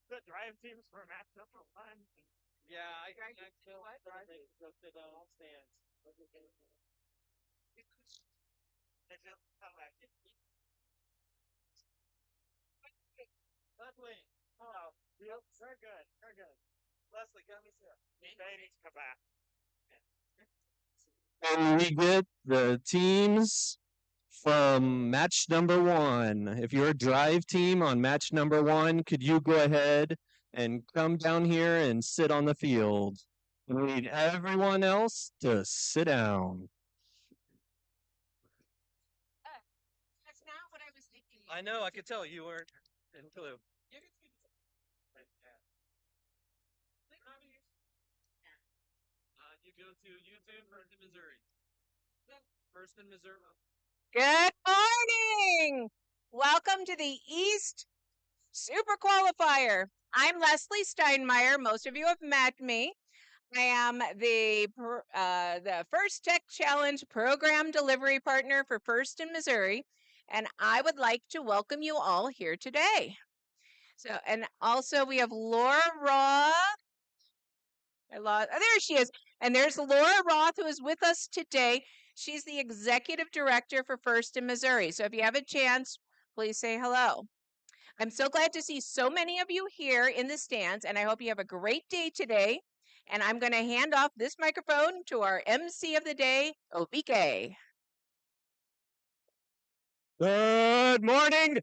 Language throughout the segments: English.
the drive teams for match number one. Yeah, I feel like they listed on stands. Leslie. Oh, yep, they're good. They're good. Leslie, come me here. They need to come back. And we get the teams from match number one. If you're a drive team on match number one, could you go ahead and come down here and sit on the field? We need everyone else to sit down. That's not what I was thinking. I know, I could tell you weren't in clue. You go to YouTube, First in Missouri. First in Missouri. Good morning. Welcome to the East Super Qualifier. I'm Leslie Steinmeier. Most of you have met me. I am the First Tech Challenge Program Delivery Partner for First in Missouri, and I would like to welcome you all here today. So, and also we have Laura Roth. There she is. And there's Laura Roth, who is with us today. She's the Executive Director for First in Missouri. So if you have a chance, please say hello. I'm so glad to see so many of you here in the stands, and I hope you have a great day today. And I'm going to hand off this microphone to our MC of the day, Ovike. Good morning,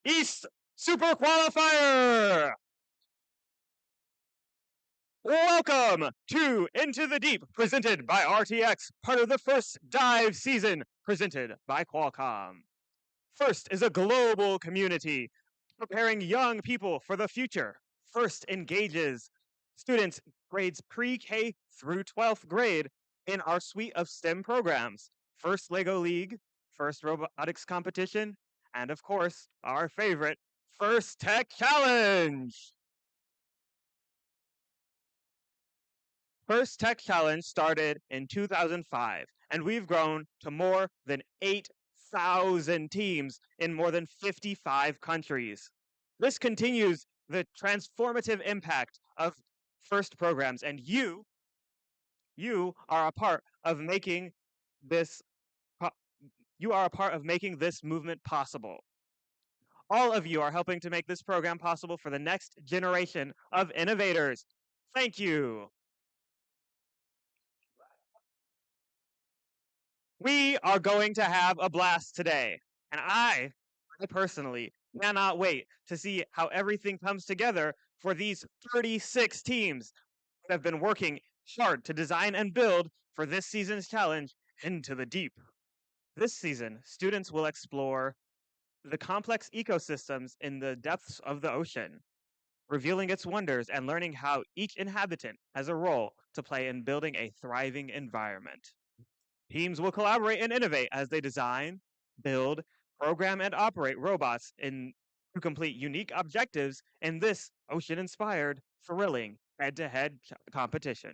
East Super Qualifier! Welcome to Into the Deep, presented by RTX, part of the first dive season, presented by Qualcomm. First is a global community preparing young people for the future. First engages students grades pre-K through 12th grade in our suite of STEM programs. First Lego League, first robotics competition, and of course, our favorite, First Tech Challenge. First Tech Challenge started in 2005, and we've grown to more than 8,000 teams in more than 55 countries. This continues the transformative impact of FIRST programs, and you are a part of making this movement possible. All of you are helping to make this program possible for the next generation of innovators. Thank you. We are going to have a blast today, and I personally cannot wait to see how everything comes together for these 36 teams that have been working hard to design and build for this season's challenge, Into the Deep. This season, students will explore the complex ecosystems in the depths of the ocean, revealing its wonders and learning how each inhabitant has a role to play in building a thriving environment. Teams will collaborate and innovate as they design, build, program, and operate robots to complete unique objectives in this ocean-inspired, thrilling head-to-head competition.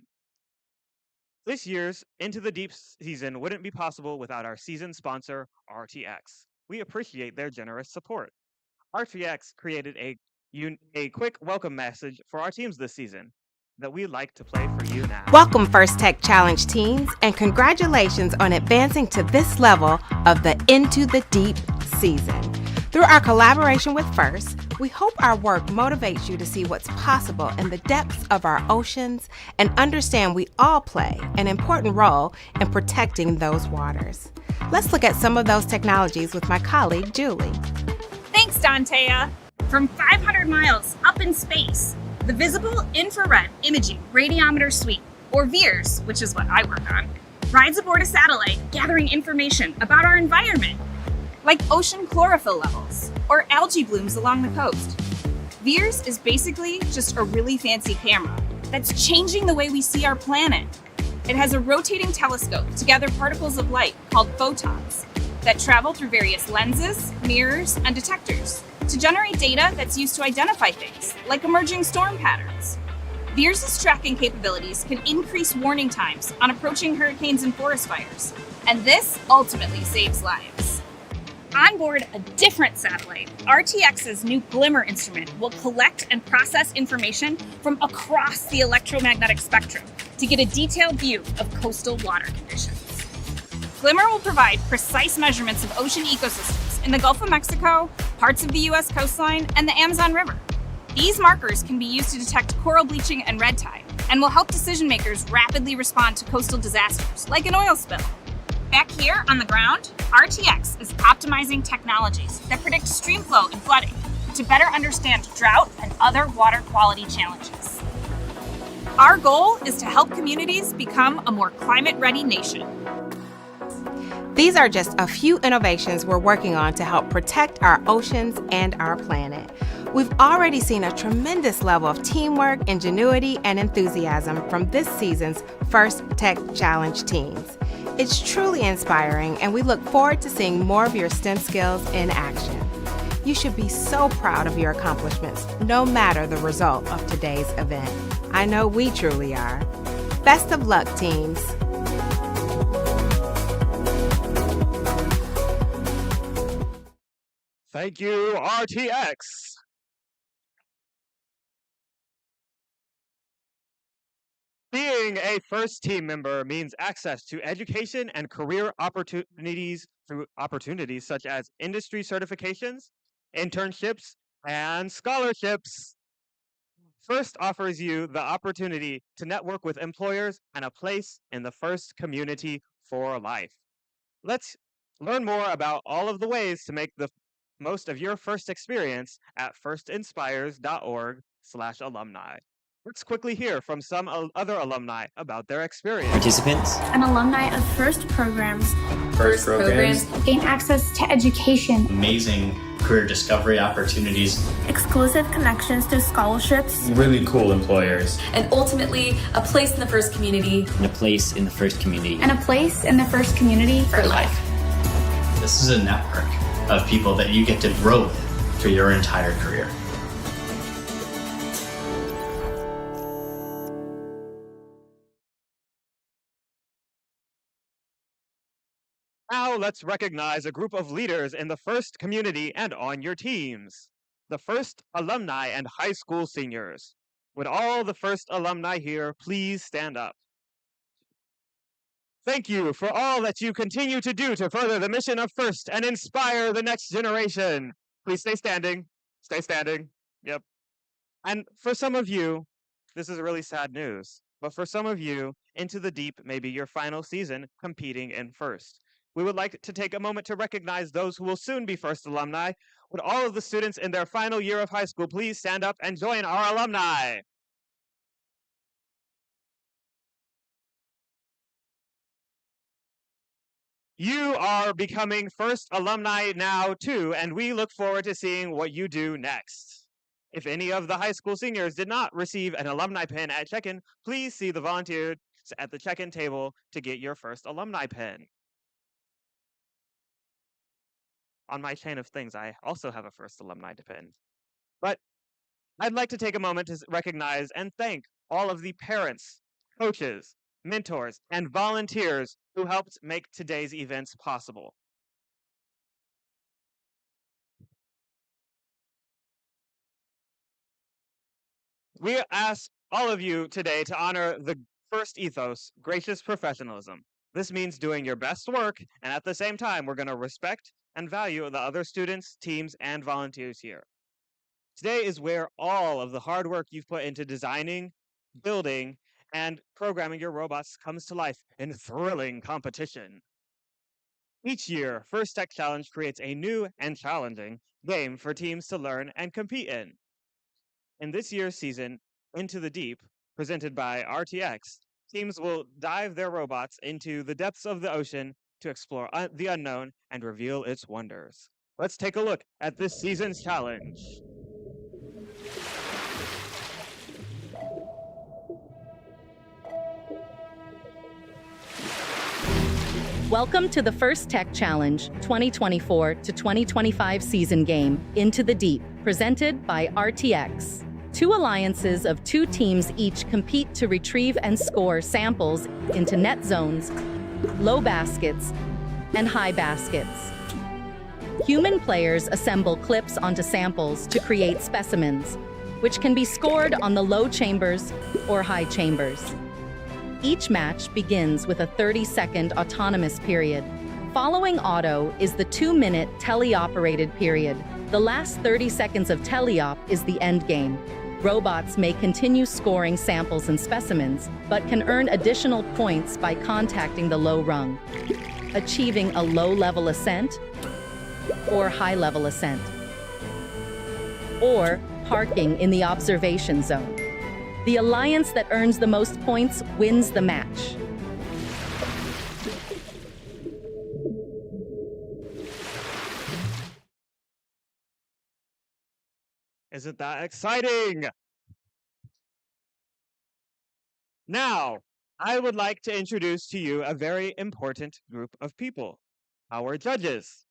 This year's Into the Deep season wouldn't be possible without our season sponsor, RTX. We appreciate their generous support. RTX created a quick welcome message for our teams this season that we'd like to play for you now. Welcome, First Tech Challenge teams, and congratulations on advancing to this level of the Into the Deep season. Through our collaboration with First, we hope our work motivates you to see what's possible in the depths of our oceans and understand we all play an important role in protecting those waters. Let's look at some of those technologies with my colleague, Julie. Thanks, Dantea. From 500 miles up in space, the Visible Infrared Imaging Radiometer Suite, or VIIRS, which is what I work on, rides aboard a satellite gathering information about our environment, like ocean chlorophyll levels or algae blooms along the coast. VIIRS is basically just a really fancy camera that's changing the way we see our planet. It has a rotating telescope to gather particles of light called photons that travel through various lenses, mirrors, and detectors to generate data that's used to identify things, like emerging storm patterns. VIIRS' tracking capabilities can increase warning times on approaching hurricanes and forest fires, and this ultimately saves lives. On board a different satellite, RTX's new Glimmer instrument will collect and process information from across the electromagnetic spectrum to get a detailed view of coastal water conditions. Glimmer will provide precise measurements of ocean ecosystems in the Gulf of Mexico, parts of the U.S. coastline, and the Amazon River. These markers can be used to detect coral bleaching and red tide, and will help decision makers rapidly respond to coastal disasters, like an oil spill. Back here on the ground, RTX is optimizing technologies that predict stream flow and flooding to better understand drought and other water quality challenges. Our goal is to help communities become a more climate-ready nation. These are just a few innovations we're working on to help protect our oceans and our planet. We've already seen a tremendous level of teamwork, ingenuity, and enthusiasm from this season's First Tech Challenge teams. It's truly inspiring, and we look forward to seeing more of your STEM skills in action. You should be so proud of your accomplishments, no matter the result of today's event. I know we truly are. Best of luck, teams. Thank you, RTX. Being a first team member means access to education and career opportunities through opportunities such as industry certifications, internships, and scholarships. First offers you the opportunity to network with employers and a place in the First community for life. Let's learn more about all of the ways to make the most of your first experience at firstinspires.org/alumni. Let's quickly hear from some other alumni about their experience. Participants. An alumni of FIRST programs. First programs. Gain access to education. Amazing career discovery opportunities. Exclusive connections to scholarships. Really cool employers. And ultimately, a place in the First community. And a place in the First community. And a place in the FIRST community for life. This is a network of people that you get to grow with for your entire career. Now let's recognize a group of leaders in the First community and on your teams. The First alumni and high school seniors. Would all the First alumni here please stand up? Thank you for all that you continue to do to further the mission of First and inspire the next generation. Please stay standing. Stay standing. Yep. And for some of you, this is really sad news, but for some of you, Into the Deep may be your final season competing in First. We would like to take a moment to recognize those who will soon be First alumni. Would all of the students in their final year of high school please stand up and join our alumni? You are becoming First alumni now too, and we look forward to seeing what you do next. If any of the high school seniors did not receive an alumni pin at check-in, please see the volunteers at the check-in table to get your First alumni pin. On my chain of things, I also have a First alumni pin. But I'd like to take a moment to recognize and thank all of the parents, coaches, mentors, and volunteers who helped make today's events possible. We ask all of you today to honor the First ethos, gracious professionalism. This means doing your best work, and at the same time, we're going to respect and value the other students, teams, and volunteers here. Today is where all of the hard work you've put into designing, building, and programming your robots comes to life in thrilling competition. Each year, First Tech Challenge creates a new and challenging game for teams to learn and compete in. In this year's season, Into the Deep, presented by RTX, teams will dive their robots into the depths of the ocean to explore the unknown and reveal its wonders. Let's take a look at this season's challenge. Welcome to the First Tech Challenge 2024 to 2025 season game, Into the Deep, presented by RTX. Two alliances of two teams each compete to retrieve and score samples into net zones, low baskets, and high baskets. Human players assemble clips onto samples to create specimens, which can be scored on the low chambers or high chambers. Each match begins with a 30-second autonomous period. Following auto is the 2-minute teleoperated period. The last 30 seconds of teleop is the end game. Robots may continue scoring samples and specimens, but can earn additional points by contacting the low rung, achieving a low-level ascent or high-level ascent, or parking in the observation zone. The alliance that earns the most points wins the match. Isn't that exciting? Now, I would like to introduce to you a very important group of people, our judges.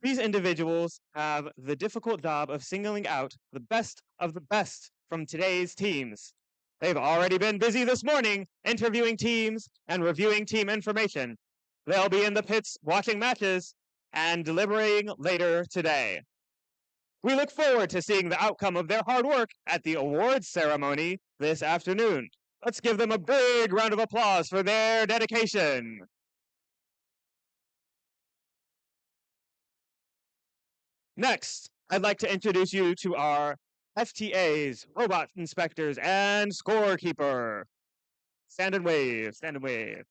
These individuals have the difficult job of singling out the best of the best from today's teams. They've already been busy this morning interviewing teams and reviewing team information. They'll be in the pits watching matches and deliberating later today. We look forward to seeing the outcome of their hard work at the awards ceremony this afternoon. Let's give them a big round of applause for their dedication. Next, I'd like to introduce you to our FTAs, robot inspectors, and scorekeeper. Stand and wave, stand and wave.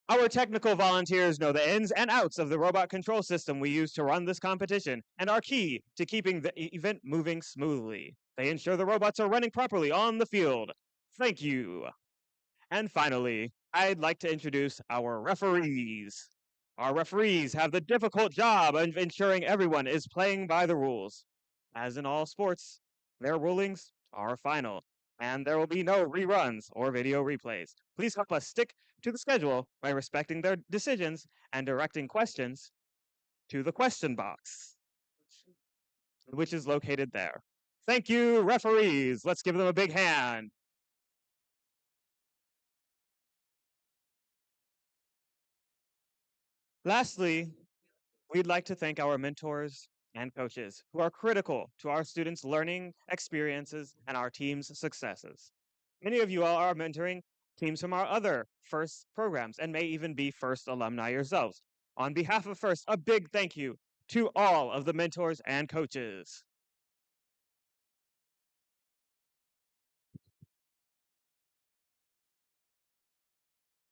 Our technical volunteers know the ins and outs of the robot control system we use to run this competition and are key to keeping the event moving smoothly. They ensure the robots are running properly on the field. Thank you. And finally, I'd like to introduce our referees. Our referees have the difficult job of ensuring everyone is playing by the rules. As in all sports, their rulings are final, and there will be no reruns or video replays. Please help us stick to the schedule by respecting their decisions and directing questions to the question box, which is located there. Thank you, referees. Let's give them a big hand. Lastly, we'd like to thank our mentors and coaches who are critical to our students' learning experiences and our team's successes. Many of you all are mentoring teams from our other FIRST programs and may even be FIRST alumni yourselves. On behalf of FIRST, a big thank you to all of the mentors and coaches.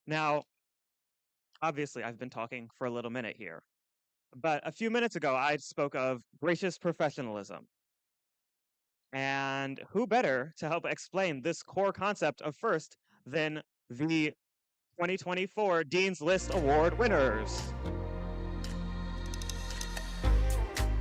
Now, obviously, I've been talking for a little minute here, but a few minutes ago, I spoke of gracious professionalism. And who better to help explain this core concept of FIRST than the 2024 Dean's List Award winners?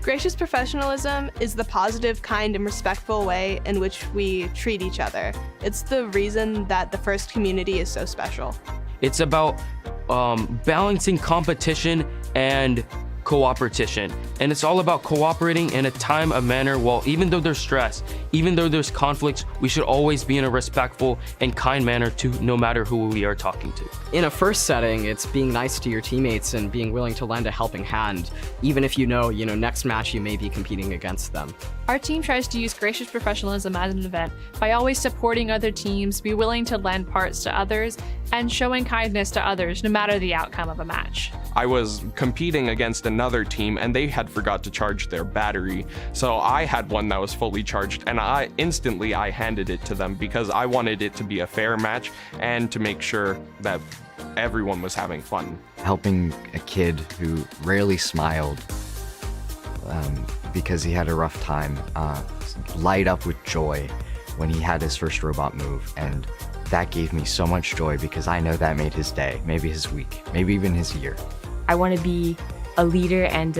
Gracious professionalism is the positive, kind, and respectful way in which we treat each other. It's the reason that the FIRST community is so special. It's about balancing competition and cooperation, and it's all about cooperating in a time of manner. Well, even though there's stress, even though there's conflicts, we should always be in a respectful and kind manner to no matter who we are talking to. In a FIRST setting, it's being nice to your teammates and being willing to lend a helping hand, even if you know next match you may be competing against them. Our team tries to use gracious professionalism as an event by always supporting other teams, be willing to lend parts to others, and showing kindness to others no matter the outcome of a match. I was competing against another team and they had forgot to charge their battery. So I had one that was fully charged and I handed it to them because I wanted it to be a fair match and to make sure that everyone was having fun. Helping a kid who rarely smiled because he had a rough time light up with joy when he had his first robot move, and that gave me so much joy because I know that made his day, maybe his week, maybe even his year. I want to be a leader and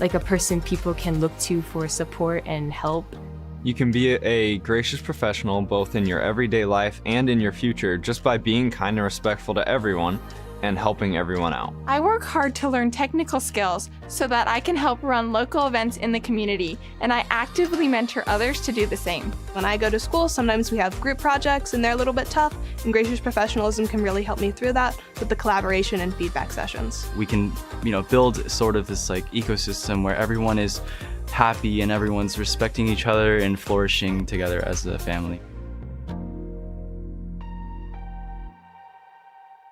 like a person people can look to for support and help. You can be a gracious professional both in your everyday life and in your future just by being kind and respectful to everyone. and helping everyone out. I work hard to learn technical skills so that I can help run local events in the community, and I actively mentor others to do the same. When I go to school, sometimes we have group projects and they're a little bit tough, and Gracious Professionalism can really help me through that with the collaboration and feedback sessions. We can, build sort of this like ecosystem where everyone is happy and everyone's respecting each other and flourishing together as a family.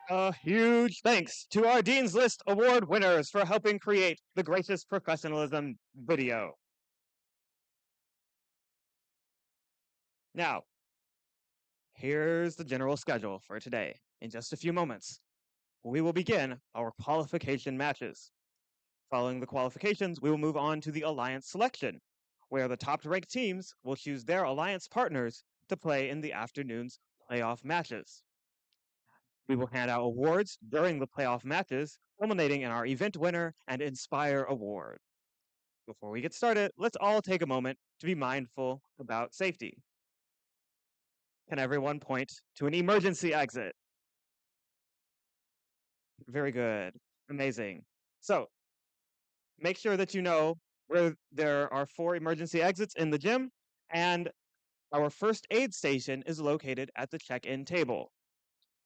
A huge thanks to our Dean's List Award winners for helping create the Gracious Professionalism video. Now, here's the general schedule for today. In just a few moments, we will begin our qualification matches. Following the qualifications, we will move on to the alliance selection, where the top-ranked teams will choose their alliance partners to play in the afternoon's playoff matches. We will hand out awards during the playoff matches, culminating in our event winner and Inspire Award. Before we get started, let's all take a moment to be mindful about safety. Can everyone point to an emergency exit? Very good. Amazing. So, make sure that you know where there are 4 emergency exits in the gym, and our first aid station is located at the check-in table.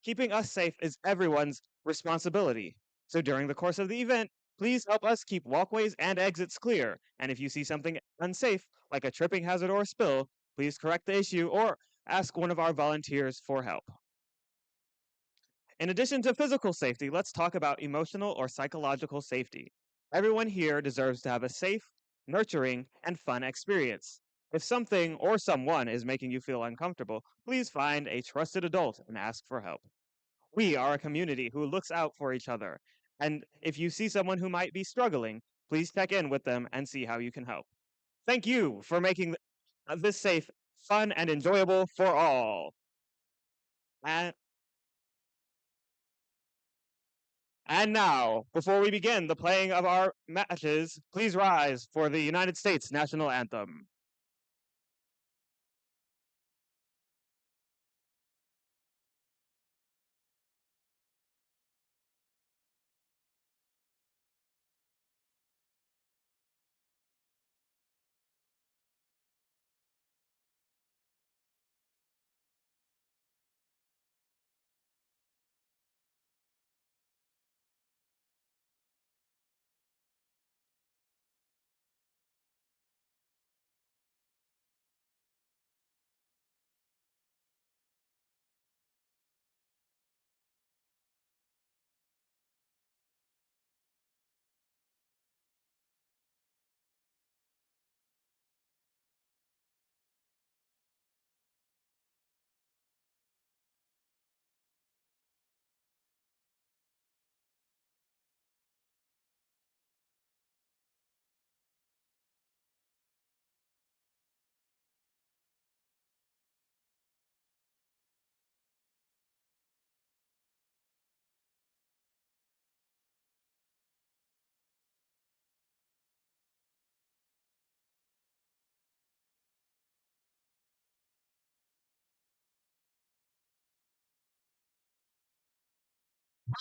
Keeping us safe is everyone's responsibility. So during the course of the event, please help us keep walkways and exits clear. And if you see something unsafe, like a tripping hazard or a spill, please correct the issue or ask one of our volunteers for help. In addition to physical safety, let's talk about emotional or psychological safety. Everyone here deserves to have a safe, nurturing, and fun experience. If something or someone is making you feel uncomfortable, please find a trusted adult and ask for help. We are a community who looks out for each other, and if you see someone who might be struggling, please check in with them and see how you can help. Thank you for making this safe, fun, and enjoyable for all. And now, before we begin the playing of our matches, please rise for the United States National Anthem.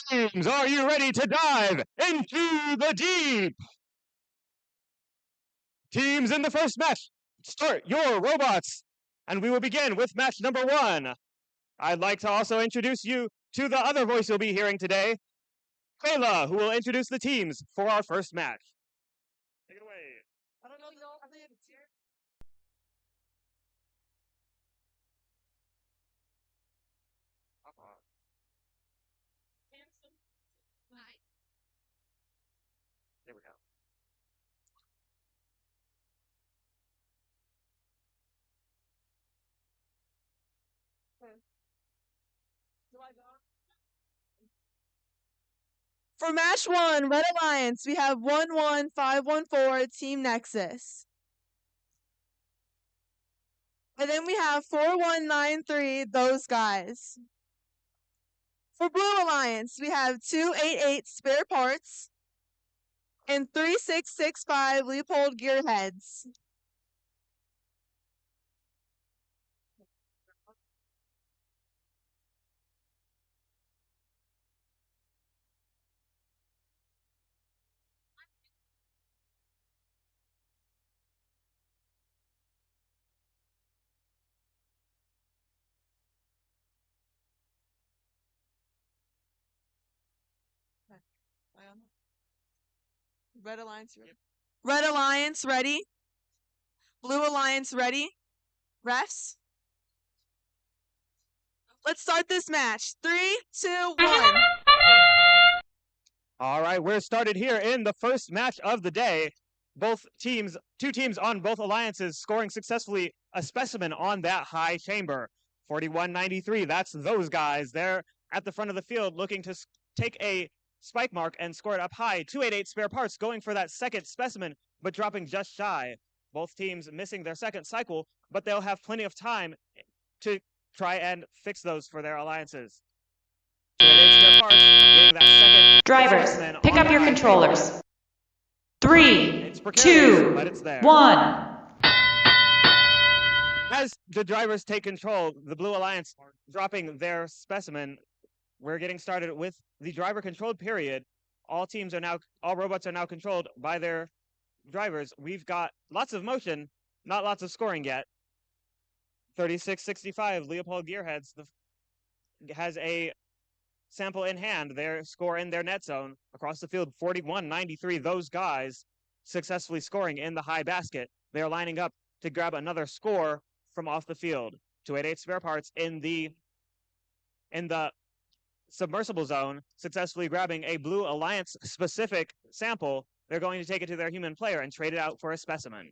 Teams, are you ready to dive into the deep? Teams in the first match, start your robots. And we will begin with match number 1. I'd like to also introduce you to the other voice you'll be hearing today, Kayla, who will introduce the teams for our first match. Take it away. I don't know, There we go. For match 1, Red Alliance, we have 11514 Team Nexus. And then we have 4193, those guys. For Blue Alliance, we have 288 Spare Parts and 3665 Leopold Gearheads. Red Alliance ready. Red Alliance ready. Blue Alliance ready. Refs. Let's start this match. 3, 2, 1. All right, we're started here in the first match of the day. Two teams on both alliances scoring successfully a specimen on that high chamber. 41-93, that's those guys. They're at the front of the field looking to take a spike mark and score it up high. 288 spare parts going for that second specimen, but dropping just shy. Both teams missing their second cycle, but they'll have plenty of time to try and fix those for their alliances. 288 spare parts, getting that second Drivers, specimen pick up your controllers. 3, 2, but it's there. 1. As the drivers take control, the Blue Alliance dropping their specimen. We're getting started with the driver-controlled period. All robots are now controlled by their drivers. We've got lots of motion, not lots of scoring yet. 36-65, Leopold Gearheads has a sample in hand. Their score in their net zone across the field, 41-93. Those guys successfully scoring in the high basket. They're lining up to grab another score from off the field. 288 spare parts in the submersible zone, successfully grabbing a Blue Alliance specific sample. They're going to take it to their human player and trade it out for a specimen.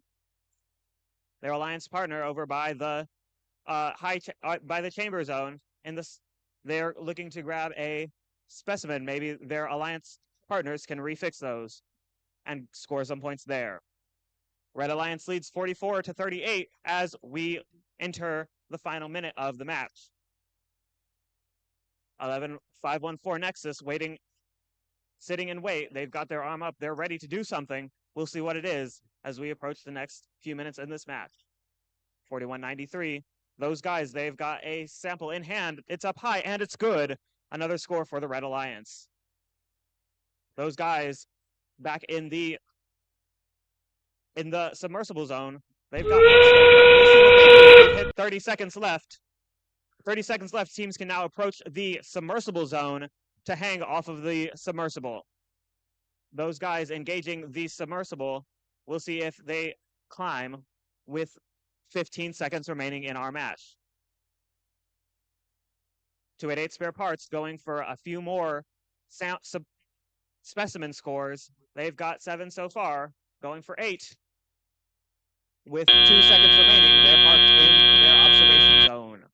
Their alliance partner over by the by the chamber zone, they're looking to grab a specimen. Maybe their alliance partners can refix those and score some points there. Red Alliance leads 44-38 as we enter the final minute of the match. 11-5-1-4 Nexus sitting in wait. They've got their arm up. They're ready to do something. We'll see what it is as we approach the next few minutes in this match. 41-93. Those guys, they've got a sample in hand. It's up high and it's good. Another score for the Red Alliance. Those guys back in the submersible zone, they've got they've hit 30 seconds left. 30 seconds left. Teams can now approach the submersible zone to hang off of the submersible. Those guys engaging the submersible, we'll see if they climb with 15 seconds remaining in our match. 288 spare parts going for a few more specimen scores. They've got 7 so far, going for 8. With 2 seconds remaining, they're parked in their observation zone.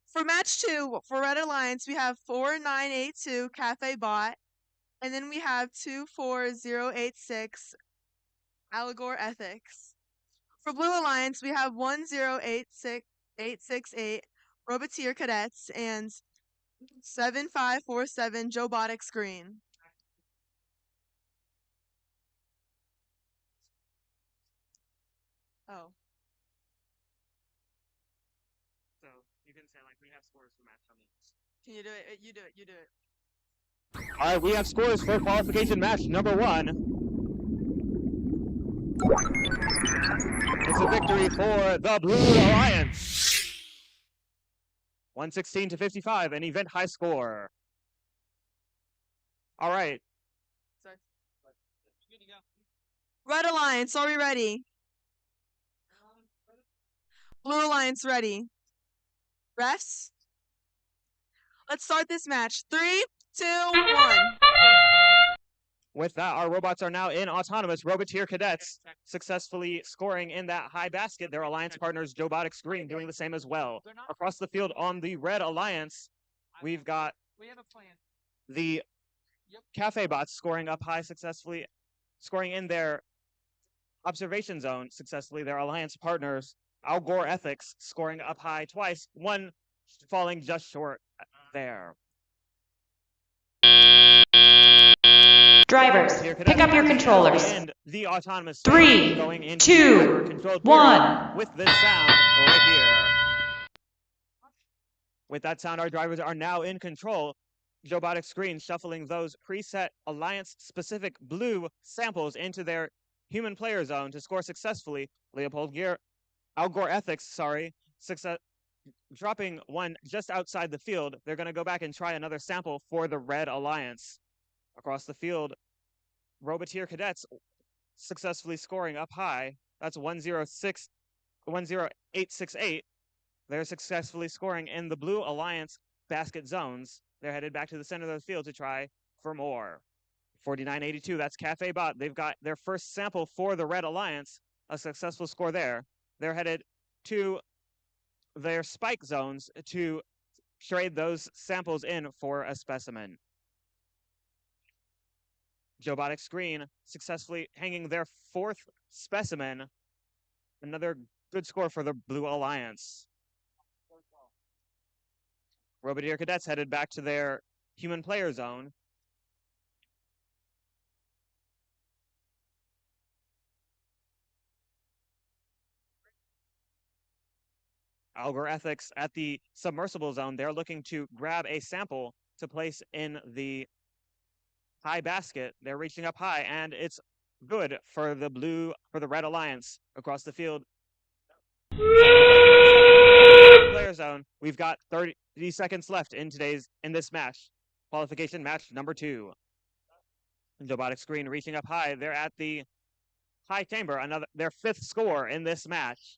For match 2, for Red Alliance, we have 4982 Cafe Bot, and then we have 24086 Allegor Ethics. For Blue Alliance, we have 1086868 Roboteer Cadets and 7547 Jobotic Screen. Oh. So you can say like we have scores for match number. Can you do it? You do it. You do it. All right, we have scores for qualification match number 1. It's a victory for the Blue Alliance. 116-55, an event high score. All right. Sorry. Red Alliance, are we ready? Blue Alliance ready. Refs? Let's start this match. 3, 2, 1. With that, our robots are now in autonomous Roboteer Cadets, successfully scoring in that high basket. Their alliance partners, Jobotic Screen, doing the same as well. Across the field on the Red Alliance, we've got the Cafe Bots scoring up high successfully, scoring in their observation zone successfully. Their alliance partners, Allegor Ethics, scoring up high twice, one falling just short there. Drivers, pick up your controllers. And the autonomous 3, going into 2, controlled 1. with this sound right here. With that sound, our drivers are now in control. Jobotic Screen shuffling those preset Alliance-specific blue samples into their human player zone to score successfully. Algor Ethics, dropping one just outside the field. They're going to go back and try another sample for the Red Alliance. Across the field, Roboteer Cadets successfully scoring up high. That's 10868. They're successfully scoring in the Blue Alliance basket zones. They're headed back to the center of the field to try for more. 4982, that's Cafe Bot. They've got their first sample for the Red Alliance, a successful score there. They're headed to their spike zones to trade those samples in for a specimen. Jobotic Screen successfully hanging their fourth specimen. Another good score for the Blue Alliance. Roboteer Cadets headed back to their human player zone. Algor Ethics at the submersible zone. They're looking to grab a sample to place in the high basket. They're reaching up high, and it's good for the Red Alliance across the field. Player zone. We've got 30 seconds left in this match. Qualification match number 2. Jobotic Screen reaching up high. They're at the high chamber. Their 5th score in this match.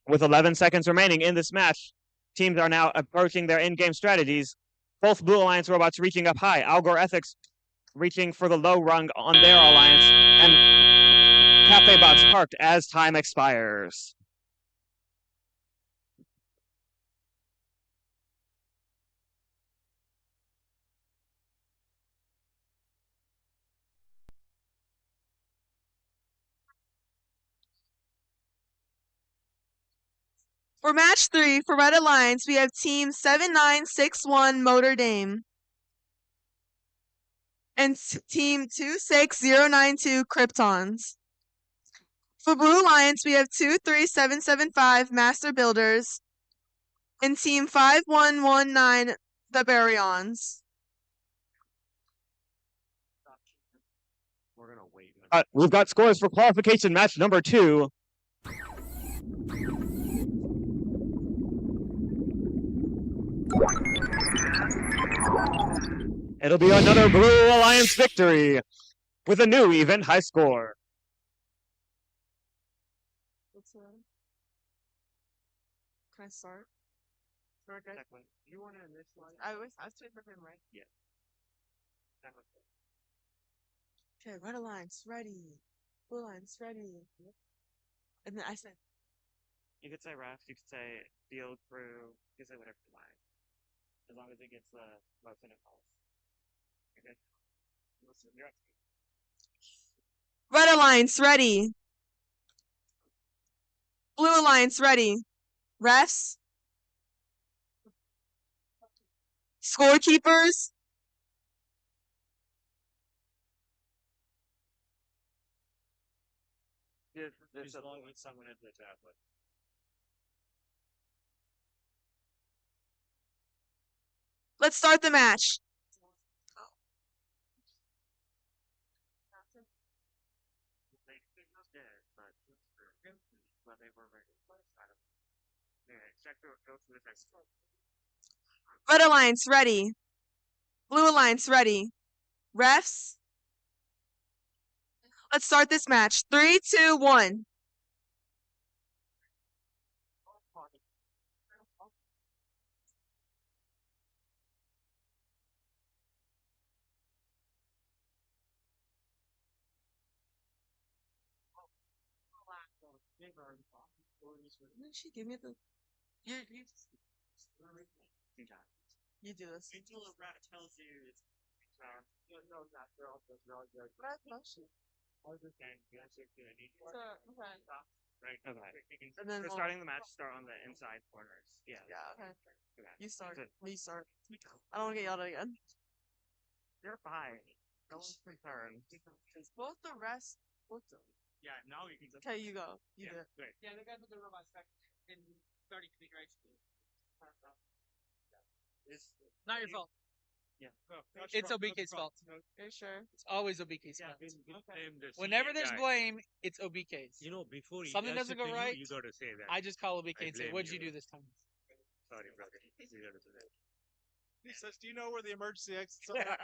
With 11 seconds remaining in this match, teams are now approaching their in-game strategies. Both Blue Alliance robots reaching up high. Algor Ethics reaching for the low rung on their alliance, and Cafe Bots parked as time expires. For match 3, for Red Alliance, we have team 7961 Notre Dame and team 26092 Kryptons. For Blue Alliance, we have 23775 Master Builders and team 5119 the Baryons. We've got scores for qualification match number 2. It'll be another Blue Alliance victory with a new event high score. Can I start? You want to initialize? I was waiting for him, right? Yeah. Okay, Red Alliance ready. Blue Alliance ready. And then I said, You could say ref, you could say field crew, you could say whatever you like. As long as it gets the most in it calls. Okay. You're up. Red Alliance ready. Blue Alliance ready. Refs. Scorekeepers. There's a long with someone at the tablet. Let's start the match. Red Alliance ready. Blue Alliance ready. Refs. Let's start this match. 3, 2, 1. Didn't she give me the? You do this. Until a rat tells you it's no, not girl, but girl. What motion? I was just saying, you guys are gonna need okay. Okay. And then For we'll- starting the match, start on the inside corners. Yeah. Yeah, okay. Okay. You start. Good. Me start. I don't want to get yelled at again. You're fine. No one's concerned. Both the rest. Yeah, now you can just. Okay, you go. You do it. Great. Yeah, the guys with the robots back in starting configuration. Not your fault. Yeah. It's OBK's fault. Are you sure? It's always OBK's fault. Okay. Whenever there's blame, it's OBK's. You know, before Something doesn't go right, you gotta say that. I just call OBK and say, blame "What'd you you. do this time?" Sorry, brother. You gotta say that. He says, "Do you know where the emergency exits are?"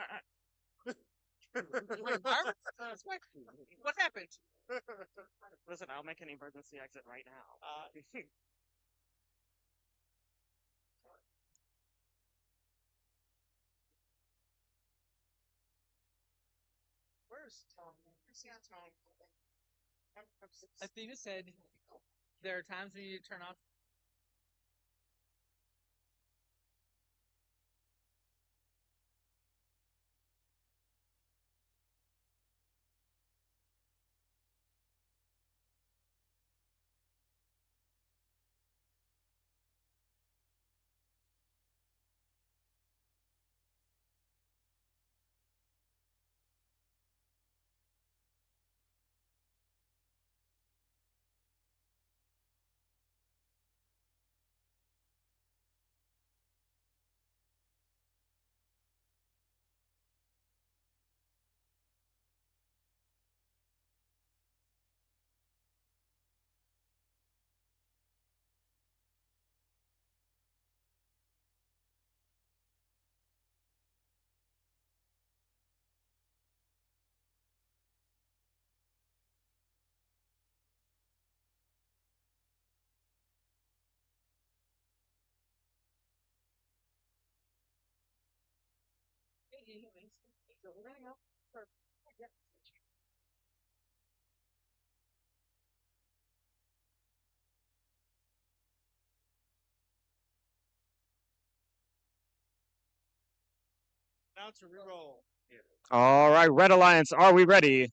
What happened? Listen, I'll make an emergency exit right now. Where's Tom? Athena said there are times when you need to turn off. Announcer, reroll. All right, Red Alliance, are we ready?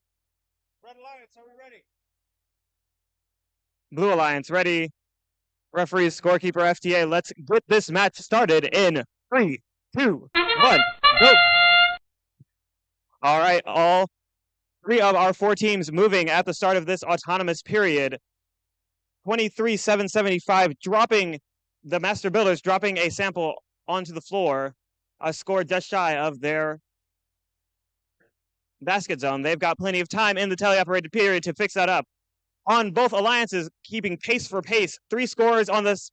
Red Alliance, are we ready? Blue Alliance, ready? Referees, scorekeeper, FTA, let's get this match started in 3, 2, 1, go! All right, all 3 of our 4 teams moving at the start of this autonomous period. 23-775, dropping the Master Builders, dropping a sample onto the floor, a score just shy of their basket zone. They've got plenty of time in the teleoperated period to fix that up. On both alliances, keeping pace for pace. 3 scores on this,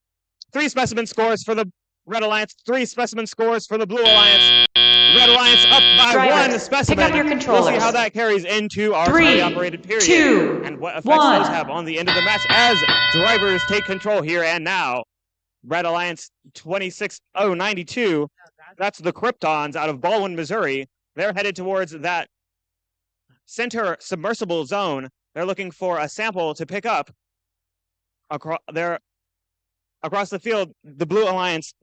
3 specimen scores for the Red Alliance, 3 specimen scores for the Blue Alliance. Red Alliance up by Drivers, 1 specimen. pick up your We'll controllers. see how that carries into our 3, teleoperated period 2, and what effects 1. those have on the end of the match as drivers take control here and now. Red Alliance 26092. That's the Kryptons out of Baldwin, Missouri. They're headed towards that center submersible zone. They're looking for a sample to pick up across the field. The Blue Alliance,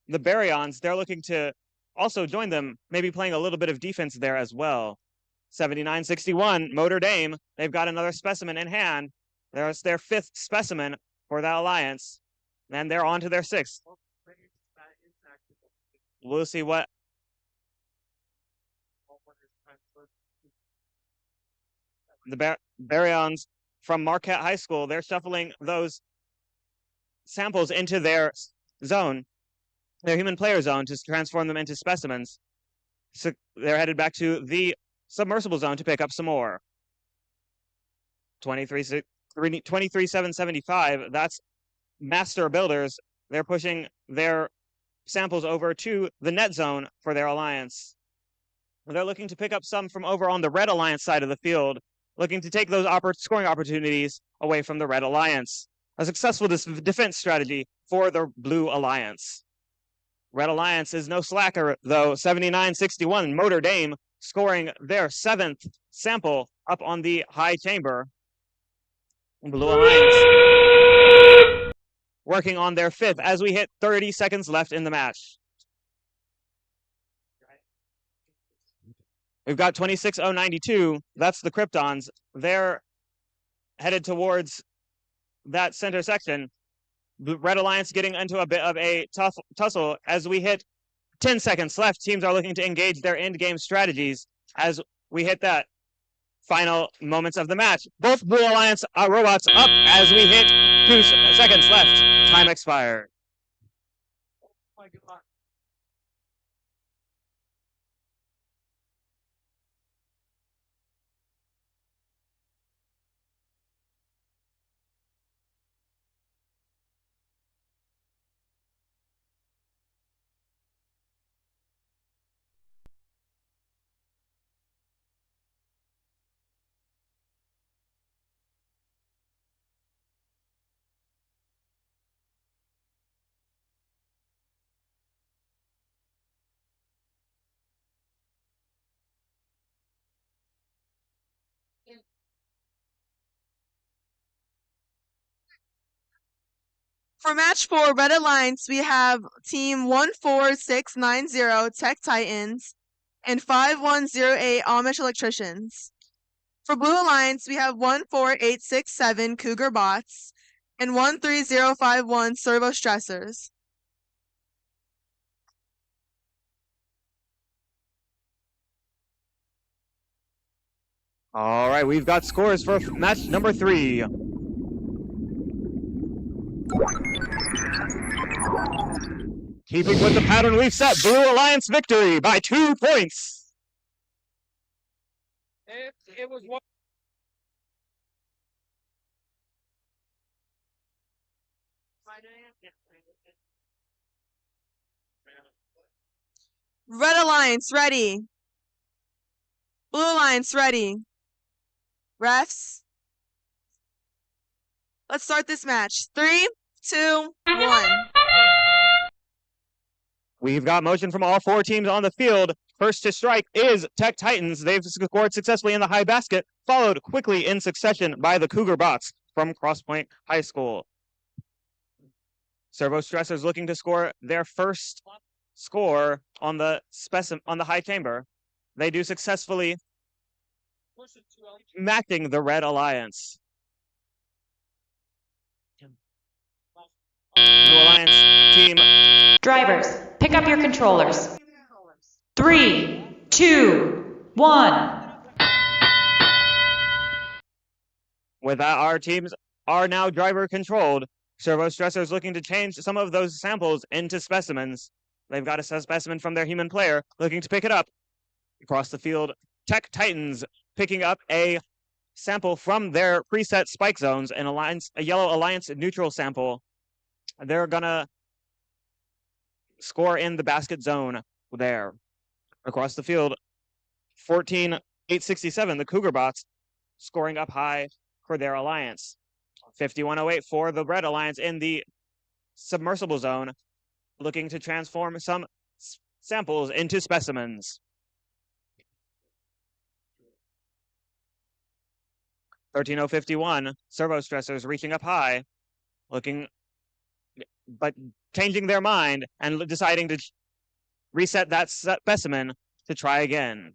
the Baryons, they're looking to also join them, maybe playing a little bit of defense there as well. 7961, Notre Dame, they've got another specimen in hand. There's their 5th specimen for that alliance, and they're on to their 6th. We'll see what the Baryons from Marquette High School, they're shuffling those samples into their zone, their human player zone, to transform them into specimens. So they're headed back to the submersible zone to pick up some more. 23-775, that's Master Builders. They're pushing their samples over to the net zone for their alliance. They're looking to pick up some from over on the Red Alliance side of the field, looking to take those scoring opportunities away from the Red Alliance. A successful defense strategy for the Blue Alliance. Red Alliance is no slacker, though. 7961, Notre Dame scoring their 7th sample up on the high chamber. Blue Alliance working on their 5th as we hit 30 seconds left in the match. We've got 26092. That's the Kryptons. They're headed towards that center section. The Red Alliance getting into a bit of a tough tussle as we hit 10 seconds left. Teams are looking to engage their end game strategies as we hit that final moments of the match. Both Blue Alliance robots up as we hit 2 seconds left. Time expired. For match 4, Red Alliance, we have team 14690 Tech Titans and 5108 Amish Electricians. For Blue Alliance, we have 14867 Cougar Bots and 13051 Servo Stressors. All right, we've got scores for match number 3. Keeping with the pattern we've set, Blue Alliance victory by 2 points. It was one. Red Alliance, ready. Blue Alliance, ready. Refs, let's start this match. 3, 2, 1. We've got motion from all 4 teams on the field. First to strike is Tech Titans. They've scored successfully in the high basket, followed quickly in succession by the Cougar Bots from Cross Point High School. Servo Stressors looking to score their first score on the high chamber. They do successfully, matching the Red Alliance. Blue Alliance team. Drivers, pick up your controllers. 3, 2, 1. With that, our teams are now driver controlled. Servo Stressors looking to change some of those samples into specimens. They've got a specimen from their human player looking to pick it up. Across the field, Tech Titans picking up a sample from their preset spike zones, a yellow Alliance neutral sample. They're gonna score in the basket zone there. Across the field, 14-867, the Cougar Bots scoring up high for their Alliance. 5108 for the Red Alliance in the submersible zone, looking to transform some samples into specimens. 13051, Servo Stressors reaching up high, but changing their mind and deciding to reset that specimen to try again.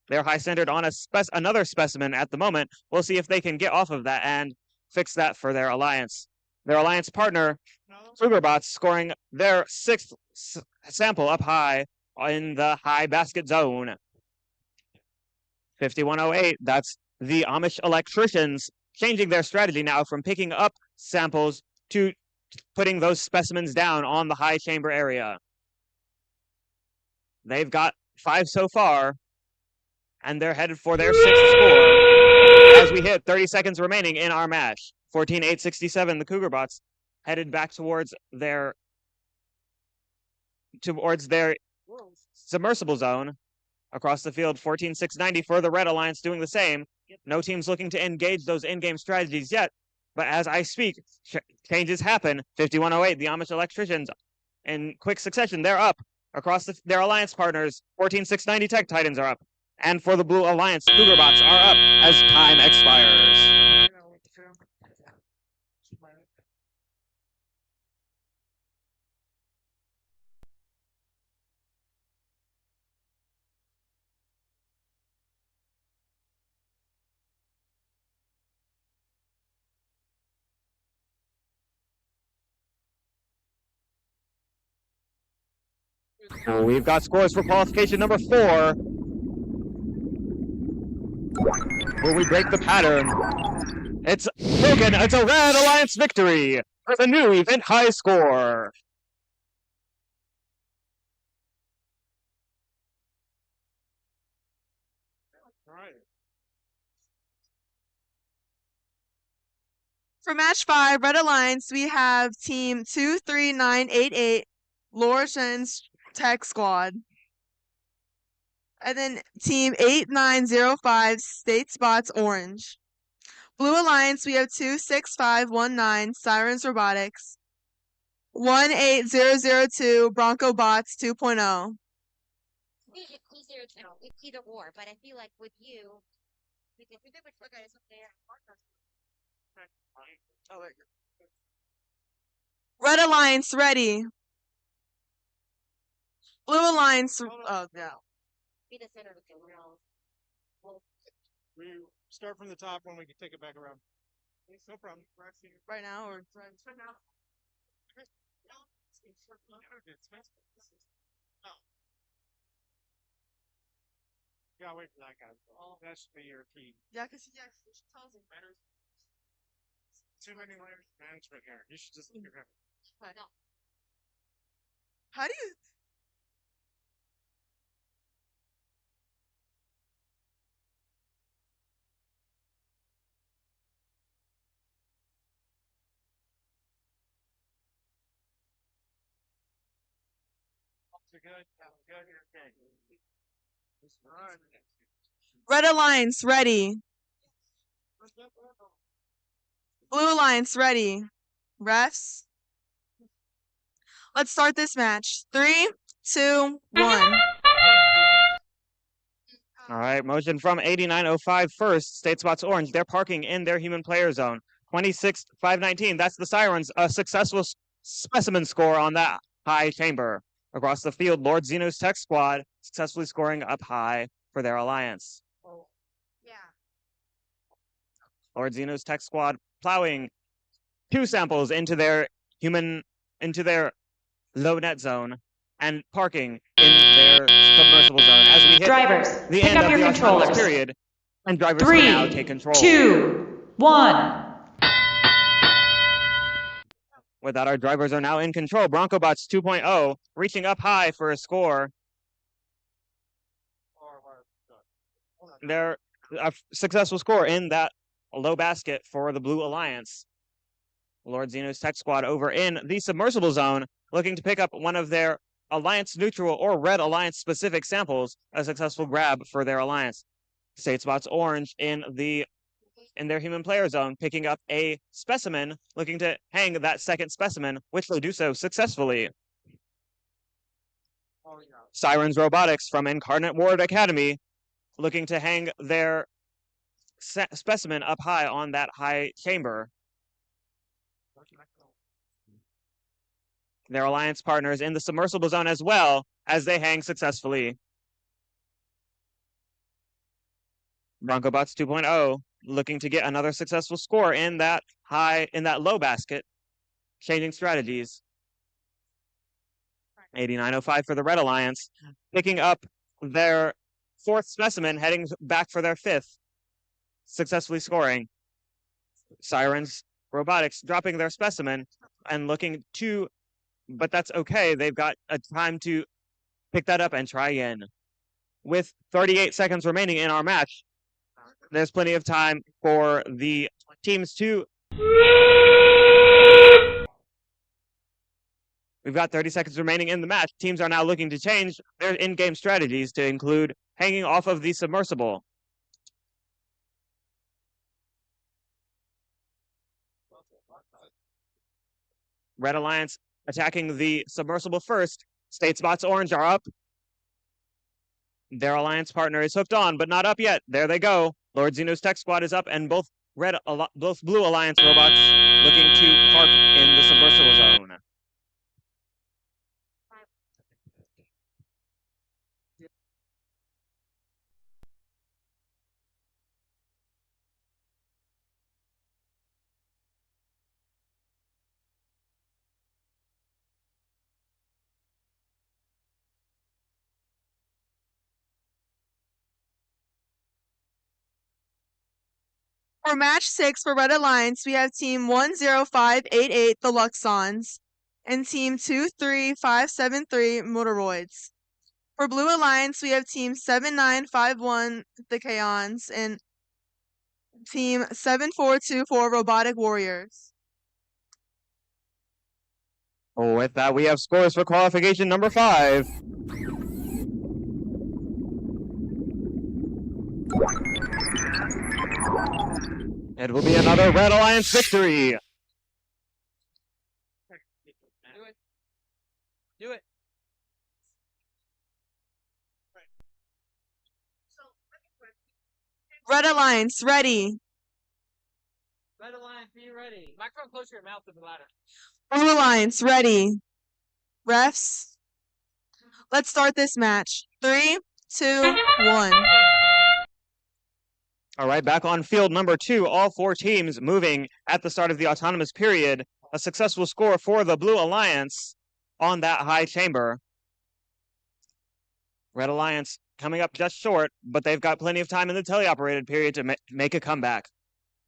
They're high-centered on another specimen at the moment. We'll see if they can get off of that and fix that for their Alliance. Their Alliance partner, Cougarbots, scoring their 6th sample up high in the high basket zone. 5108, that's the Amish Electricians changing their strategy now from picking up samples to putting those specimens down on the high chamber area. They've got 5 so far, and they're headed for their 6th score as we hit 30 seconds remaining in our match. 14-867, the Cougarbots headed back towards their submersible zone. Across the field, 14-690 for the Red Alliance doing the same. No team's looking to engage those in-game strategies yet, but as I speak, changes happen. 5108, the Amish Electricians, in quick succession, they're up. Across their Alliance partners, 14-690 Tech Titans are up. And for the Blue Alliance, Cougarbots are up as time expires. We've got scores for qualification number 4. Will we break the pattern? It's broken. It's a Red Alliance victory with a new event high score. For match 5, Red Alliance, we have team 23988, Lorshen's Tech Squad. And then team 8905, State Spots Orange. Blue Alliance, we have 26519, Sirens Robotics. 18002, Bronco Bots 2.0. Either or, but I feel like with you, because we did with guys up there. Red Alliance ready. Blue Alliance. Oh yeah. Be the center of the We start from the top when we can take it back around. No problem. Right now or right now? Yeah, wait for that guy. That should be your key. Yeah, because he actually tells him. Too many layers of management here. You should just leave your head. How do you? Red Alliance ready. Blue Alliance ready. Refs. Let's start this match. 3, 2, 1. All right, motion from 8905 first, State Spots Orange. They're parking in their human player zone. 26-519. That's the Sirens. A successful specimen score on that high chamber. Across the field, Lord Zeno's Tech Squad successfully scoring up high for their alliance. Lord Zeno's Tech Squad plowing 2 samples into their low net zone and parking in their submersible zone as we hit Drivers, the pick end up of your the autonomous controllers. period, and drivers 3, can now take control. 2, 1. With that, our drivers are now in control. BroncoBots 2.0 reaching up high for a score. They're a successful score in that low basket for the Blue Alliance. Lord Zeno's Tech Squad over in the submersible zone, looking to pick up one of their Alliance neutral or Red Alliance specific samples, a successful grab for their Alliance. State Spots Orange in their human player zone, picking up a specimen, looking to hang that second specimen, which will do so successfully. Sirens Robotics from Incarnate Ward Academy, looking to hang their specimen up high on that high chamber. Their alliance partners in the submersible zone as well as they hang successfully. BroncoBots 2.0 looking to get another successful score in that low basket, changing strategies. 8905 for the Red Alliance, picking up their 4th specimen, heading back for their 5th, successfully scoring. Sirens Robotics dropping their specimen and looking to, but that's okay. They've got a time to pick that up and try again. With 38 seconds remaining in our match, there's plenty of time for the teams to... We've got 30 seconds remaining in the match. Teams are now looking to change their in-game strategies to include hanging off of the submersible. Red Alliance attacking the submersible first. State Spots Orange are up. Their alliance partner is hooked on, but not up yet. There they go. Lord Zeno's Tech Squad is up, and both Blue Alliance robots looking to park in the submersible zone. For match 6 for Red Alliance, we have team 10588, the Luxons, and team 23573, Motoroids. For Blue Alliance, we have team 7951, the Kaons, and team 7424, Robotic Warriors. With that, we have scores for qualification number 5. It will be another Red Alliance victory. Do it. Red Alliance, ready. Red Alliance, be ready. Microphone close to your mouth to the ladder. Blue Alliance, ready. Refs, let's start this match. 3, 2, 1. All right, back on field number 2, all 4 teams moving at the start of the autonomous period. A successful score for the Blue Alliance on that high chamber. Red Alliance coming up just short, but they've got plenty of time in the teleoperated period to make a comeback.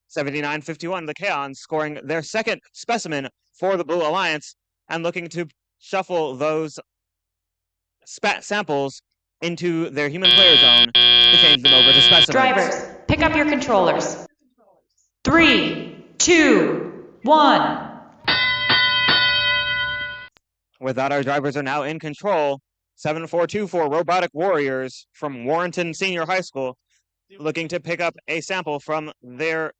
79-51, the Kaons scoring their second specimen for the Blue Alliance and looking to shuffle those samples into their human player zone to change them over to specimens. Drivers, pick up your controllers. 3, 2, 1. With that, our drivers are now in control. 7424 Robotic Warriors from Warrenton Senior High School looking to pick up a sample from the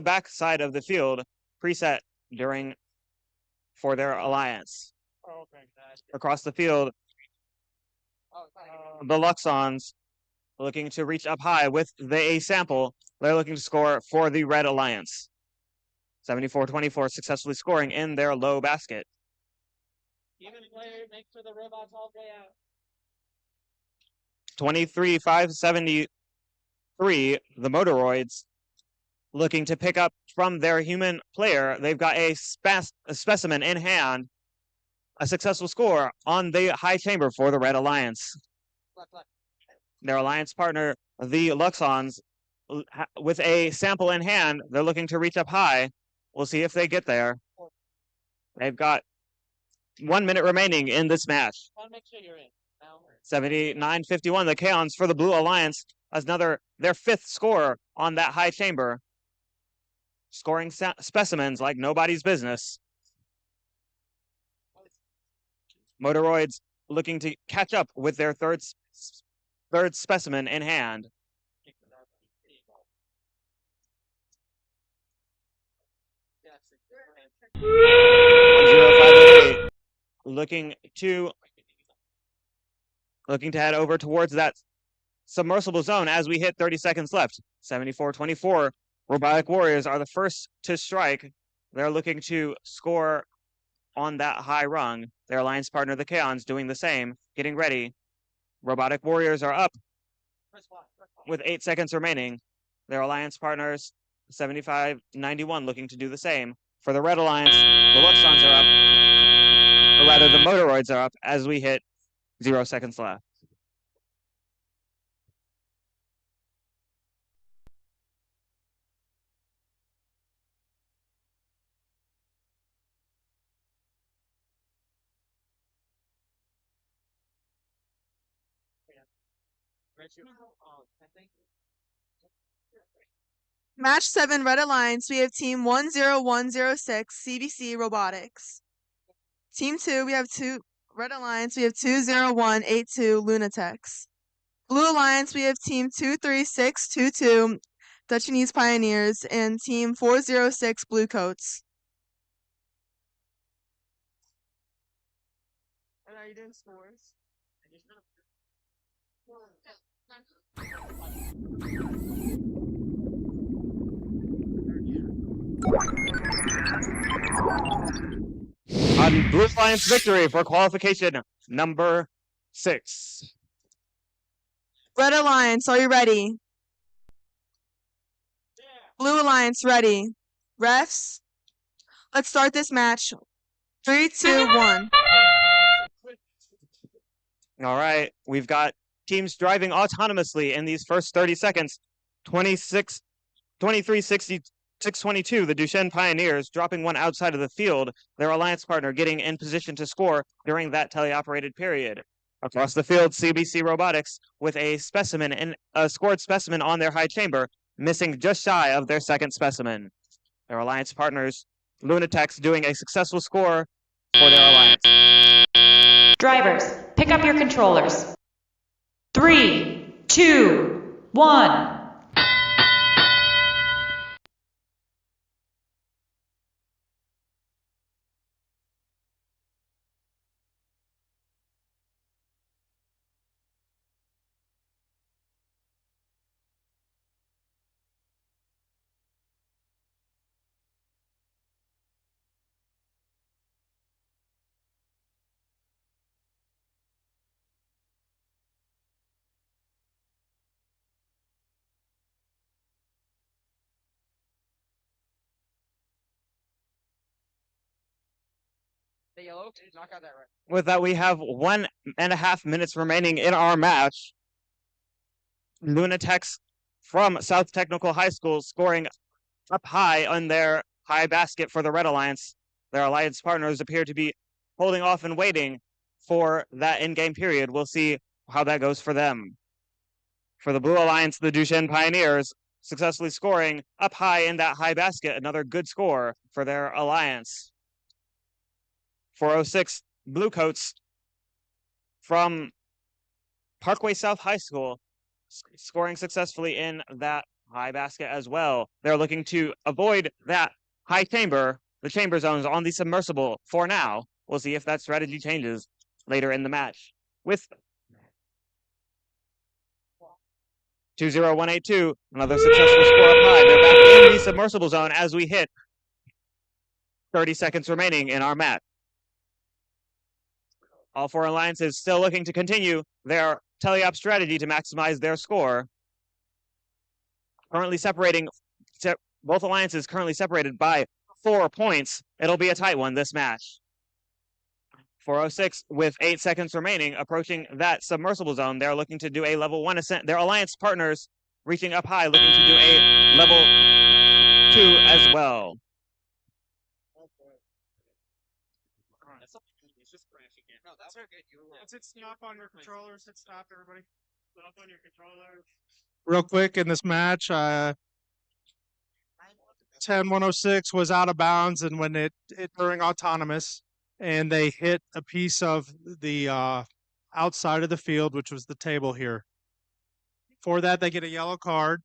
back side of the field preset for their alliance. Across the field, the Luxons looking to reach up high with a sample. They're looking to score for the Red Alliance. 74-24 successfully scoring in their low basket. Even player, make sure the robots all day out. 23-573, the Motoroids looking to pick up from their human player. They've got a specimen in hand. A successful score on the high chamber for the Red Alliance. Their alliance partner, the Luxons, with a sample in hand, they're looking to reach up high. We'll see if they get there. They've got 1 minute remaining in this match. 79-51, the Kaons for the Blue Alliance as their 5th score on that high chamber. Scoring specimens like nobody's business. Motoroids looking to catch up with their third specimen in hand. Looking to head over towards that submersible zone as we hit 30 seconds left. 74-24, Robotic Warriors are the first to strike. They're looking to score on that high rung. Their alliance partner, the Kaons, doing the same, getting ready. Robotic Warriors are up with 8 seconds remaining. Their alliance partners, 75-91, looking to do the same. For the Red Alliance, the Luxons are up, or rather the Motoroids are up as we hit 0 seconds left. Match 7, Red Alliance, we have team 10106, CBC Robotics. Team 2, we have Red Alliance, we have 20182, Lunatex. Blue Alliance, we have team 23622, Dutchinese Pioneers, and team 406, Bluecoats. And are you doing scores? On Blue Alliance victory for qualification number 6. Red Alliance, are you ready? Blue Alliance, ready. Refs, let's start this match. 3, 2, 1. All right, we've got teams driving autonomously in these first 30 seconds. 26 23-66-22, the Duchenne Pioneers dropping one outside of the field, their alliance partner getting in position to score during that teleoperated period. Across the field, CBC Robotics with a scored specimen on their high chamber, missing just shy of their second specimen. Their alliance partners, Lunatechs, doing a successful score for their alliance. Drivers, pick up your controllers. 3, 2, 1. The yellow, knock out that right. With that, we have 1.5 minutes remaining in our match. Lunatechs from South Technical High School scoring up high on their high basket for the Red Alliance. Their alliance partners appear to be holding off and waiting for that in-game period. We'll see how that goes for them. For the Blue Alliance, the Duchenne Pioneers successfully scoring up high in that high basket. Another good score for their alliance. 406 Bluecoats from Parkway South High School scoring successfully in that high basket as well. They're looking to avoid that high chamber, the chamber zones on the submersible for now. We'll see if that strategy changes later in the match. With 20182, another successful score up high. They're back in the submersible zone as we hit 30 seconds remaining in our match. All four alliances still looking to continue their teleop strategy to maximize their score. Currently separating, both alliances currently separated by 4 points. It'll be a tight one this match. 406 with 8 seconds remaining, approaching that submersible zone. They're looking to do a level 1 ascent. Their alliance partners reaching up high, looking to do a level 2 as well. No, that's okay. Let's hit stop on your controllers. Hit stop, everybody. Stop on your controllers. Real quick in this match, 10106 was out of bounds, and when it hit during autonomous, and they hit a piece of the outside of the field, which was the table here. For that, they get a yellow card,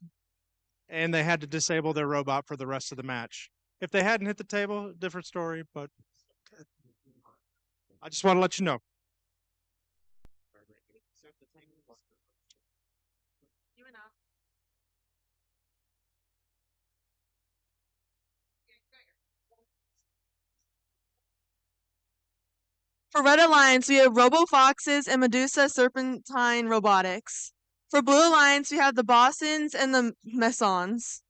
and they had to disable their robot for the rest of the match. If they hadn't hit the table, different story, but I just want to let you know. For Red Alliance, we have Robo Foxes and Medusa Serpentine Robotics. For Blue Alliance, we have the Bosons and the Messons.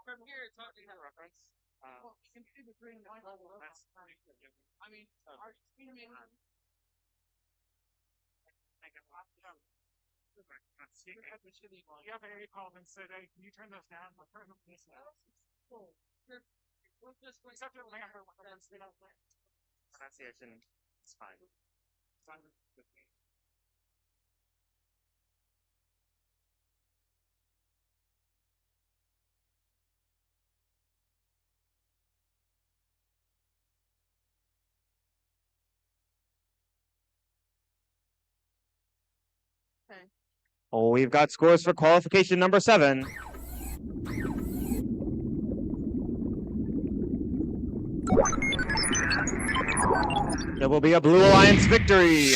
From here, it's not in that reference. I mean, our teammate. You have a call and said, hey, can you turn those down? I'll turn them this down. Except for Pronunciation is fine. Okay. Oh, we've got scores for qualification number 7. It will be a Blue Alliance victory.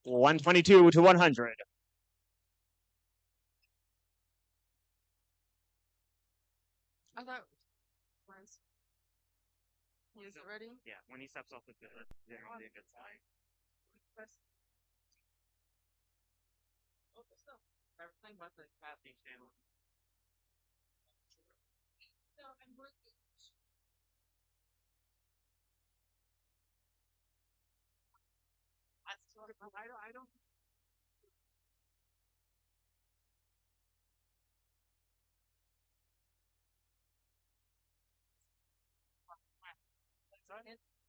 122 to 100. I thought. He's ready? Yeah, when he steps off the field, generally a good sign. Everything but the casting channel. I don't.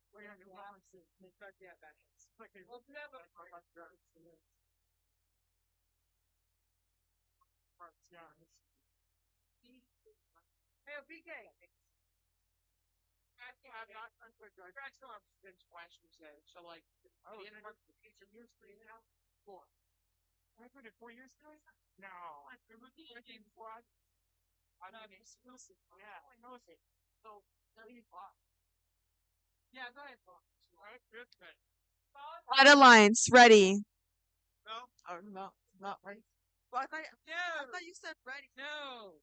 We're gonna do balance it. Yeah, that is. Okay, well, do that, but hey, BK. I'm not congrats on Vince Washington said. So like the end of the piece of years for you now? 4. I put it 4 years ago? No. I'm looking at game 4. I'm not exclusive. Yeah, I know it. So 35. Yeah, go ahead, Paul. All right, good. Red Alliance, ready. No. Oh, no, not ready. Well, I thought you said ready. No.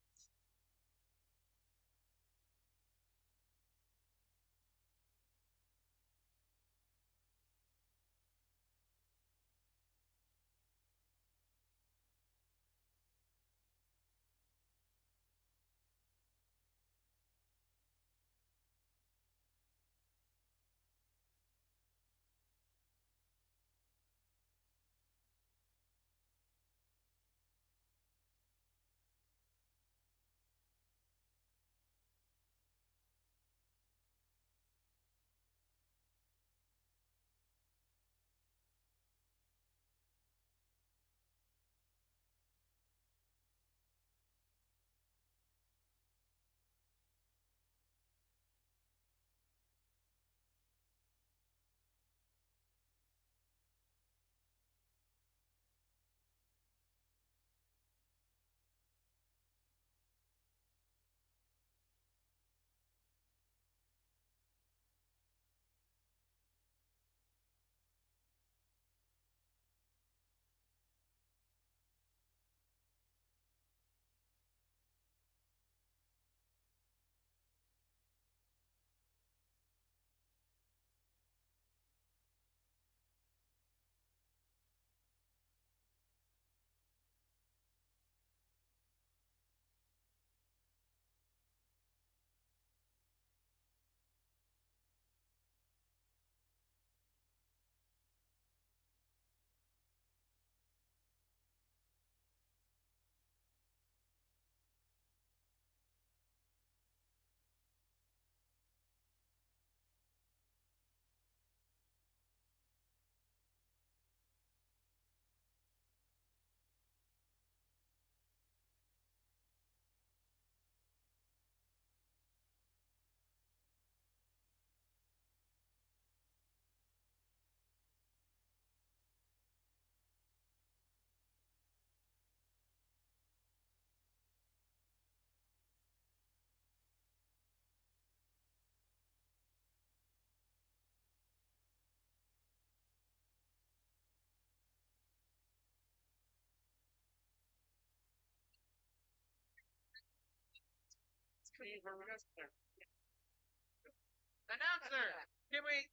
Announcer, can we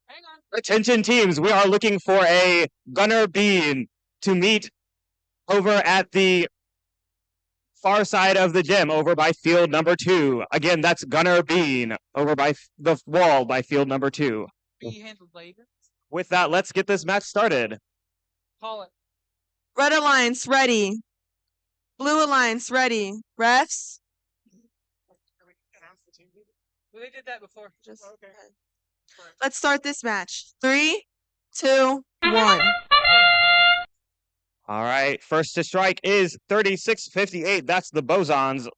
hang on. Attention teams, we are looking for a Gunner Bean to meet over at the far side of the gym, over by field number 2. Again, that's Gunner Bean over by the wall by field number 2. Be handled later. With that, let's get this match started. Call it. Red Alliance, ready. Blue Alliance, ready. Refs? Well, they did that before. Just okay. Let's start this match. 3, 2, 1. All right, first to strike is 36-58. That's the Bosons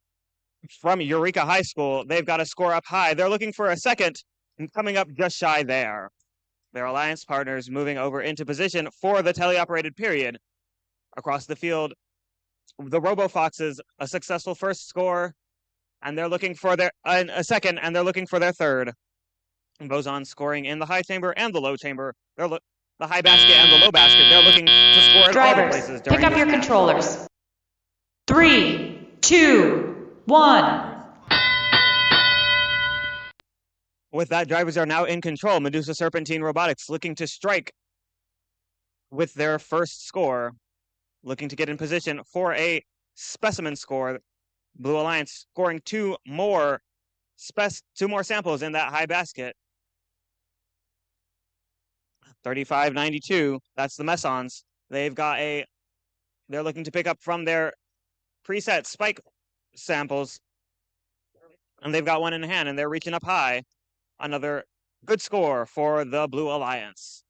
from Eureka High School. They've got a score up high. They're looking for a second and coming up just shy there. Their alliance partners moving over into position for the teleoperated period. Across the field, the Robo Foxes, a successful first score, and they're looking for their a second, and they're looking for their third. And Boson scoring in the high chamber and the low chamber. They're the high basket and the low basket. They're looking to score in all places. Pick up your controllers. 3, 2, 1. With that, drivers are now in control. Medusa Serpentine Robotics looking to strike with their first score, looking to get in position for a specimen score. Blue Alliance scoring two more samples in that high basket. 35-92. That's the Messons. They're looking to pick up from their preset spike samples, and they've got one in hand, and they're reaching up high. Another good score for the Blue Alliance.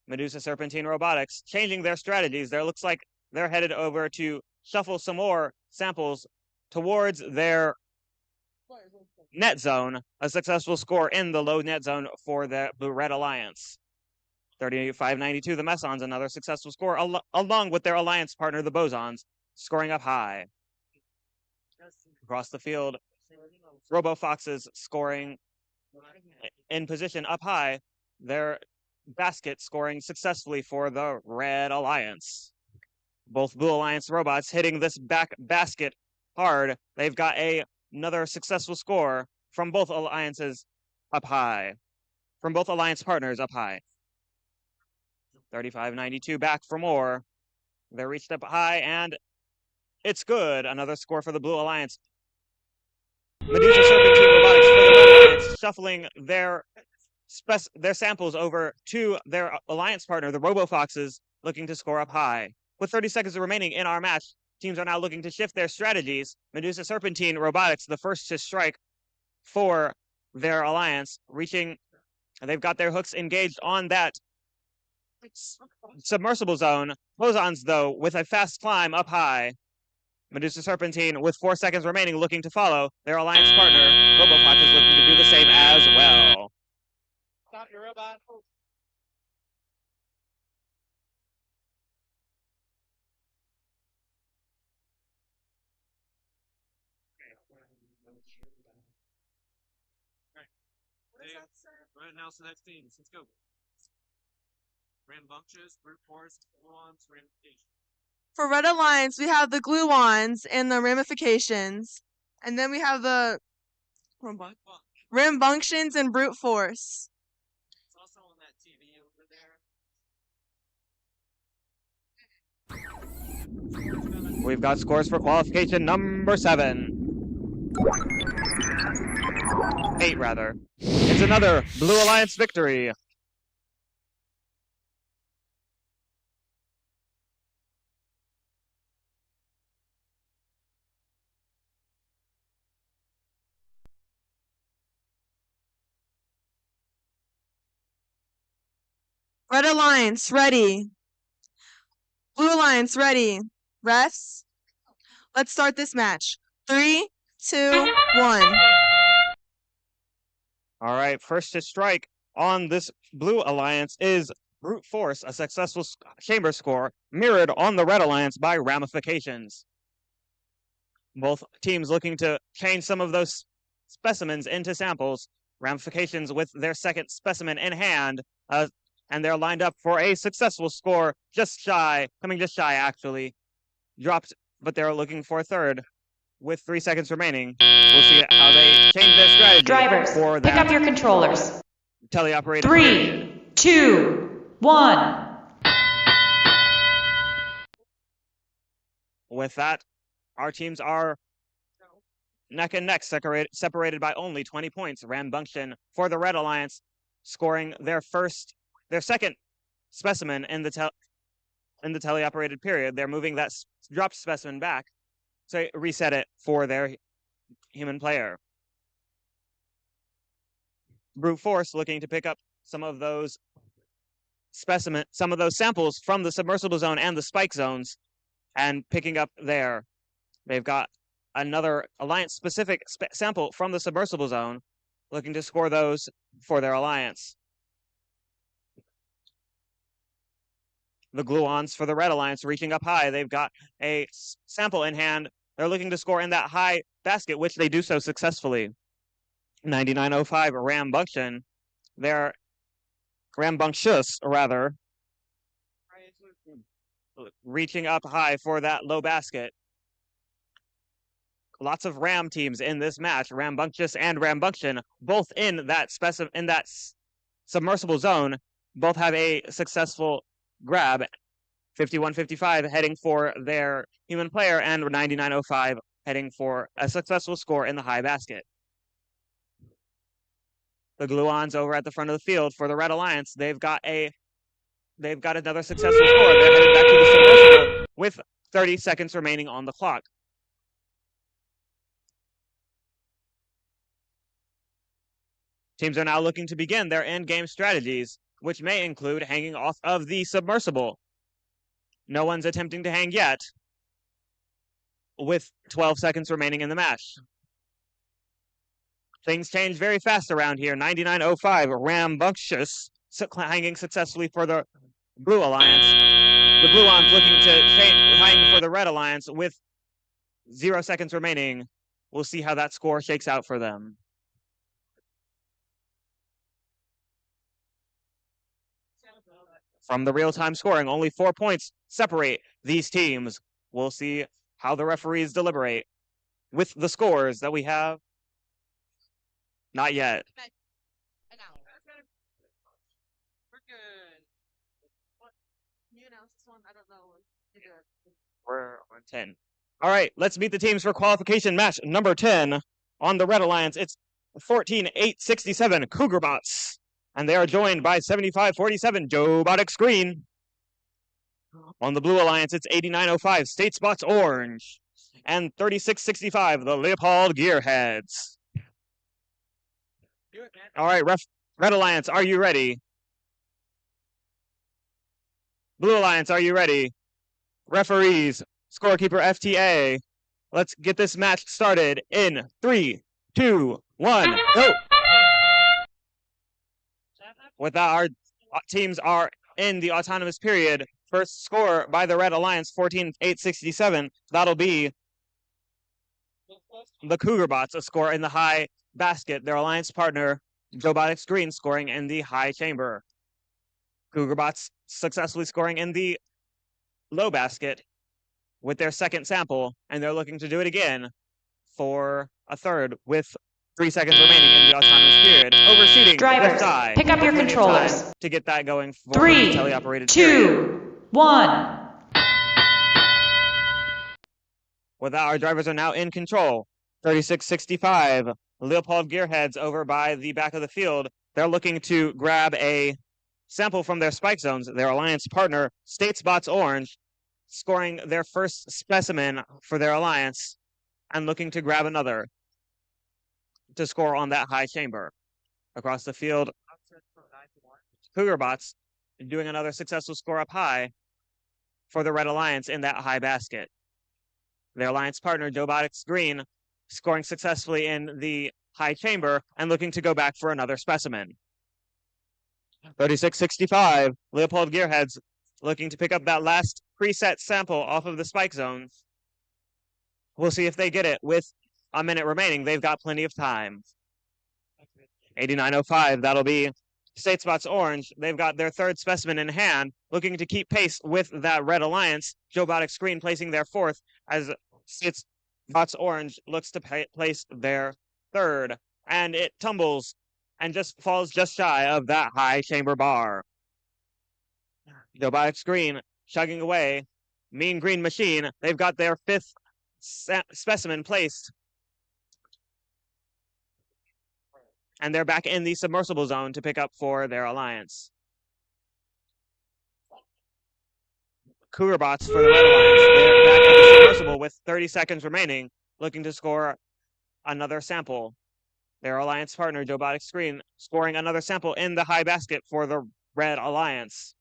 Medusa Serpentine Robotics changing their strategies. There looks like they're headed over to shuffle some more samples towards their net zone. A successful score in the low net zone for the Blue-Red Alliance. 35-92, the Messons, another successful score, along with their alliance partner, the Bosons, scoring up high. Across the field, Robo Foxes scoring in position up high. Their basket scoring successfully for the Red Alliance. Both Blue Alliance robots hitting this back basket hard. They've got another successful score from both alliances up high. From both alliance partners up high. 35-92, back for more. They're reached up high, and it's good. Another score for the Blue Alliance. Medusa Serpentine Robotics for the Red Alliance, shuffling their samples over to their alliance partner, the Robo Foxes, looking to score up high. With 30 seconds remaining in our match, teams are now looking to shift their strategies. Medusa Serpentine Robotics, the first to strike for their alliance, they've got their hooks engaged on that submersible zone. Bosons, though, with a fast climb up high. Medusa Serpentine, with 4 seconds remaining, looking to follow. Their alliance partner, RoboFox, is looking to do the same as well. Stop your robot. We're gonna announce the next teams. Let's go. Rambunctious, Brute Force, Gluons, Ramifications. For Red Alliance, we have the Gluons and the Ramifications. And then we have the Rambunctions and Brute Force. It's also on that TV over there. We've got scores for qualification number 7. 8, rather. It's another Blue Alliance victory. Red Alliance, ready. Blue Alliance, ready. Refs, let's start this match. 3, 2, 1. All right, first to strike on this Blue Alliance is Brute Force, a successful chamber score mirrored on the Red Alliance by Ramifications. Both teams looking to change some of those specimens into samples. Ramifications with their second specimen in hand, and they're lined up for a successful score, coming just shy actually. Dropped, but they're looking for a third. With 3 seconds remaining, we'll see how they change their strategy. Drivers, for pick that up your controllers. teleoperated. 3, 2, 1. With that, our teams are neck and neck, separated by only 20 points. Rambunction for the Red Alliance, scoring their second specimen in the teleoperated period. They're moving that dropped specimen back to reset it for their human player. Brute Force looking to pick up some of those samples from the submersible zone and the spike zones, and picking up there. They've got another alliance-specific sample from the submersible zone, looking to score those for their alliance. The Gluons for the Red Alliance reaching up high. They've got a sample in hand. They're looking to score in that high basket, which they do so successfully. 9905 Rambunction. They're rambunctious, rather. Reaching up high for that low basket. Lots of Ram teams in this match. Rambunctious and Rambunction, both in that submersible zone, both have a successful grab. 5155 heading for their human player, and 9905 heading for a successful score in the high basket. The Gluons over at the front of the field for the Red Alliance, they've got a they've got another successful score. They're heading back to the submersible with 30 seconds remaining on the clock. Teams are now looking to begin their end-game strategies, which may include hanging off of the submersible. No one's attempting to hang yet, with 12 seconds remaining in the match. Things change very fast around here. 99.05, rambunctious, hanging successfully for the Blue Alliance. The Blue Ones looking to hang for the Red Alliance with 0 seconds remaining. We'll see how that score shakes out for them. From the real-time scoring, only 4 points separate these teams. We'll see how the referees deliberate with the scores that we have. Not yet. You announced this one? I don't know. We're on 10. All right, let's meet the teams for qualification match number 10. On the Red Alliance, it's 14-8-67 Cougarbots. And they are joined by 75-47 Jobotic Screen. On the Blue Alliance, it's 89.05 State Spots Orange. And 36-65 the Leopold Gearheads. All right, Red Alliance, are you ready? Blue Alliance, are you ready? Referees, scorekeeper FTA. Let's get this match started in 3, 2, 1, go! With that, our teams are in the autonomous period. First score by the Red Alliance, 14-8-67. That'll be the Cougarbots, a score in the high basket. Their alliance partner, Jobotic Green, scoring in the high chamber. Cougarbots successfully scoring in the low basket with their second sample, and they're looking to do it again for a third with 3 seconds remaining in the autonomous period. Overshooting. Drivers, pick up your controllers. To get that going for 3, the teleoperated 2, 1. With that, our drivers are now in control. 36-65. Leopold Gearheads over by the back of the field. They're looking to grab a sample from their spike zones. Their alliance partner, State Spots Orange, scoring their first specimen for their alliance and looking to grab another to score on that high chamber. Across the field, Cougarbots doing another successful score up high for the Red Alliance in that high basket. Their alliance partner, Jobotic Green, scoring successfully in the high chamber and looking to go back for another specimen. 36-65, Leopold Gearheads looking to pick up that last preset sample off of the spike zones. We'll see if they get it with a minute remaining. They've got plenty of time. 89.05, that'll be State Spots Orange. They've got their third specimen in hand, looking to keep pace with that Red Alliance. Jobotic Screen placing their fourth as State Spots Orange looks to place their third. And it tumbles and just falls just shy of that high chamber bar. Jobotic Screen chugging away. Mean Green Machine, they've got their fifth specimen placed. And they're back in the submersible zone to pick up for their alliance. Cougarbots for the Red Alliance. They're back in the submersible with 30 seconds remaining, looking to score another sample. Their alliance partner, Jobotic Screen, scoring another sample in the high basket for the Red Alliance.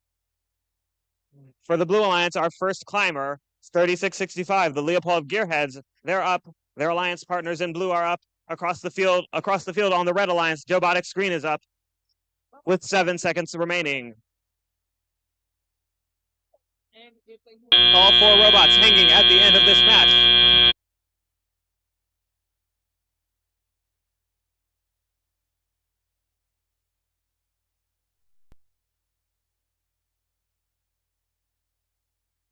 For the Blue Alliance, our first climber, 36-65, the Leopold Gearheads. They're up. Their alliance partners in blue are up. Across the field on the Red Alliance, Jobotic Screen is up with 7 seconds remaining. All 4 robots hanging at the end of this match.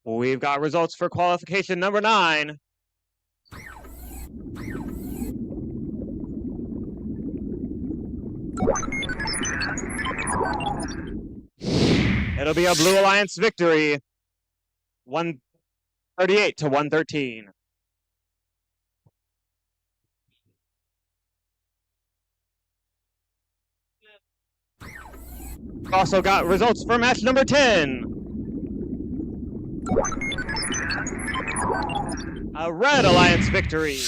We've got results for qualification number 9. It'll be a Blue Alliance victory, 138-113. Also got results for match number 10. A Red Alliance victory.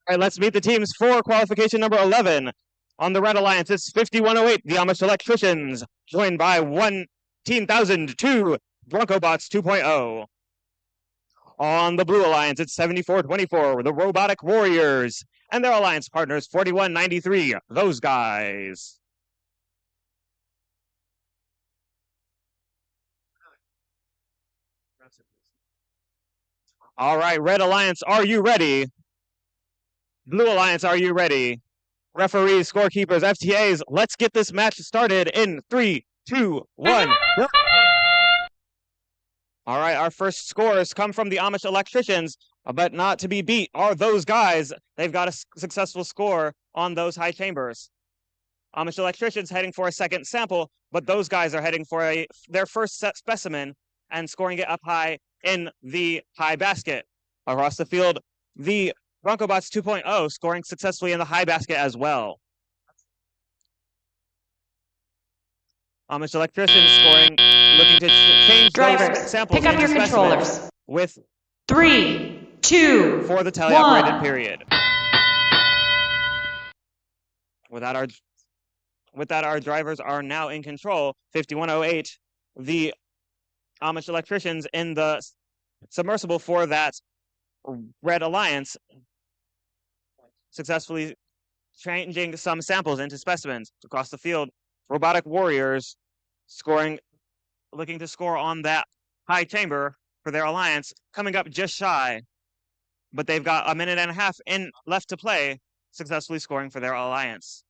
All right, let's meet the teams for qualification number 11. On the Red Alliance, it's 5108, the Amish Electricians, joined by 1,002 Bronco Bots 2.0. On the Blue Alliance, it's 7424, the Robotic Warriors, and their alliance partners 4193, those guys. All right, Red Alliance, are you ready? Blue Alliance, are you ready? Referees, scorekeepers, FTAs, let's get this match started in 3, 2, 1. Go. All right, our first scores come from the Amish Electricians, but not to be beat are those guys. They've got a successful score on those high chambers. Amish Electricians heading for a second sample, but those guys are heading for their first set specimen and scoring it up high in the high basket. Across the field, the Bronco Bots 2.0 scoring successfully in the high basket as well. Amish Electricians scoring, looking to change Drivers, those samples pick up your controllers. With 3, 2, for the teleoperated 1. period. With that, our drivers are now in control. 5108, the Amish Electricians in the submersible for that Red Alliance, successfully changing some samples into specimens. Across the field, Robotic Warriors looking to score on that high chamber for their alliance, coming up just shy. But they've got a minute and a half left to play, successfully scoring for their alliance.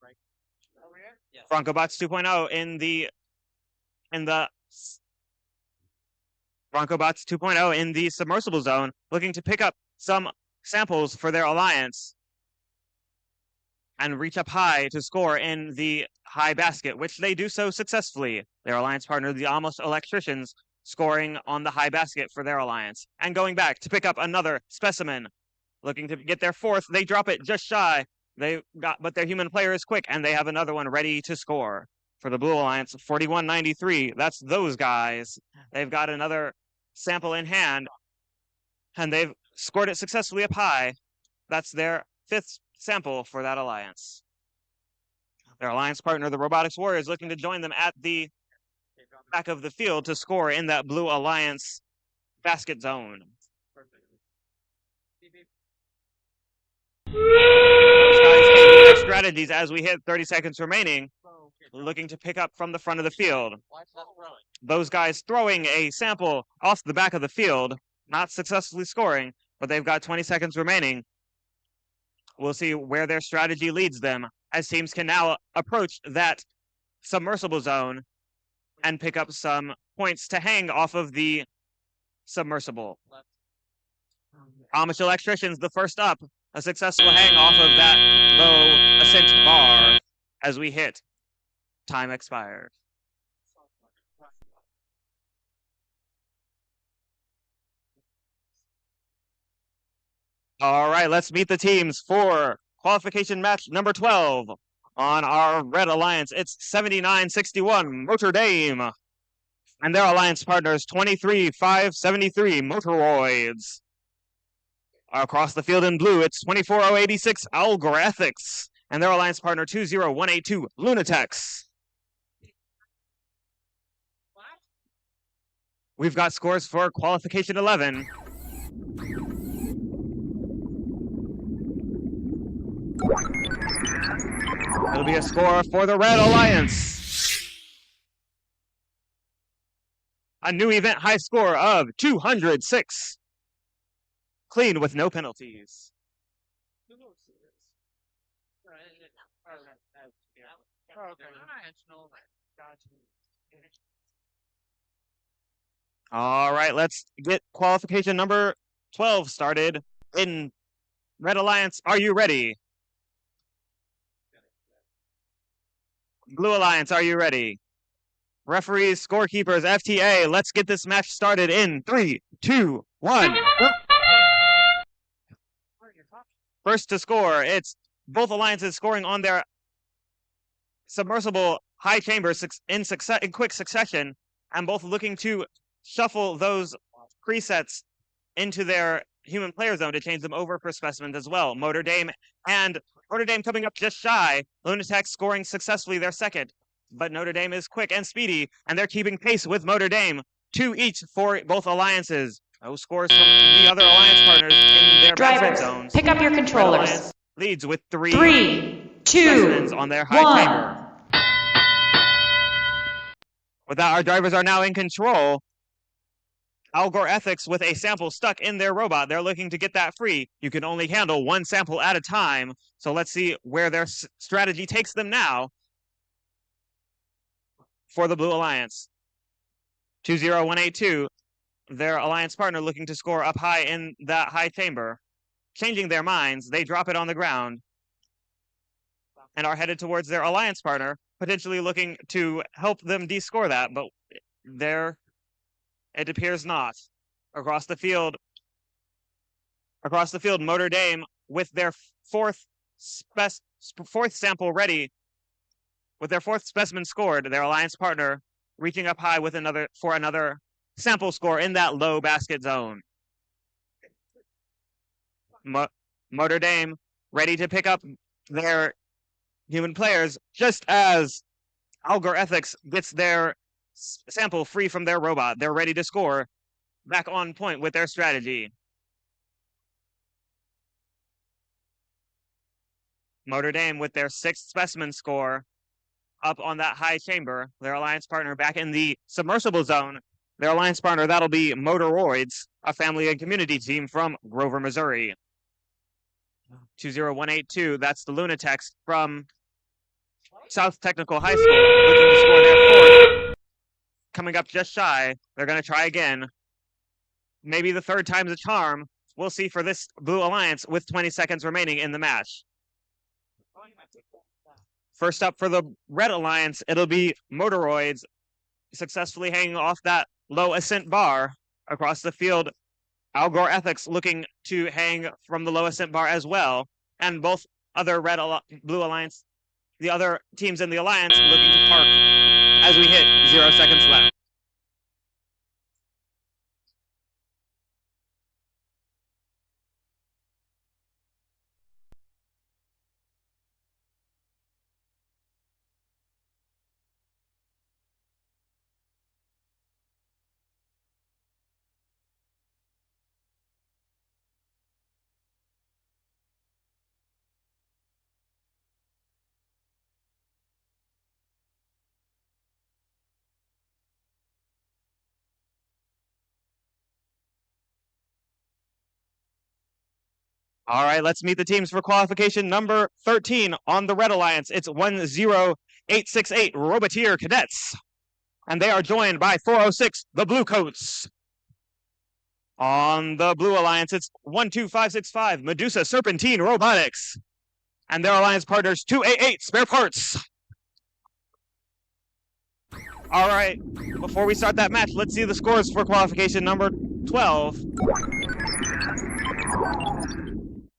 Bronco Bots 2.0 in the Bronco Bots 2.0 in the submersible zone, looking to pick up some samples for their alliance and reach up high to score in the high basket, which they do so successfully. Their alliance partner, the Amish Electricians, scoring on the high basket for their alliance. And going back to pick up another specimen, looking to get their fourth. They drop it just shy. But their human player is quick, and they have another one ready to score. For the Blue Alliance, 4193, that's those guys. They've got another sample in hand, and they've scored it successfully up high. That's their fifth sample for that alliance. Their alliance partner, the Robotics Warriors, looking to join them at the back of the field to score in that Blue Alliance basket zone. Those guys changing their strategies as we hit 30 seconds remaining, looking to pick up from the front of the field. Those guys throwing a sample off the back of the field, not successfully scoring, but they've got 20 seconds remaining. We'll see where their strategy leads them as teams can now approach that submersible zone and pick up some points to hang off of the submersible. Amish Electricians, the first up, a successful hang off of that low ascent bar as we hit time expired. All right, let's meet the teams for qualification match number 12. On our Red Alliance, it's 7961 Notre Dame. And their alliance partners, 23573 Motoroids. Across the field in blue, it's 24086 Algorithmics. And their alliance partner, 20182 Lunatex. We've got scores for qualification 11. It'll be a score for the Red Alliance. A new event high score of 206. Clean with no penalties. All right, let's get qualification number 12 started in Red Alliance, are you ready? Blue Alliance, are you ready? Referees, scorekeepers, FTA, let's get this match started in 3, 2, 1. First to score, it's both alliances scoring on their submersible high chambers in quick succession, and both looking to shuffle those presets into their human player zone to change them over for specimens as well. Notre Dame coming up just shy. Lunatech scoring successfully their second, but Notre Dame is quick and speedy, and they're keeping pace with Notre Dame. 2 each for both alliances. No scores from the other alliance partners in their Drivers, zones. pick up your controllers. Red Alliance leads with 3 2, on their high 1. chamber. With that, our drivers are now in control. Algor Ethics with a sample stuck in their robot. They're looking to get that free. You can only handle 1 sample at a time. So let's see where their strategy takes them now for the Blue Alliance. 20182, their alliance partner looking to score up high in that high chamber. Changing their minds, they drop it on the ground and are headed towards their alliance partner, potentially looking to help them descore that, but it appears not. Across the field, Notre Dame with their fourth sample ready, with their 4th specimen scored, their alliance partner reaching up high with another sample score in that low basket zone. Notre Dame ready to pick up their human players just as Algor Ethics gets their sample free from their robot. They're ready to score, back on point with their strategy. Notre Dame with their 6th specimen score up on that high chamber. Their alliance partner back in the submersible zone. Their alliance partner, that'll be Motoroids, a family and community team from Grover, Missouri. 20182, that's the Lunatics from South Technical High School, looking to score their 4th. Coming up just shy. They're going to try again. Maybe the 3rd time's a charm. We'll see for this Blue Alliance with 20 seconds remaining in the match. First up for the Red Alliance, it'll be Motoroids successfully hanging off that low ascent bar across the field. Algor Ethics looking to hang from the low ascent bar as well. And both other Blue Alliance, the other teams in the Alliance looking to park as we hit 0 seconds left. All right, let's meet the teams for qualification number 13 on the Red Alliance. It's 10868 Roboteer Cadets, and they are joined by 406 the Blue Coats. On the Blue Alliance, it's 12565 Medusa Serpentine Robotics, and their alliance partners 288 Spare Parts. All right, before we start that match, let's see the scores for qualification number 12.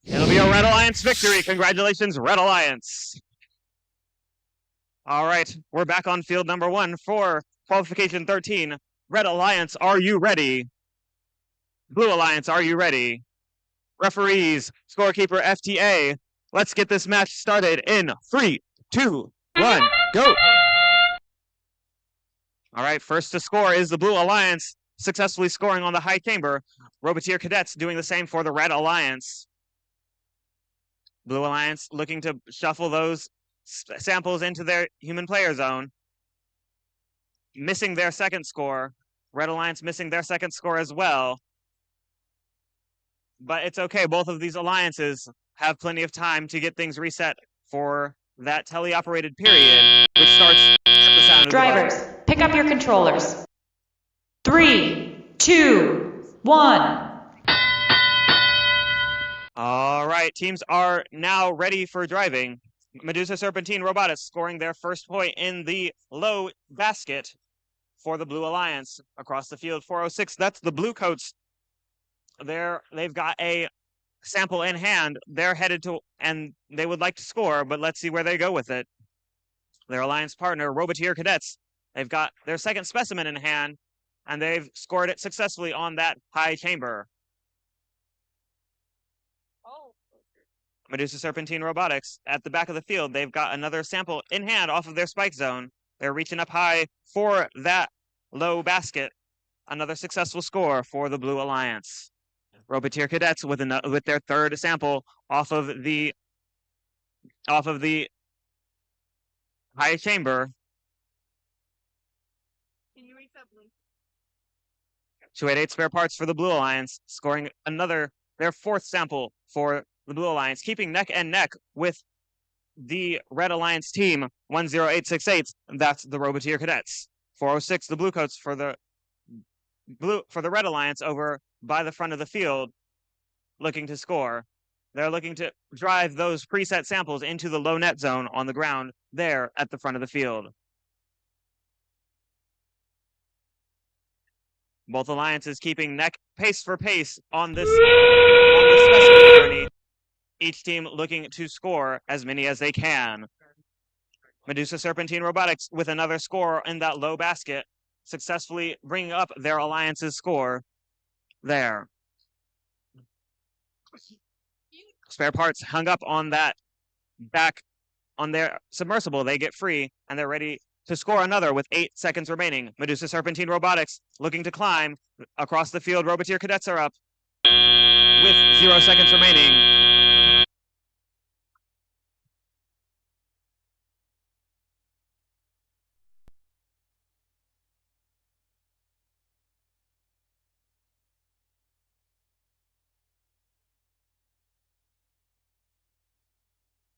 It'll be a Red Alliance victory. Congratulations, Red Alliance. All right, we're back on field number 1 for qualification 13. Red Alliance, are you ready? Blue Alliance, are you ready? Referees, scorekeeper FTA, let's get this match started in 3, 2, 1, go. All right, first to score is the Blue Alliance, successfully scoring on the high chamber. Roboteer Cadets doing the same for the Red Alliance. Blue Alliance looking to shuffle those samples into their human player zone. Missing their second score. Red Alliance missing their second score as well. But it's okay. Both of these alliances have plenty of time to get things reset for that teleoperated period, which starts at the sound of Drivers, the buzzer. pick up your controllers. 3, 2, 1. All right, teams are now ready for driving. Medusa Serpentine Robotics scoring their first point in the low basket for the Blue Alliance across the field. 406. That's the Blue Coats. They've got a sample in hand. They're headed to, and they would like to score, but let's see where they go with it. Their alliance partner, Roboteer Cadets, they've got their second specimen in hand, and they've scored it successfully on that high chamber. Medusa Serpentine Robotics at the back of the field. They've got another sample in hand off of their spike zone. They're reaching up high for that low basket. Another successful score for the Blue Alliance. Roboteer Cadets with their third sample off of the high chamber. 288 spare parts for the Blue Alliance, scoring their fourth sample for the Blue Alliance, keeping neck and neck with the Red Alliance team, 10868. That's the Roboteer Cadets. 406, the Blue Coats for the Red Alliance over by the front of the field, looking to score. They're looking to drive those preset samples into the low net zone on the ground there at the front of the field. Both alliances keeping pace for pace on this specimen journey. Each team looking to score as many as they can. Medusa Serpentine Robotics with another score in that low basket, successfully bringing up their alliance's score there. Spare parts hung up on that back on their submersible. They get free, and they're ready to score another with 8 seconds remaining. Medusa Serpentine Robotics looking to climb across the field. Roboteer Cadets are up with 0 seconds remaining.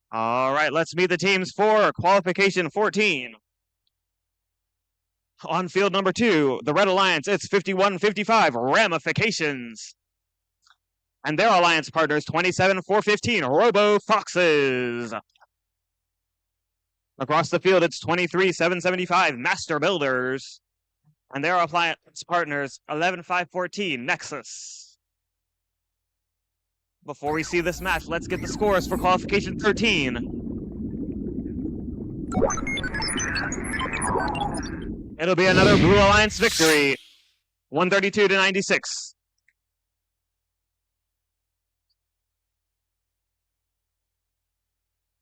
All right, let's meet the teams for qualification 14. On field number 2, the Red Alliance, it's 51-55 Ramifications. And their alliance partners, 27-415 Robo Foxes. Across the field, it's 23-775 Master Builders. And their alliance partners, 11-514 Nexus. Before we see this match, let's get the scores for qualification 13. It'll be another Blue Alliance victory, 132-96.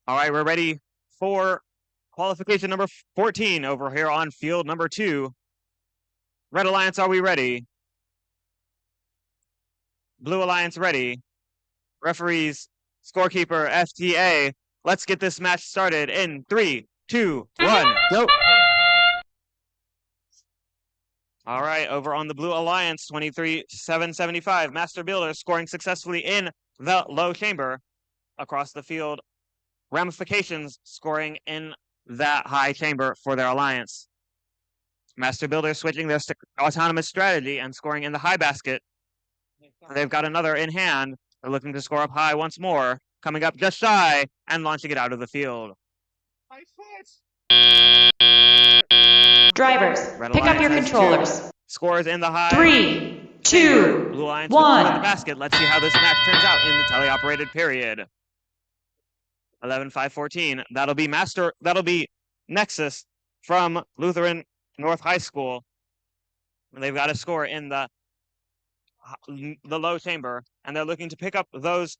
All right, we're ready for qualification number 14 over here on field number 2. Red Alliance, are we ready? Blue Alliance ready. Referees, scorekeeper, FTA. Let's get this match started in 3, 2, 1, go. All right, over on the Blue Alliance, 23-775. Master Builder scoring successfully in the low chamber. Across the field, Ramifications scoring in that high chamber for their alliance. Master Builder switching their autonomous strategy and scoring in the high basket. They've got another in hand. They're looking to score up high once more, coming up just shy and launching it out of the field. Drivers, pick up your controllers. Scores in the high. 3, 2, Blue Alliance 1. in the basket. Let's see how this match turns out in the teleoperated period. 11-5-14. That'll be Nexus from Lutheran North High School. They've got a score in the low chamber, and they're looking to pick up those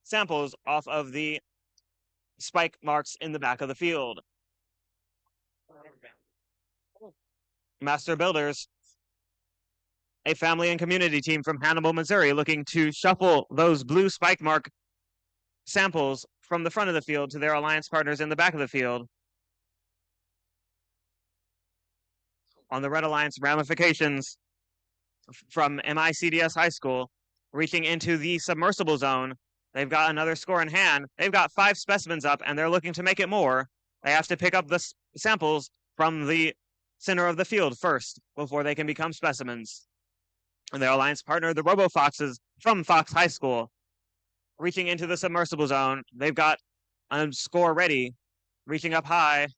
samples off of the spike marks in the back of the field. Master Builders, a family and community team from Hannibal, Missouri, looking to shuffle those blue spike mark samples from the front of the field to their alliance partners in the back of the field. On the Red Alliance, Ramifications from MICDS High School, reaching into the submersible zone. They've got another score in hand. They've got 5 specimens up, and they're looking to make it more. They have to pick up the samples from the center of the field first before they can become specimens. And their alliance partner, the Robo Foxes from Fox High School, reaching into the submersible zone. They've got a score ready, reaching up high.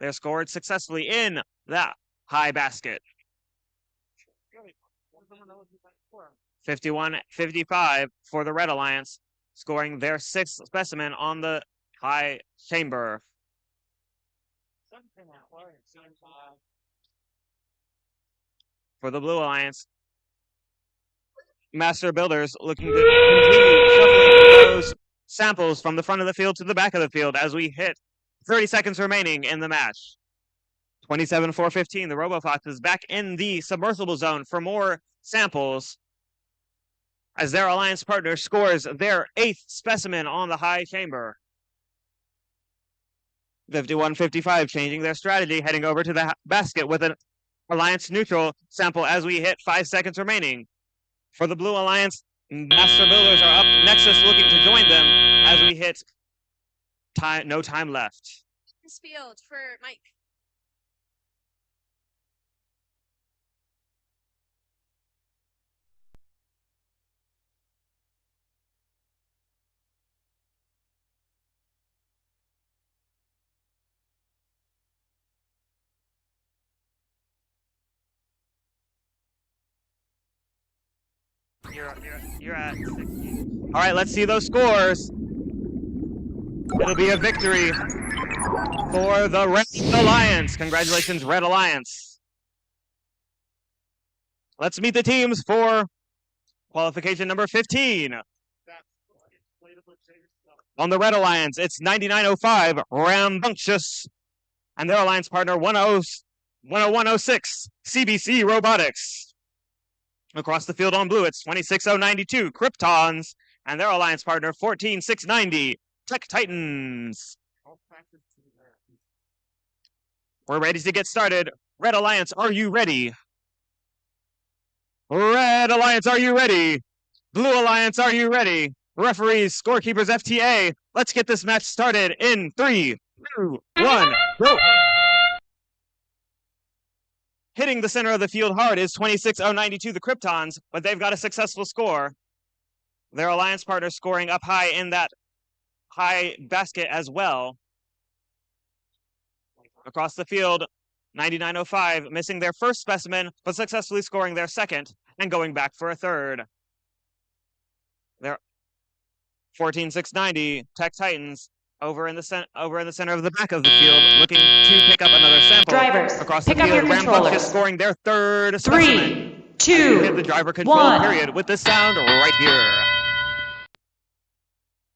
They're scored successfully in that high basket. 51-55 for the Red Alliance, scoring their 6th specimen on the high chamber. For the Blue Alliance, Master Builders looking to continue shuffling those samples from the front of the field to the back of the field as we hit 30 seconds remaining in the match. 27-4-15, the RoboFox is back in the submersible zone for more samples as their alliance partner scores their 8th specimen on the high chamber. 51-55, changing their strategy, heading over to the basket with an alliance neutral sample as we hit 5 seconds remaining. For the Blue Alliance, Master Builders are up. Nexus looking to join them as we hit no time left. This field for Mike. You're at 16. All right, let's see those scores. It'll be a victory for the Red Alliance. Congratulations, Red Alliance. Let's meet the teams for qualification number 15. On the Red Alliance, it's 9905 Rambunctious and their alliance partner 10106 CBC Robotics. Across the field on blue, it's 26092 Kryptons and their alliance partner 14690 Tech Titans. We're ready to get started. Red Alliance, are you ready? Red Alliance, are you ready? Blue Alliance, are you ready? Referees, scorekeepers, FTA. Let's get this match started in 3, 2, 1, go! Hitting the center of the field hard is 26092, the Kryptons, but they've got a successful score. Their alliance partner scoring up high in that high basket as well. Across the field, 9905 missing their first specimen, but successfully scoring their second and going back for a third. Their 14690 Tech Titans over in the center of the back of the field, looking to pick up another sample. Drivers, across the pick up field. your controllers. Rambunctious scoring their third specimen. 3, 2, hit the driver control 1. period with the sound right here.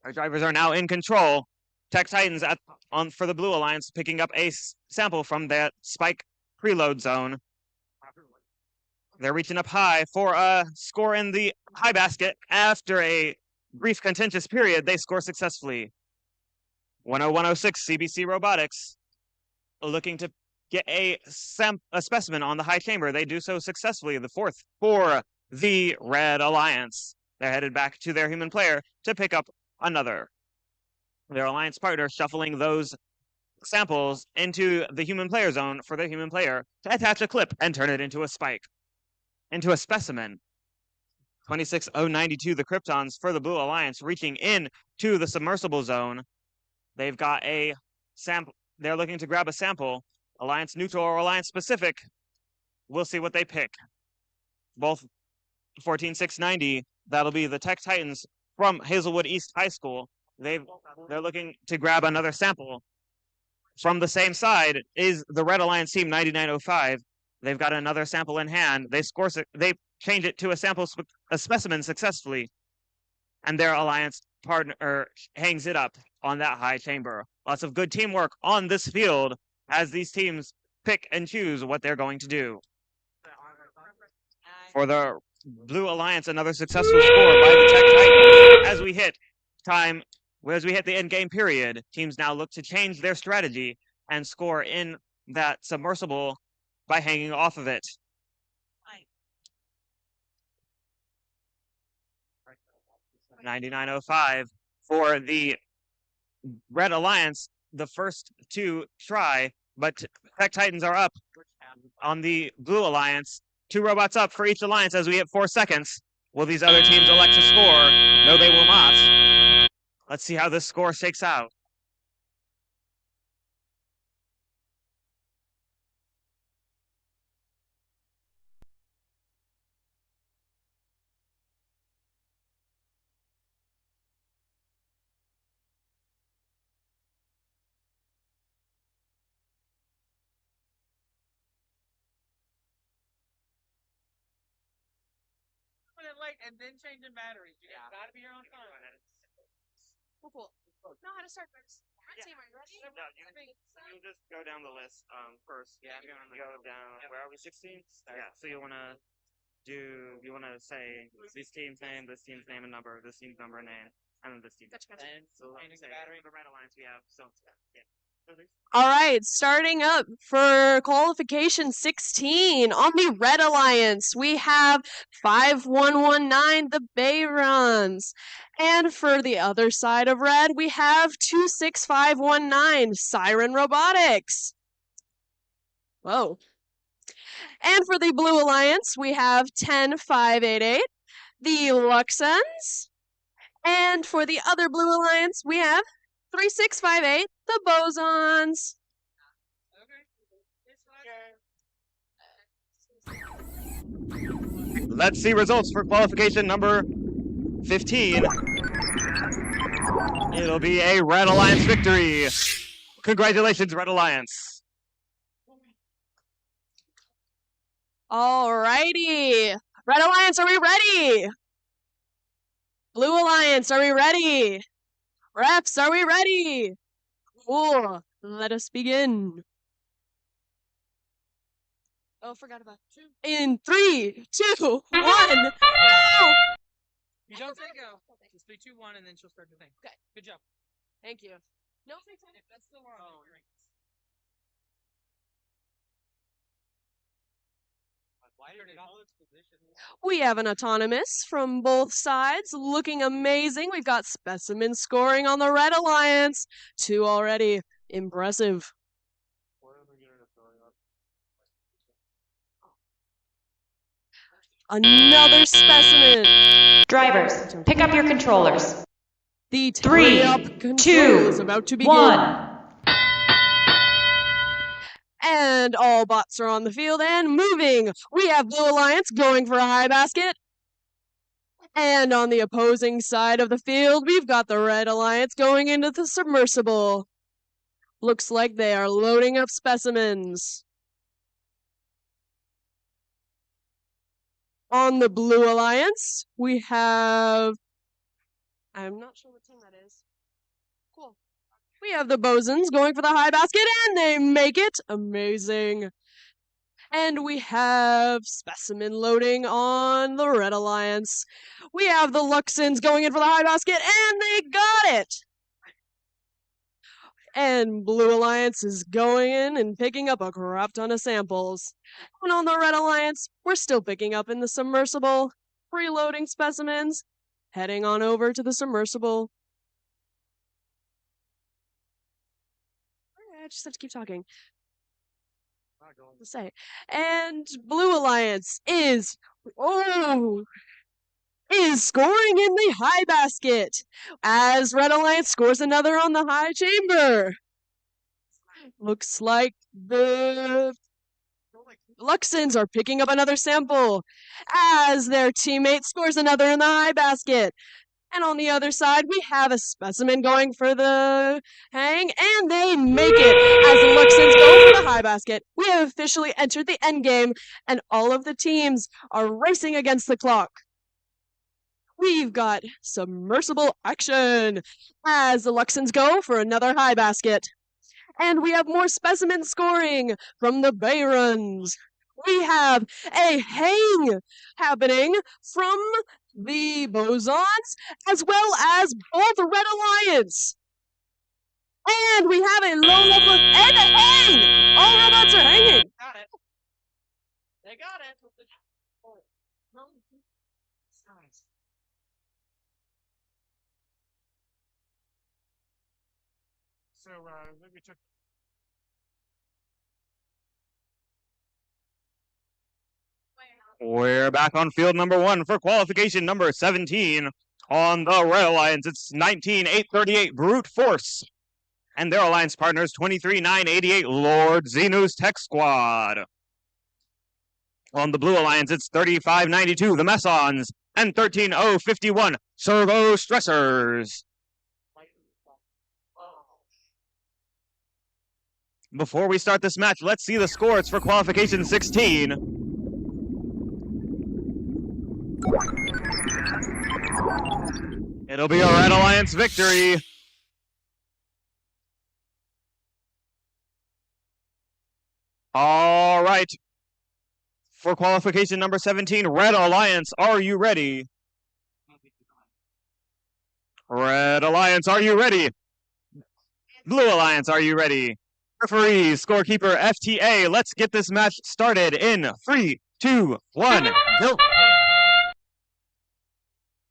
Our drivers are now in control. Tech Titans for the Blue Alliance, picking up a sample from that spike preload zone. They're reaching up high for a score in the high basket. After a brief contentious period, they score successfully. 10106 CBC Robotics looking to get a specimen on the high chamber. They do so successfully, the 4th for the Red Alliance. They're headed back to their human player to pick up another. Their alliance partner shuffling those samples into the human player zone for their human player to attach a clip and turn it into a spike, into a specimen. 26092, the Kryptons for the Blue Alliance, reaching in to the submersible zone. They've got a sample. They're looking to grab a sample, alliance neutral or alliance specific. We'll see what they pick. Both 14690, that'll be the Tech Titans from Hazelwood East High School. They're looking to grab another sample. From the same side is the Red Alliance team 9905. They've got another sample in hand. They change it to a specimen successfully, and their alliance partner hangs it up on that high chamber. Lots of good teamwork on this field as these teams pick and choose what they're going to do. For the Blue Alliance, another successful score by the Tech Titans. As we hit the end game period, teams now look to change their strategy and score in that submersible by hanging off of it. $99.05 for the Red Alliance, the first to try, but Tech Titans are up on the Blue Alliance. 2 robots up for each alliance as we hit 4 seconds. Will these other teams elect to score? No, they will not. Let's see how this score shakes out. And then changing batteries. You gotta be here on time. Cool. Know how to start first. Red team, are you ready? No, you just go down the list first. Yeah, you go down. Where are we? 16? Yeah. So you wanna say this team's name, and number, this team's number and name, and then this team. Gotcha. So let's say the Red Alliance we have so yeah. All right, starting up for qualification 16 on the Red Alliance, we have 5119, the Bay Runs. And for the other side of Red, we have 26519, Siren Robotics. Whoa. And for the Blue Alliance, we have 10588, the Luxons. And for the other Blue Alliance, we have 3658, the Bosons. Let's see results for qualification number 15. It'll be a Red Alliance victory. Congratulations, Red Alliance. Alrighty. Red Alliance, are we ready? Blue Alliance, are we ready? Refs, are we ready? Cool. Let us begin. Oh, forgot about 2. In 3, 2, 1. No! You don't say go. Just 3, 2, 1, and then she'll start the thing. Okay. Good job. Thank you. No, That's still on. Oh, right. We have an autonomous from both sides, looking amazing. We've got specimen scoring on the Red Alliance. 2 already. Impressive. Another specimen. Drivers, pick up your controllers. The 3, up control 2, is about to begin. 1. And all bots are on the field and moving. We have Blue Alliance going for a high basket. And on the opposing side of the field, we've got the Red Alliance going into the submersible. Looks like they are loading up specimens. On the Blue Alliance, we have... I'm not sure what team that is. Cool. We have the Bosons going for the high basket, and they make it. Amazing. And we have specimen loading on the Red Alliance. We have the Luxons going in for the high basket, and they got it. And Blue Alliance is going in and picking up a crap ton of samples. And on the Red Alliance, we're still picking up in the submersible, preloading specimens, heading on over to the submersible. I just have to keep talking. To say. And Blue Alliance is scoring in the high basket as Red Alliance scores another on the high chamber. Looks like the Luxons are picking up another sample as their teammate scores another in the high basket. And on the other side, we have a specimen going for the hang, and they make it as the Luxons go for the high basket. We have officially entered the end game, and all of the teams are racing against the clock. We've got submersible action as the Luxons go for another high basket. And we have more specimen scoring from the Bay Runs. We have a hang happening from the Bosons, as well as both Red Alliance. And we have a low level and a hang! All robots are hanging! Got it. They got it. So, we took. We're back on field number 1 for qualification number 17. On the Red Alliance, it's 19-838 Brute Force. And their alliance partners, 23-988 Lord Xenu's Tech Squad. On the Blue Alliance, it's 35-92 the Messons. And 13-051 Servo Stressors. Before we start this match, let's see the scores for Qualification 16. It'll be a Red Alliance victory. All right. For qualification number 17, Red Alliance, are you ready? Red Alliance, are you ready? Blue Alliance, are you ready? Referees, scorekeeper, FTA, let's get this match started in 3, 2, 1, go.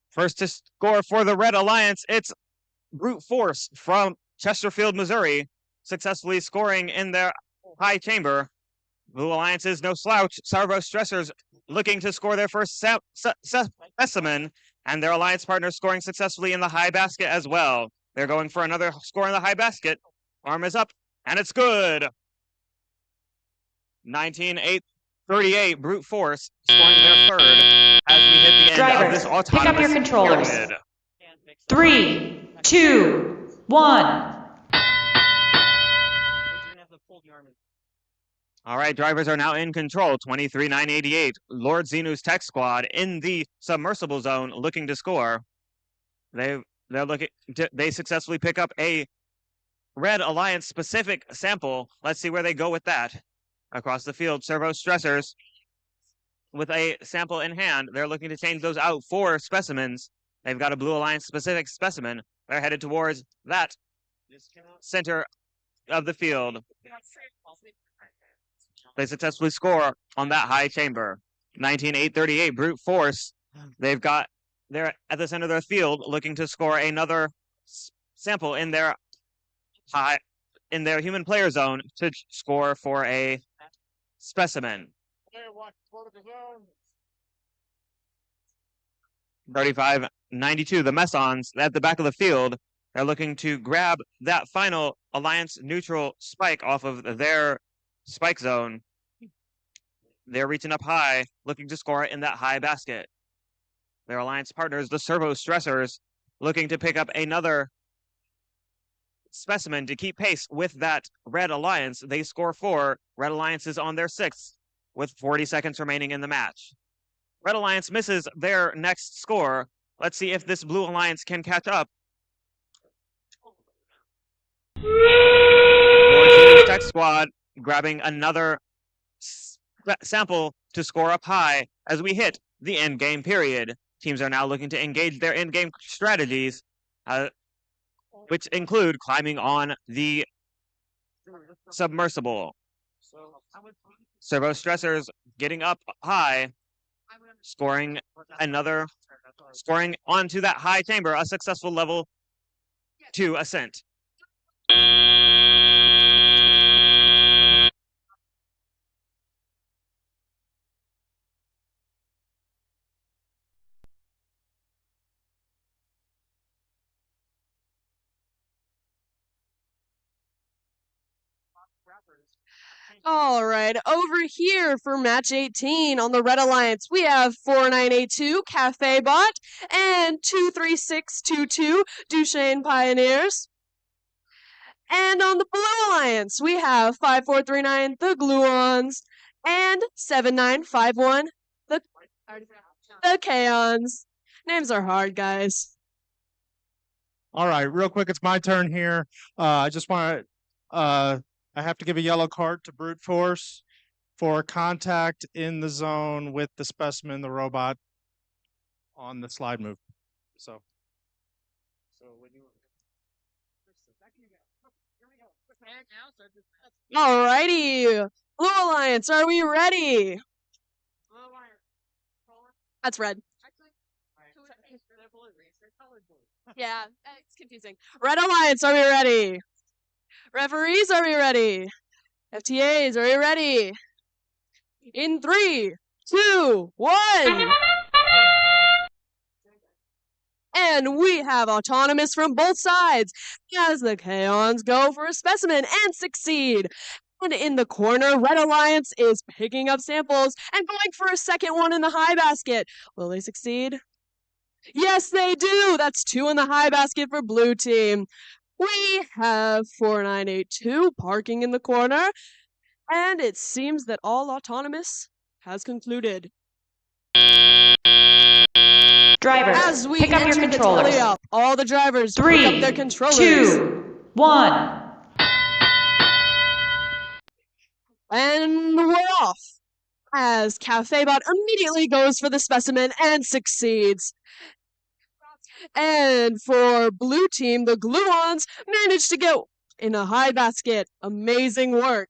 First to score for the Red Alliance, it's Brute Force from Chesterfield, Missouri, successfully scoring in their high chamber. Blue Alliance is no slouch. Servo Stressors looking to score their first specimen, and their alliance partner scoring successfully in the high basket as well. They're going for another score in the high basket. Arm is up, and it's good. 19-838 Brute Force scoring their third as we hit the end Drivers, of this autonomous pick up your controllers. pyramid. 3, 2, 1. All right, drivers are now in control. 23-988 Lord Xenu's Tech Squad in the submersible zone, looking to score. They successfully pick up a Red Alliance specific sample. Let's see where they go with that. Across the field, Servo Stressors with a sample in hand. They're looking to change those out for specimens. They've got a Blue Alliance specific specimen. They're headed towards that center of the field. They successfully score on that high chamber. 19-838 Brute Force. They're at the center of their field looking to score another sample in their human player zone to score for a specimen. 35-92 the Messons at the back of the field. They're looking to grab that final Alliance neutral spike off of their spike zone. They're reaching up high, looking to score in that high basket. Their alliance partners, the Servo Stressors, looking to pick up another specimen to keep pace with that Red Alliance. They score 4. Red Alliance is on their 6th with 40 seconds remaining in the match. Red Alliance misses their next score. Let's see if this Blue Alliance can catch up. Lord Xenu's Tech Squad grabbing another sample to score up high as we hit the end game period. Teams are now looking to engage their end game strategies, which include climbing on the submersible. Servo Stressors getting up high, scoring onto that high chamber, a successful level 2 ascent. All right, over here for match 18 on the Red Alliance, we have 4982 Cafe Bot and 23622 Duchesne Pioneers. And on the Blue Alliance, we have 5439 the Gluons and 7951 the Kaons. Names are hard, guys. All right, real quick, it's my turn here. I just want to, I have to give a yellow card to Brute Force for contact in the zone with the specimen, the robot, on the slide move. So when you. Alrighty, Blue Alliance, are we ready? That's red. Yeah, it's confusing. Red Alliance, are we ready? Referees, are we ready? FTAs, are we ready? In 3, 2, 1. And we have autonomous from both sides as the Kaons go for a specimen and succeed. And in the corner, Red Alliance is picking up samples and going for a second one in the high basket. Will they succeed? Yes, they do. That's 2 in the high basket for Blue Team. We have 4982 parking in the corner. And it seems that all autonomous has concluded. Drivers, As we pick up your enter the controllers. tally up, all the drivers pick 3, up their controllers. 2, 1. And we're off. As CafeBot immediately goes for the specimen and succeeds. And for Blue Team, the Gluons managed to get in a high basket. Amazing work.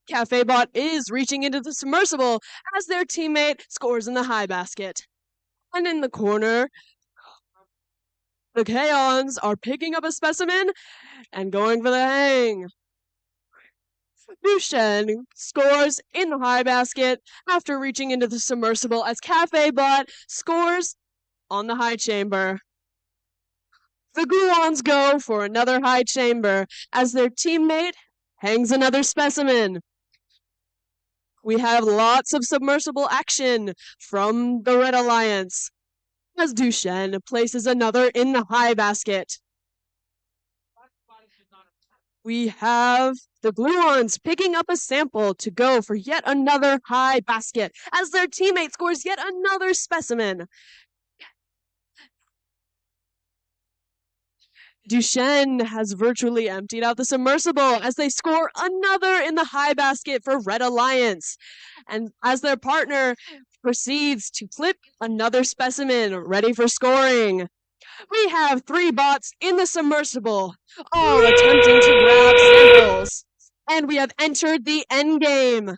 CafeBot is reaching into the submersible as their teammate scores in the high basket. And in the corner, the Kaons are picking up a specimen and going for the hang. Dushen scores in the high basket after reaching into the submersible as CafeBot scores on the high chamber. The Gluons go for another high chamber as their teammate hangs another specimen. We have lots of submersible action from the Red Alliance as Dushen places another in the high basket. We have the Gluons picking up a sample to go for yet another high basket as their teammate scores yet another specimen. Dushen has virtually emptied out the submersible as they score another in the high basket for Red Alliance. And as their partner proceeds to flip another specimen ready for scoring. We have 3 bots in the submersible, all attempting to grab samples. And we have entered the end game.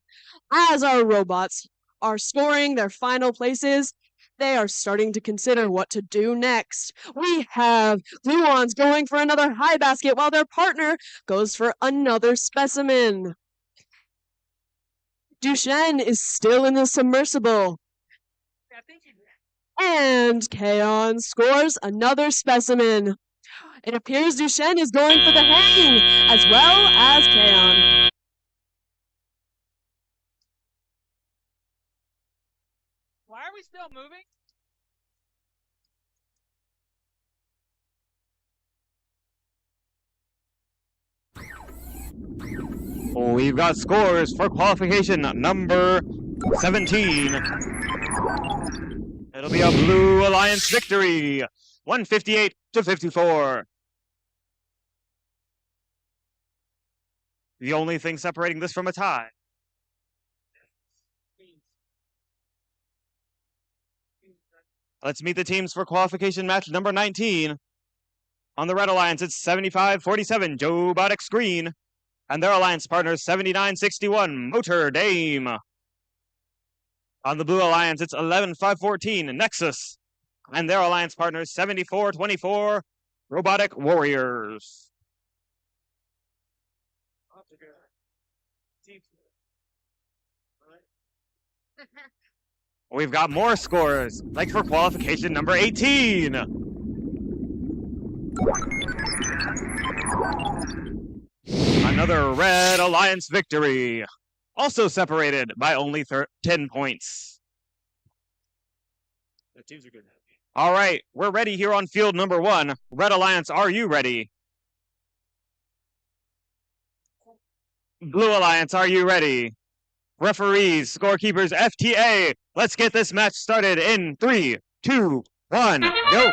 As our robots are scoring their final places, they are starting to consider what to do next. We have Gluons going for another high basket while their partner goes for another specimen. Dushen is still in the submersible. And Kaon scores another specimen. It appears Dushen is going for the hang as well as Kaon. Why are we still moving? We've got scores for qualification number 17. It'll be a Blue Alliance victory, 158 to 54. The only thing separating this from a tie. Let's meet the teams for qualification match number 19. On the Red Alliance, it's 75-47, Joe Botics Green. And their alliance partners, 79-61, Motor Dame. On the Blue Alliance, it's 11-5-14, Nexus. And their alliance partners, 74-24, Robotic Warriors. We've got more scores, like for qualification number 18. Another Red Alliance victory, also separated by only 10 points. The teams are good. All right, we're ready here on field number 1. Red Alliance, are you ready? Blue Alliance, are you ready? Referees, scorekeepers, FTA, let's get this match started in 3, 2, 1, go!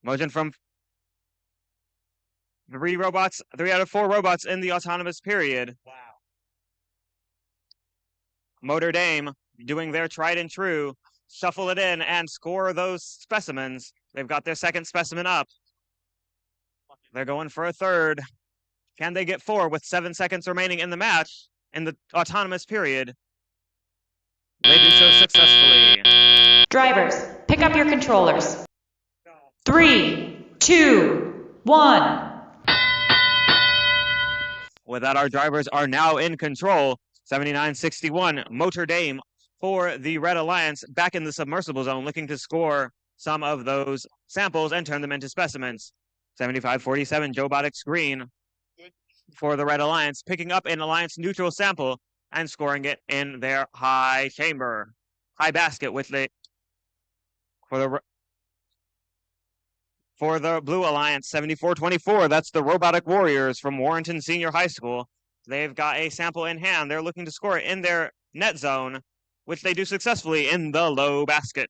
Motion from 3 out of 4 robots in the autonomous period. Wow. Motor Dame doing their tried and true, shuffle it in and score those specimens. They've got their second specimen up. They're going for a third. Can they get 4 with 7 seconds remaining in the match in the autonomous period? They do so successfully. Drivers, pick up your controllers. 3, 2, 1. With that, our drivers are now in control. 79-61, Motor Dame for the Red Alliance back in the submersible zone, looking to score some of those samples and turn them into specimens. 75-47, Joe Bodix Green for the Red Alliance, picking up an Alliance neutral sample and scoring it in their high chamber. High basket with the for the Blue Alliance, 74-24. That's the Robotic Warriors from Warrenton Senior High School. They've got a sample in hand. They're looking to score it in their net zone, which they do successfully in the low basket.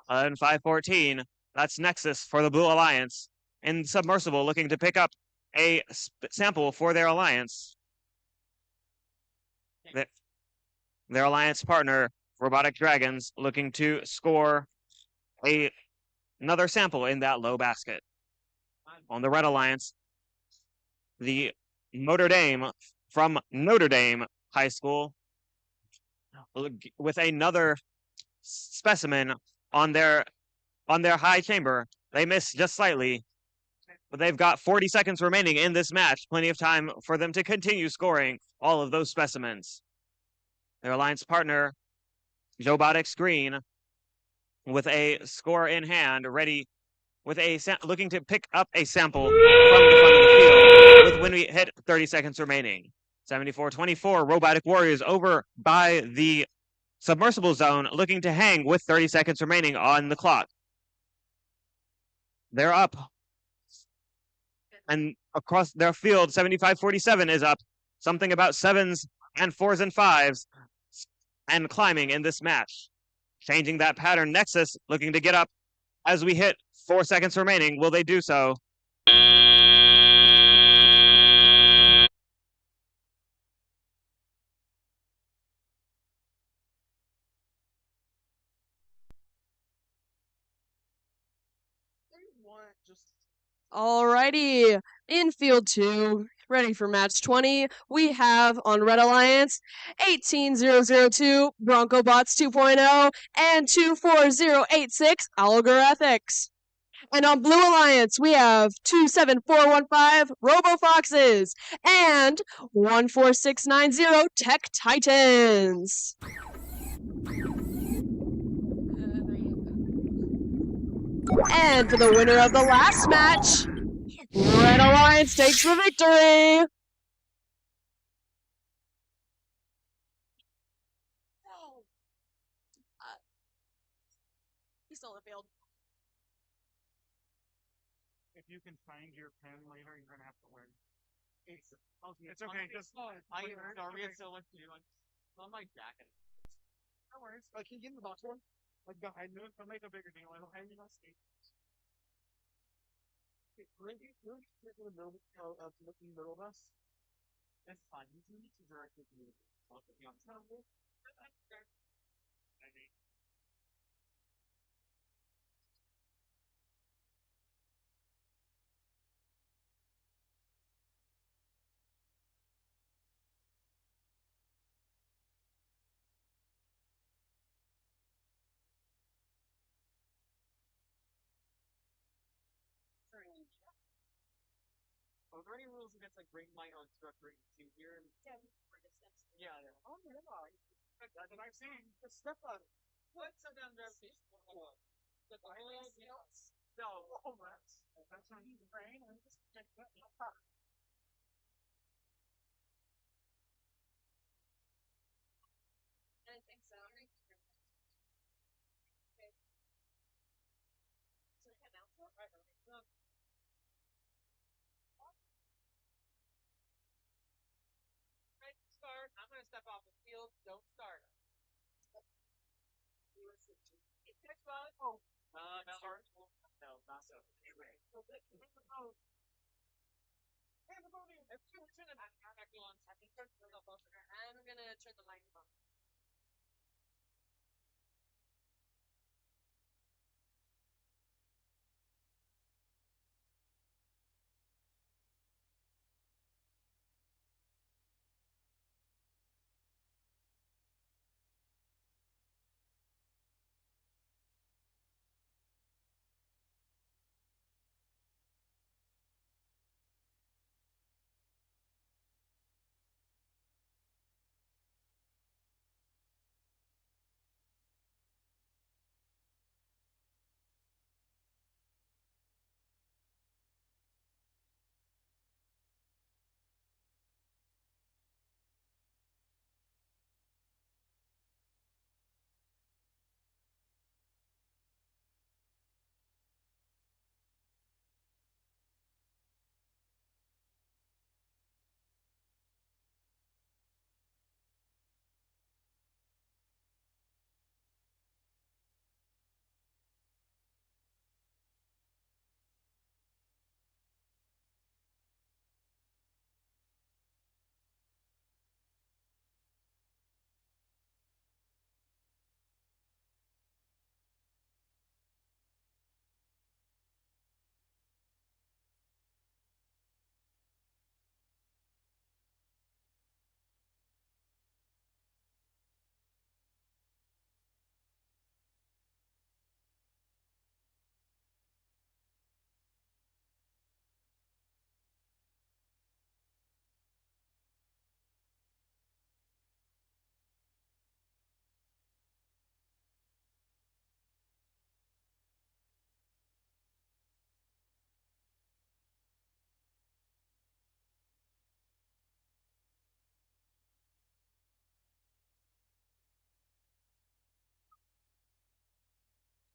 And 5-14. That's Nexus for the Blue Alliance. In submersible, looking to pick up a sample for their alliance. Their alliance partner, Robotic Dragons, looking to score another sample in that low basket. On the Red Alliance, the Notre Dame from Notre Dame High School with another specimen on their high chamber. They missed just slightly, but they've got 40 seconds remaining in this match. Plenty of time for them to continue scoring all of those specimens. Their alliance partner, Joe Bodix Green, with a score in hand, ready with looking to pick up a sample from the front of the field when we hit 30 seconds remaining. 74-24, Robotic Warriors over by the submersible zone, looking to hang with 30 seconds remaining on the clock. They're up. And across their field, 75-47 is up. Something about 7s and 4s and 5s and climbing in this match. Changing that pattern, Nexus looking to get up as we hit 4 seconds remaining. Will they do so? Alrighty, in field 2, ready for match 20, we have on Red Alliance 18002 Bronco Bots 2.0 and 24086 Algorithmics. And on Blue Alliance, we have 27415 Robo Foxes and 14690 Tech Titans. And for the winner of the last match, Red Alliance takes the victory! He still failed. If you can find your pen later, you're gonna have to win. It's okay, just I sorry it's so much to you. On my jacket. No worries. Can you get in the box one? Like behind me, I'll make a bigger deal. I'll hang it on stage. Really sit in the middle of the middle of us. That's fine. You can need to directly communicate. I'll put you on the table. Are there any rules against like bringing my own structure to here? Yeah. Oh no. That's what I'm saying. Just step on it. What? Sometimes there's no. Oh, that's not even brain. I'm just I think so. Okay. So you can announce it? Right. Start. I'm going to step off the field. Don't start. Next one. Oh. No. Start. No, not so. Anyway. I'm going to turn the microphone.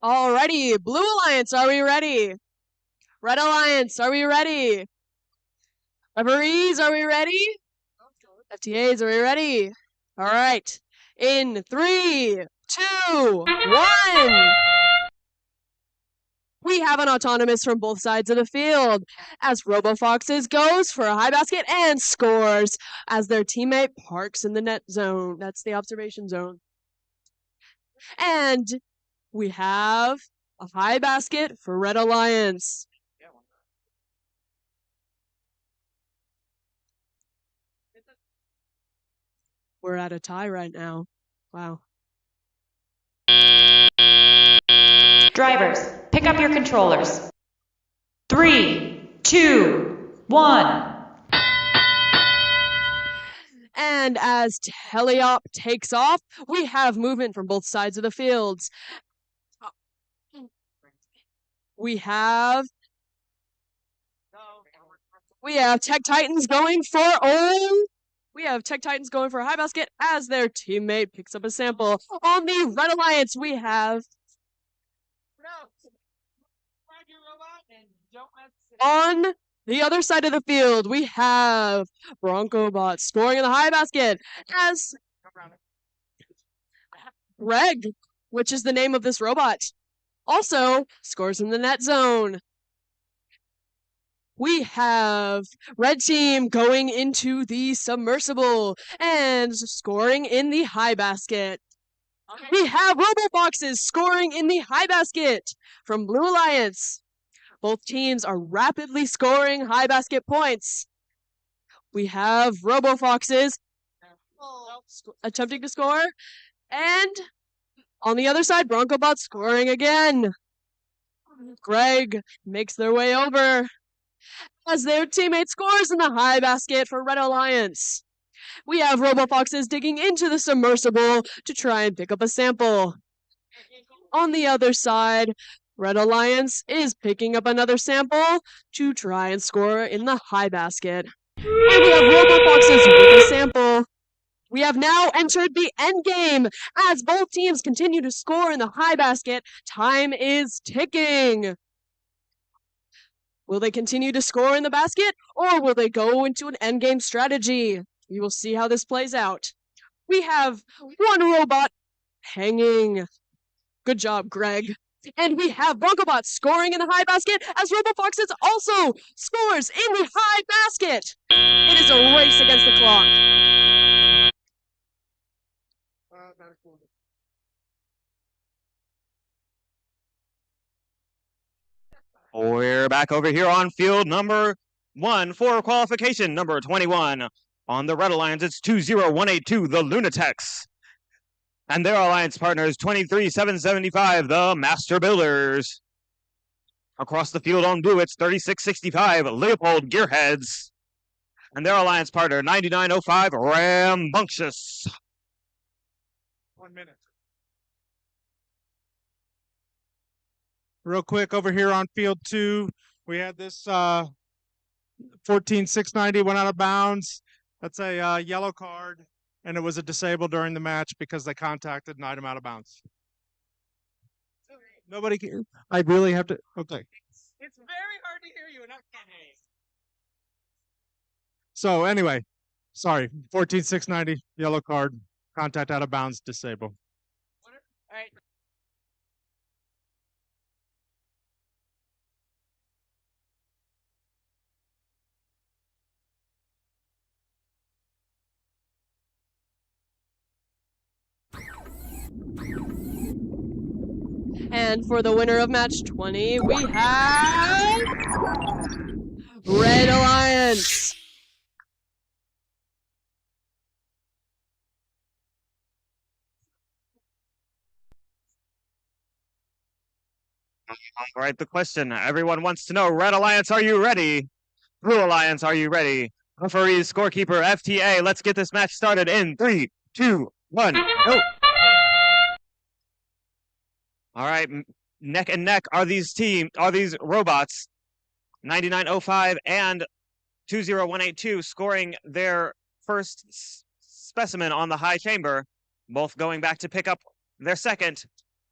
Alrighty, Blue Alliance, are we ready? Red Alliance, are we ready? Referees, are we ready? FTAs, are we ready? All right. In 3, 2, 1. We have an autonomous from both sides of the field as RoboFoxes goes for a high basket and scores as their teammate parks in the net zone. That's the observation zone. And we have a high basket for Red Alliance. We're at a tie right now. Wow. Drivers, pick up your controllers. 3, 2, 1. And as Teleop takes off, we have movement from both sides of the fields. We have Tech Titans going for We have Tech Titans going for a high basket as their teammate picks up a sample. On the Red Alliance, we have on the other side of the field, we have BroncoBot scoring in the high basket as Greg, which is the name of this robot, also scores in the net zone. We have Red Team going into the submersible and scoring in the high basket. We have RoboFoxes scoring in the high basket from Blue Alliance. Both teams are rapidly scoring high basket points. We have RoboFoxes attempting to score, and on the other side, BroncoBot scoring again. Greg makes their way over as their teammate scores in the high basket for Red Alliance. We have RoboFoxes digging into the submersible to try and pick up a sample. On the other side, Red Alliance is picking up another sample to try and score in the high basket. And we have RoboFoxes with a sample. We have now entered the end game. As both teams continue to score in the high basket, time is ticking. Will they continue to score in the basket, or will they go into an endgame strategy? We will see how this plays out. We have one robot hanging. Good job, Greg. And we have BroncoBot scoring in the high basket as RoboFoxes also scores in the high basket. It is a race against the clock. We're back over here on field number 1 for qualification number 21. On the Red Alliance, it's 20182, the Lunatics. And their alliance partners, 23775, the Master Builders. Across the field on blue, it's 3665, Leopold Gearheads. And their alliance partner, 9905, Rambunctious. 1 minute. Real quick over here on field 2, we had this 14690 went out of bounds. That's a yellow card, and it was a disable during the match because they contacted an item out of bounds. Nobody can. I really have to. Okay. It's very hard to hear you, and I can't hear you. So anyway, sorry, 14690 yellow card, contact out of bounds, disable. All right. And for the winner of match 20, we have Red Alliance. All right, the question everyone wants to know. Red Alliance, are you ready? Blue Alliance, are you ready? Referees, scorekeeper, FTA, let's get this match started in 3, 2, 1, go! All right, neck and neck are these robots, 9905 and 20182, scoring their first specimen on the high chamber, both going back to pick up their second.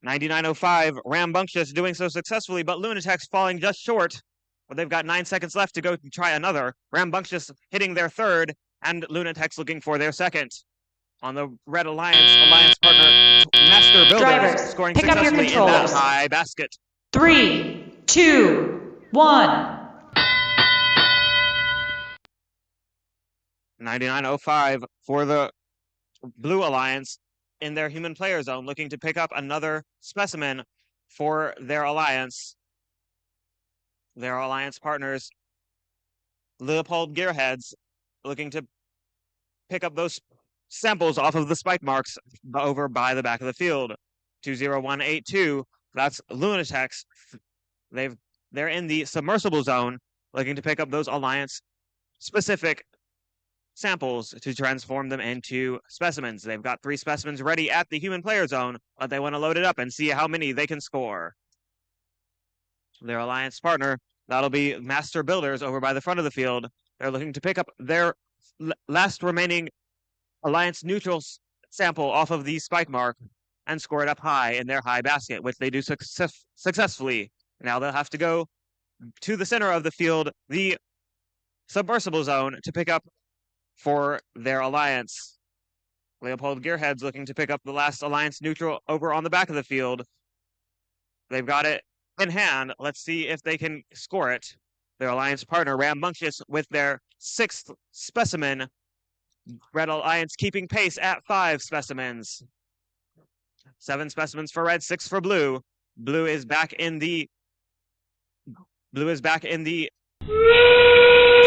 9905, Rambunctious doing so successfully, but Lunatex falling just short. But they've got 9 seconds left to go to try another. Rambunctious hitting their third, and Lunatex looking for their second. On the Red Alliance partner, Master Builders, Drivers, scoring pick up your successfully in that controllers. high basket. 3, 2, 1. 9905 for the Blue Alliance in their human player zone, looking to pick up another specimen for their alliance. Their alliance partners, Leopold Gearheads, looking to pick up those samples off of the spike marks over by the back of the field. 20182, that's Lunatex. They're in the submersible zone, looking to pick up those alliance specific samples to transform them into specimens. They've got 3 specimens ready at the human player zone, but they want to load it up and see how many they can score. Their alliance partner, that'll be Master Builders over by the front of the field. They're looking to pick up their last remaining alliance neutral sample off of the spike mark and score it up high in their high basket, which they do successfully. Now they'll have to go to the center of the field, the submersible zone, to pick up for their alliance. Leopold Gearheads looking to pick up the last alliance neutral over on the back of the field. They've got it in hand. Let's see if they can score it. Their alliance partner, Rambunctious, with their 6th specimen. Red Alliance keeping pace at 5 specimens. 7 specimens for red, 6 for blue. Blue is back in the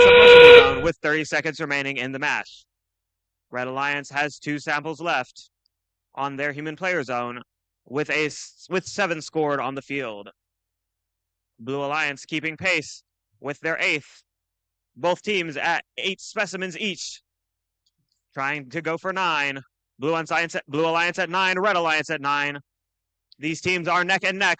submersible zone with 30 seconds remaining in the match. Red Alliance has 2 samples left on their human player zone with 7 scored on the field. Blue Alliance keeping pace with their 8th. Both teams at 8 specimens each, trying to go for 9. Blue Alliance at 9, Red Alliance at 9. These teams are neck and neck.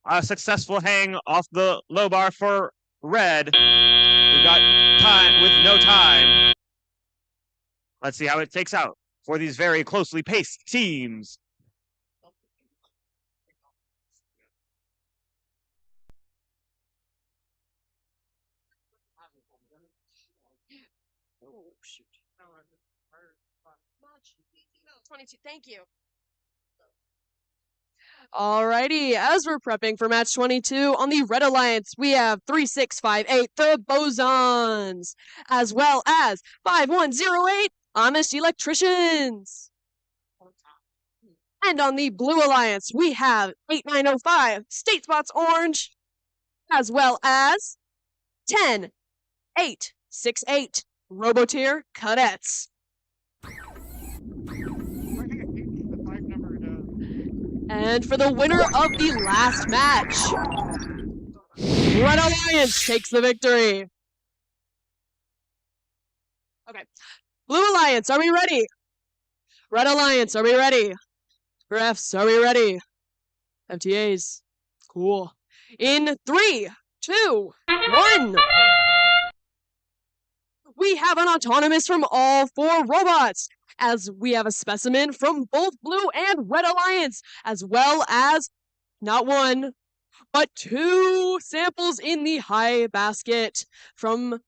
A successful hang off the low bar for red. We've got time with no time. Let's see how it takes out for these very closely paced teams. Oh, shoot. 22, thank you. Alrighty, as we're prepping for match 22 on the Red Alliance, we have 3658, the Bosons, as well as 5108, Amish Electricians. And on the Blue Alliance, we have 8905, State Spots Orange, as well as 10868, Robotier Cadets. And for the winner of the last match, Red Alliance takes the victory. Okay. Blue Alliance, are we ready? Red Alliance, are we ready? Refs, are we ready? FTAs. Cool. In 3, 2, 1. We have an autonomous from all 4 robots, as we have a specimen from both Blue and Red Alliance, as well as not 1, but 2 samples in the high basket from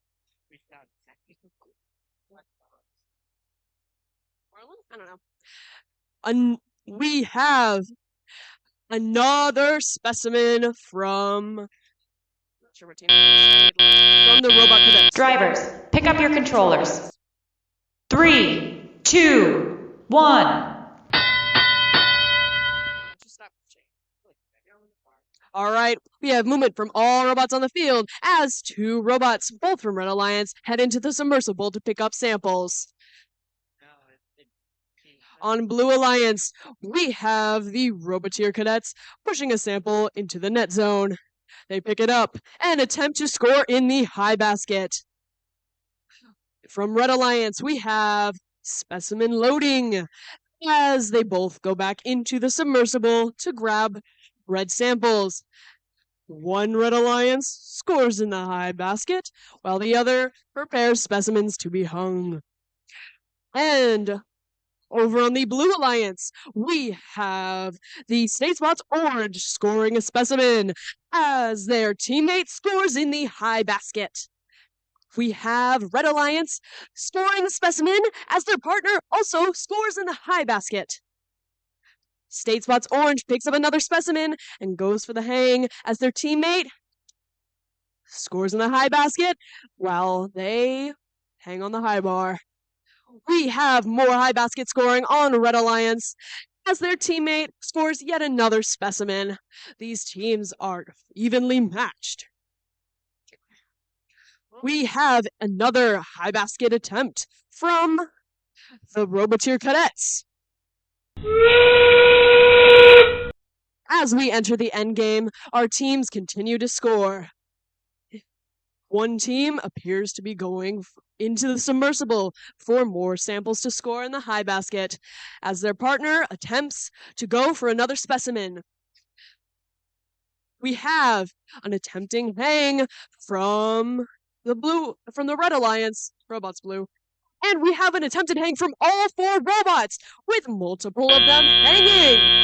I don't know. We have another specimen from from the robot cadets. Drivers, pick up your controllers. 3, 2, 1. All right, we have movement from all robots on the field as 2 robots, both from Red Alliance, head into the submersible to pick up samples. On Blue Alliance, we have the Robotier Cadets pushing a sample into the net zone. They pick it up and attempt to score in the high basket. From Red Alliance, we have specimen loading as they both go back into the submersible to grab red samples. One Red Alliance scores in the high basket, while the other prepares specimens to be hung. And Over on the Blue Alliance, we have the State Spots Orange scoring a specimen as their teammate scores in the high basket. We have Red Alliance scoring a specimen as their partner also scores in the high basket. State Spots Orange picks up another specimen and goes for the hang as their teammate scores in the high basket while they hang on the high bar. We have more high basket scoring on Red Alliance as their teammate scores yet another specimen. These teams are evenly matched. We have another high basket attempt from the Roboteer Cadets. As we enter the end game, our teams continue to score. One team appears to be going into the submersible for more samples to score in the high basket, as their partner attempts to go for another specimen. We have an attempting hang from the Red Alliance, Robots Blue, and we have an attempted hang from all 4 robots, with multiple of them hanging.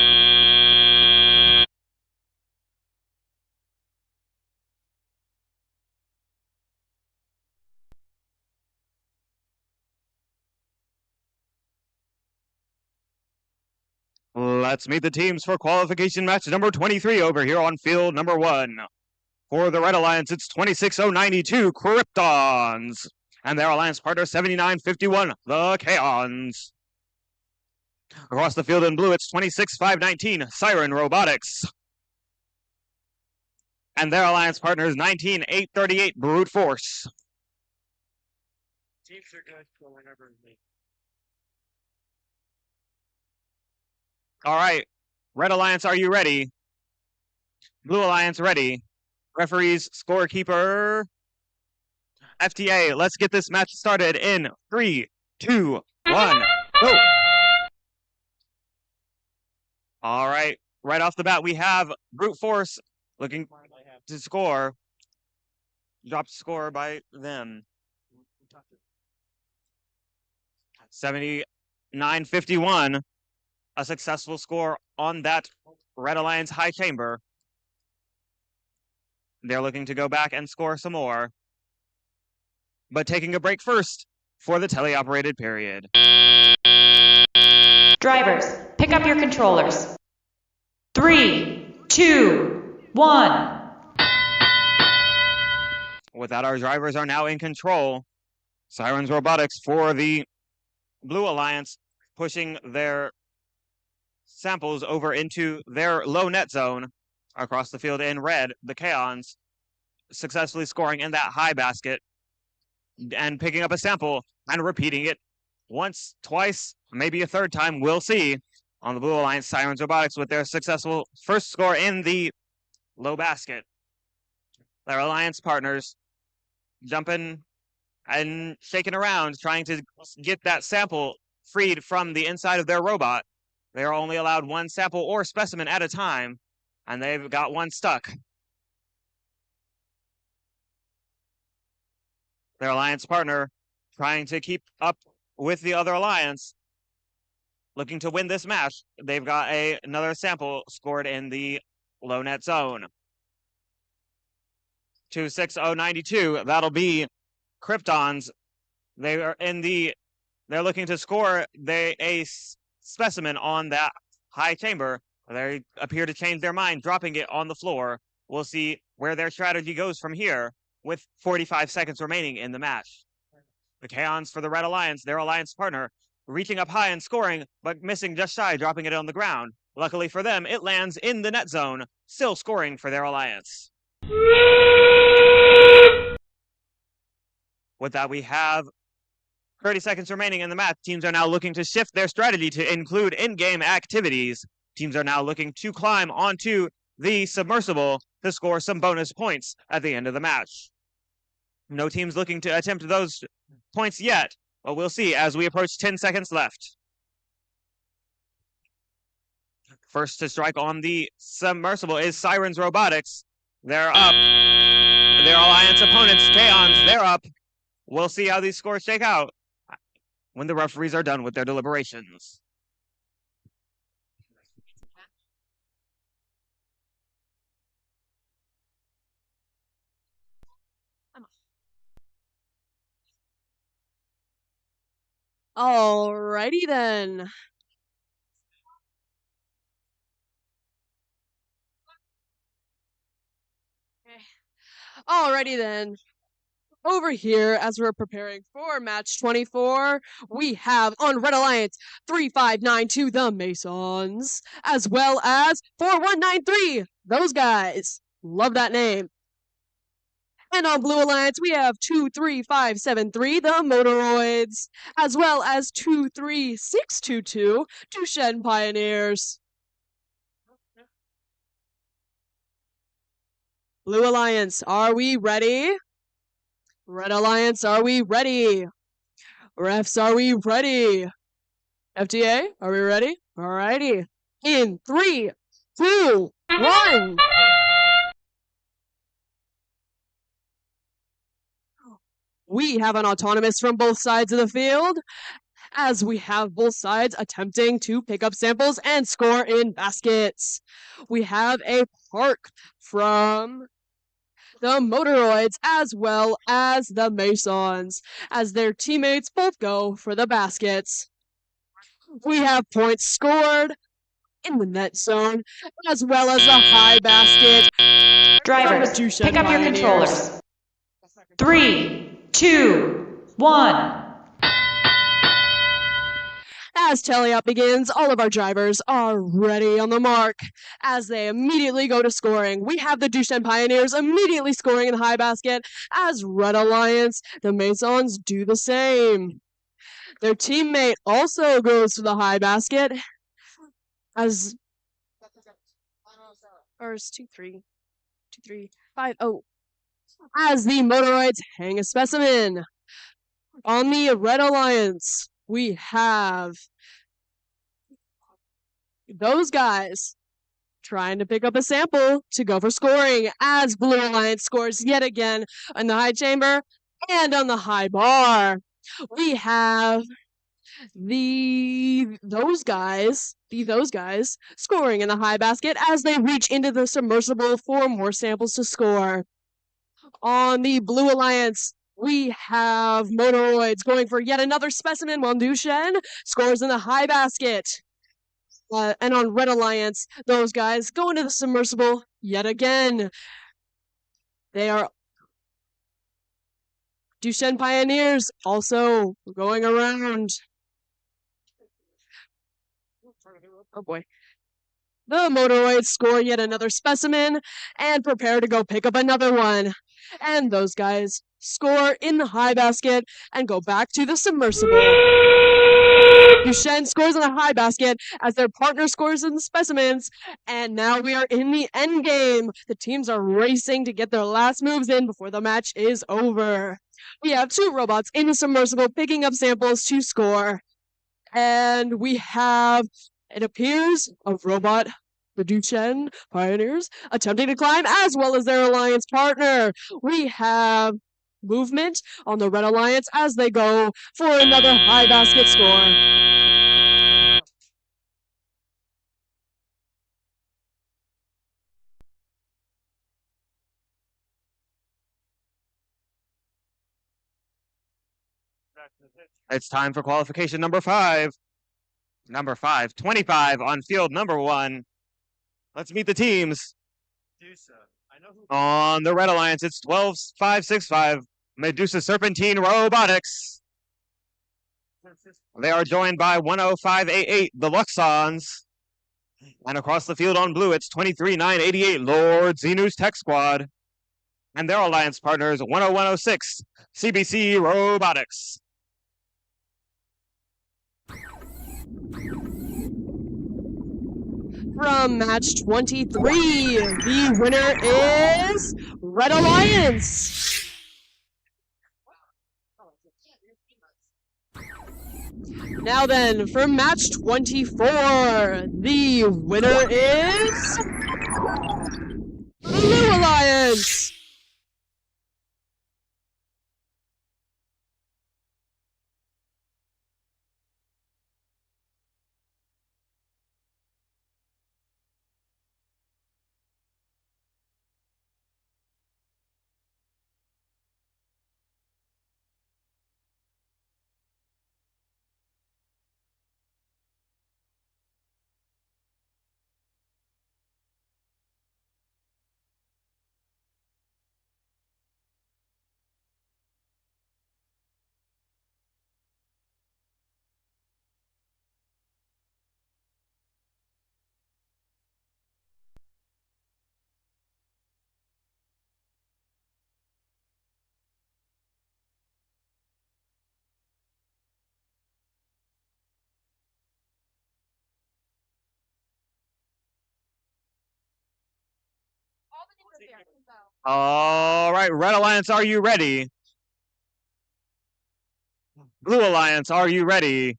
Let's meet the teams for qualification match number 23 over here on field number 1. For the Red Alliance, it's 26092 Kryptons. And their alliance partner, 7951, the Kaons. Across the field in blue, it's 26519 Siren Robotics. And their alliance partner is 19838 Brute Force. Teams are good for whenever they. All right, Red Alliance, are you ready? Blue Alliance, ready. Referees, scorekeeper, FTA. Let's get this match started in 3, 2, 1, go. All right, right off the bat, we have Brute Force looking to score. Dropped score by them. 7951. A successful score on that Red Alliance high chamber. They're looking to go back and score some more. But taking a break first for the teleoperated period. Drivers, pick up your controllers. 3, 2, 1. With that, our drivers are now in control. Sirens Robotics for the Blue Alliance pushing their samples over into their low net zone across the field in red. The Kaons successfully scoring in that high basket and picking up a sample and repeating it once, twice, maybe a third time. We'll see. On the Blue Alliance, Sirens Robotics with their successful first score in the low basket. Their alliance partners jumping and shaking around, trying to get that sample freed from the inside of their robot. They are only allowed one sample or specimen at a time, and they've got one stuck. Their alliance partner trying to keep up with the other alliance, looking to win this match. They've got another sample scored in the low net zone. 26092, that'll be Kryptons. They're looking to score a specimen on that high chamber. They appear to change their mind, dropping it on the floor. We'll see where their strategy goes from here with 45 seconds remaining in the match. The Kaons for the Red Alliance, their alliance partner, reaching up high and scoring, but missing just shy, dropping it on the ground. Luckily for them, it lands in the net zone, still scoring for their alliance. With that, we have 30 seconds remaining in the match. Teams are now looking to shift their strategy to include in-game activities. Teams are now looking to climb onto the submersible to score some bonus points at the end of the match. No teams looking to attempt those points yet, but we'll see as we approach 10 seconds left. First to strike on the submersible is Sirens Robotics. They're up. Their alliance opponents, Kaons, they're up. We'll see how these scores shake out. when the referees are done with their deliberations. Alrighty then. Alrighty then. Over here, as we're preparing for match 24, we have on Red Alliance 3592 the Masons, as well as 4193, those guys. Love that name. And on Blue Alliance, we have 23573 the Motoroids, as well as 23622 Duchenne Pioneers. Blue Alliance, are we ready? Red Alliance, are we ready? Refs, are we ready? FTA, are we ready? Alrighty. In 3, 2, 1. We have an autonomous from both sides of the field, as we have both sides attempting to pick up samples and score in baskets. We have a park from the Motoroids as well as the Masons, as their teammates both go for the baskets. We have points scored in the net zone, as well as a high basket. Drivers, pick up your controllers. 3, 2, 1. As tally-up begins, all of our drivers are ready on the mark as they immediately go to scoring. We have the Duchenne Pioneers immediately scoring in the high basket, as Red Alliance, the Masons, do the same. Their teammate also goes to the high basket, as... Or it's 2, 3, 5, oh. As the Motoroids hang a specimen. On the Red Alliance, we have those guys trying to pick up a sample to go for scoring, as Blue Alliance scores yet again in the high chamber and on the high bar. We have those guys scoring in the high basket as they reach into the submersible for more samples to score. On the Blue Alliance, we have Motoroids going for yet another specimen while Duchenne scores in the high basket. And on Red Alliance, those guys go into the submersible yet again. They are Duchenne Pioneers also going around. Oh boy. The Motoroids score yet another specimen and prepare to go pick up another one. And those guys score in the high basket and go back to the submersible. Duchenne scores in the high basket as their partner scores in the specimens. And now we are in the end game. The teams are racing to get their last moves in before the match is over. We have 2 robots in the submersible picking up samples to score. And we have, it appears, a robot, the Duchenne Pioneers, attempting to climb, as well as their alliance partner. We have movement on the Red Alliance as they go for another high basket score. It's time for qualification number 5. Number 5, 25 on field number 1. Let's meet the teams. On the Red Alliance, it's 12565 Medusa Serpentine Robotics. They are joined by 10588 the Luxons. And across the field on blue, it's 23988 Lord Xenu's Tech Squad. And their alliance partners, 10106 CBC Robotics. From match 23, the winner is Red Alliance. Now then, for match 24, the winner is Blue Alliance. All right, Red Alliance, are you ready? Blue Alliance, are you ready?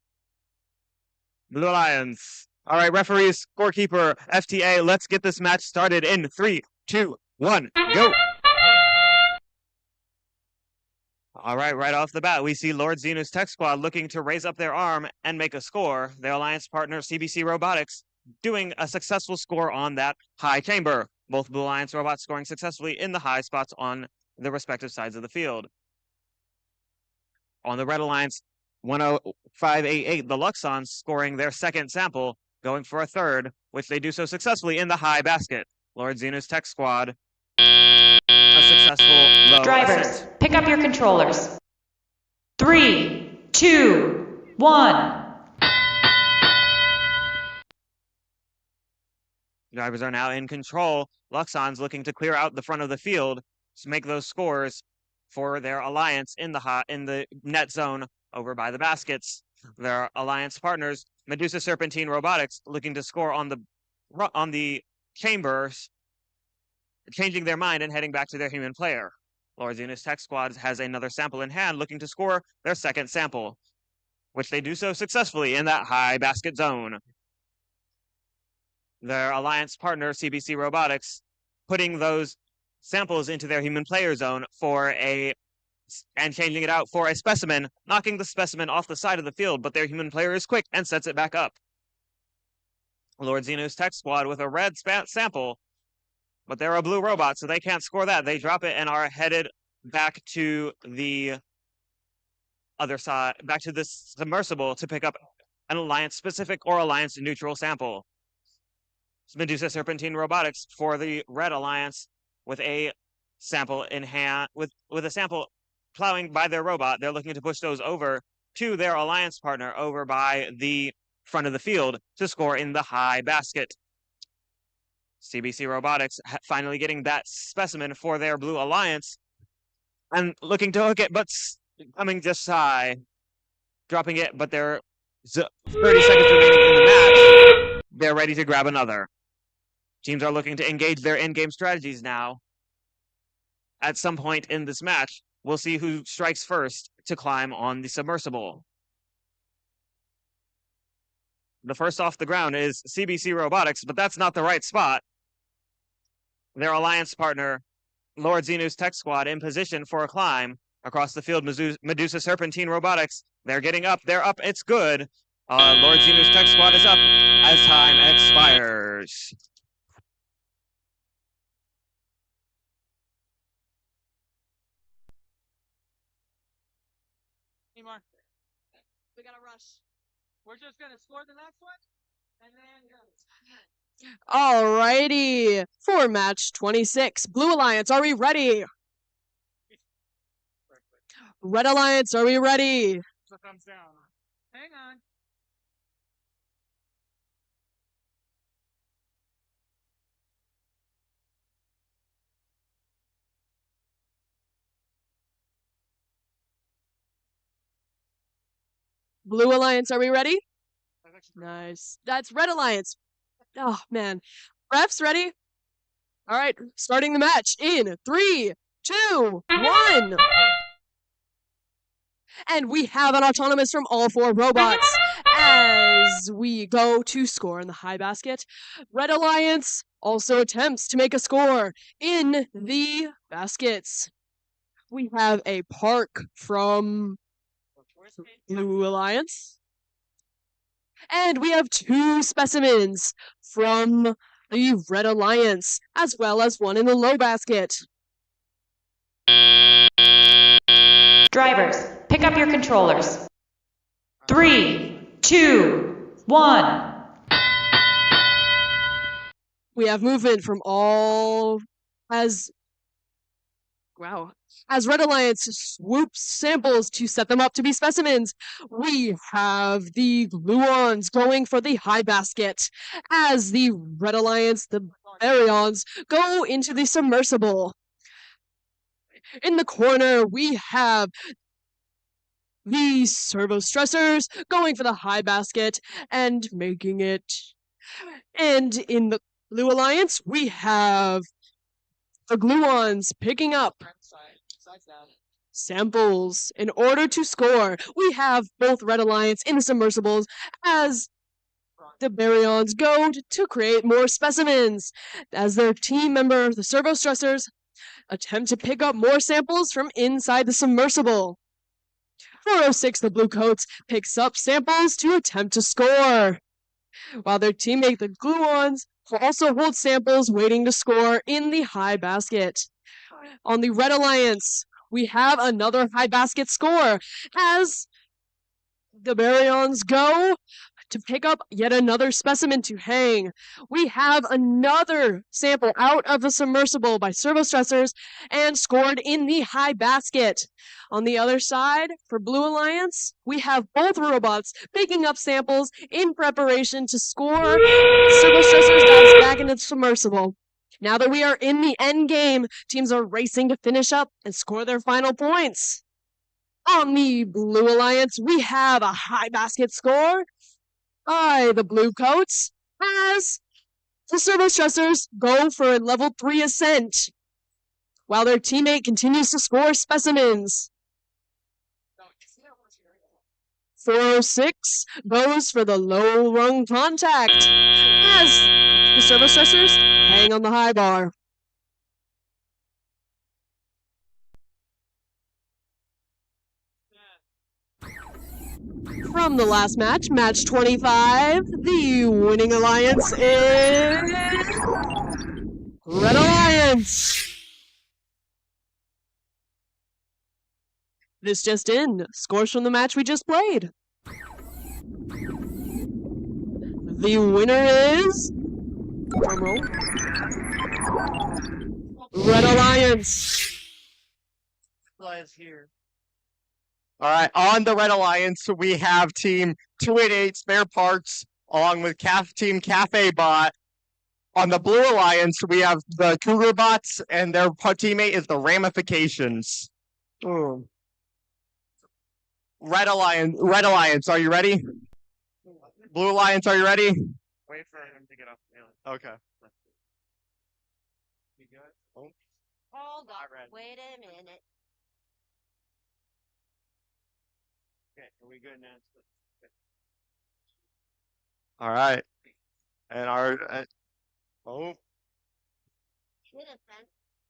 Blue Alliance. All right, referee, scorekeeper, FTA, let's get this match started in 3, 2, 1, go. All right, right off the bat, we see Lord Xenu's Tech Squad looking to raise up their arm and make a score. Their alliance partner, CBC Robotics, doing a successful score on that high chamber. Both Blue Alliance robots scoring successfully in the high spots on the respective sides of the field. On the Red Alliance, 10588, the Luxons scoring their second sample, going for a third, which they do so successfully in the high basket. Lord Xenu's Tech Squad, a successful low Drivers, ascent. pick up your controllers. 3, 2, 1. Drivers are now in control. Luxon's looking to clear out the front of the field to make those scores for their alliance in the net zone over by the baskets. Their alliance partners, Medusa Serpentine Robotics, looking to score on the chambers, changing their mind and heading back to their human player. Lord Xenu's Tech Squad has another sample in hand, looking to score their second sample, which they do so successfully in that high basket zone. Their alliance partner, CBC Robotics, putting those samples into their human player zone and changing it out for a specimen, knocking the specimen off the side of the field, but their human player is quick and sets it back up. Lord Xenu's Tech Squad with a red sample, but they're a blue robot, so they can't score that. They drop it and are headed back to the other side, back to the submersible to pick up an alliance-specific or alliance-neutral sample. Medusa Serpentine Robotics for the Red Alliance with a sample in hand, with a sample plowing by their robot. They're looking to push those over to their alliance partner over by the front of the field to score in the high basket. CBC Robotics finally getting that specimen for their Blue Alliance and looking to hook it, but coming just high, dropping it, but they're 30 seconds remaining in the match. They're ready to grab another. Teams are looking to engage their in-game strategies now. At some point in this match, we'll see who strikes first to climb on the submersible. The first off the ground is CBC Robotics, but that's not the right spot. Their alliance partner, Lord Xenu's Tech Squad, in position for a climb across the field. Medusa Serpentine Robotics, they're getting up. They're up. It's good. Lord Xenu's Tech Squad is up as time expires. Mark, we gotta rush. We're just gonna score the next one, and then go. Alrighty, for match 26, Blue Alliance, are we ready? Red Alliance, are we ready? So thumbs down. Hang on. Blue Alliance, are we ready? Nice. That's Red Alliance. Oh, man. Refs, ready? All right, starting the match in 3, 2, 1. And we have an autonomous from all 4 robots as we go to score in the high basket. Red Alliance also attempts to make a score in the baskets. We have a park from Blue Alliance. And we have 2 specimens from the Red Alliance, as well as one in the low basket. Drivers, pick up your controllers. 3, 2, 1. We have movement from all as Red Alliance swoops samples to set them up to be specimens. We have the Gluons going for the high basket as the Red Alliance, the Baryons, go into the submersible. In the corner, we have the servo stressors going for the high basket and making it. And in the Blue Alliance, we have The gluons picking up samples in order to score. We have both Red Alliance in the submersibles as the baryons go to create more specimens. As their team member, the servo stressors, attempt to pick up more samples from inside the submersible. 406, the blue coats, picks up samples to attempt to score, while their teammate, the gluons, also hold samples waiting to score in the high basket. On the Red Alliance, we have another high basket score as the baryons go to pick up yet another specimen to hang. We have another sample out of the submersible by servo stressors and scored in the high basket. On the other side, for Blue Alliance, we have both robots picking up samples in preparation to score. Servo stressors dives back into the submersible. Now that we are in the end game, teams are racing to finish up and score their final points. On the Blue Alliance, we have a high basket score by the blue coats as the servo stressors go for a level 3 ascent, while their teammate continues to score specimens. 406 goes for the low rung contact as the servo stressors hang on the high bar. From the last match, match 25, the winning alliance is Red Alliance. This just in, scores from the match we just played. The winner is, drumroll, Red Alliance. Alliance here. All right, on the Red Alliance, we have Team 288 Spare Parts, along with Team Cafe Bot. On the Blue Alliance, we have the Cougar Bots, and their teammate is the Ramifications. Ooh. Red Alliance, are you ready? Blue Alliance, are you ready? Wait for him to get off the island. Okay. You good? Hold on. Wait a minute. Okay, are we good now? All right. And our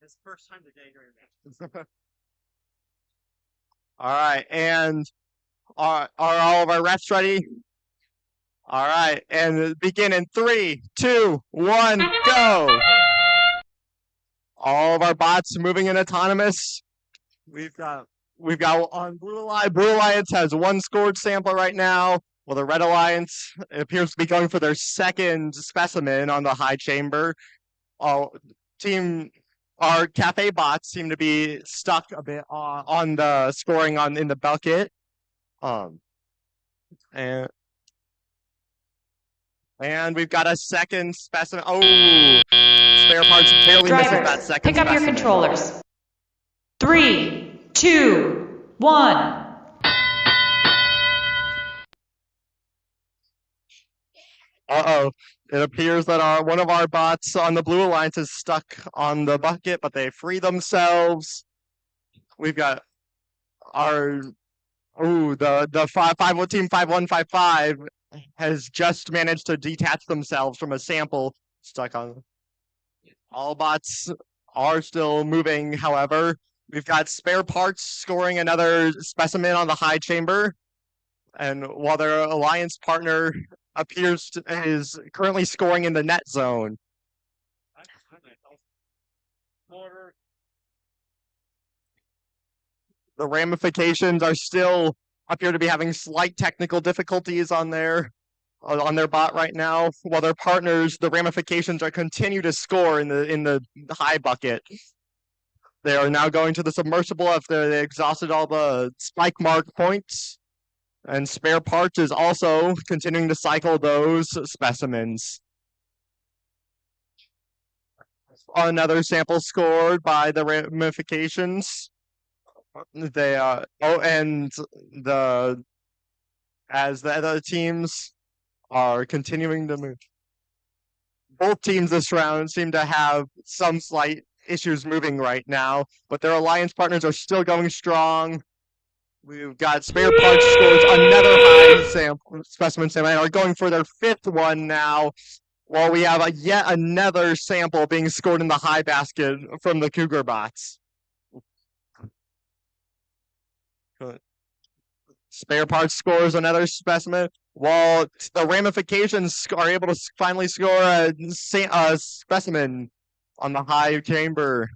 It's the first time today during that. All right, and are all of our refs ready? All right, and begin in 3, 2, 1, go! All of our bots moving in autonomous. We've got on Blue Alliance has one scored sample right now. Well, the Red Alliance appears to be going for their second specimen on the high chamber. Our cafe bots seem to be stuck a bit on the scoring in the bucket. And we've got a second specimen. Oh, Spare Parts barely missing that second pick up specimen. your controllers. 3, 2, 1. Uh-oh. It appears that one of our bots on the Blue Alliance is stuck on the bucket, but they free themselves. We've got the team 5155 has just managed to detach themselves from a sample stuck on. All bots are still moving, however. We've got Spare Parts scoring another specimen on the high chamber. And while their alliance partner is currently scoring in the net zone. The Ramifications are still appear to be having slight technical difficulties on their bot right now, while their partners, the Ramifications, are continue to score in the high bucket. They are now going to the submersible after they exhausted all the spike mark points. And Spare Parts is also continuing to cycle those specimens. Another sample scored by the Ramifications. As the other teams are continuing to move. Both teams this round seem to have some slight issues moving right now, but their alliance partners are still going strong. We've got Spare Parts scores another high specimen sample and are going for their 5th one now, while we have yet another sample being scored in the high basket from the Cougar bots. Spare Parts scores another specimen, while the Ramifications are able to finally score a specimen on the high chamber.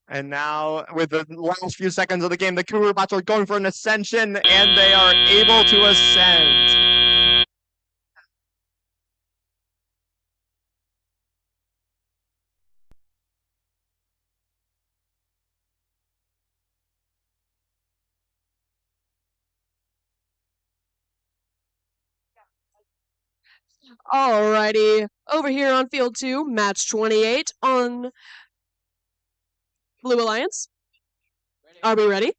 And now, with the last few seconds of the game, the Cougar bots are going for an ascension, and they are able to ascend. Alrighty, over here on field 2, match 28 on Blue Alliance. Are we ready?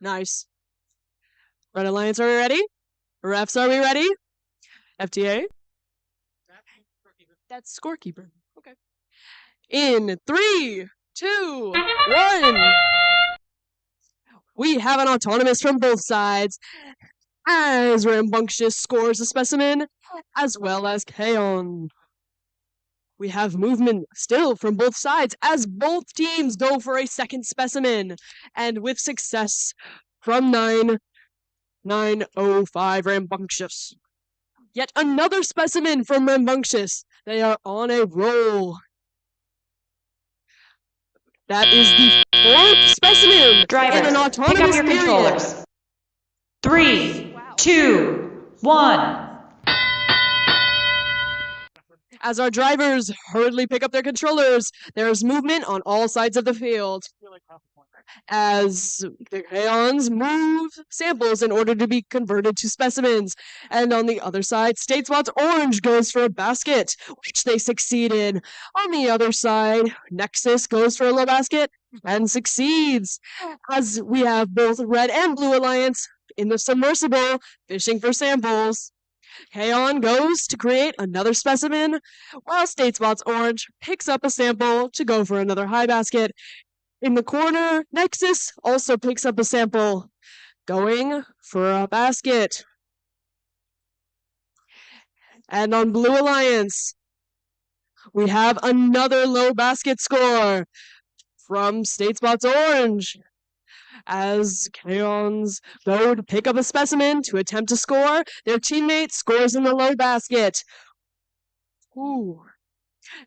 Nice. Red Alliance, are we ready? Refs, are we ready? FTA? That's scorekeeper. Okay. In 3, 2, 1. We have an autonomous from both sides, as Rambunctious scores a specimen, as well as Kaon. We have movement still from both sides as both teams go for a second specimen. And with success from 905 Rambunctious. Yet another specimen from Rambunctious. They are on a roll. That is the 4th specimen in an autonomous pick up your period. controllers. 3, 2, 1. As our drivers hurriedly pick up their controllers, there's movement on all sides of the field. As the Kaons move samples in order to be converted to specimens. And on the other side, Statesbot's Orange goes for a basket, which they succeeded. On the other side, Nexus goes for a low basket and succeeds. As we have both Red and Blue Alliance in the submersible fishing for samples. Kaon goes to create another specimen, while Statesbot's Orange picks up a sample to go for another high basket. In the corner, Nexus also picks up a sample, going for a basket. And on Blue Alliance, we have another low basket score from Statesbot's Orange. As Kaons go to pick up a specimen to attempt to score, their teammate scores in the low basket. Ooh.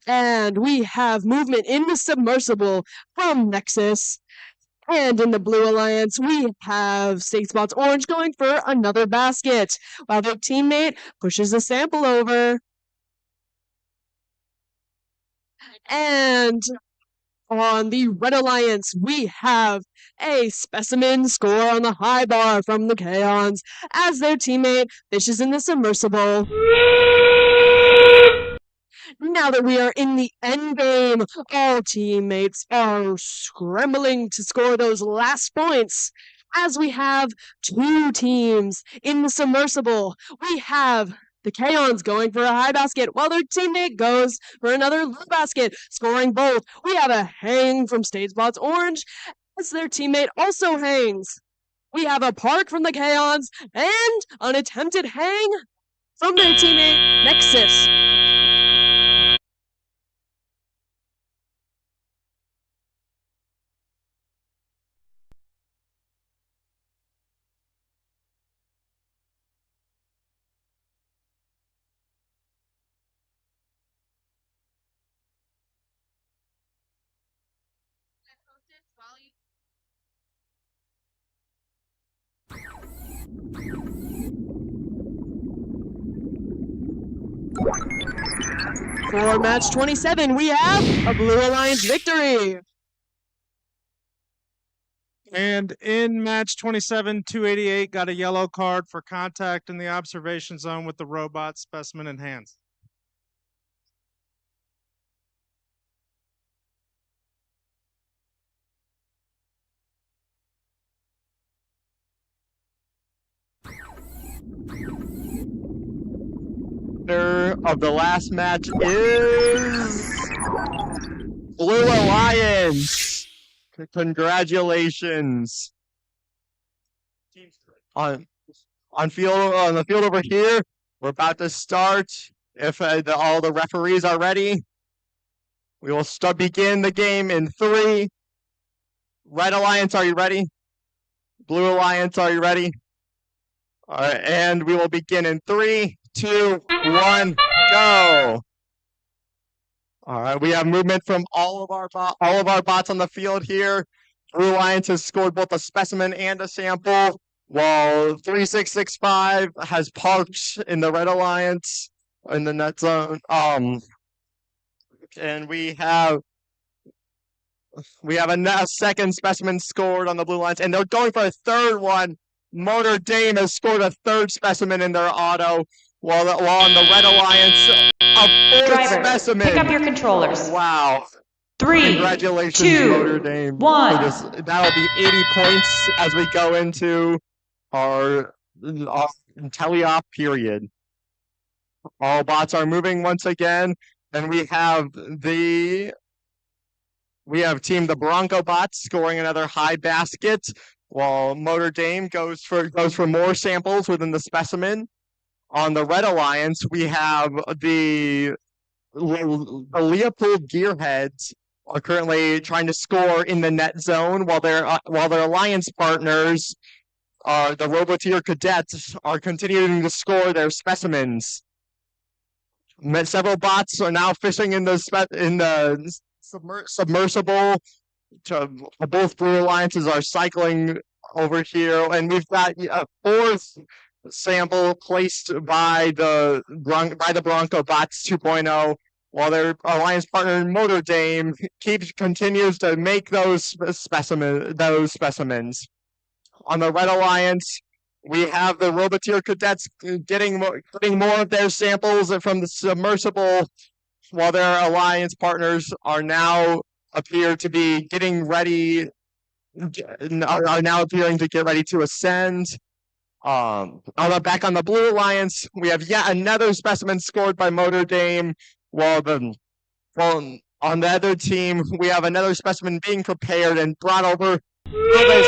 And we have movement in the submersible from Nexus. And in the Blue Alliance, we have Statesbot's Orange going for another basket, while their teammate pushes a sample over. And on the Red Alliance, we have a specimen score on the high bar from the Kaons as their teammate fishes in the submersible. Now that we are in the end game, all teammates are scrambling to score those last points. As we have 2 teams in the submersible, we have the Kaons going for a high basket while their teammate goes for another low basket, scoring both. We have a hang from Statesbot's Orange as their teammate also hangs. We have a park from the Kaons and an attempted hang from their teammate Nexus. For match 27, we have a Blue Alliance victory. And in match 27, 288 got a yellow card for contact in the observation zone with the robot specimen in hands. Winner of the last match is Blue Alliance. Congratulations. On the field over here, we're about to start. If all the referees are ready, we will begin the game in 3. Red Alliance, are you ready? Blue Alliance, are you ready? All right, and we will begin in 3, 2, 1, go. All right, we have movement from all of our bots on the field here. Blue Alliance has scored both a specimen and a sample, while 3665 has parked in the Red Alliance in the net zone. And we have a second specimen scored on the Blue Alliance, and they're going for a third one. Notre Dame has scored a third specimen in their auto, while on the Red Alliance, a fourth specimen. Pick up your controllers. Wow. 3, Congratulations, 2, Notre Dame. 1. That'll be 80 points as we go into our teleop period. All bots are moving once again, and we have team the Bronco bots scoring another high basket, while Notre Dame goes for more samples within the specimen. On the Red Alliance, we have the Leopold Gearheads are currently trying to score in the net zone, while their alliance partners, the Robotier Cadets, are continuing to score their specimens. Several bots are now fishing in the submersible. Both Blue Alliances are cycling over here, and we've got a fourth sample placed by the Bronco Bots 2.0, while their alliance partner Notre Dame continues to make those specimens. On the Red Alliance, we have the Robotier Cadets getting more of their samples from the submersible, while their alliance partners are now appearing to get ready to ascend. Back on the Blue Alliance, we have yet another specimen scored by Notre Dame, while on the other team, we have another specimen being prepared and brought over. They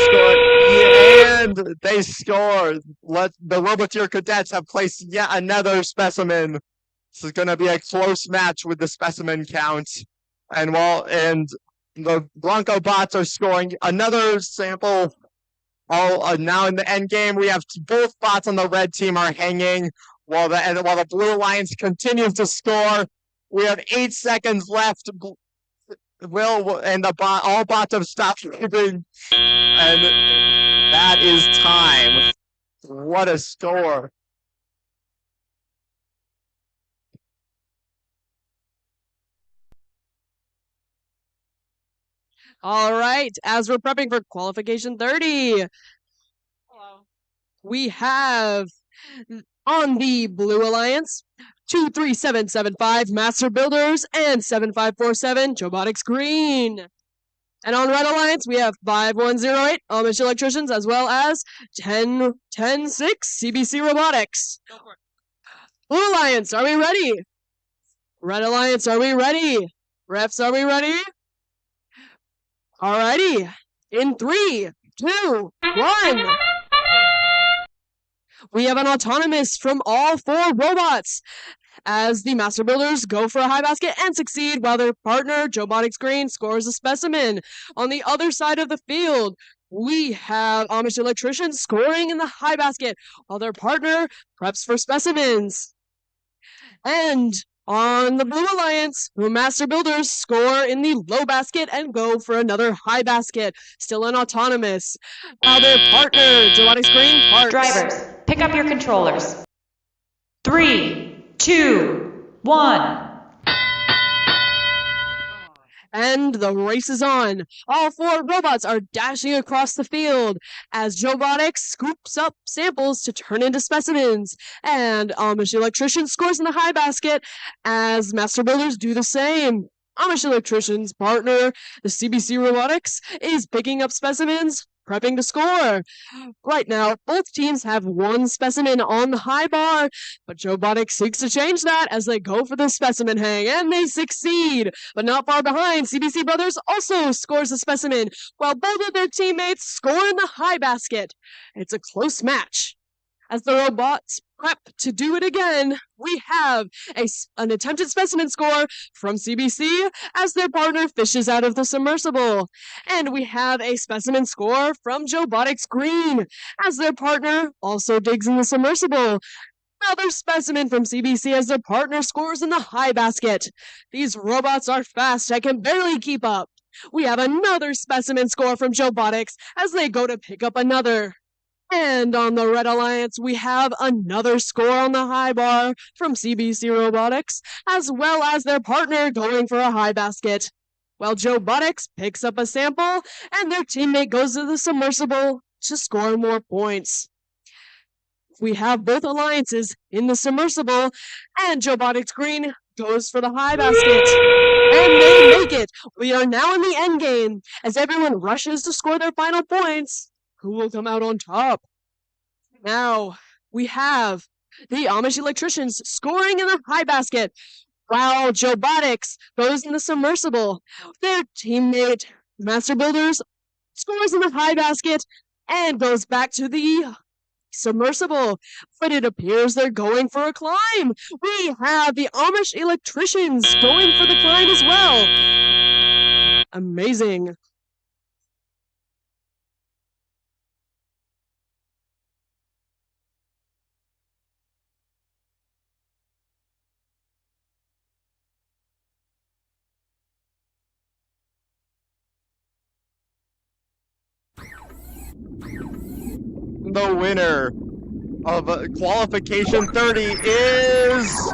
scored. The Robotier Cadets have placed yet another specimen. This is going to be a close match with the specimen count. And the Bronco bots are scoring another sample. Now in the end game, we have both bots on the red team are hanging, while the Blue Alliance continues to score. We have 8 seconds left. All bots have stopped moving, and that is time. What a score! All right, as we're prepping for Qualification 30, we have on the Blue Alliance 23775 Master Builders and 7547 Jobotics Green. And on Red Alliance, we have 5108 Amish Electricians, as well as 106 CBC Robotics. Blue Alliance, are we ready? Red Alliance, are we ready? Refs, are we ready? Alrighty, in 3, 2, 1. We have an autonomous from all 4 robots as the Master Builders go for a high basket and succeed, while their partner, Jobotics Green, scores a specimen. On the other side of the field, we have Amish Electricians scoring in the high basket, while their partner preps for specimens. And on the Blue Alliance, the Master Builders score in the low basket and go for another high basket, still an autonomous. While their partner, Jobotics Green, parks. Drivers, pick up your controllers. 3, 2, 1. And the race is on. All 4 robots are dashing across the field as Jobotics scoops up samples to turn into specimens. And Amish Electrician scores in the high basket as Master Builders do the same. Amish Electrician's partner, the CBC Robotics, is picking up specimens prepping to score. Right now, both teams have one specimen on the high bar, but Jobotics seeks to change that as they go for the specimen hang, and they succeed. But not far behind, CBC Brothers also scores a specimen, while both of their teammates score in the high basket. It's a close match. As the robots prep to do it again, we have an attempted specimen score from CBC as their partner fishes out of the submersible. And we have a specimen score from Jobotics Green as their partner also digs in the submersible. Another specimen from CBC as their partner scores in the high basket. These robots are fast, I can barely keep up. We have another specimen score from Jobotics as they go to pick up another. And on the Red Alliance, we have another score on the high bar from CBC Robotics, as well as their partner going for a high basket. While Jobotics picks up a sample, and their teammate goes to the submersible to score more points. We have both alliances in the submersible, and Jobotics Green goes for the high basket. And they make it! We are now in the end game, as everyone rushes to score their final points. Who will come out on top? Now, we have the Amish electricians scoring in the high basket, while Jobotics goes in the submersible. Their teammate, Master Builders, scores in the high basket and goes back to the submersible. But it appears they're going for a climb. We have the Amish electricians going for the climb as well. Amazing. The winner of Qualification 30 is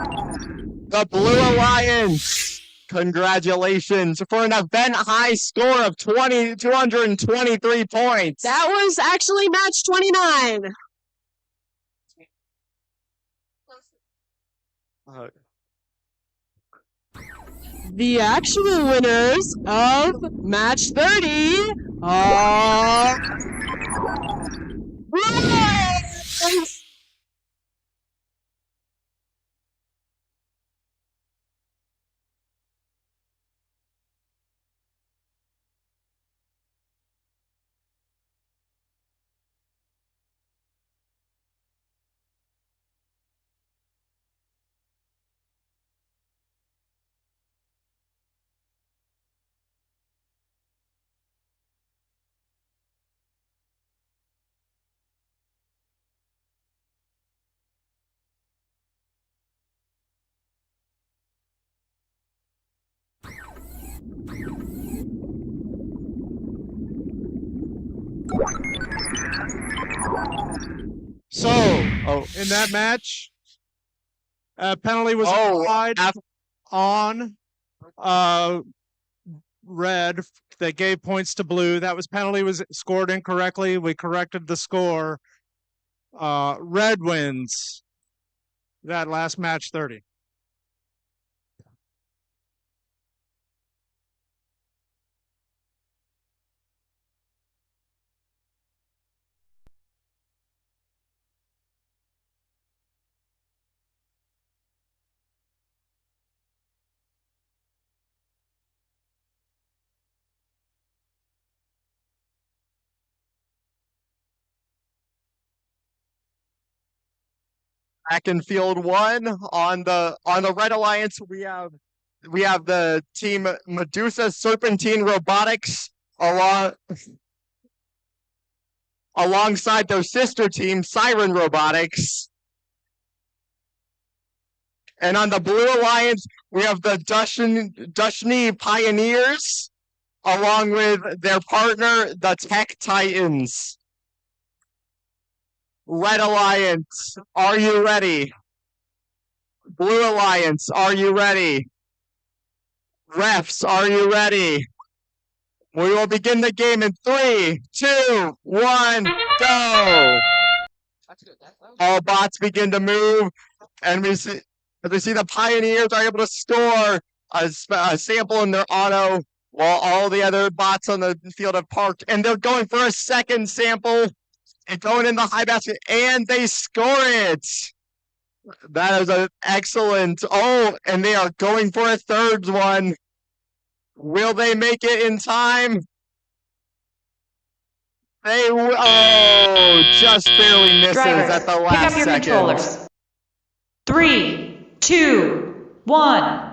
the Blue Alliance. Congratulations for an event high score of 223 points. That was actually match 29. The actual winners of match 30 are... So, in that match, penalty was applied on red that gave points to blue. That was penalty was scored incorrectly. We corrected the score. Red wins that last match 30. Back in field one on the Red Alliance, we have the team Medusa Serpentine Robotics alongside their sister team Siren Robotics. And on the Blue Alliance, we have the Dushni Pioneers along with their partner, the Tech Titans. Red Alliance, are you ready? Blue Alliance, are you ready? Refs, are you ready? We will begin the game in 3, 2, 1, go! All bots begin to move, and we see the Pioneers are able to store a sample in their auto while all the other bots on the field have parked, and they're going for a second sample and going in the high basket, and they score it. That is an excellent. Oh, and they are going for a third one. Will they make it in time? Just barely misses Drivers, at the pick last up your second. controllers. 3, 2, 1.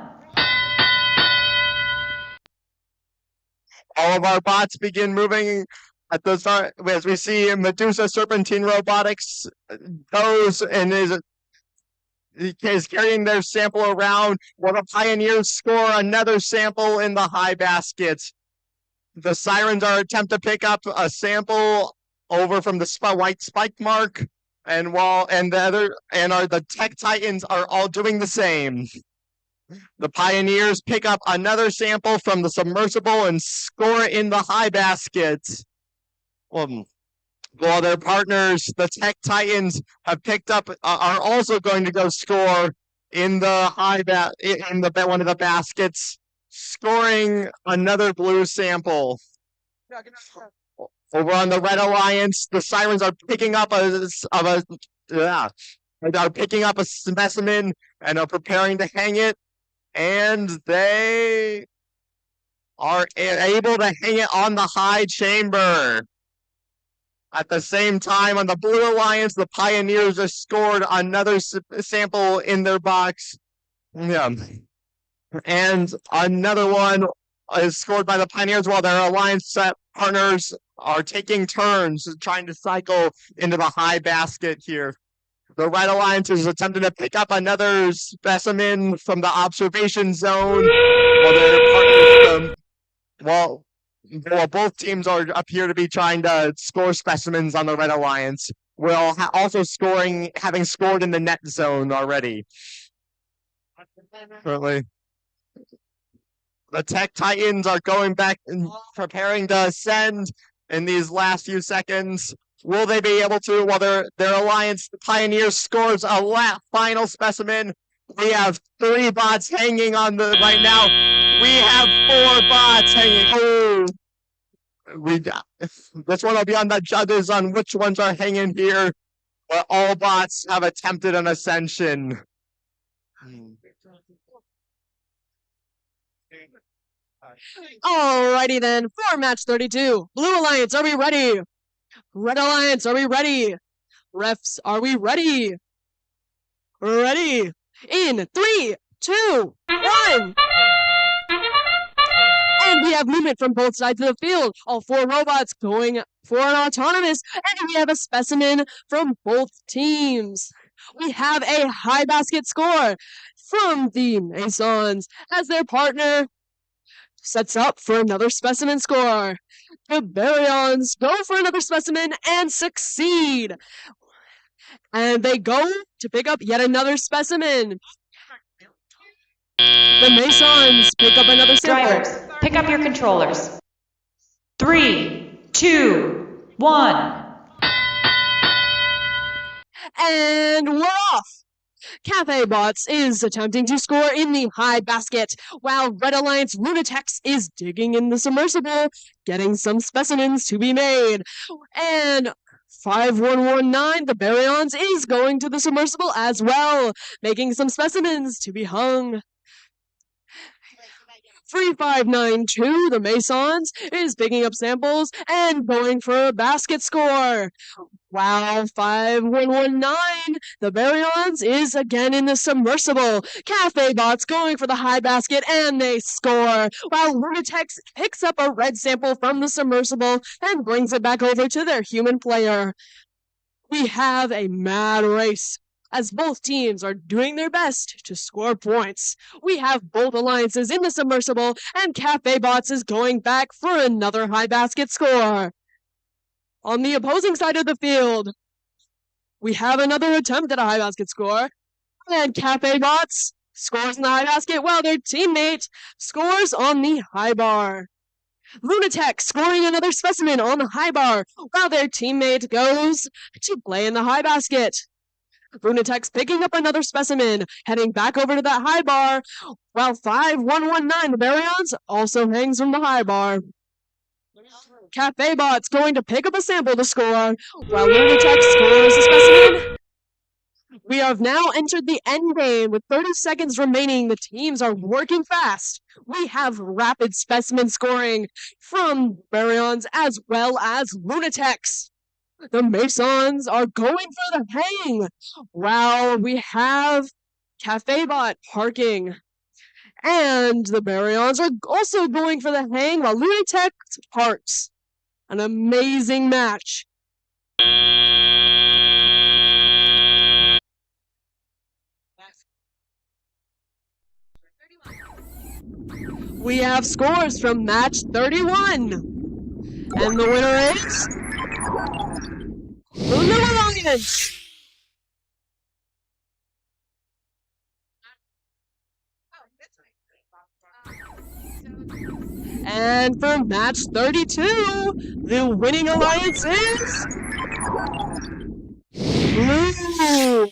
All of our bots begin moving at the start as we see Medusa Serpentine Robotics goes and is carrying their sample around while the Pioneers score another sample in the high basket. The Sirens are attempt to pick up a sample over from the white spike mark, and the Tech Titans are all doing the same. The Pioneers pick up another sample from the submersible and score it in the high basket. While their partners, the Tech Titans, have picked up, are also going to go score in the one of the baskets, scoring another blue sample. Over on the Red Alliance, the Sirens are picking up a specimen and are preparing to hang it, and they are able to hang it on the high chamber. At the same time, on the Blue Alliance, the Pioneers have scored another sample in their box. Yeah. And another one is scored by the Pioneers while their Alliance partners are taking turns trying to cycle into the high basket here. The Red Alliance is attempting to pick up another specimen from the observation zone while their partners, while both teams appear to be trying to score specimens on the Red Alliance, while also having scored in the net zone already. Currently, the Tech Titans are going back and preparing to ascend in these last few seconds. Will they be able to, while their Alliance, the Pioneers, scores a final specimen? We have 3 bots hanging on right now. We have 4 bots hanging. Oh, this one will be on the judges on which ones are hanging here. But all bots have attempted an ascension. Alrighty then, for match 32. Blue Alliance, are we ready? Red Alliance, are we ready? Refs, are we ready? Ready? In 3, 2, 1. And we have movement from both sides of the field. All 4 robots going for an autonomous. And we have a specimen from both teams. We have a high basket score from the Masons as their partner sets up for another specimen score. The Baryons go for another specimen and succeed. And they go to pick up yet another specimen. The Masons pick up another sample. Drivers, pick up your controllers. 3, 2, 1. And we're off! Cafe Bots is attempting to score in the high basket, while Red Alliance Lunatex is digging in the submersible, getting some specimens to be made. And 5119, the Baryons, is going to the submersible as well, making some specimens to be hung. 3592, the Masons, is picking up samples and going for a basket score. While 5119, the Baryons, is again in the submersible. Cafe Bots going for the high basket and they score. While Lunatex picks up a red sample from the submersible and brings it back over to their human player. We have a mad race, as both teams are doing their best to score points. We have both alliances in the submersible, and Cafe Bots is going back for another high basket score. On the opposing side of the field, we have another attempt at a high basket score, and Cafe Bots scores in the high basket while their teammate scores on the high bar. Lunatex scoring another specimen on the high bar while their teammate goes to play in the high basket. Lunatech's picking up another specimen, heading back over to that high bar, while 5119, the Baryons, also hangs from the high bar. Cafe Bot's going to pick up a sample to score, while Lunatech scores a specimen. We have now entered the end game with 30 seconds remaining. The teams are working fast. We have rapid specimen scoring from Baryons as well as Lunatechs. The Masons are going for the hang, while we have Cafe Bot parking. And the Baryons are also going for the hang while Lunatech parks. An amazing match. We have scores from match 31. And the winner is the Little Alliance. And for match 32, the winning alliance is Blue.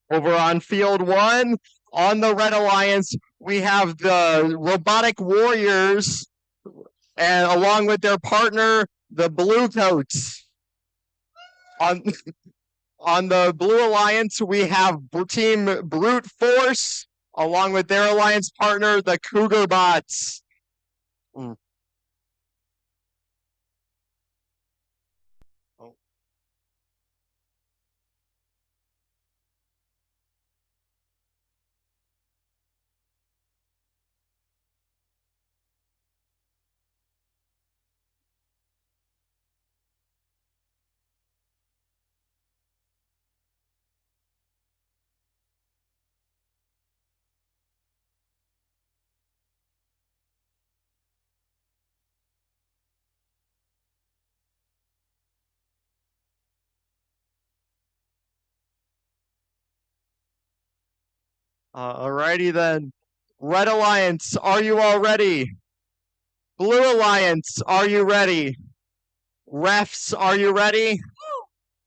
Over on field 1, on the Red Alliance, we have the Robotic Warriors, and along with their partner, the Blue Coats. On the Blue Alliance, we have Team Brute Force, along with their alliance partner, the Cougar Bots. Alrighty then. Red Alliance, are you all ready? Blue Alliance, are you ready? Refs, are you ready?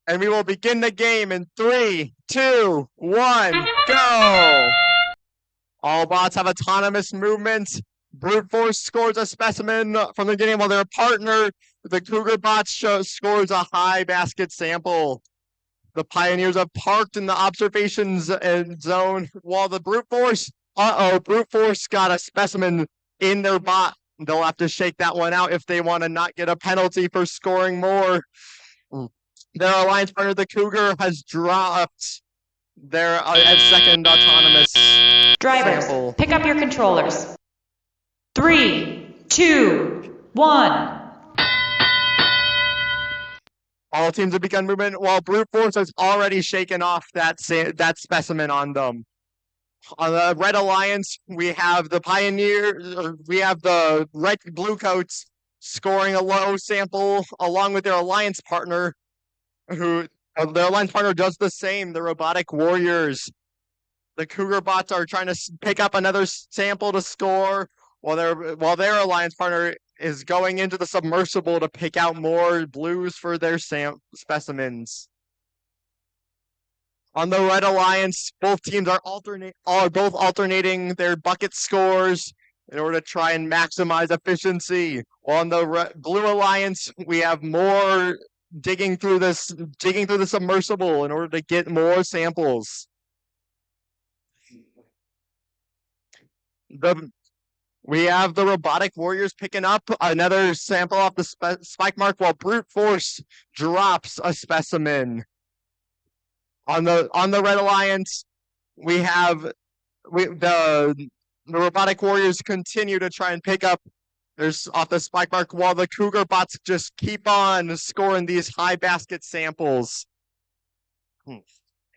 And we will begin the game in 3, 2, 1, go! All bots have autonomous movement. Brute Force scores a specimen from the beginning while their partner, the Cougar Bots, scores a high basket sample. The Pioneers have parked in the observations zone while the Brute Force, Brute Force got a specimen in their bot. They'll have to shake that one out if they want to not get a penalty for scoring more. Their alliance partner, the Cougar, has dropped their second autonomous Drivers, sample. pick up your controllers. 3, 2, 1. All teams have begun movement while Brute Force has already shaken off that specimen on them. On the Red Alliance, we have the Red Blue Coats scoring a low sample along with their alliance partner, who their alliance partner does the same, the Robotic Warriors. The Cougar Bots are trying to pick up another sample to score while their alliance partner is going into the submersible to pick out more blues for their specimens. On the Red Alliance, both teams are both alternating their bucket scores in order to try and maximize efficiency. While on the Blue Alliance, we have more digging through the submersible in order to get more samples. We have the Robotic Warriors picking up another sample off the spike mark while Brute Force drops a specimen. On the Red Alliance, we have the Robotic Warriors continue to try and pick up off the spike mark while the Cougar Bots just keep on scoring these high basket samples.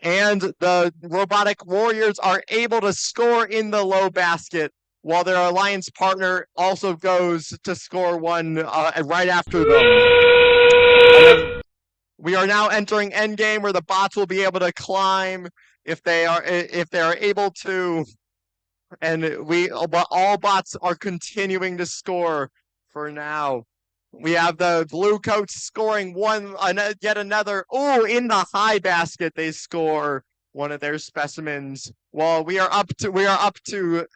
And the Robotic Warriors are able to score in the low basket while their alliance partner also goes to score one right after them. We are now entering endgame where the bots will be able to climb if they are able to. And all bots are continuing to score for now. We have the blue coats scoring yet another. Oh, in the high basket they score one of their specimens. Well, we are up to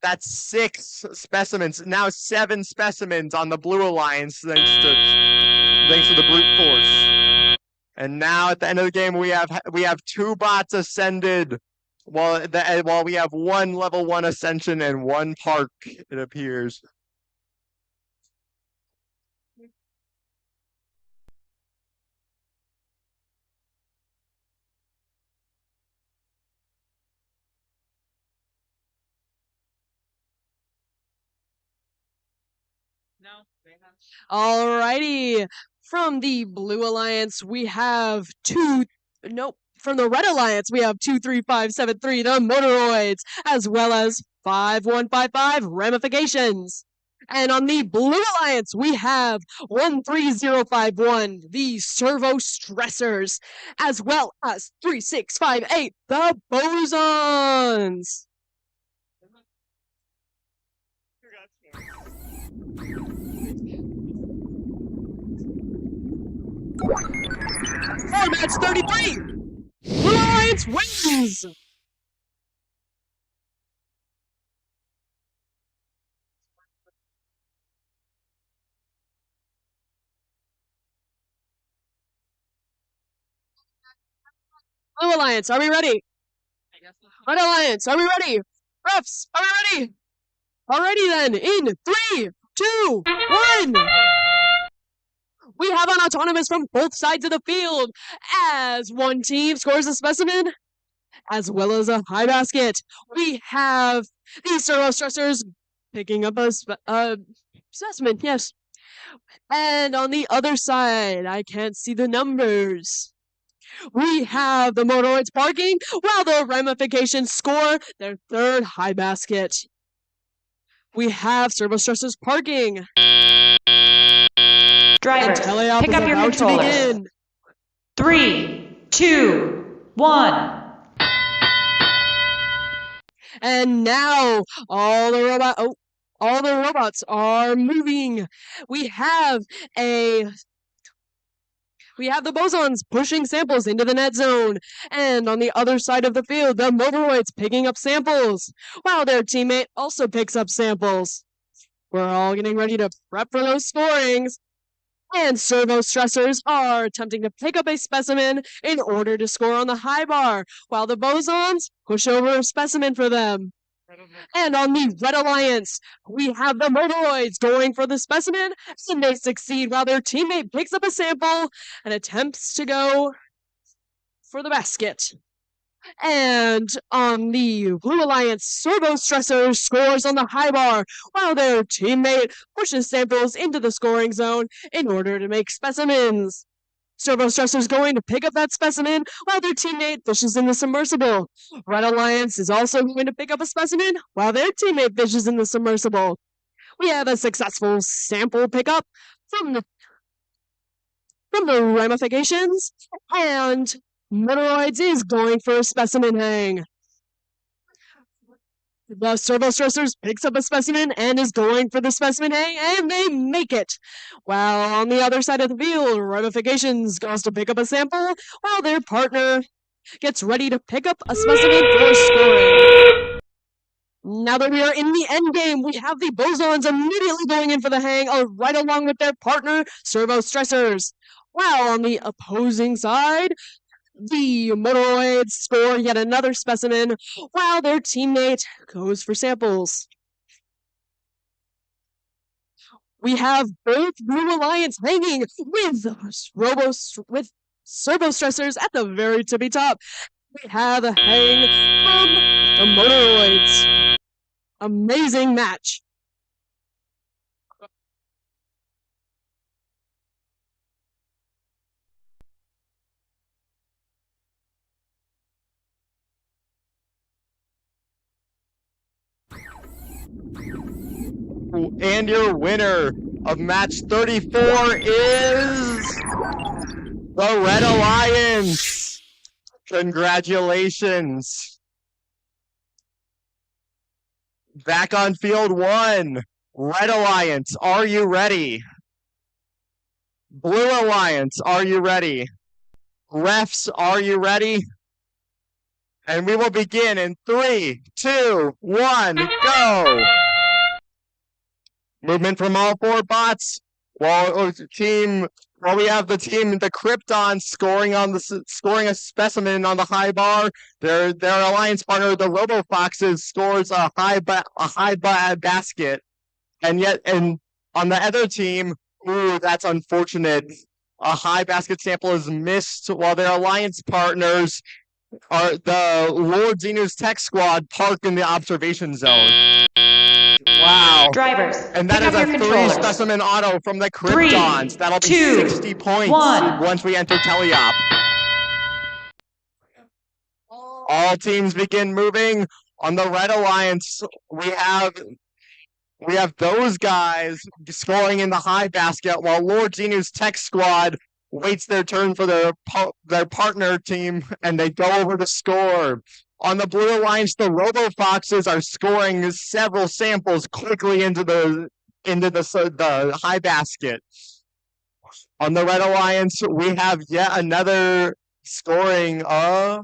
that's 6 specimens. Now 7 specimens on the Blue Alliance thanks to the brute force. And now at the end of the game we have 2 bots ascended. While we have 1 level 1 ascension and 1 park, it appears. Alrighty. From the Blue Alliance, we have from the Red Alliance, we have 23573, the Motoroids, as well as 5155 Ramifications. And on the Blue Alliance, we have 13051, the Servo Stressors, as well as 3658, the Bosons. Format's 33! Blue Alliance wins! Blue Alliance, are we ready? Red Alliance, are we ready? Refs, are we ready? Alrighty then, in 3, 2, 1! We have an autonomous from both sides of the field as one team scores a specimen as well as a high basket. We have the Servo Stressors picking up a specimen, yes. And on the other side, I can't see the numbers. We have the Motoroids parking while the Ramifications score their 3rd high basket. We have Servo Stressors parking. Drivers, pick up your controllers. 3, 2, 1. And now all the robots are moving. We have the Bosons pushing samples into the net zone. And on the other side of the field, the Motoroids picking up samples, while their teammate also picks up samples. We're all getting ready to prep for those scorings. And Servo Stressors are attempting to pick up a specimen in order to score on the high bar, while the Bosons push over a specimen for them. And on the Red Alliance, we have the Motoroids going for the specimen, and they succeed while their teammate picks up a sample and attempts to go for the basket. And on the Blue Alliance, Servo Stressor scores on the high bar, while their teammate pushes samples into the scoring zone in order to make specimens. Servo Stressor's going to pick up that specimen, while their teammate fishes in the submersible. Red Alliance is also going to pick up a specimen, while their teammate fishes in the submersible. We have a successful sample pickup from the Ramifications, and Motoroids is going for a specimen hang. The Servo Stressors picks up a specimen and is going for the specimen hang, and they make it. While on the other side of the field, Ramifications goes to pick up a sample, while their partner gets ready to pick up a specimen for scoring. Now that we are in the end game, we have the Bosons immediately going in for the hang, right along with their partner, Servo Stressors. While on the opposing side, the Motoroids score yet another specimen, while their teammate goes for samples. We have both Blue Alliance hanging with Servo Stressors at the very tippy top. We have a hang from the Motoroids. Amazing match. And your winner of match 34 is The Red Alliance! Congratulations! Back on field 1. Red Alliance, are you ready? Blue Alliance, are you ready? Refs, are you ready? And we will begin in 3, 2, 1, go! Movement from all 4 bots. While we have the Krypton scoring a specimen on the high bar. Their alliance partner, the RoboFoxes, scores a high basket. And on the other team, ooh, that's unfortunate. A high basket sample is missed while their alliance partners are the Lord Xenu's Tech Squad park in the observation zone. Wow. Drivers, and that is a 3-specimen auto from the Kryptons. That'll be 60 points once we enter teleop. All teams begin moving. On the Red Alliance, we have those guys scoring in the high basket while Lord Xenu's Tech Squad waits their turn for their partner team, and they go over to score. On the Blue Alliance, the RoboFoxes are scoring several samples quickly into the high basket. On the Red Alliance, we have yet another scoring of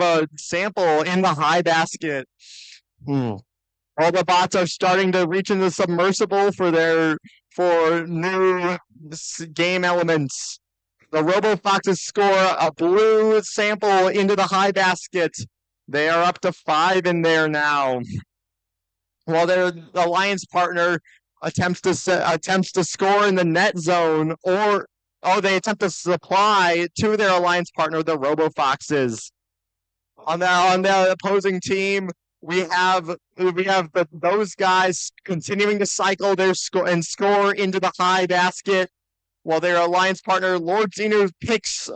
a sample in the high basket. All the bots are starting to reach into the submersible for new game elements. The RoboFoxes score a blue sample into the high basket. They are up to 5 in there now. While their alliance partner attempts to score in the net zone, they attempt to supply to their alliance partner, the RoboFoxes. On the opposing team, we have those guys continuing to cycle their score into the high basket, while their alliance partner Lord Xenu picks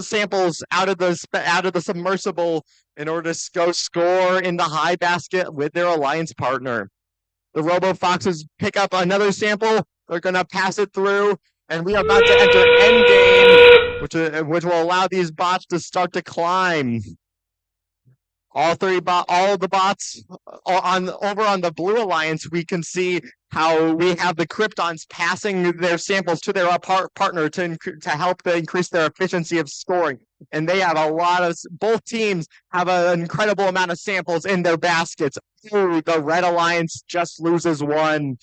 samples out of the submersible in order to go score in the high basket with their alliance partner. The RoboFoxes pick up another sample. They're gonna pass it through, and we are about to enter endgame, which will allow these bots to start to climb. All the bots over on the Blue Alliance, we can see how we have the Kryptons passing their samples to their partner to help increase their efficiency of scoring. And they have both teams have an incredible amount of samples in their baskets. Ooh, the Red Alliance just loses 1.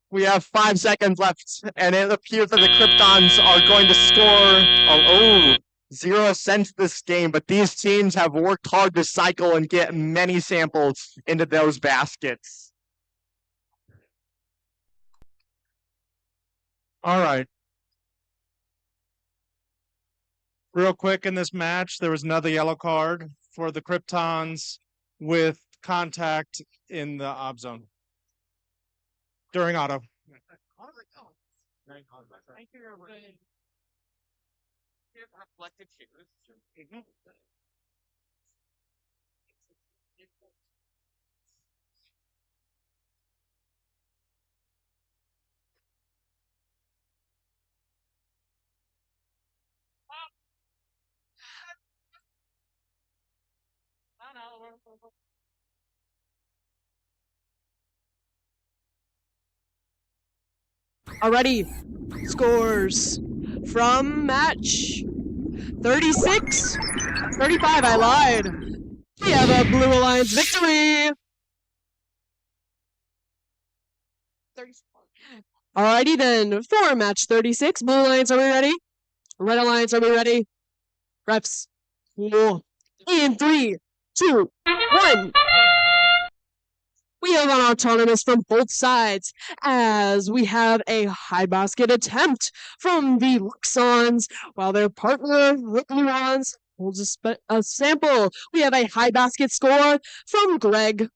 We have 5 seconds left, and it appears that the Kryptons are going to score. 0 cents this game, but these teams have worked hard to cycle and get many samples into those baskets. All right. Real quick in this match, there was another yellow card for the Kryptons with contact in the ob zone during auto. Reflective shoes. Alrighty, scores from match 36, 35, I lied. We have a Blue Alliance victory. Alrighty then, for match 36, Blue Alliance, are we ready? Red Alliance, are we ready? Refs, in 3, 2, 1. We have an autonomous from both sides, as we have a high basket attempt from the Luxons, while their partner, Luxons, holds a sample. We have a high basket score from Greg,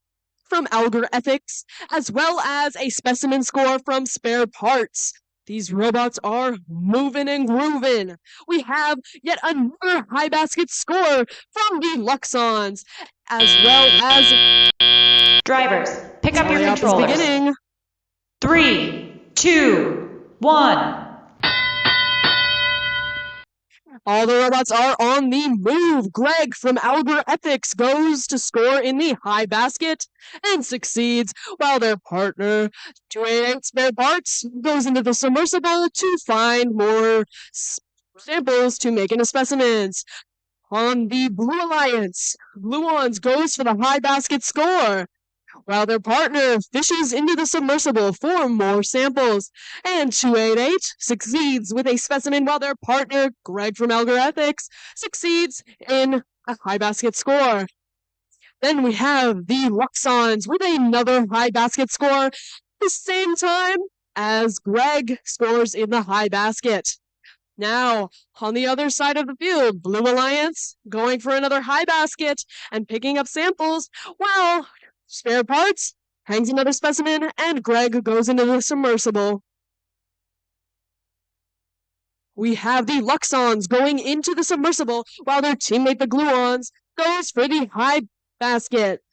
from Alger Ethics, as well as a specimen score from Spare Parts. These robots are moving and grooving. We have yet another high basket score from the Luxons, as well as... Drivers, pick up your controllers. 3, 2, 1. All the robots are on the move. Greg from Alger Ethics goes to score in the high basket and succeeds, while their partner, 288 Spare Parts, goes into the submersible to find more samples to make into specimens. On the Blue Alliance, Blue Ones goes for the high basket score, while their partner fishes into the submersible for more samples. And 288 succeeds with a specimen, while their partner, Greg from Alger Ethics, succeeds in a high basket score. Then we have the Luxons with another high basket score, the same time as Greg scores in the high basket. Now, on the other side of the field, Blue Alliance going for another high basket and picking up samples, while Spare Parts hangs another specimen and Greg goes into the submersible. We have the Luxons going into the submersible, while their teammate, the Gluons, goes for the high basket.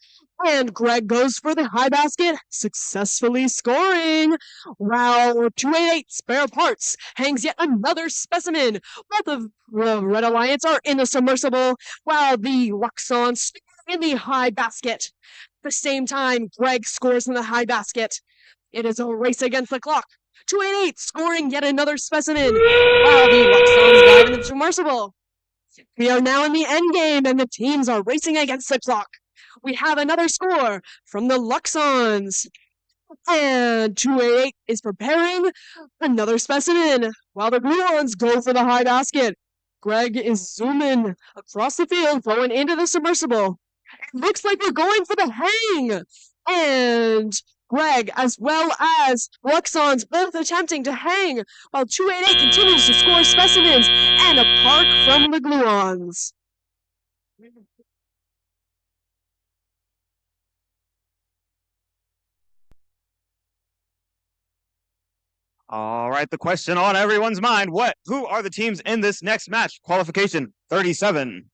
And Greg goes for the high basket, successfully scoring, while 288 Spare Parts hangs yet another specimen. Both of the Red Alliance are in the submersible, while the Luxons in the high basket. At the same time, Greg scores in the high basket. It is a race against the clock. 288 scoring yet another specimen, while the Luxons dive into the submersible. We are now in the end game, and the teams are racing against the clock. We have another score from the Luxons. And 288 is preparing another specimen, while the Gluons go for the high basket. Greg is zooming across the field, going into the submersible. It looks like we're going for the hang. And Greg, as well as Luxons, both attempting to hang, while 288 continues to score specimens and a park from the Gluons. All right, the question on everyone's mind, who are the teams in this next match? Qualification 37.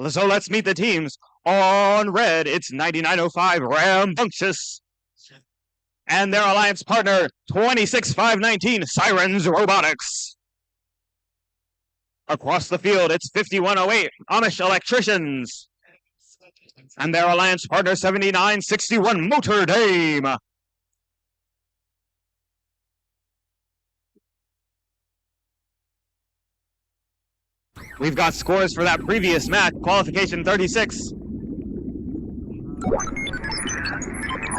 So let's meet the teams. On red, it's 9905 Rambunctious. And their alliance partner, 26519 Sirens Robotics. Across the field, it's 5108 Amish Electricians. And their alliance partner, 7961 Motor Dame. We've got scores for that previous match, Qualification 36.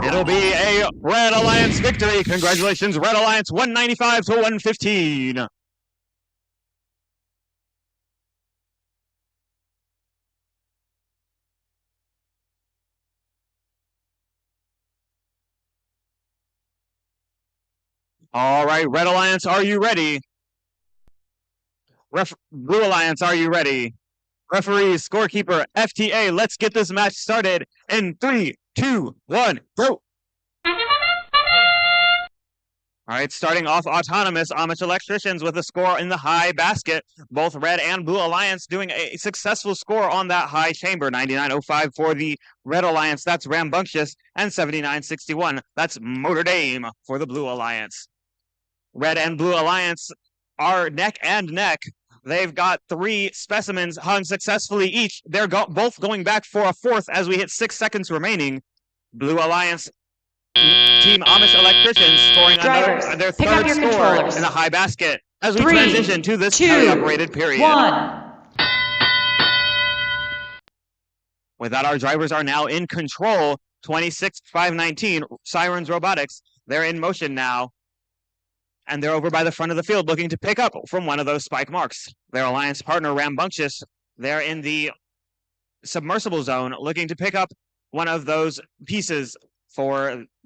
It'll be a Red Alliance victory. Congratulations, Red Alliance, 195 to 115. All right, Red Alliance, are you ready? Blue Alliance, are you ready? Referees, scorekeeper, FTA, let's get this match started in 3, 2, 1, go! All right, starting off Autonomous, Amish Electricians with a score in the high basket. Both Red and Blue Alliance doing a successful score on that high chamber. 9905 for the Red Alliance, that's Rambunctious, and 7961, that's Motor Dame for the Blue Alliance. Red and Blue Alliance are neck and neck. They've got 3 specimens hung successfully each. They're both going back for a fourth as we hit 6 seconds remaining. Blue Alliance Team Amish Electricians scoring their third score in the high basket as we transition to this teleoperated period. 1. With that, our drivers are now in control. 26519 Sirens Robotics. They're in motion now. And they're over by the front of the field looking to pick up from one of those spike marks. Their alliance partner, Rambunctious, they're in the submersible zone looking to pick up one of those pieces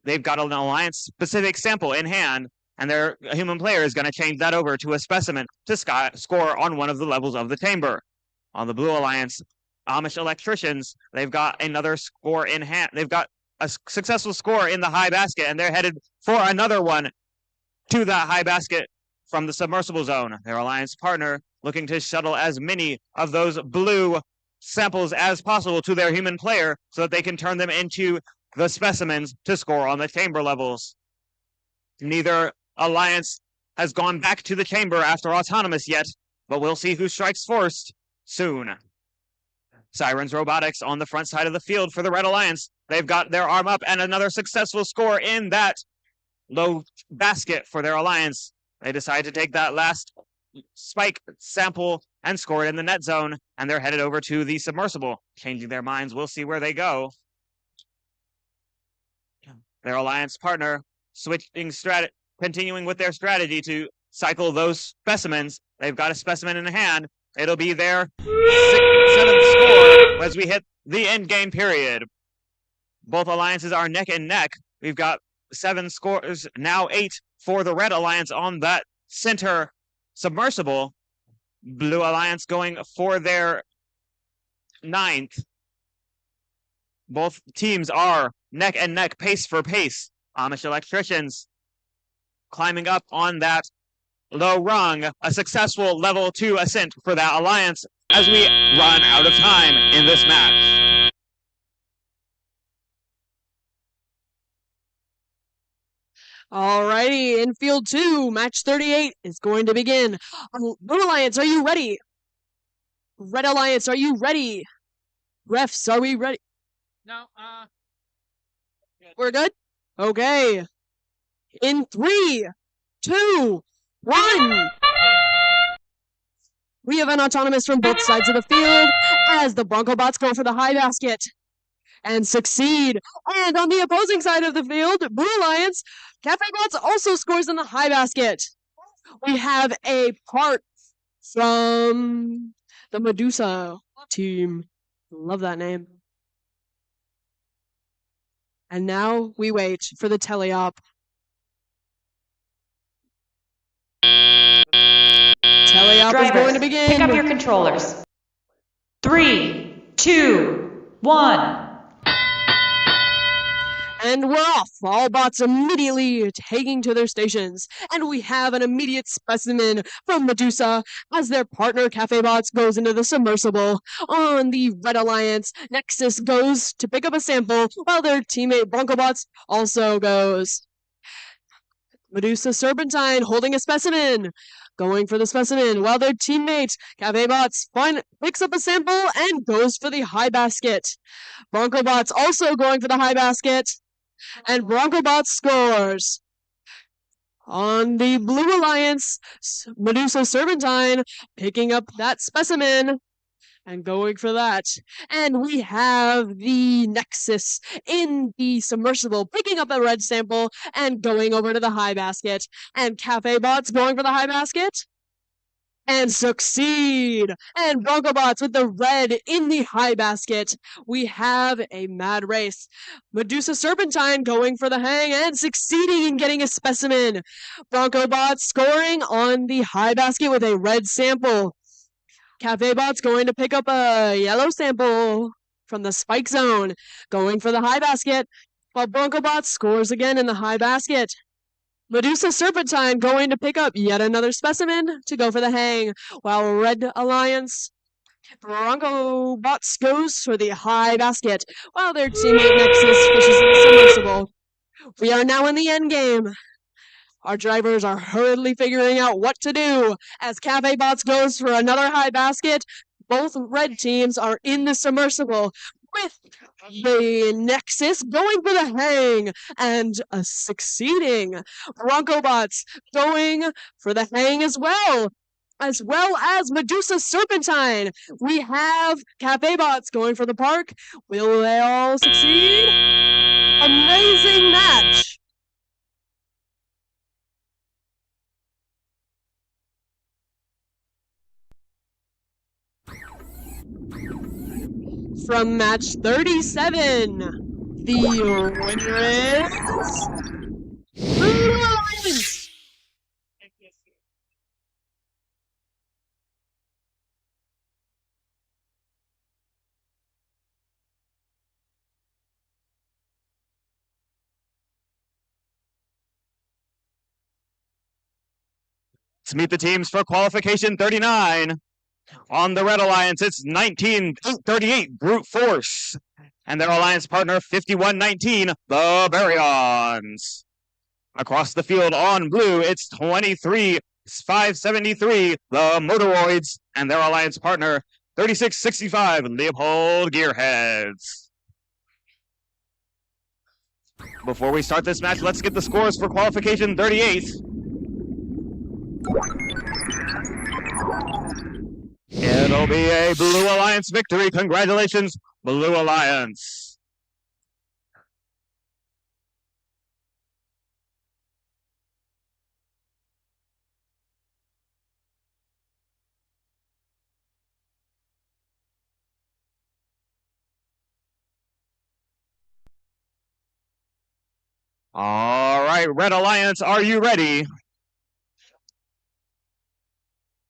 they've got an alliance-specific sample in hand, and their human player is going to change that over to a specimen to score on one of the levels of the chamber. On the Blue Alliance, Amish Electricians, they've got another score in hand. They've got a successful score in the high basket, and they're headed for another one to that high basket from the submersible zone. Their alliance partner looking to shuttle as many of those blue samples as possible to their human player so that they can turn them into the specimens to score on the chamber levels. Neither alliance has gone back to the chamber after Autonomous yet, but we'll see who strikes first soon. Sirens Robotics on the front side of the field for the Red Alliance. They've got their arm up and another successful score in that low basket for their alliance. They decide to take that last spike sample and score it in the net zone, and they're headed over to the submersible. Changing their minds, we'll see where they go. Their alliance partner continuing with their strategy to cycle those specimens. They've got a specimen in hand. It'll be their 7th score as we hit the end game period. Both alliances are neck and neck. We've got 7 scores, now 8 for the Red Alliance on that center submersible. Blue Alliance going for their 9th. Both teams are neck and neck, pace for pace. Amish Electricians climbing up on that low rung, a successful level 2 ascent for that alliance as we run out of time in this match. Alrighty, in field 2, match 38 is going to begin. Blue Alliance, are you ready? Red Alliance, are you ready? Refs, are we ready? No, We're good? Okay. In 3, 2, 1. We have an autonomous from both sides of the field as the Bronco Bots go for the high basket and succeed. And on the opposing side of the field, Blue Alliance, Cafe Bots also scores in the high basket. We have a part from the Medusa team. Love that name. And now we wait for the teleop. Teleop is going to begin. Pick up your controllers. 3, 2, 1. And we're off. All bots immediately taking to their stations. And we have an immediate specimen from Medusa as their partner Cafe Bots goes into the submersible. On the Red Alliance, Nexus goes to pick up a sample while their teammate Bronco Bots also goes. Medusa Serpentine holding a specimen. Going for the specimen while their teammate Cafe Bots picks up a sample and goes for the high basket. Bronco Bots also going for the high basket. And Bronco Bots scores. On the Blue Alliance, Medusa Serpentine picking up that specimen and going for that. And we have the Nexus in the submersible picking up a red sample and going over to the high basket. And Cafe Bots going for the high basket and succeed. And Bronco Bots with the red in the high basket. We have a mad race. Medusa Serpentine going for the hang and succeeding in getting a specimen. Bronco Bots scoring on the high basket with a red sample. Cafe Bots going to pick up a yellow sample from the spike zone, going for the high basket, while Bronco Bots scores again in the high basket. Medusa Serpentine going to pick up yet another specimen to go for the hang, while Red Alliance Bronco Bots goes for the high basket, while their teammate Nexus fishes in the submersible. We are now in the end game. Our drivers are hurriedly figuring out what to do as Cafe Bots goes for another high basket. Both red teams are in the submersible with the Nexus going for the hang and succeeding. Bronco Bots going for the hang as well as Medusa Serpentine. We have Cafe Bots going for the park. Will they all succeed? Amazing match. From match 37, the winner is Blue Alliance. Let's meet the teams for qualification 39. On the Red Alliance, it's 1938 Brute Force. And their alliance partner, 5119, the Baryons. Across the field on blue, it's 23 573, the Motoroids, and their alliance partner, 3665, Leopold Gearheads. Before we start this match, let's get the scores for Qualification 38. It'll be a Blue Alliance victory. Congratulations, Blue Alliance. All right, Red Alliance, are you ready?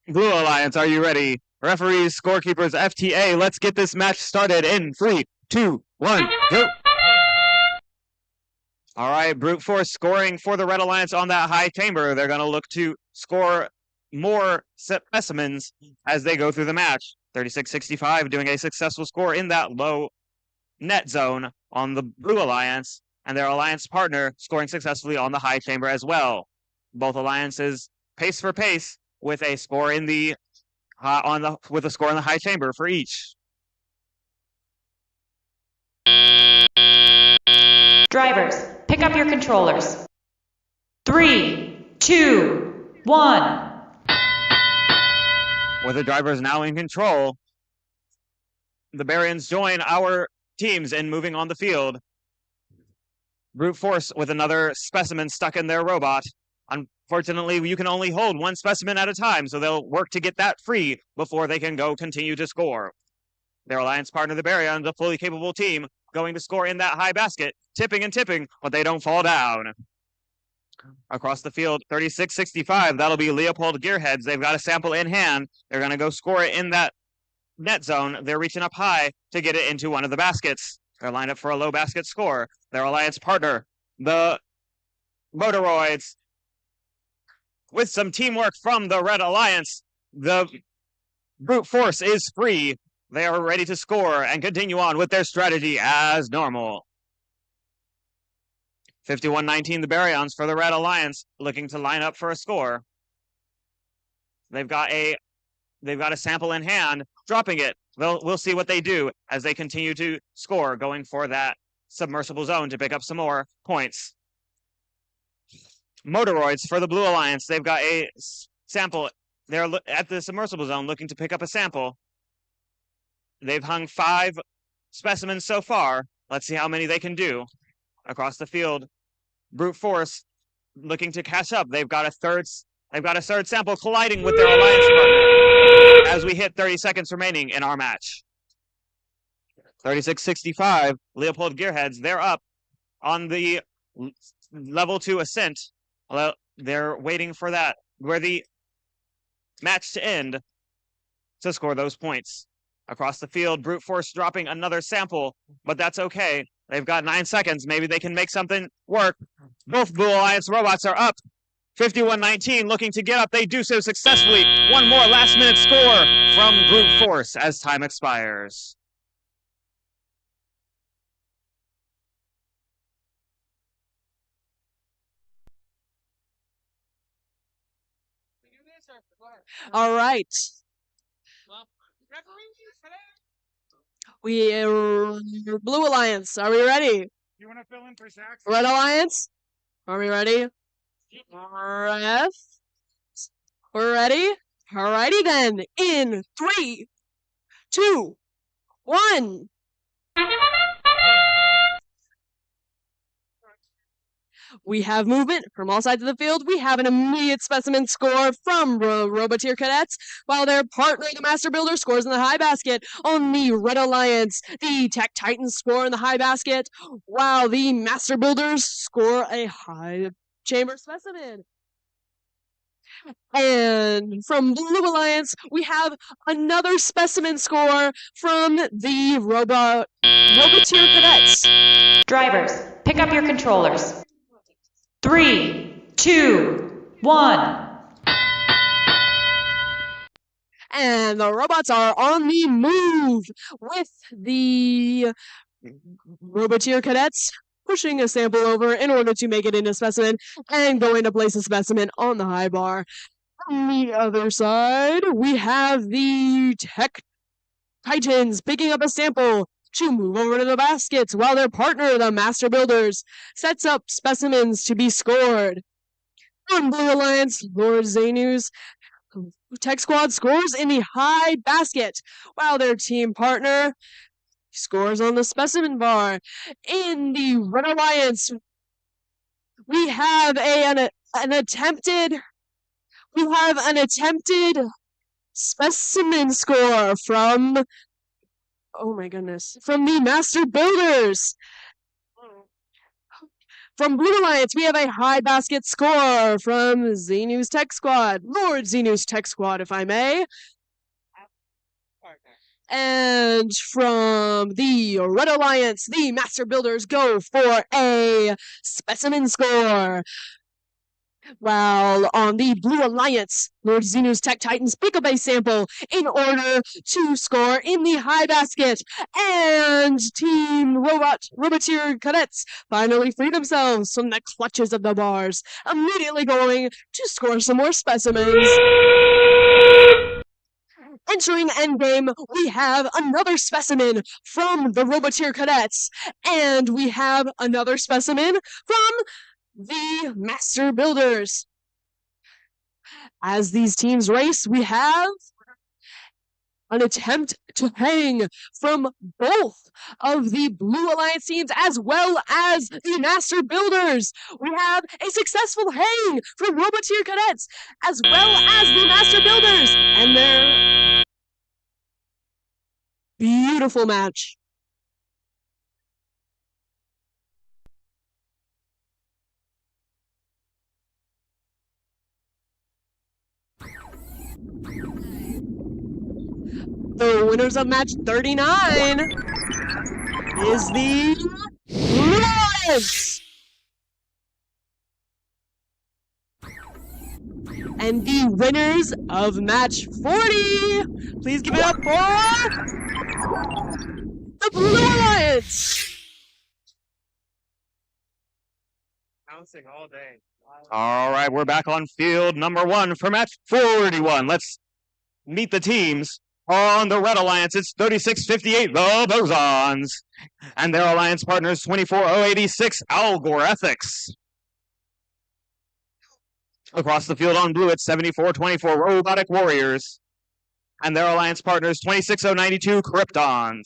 Blue Alliance, are you ready? Referees, scorekeepers, FTA, let's get this match started in 3, 2, 1, go! All right, Brute Force scoring for the Red Alliance on that high chamber. They're going to look to score more specimens as they go through the match. 3665 doing a successful score in that low net zone on the Blue Alliance, and their alliance partner scoring successfully on the high chamber as well. Both alliances pace for pace with a score in the with a score in the high chamber for each. Drivers, pick up your controllers. 3, 2, 1. With the drivers now in control, the Baryons join our teams in moving on the field. Brute Force with another specimen stuck in their robot. Unfortunately, you can only hold one specimen at a time, so they'll work to get that free before they can go continue to score. Their alliance partner, the Baryons, a fully capable team, going to score in that high basket, tipping and tipping, but they don't fall down. Across the field, 3665, that'll be Leopold Gearheads. They've got a sample in hand. They're going to go score it in that net zone. They're reaching up high to get it into one of the baskets. They're lined up for a low basket score. Their alliance partner, the Motoroids, with some teamwork from the Red Alliance, the Brute Force is free. They are ready to score and continue on with their strategy as normal. 51-19, the Baryons for the Red Alliance, looking to line up for a score. They've got a sample in hand, dropping it. We'll see what they do as they continue to score, going for that submersible zone to pick up some more points. Motoroids for the Blue Alliance, they've got a sample. They're at the submersible zone looking to pick up a sample. They've hung 5 specimens so far. Let's see how many they can do. Across the field, Brute Force looking to catch up. They've got a third sample colliding with their alliance partner as we hit 30 seconds remaining in our match. 3665, Leopold Gearheads, they're up on the level 2 ascent. They're waiting for that, where the match to end to score those points. Across the field, Brute Force dropping another sample, but that's okay. They've got 9 seconds. Maybe they can make something work. Both Blue Alliance robots are up. 51-19, looking to get up. They do so successfully. One more last-minute score from Brute Force as time expires. All right. We Blue Alliance, are we ready? You want to fill in for Zach? Red Alliance, are we ready? Ref, we're ready? Alrighty then. In 3, 2, 1. We have movement from all sides of the field. We have an immediate specimen score from Roboteer Cadets, while their partner, the Master Builder, scores in the high basket. On the Red Alliance, the Tech Titans score in the high basket, while the Master Builders score a high chamber specimen. And from Blue Alliance, we have another specimen score from the Roboteer Cadets. Drivers, pick up your controllers. 3, 2, 1. And the robots are on the move with the Roboteer Cadets pushing a sample over in order to make it into specimen and going to place a specimen on the high bar. On the other side, we have the Tech Titans picking up a sample to move over to the baskets while their partner, the Master Builders, sets up specimens to be scored. On Blue Alliance, Lord Zanu's Tech Squad scores in the high basket, while their team partner scores on the specimen bar. In the Red Alliance, we have an attempted specimen score from, oh my goodness, from the Master Builders. From Blue Alliance, we have a high basket score from Zenu's Tech Squad, Lord Zenu's Tech Squad, if I may. And from the Red Alliance, the Master Builders go for a specimen score. While on the Blue Alliance, Lord Zenu's Tech Titans pick up a sample in order to score in the high basket. And Team Roboteer Cadets finally free themselves from the clutches of the bars, immediately going to score some more specimens. Entering endgame, we have another specimen from the Roboteer Cadets, and we have another specimen from the Master Builders. As these teams race, we have an attempt to hang from both of the Blue Alliance teams as well as the Master Builders. We have a successful hang from Roboteer Cadets as well as the Master Builders, and their beautiful match. The winners of match 39 is the Blue Alliance. And the winners of match 40, please give it up for the Blue Alliance. Bouncing all day. All right, we're back on field number 1 for match 41. Let's meet the teams. On the Red Alliance, it's 3658, the Bosons. And their alliance partners, 24086, Algor Ethics. Across the field on blue, it's 7424, Robotic Warriors. And their alliance partners, 26092, Kryptons.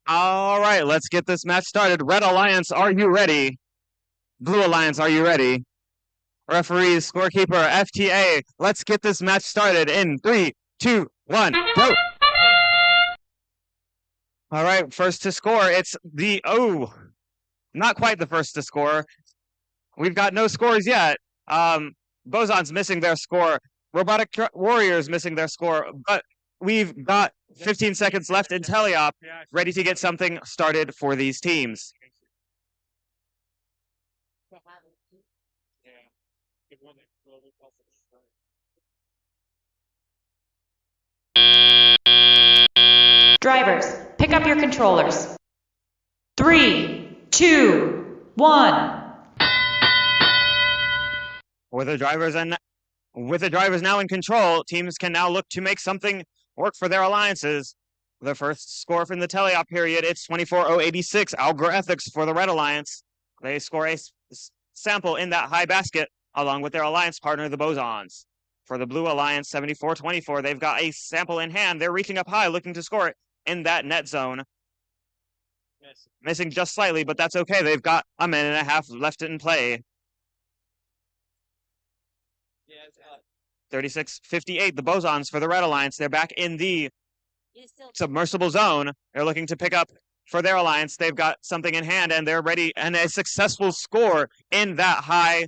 All right, let's get this match started. Red Alliance, are you ready? Blue Alliance, are you ready? Referees, scorekeeper, FTA, let's get this match started in 3, 2, 1, go! All right, first to score, it's the, not quite the first to score. We've got no scores yet. Boson's missing their score. Robotic Warriors missing their score, but we've got 15 seconds left in Teleop, ready to get something started for these teams. Drivers, pick up your controllers. 3, 2, 1. For the drivers and With the drivers now in control, teams can now look to make something work for their alliances. The first score from the teleop period, it's 24-086, Algorithmics for the Red Alliance. They score a sample in that high basket, along with their alliance partner, the Bosons. For the Blue Alliance, 74-24, they've got a sample in hand. They're reaching up high, looking to score it in that net zone. Missing just slightly, but that's okay. They've got a minute and a half left in play. 36-58, the Bosons for the Red Alliance. They're back in the submersible zone. They're looking to pick up for their alliance. They've got something in hand, and they're ready, and a successful score in that high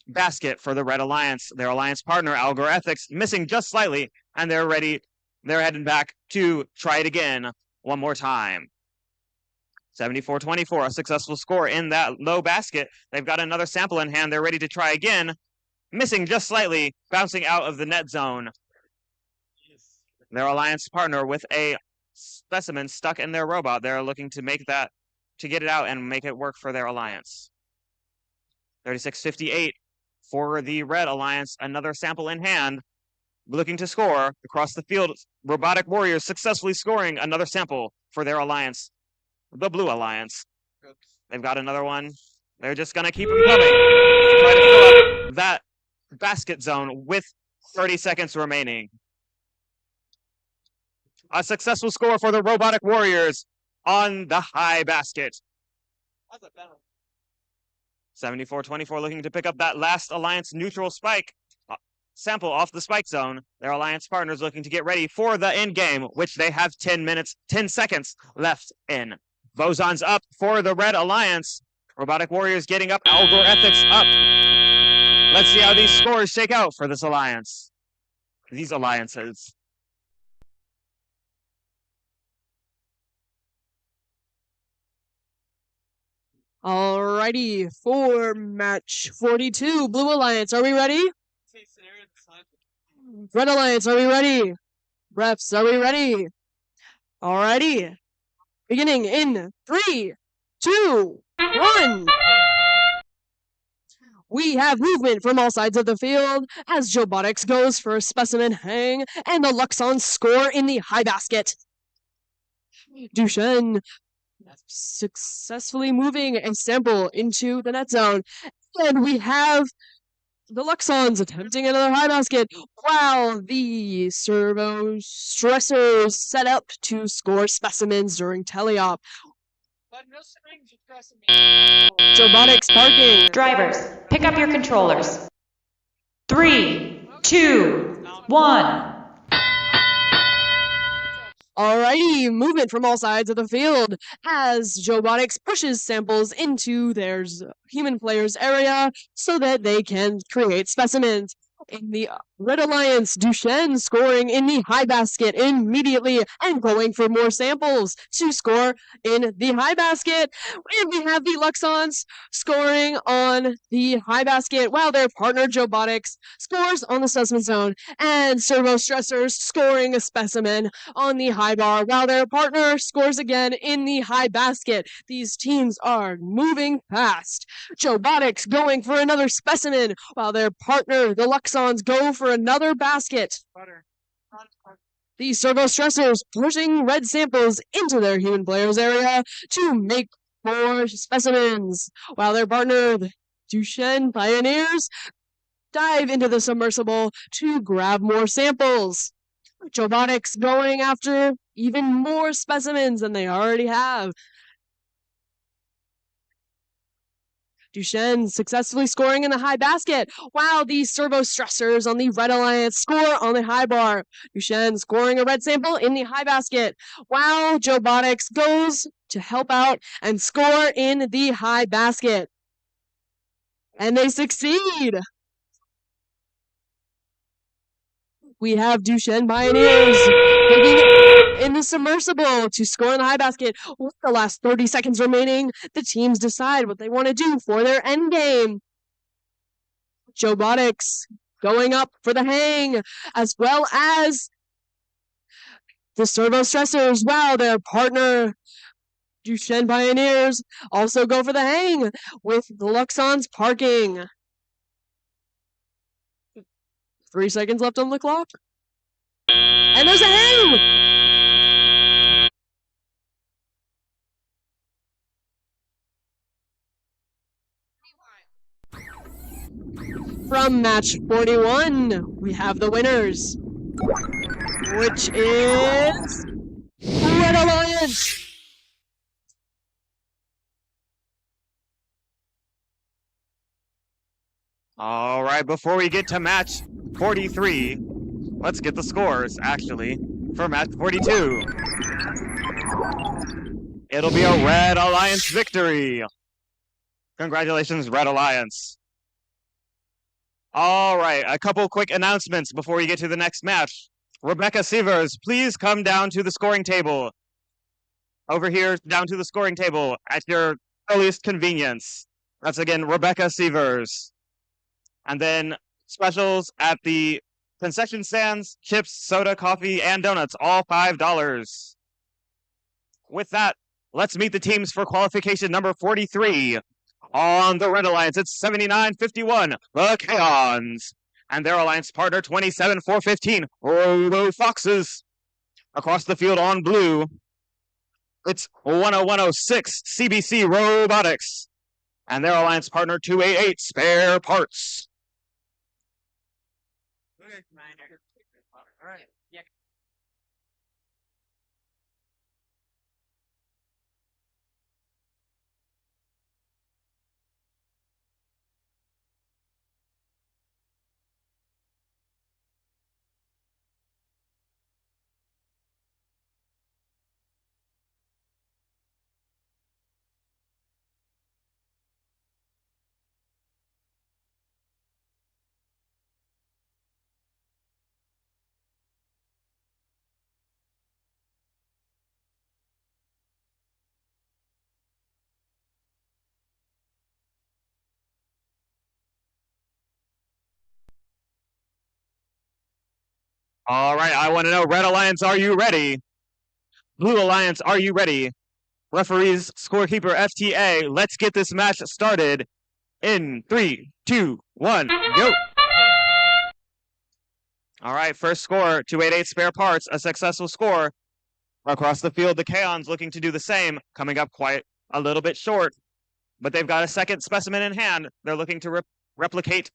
basket for the Red Alliance. Their alliance partner, Algorithmics, missing just slightly, and they're ready. They're heading back to try it again one more time. 74-24, a successful score in that low basket. They've got another sample in hand. They're ready to try again. Missing just slightly, bouncing out of the net zone. Their alliance partner with a specimen stuck in their robot. They're looking to make that, to get it out and make it work for their alliance. 36-58 for the Red Alliance. Another sample in hand, looking to score across the field. Robotic Warriors successfully scoring another sample for their alliance. The Blue Alliance. They've got another one. They're just going to keep them coming. Try to fill up that basket zone with 30 seconds remaining. A successful score for the Robotic Warriors on the high basket. 74-24 looking to pick up that last alliance neutral spike. Sample off the spike zone. Their alliance partners looking to get ready for the end game, which they have 10 seconds left in. Bosons up for the Red Alliance. Robotic Warriors getting up. Algorithmics up. Let's see how these scores shake out for this alliance. These alliances. Alrighty, for match 42, Blue Alliance, are we ready? Red Alliance, are we ready? Refs, are we ready? Alrighty. Beginning in 3, 2, 1. We have movement from all sides of the field as Jobotics goes for a specimen hang and the Luxons score in the high basket. Duchenne successfully moving a sample into the net zone. And we have the Luxons attempting another high basket while the servo stressors set up to score specimens during teleop. Jobotics parking. Drivers, pick up your controllers. 3, 2, 1. Alrighty, movement from all sides of the field as Jobotics pushes samples into their human players area so that they can create specimens. In the Red Alliance, Duchenne scoring in the high basket immediately and going for more samples to score in the high basket. And we have the Luxons scoring on the high basket while their partner Jobotics scores on the specimen zone, and Servo Stressors scoring a specimen on the high bar while their partner scores again in the high basket. These teams are moving fast. Jobotics going for another specimen while their partner, the Luxons, go for another basket. The Servo Stressors pushing red samples into their human players area to make more specimens, while their partner, the Duchenne Pioneers, dive into the submersible to grab more samples. Jobotics going after even more specimens than they already have. Duchenne successfully scoring in the high basket, while the Servo Stressors on the Red Alliance score on the high bar. Duchenne scoring a red sample in the high basket, while Jobotics goes to help out and score in the high basket. And they succeed! We have Duchenne Pioneers taking in the submersible to score in the high basket. With the last 30 seconds remaining, the teams decide what they want to do for their end game. Jobotics going up for the hang, as well as the Servo Stressors, while their partner Duchenne Pioneers also go for the hang, with the Luxons parking. 3 seconds left on the clock. And there's a hang! From match 41, we have the winners, which is Red Alliance. All right, before we get to match 43, let's get the scores, actually, for match 42. It'll be a Red Alliance victory. Congratulations, Red Alliance. All right, a couple quick announcements before we get to the next match. Rebecca Severs, please come down to the scoring table. Over here, down to the scoring table at your earliest convenience. That's again, Rebecca Severs. And then specials at the concession stands, chips, soda, coffee, and donuts, all $5. With that, let's meet the teams for qualification number 43. On the Red Alliance, it's 79-51, the Kaons. And their alliance partner, 27-4-15, Robo Foxes. Across the field on blue, it's 10106, CBC Robotics. And their alliance partner, 288, Spare Parts. All right. Yeah. All right, I want to know, Red Alliance, are you ready? Blue Alliance, are you ready? Referees, scorekeeper, FTA, let's get this match started in 3, 2, 1, go! All right, first score, 288 Spare Parts, a successful score. Across the field, the Kaons looking to do the same, coming up quite a little bit short, but they've got a second specimen in hand. They're looking to replicate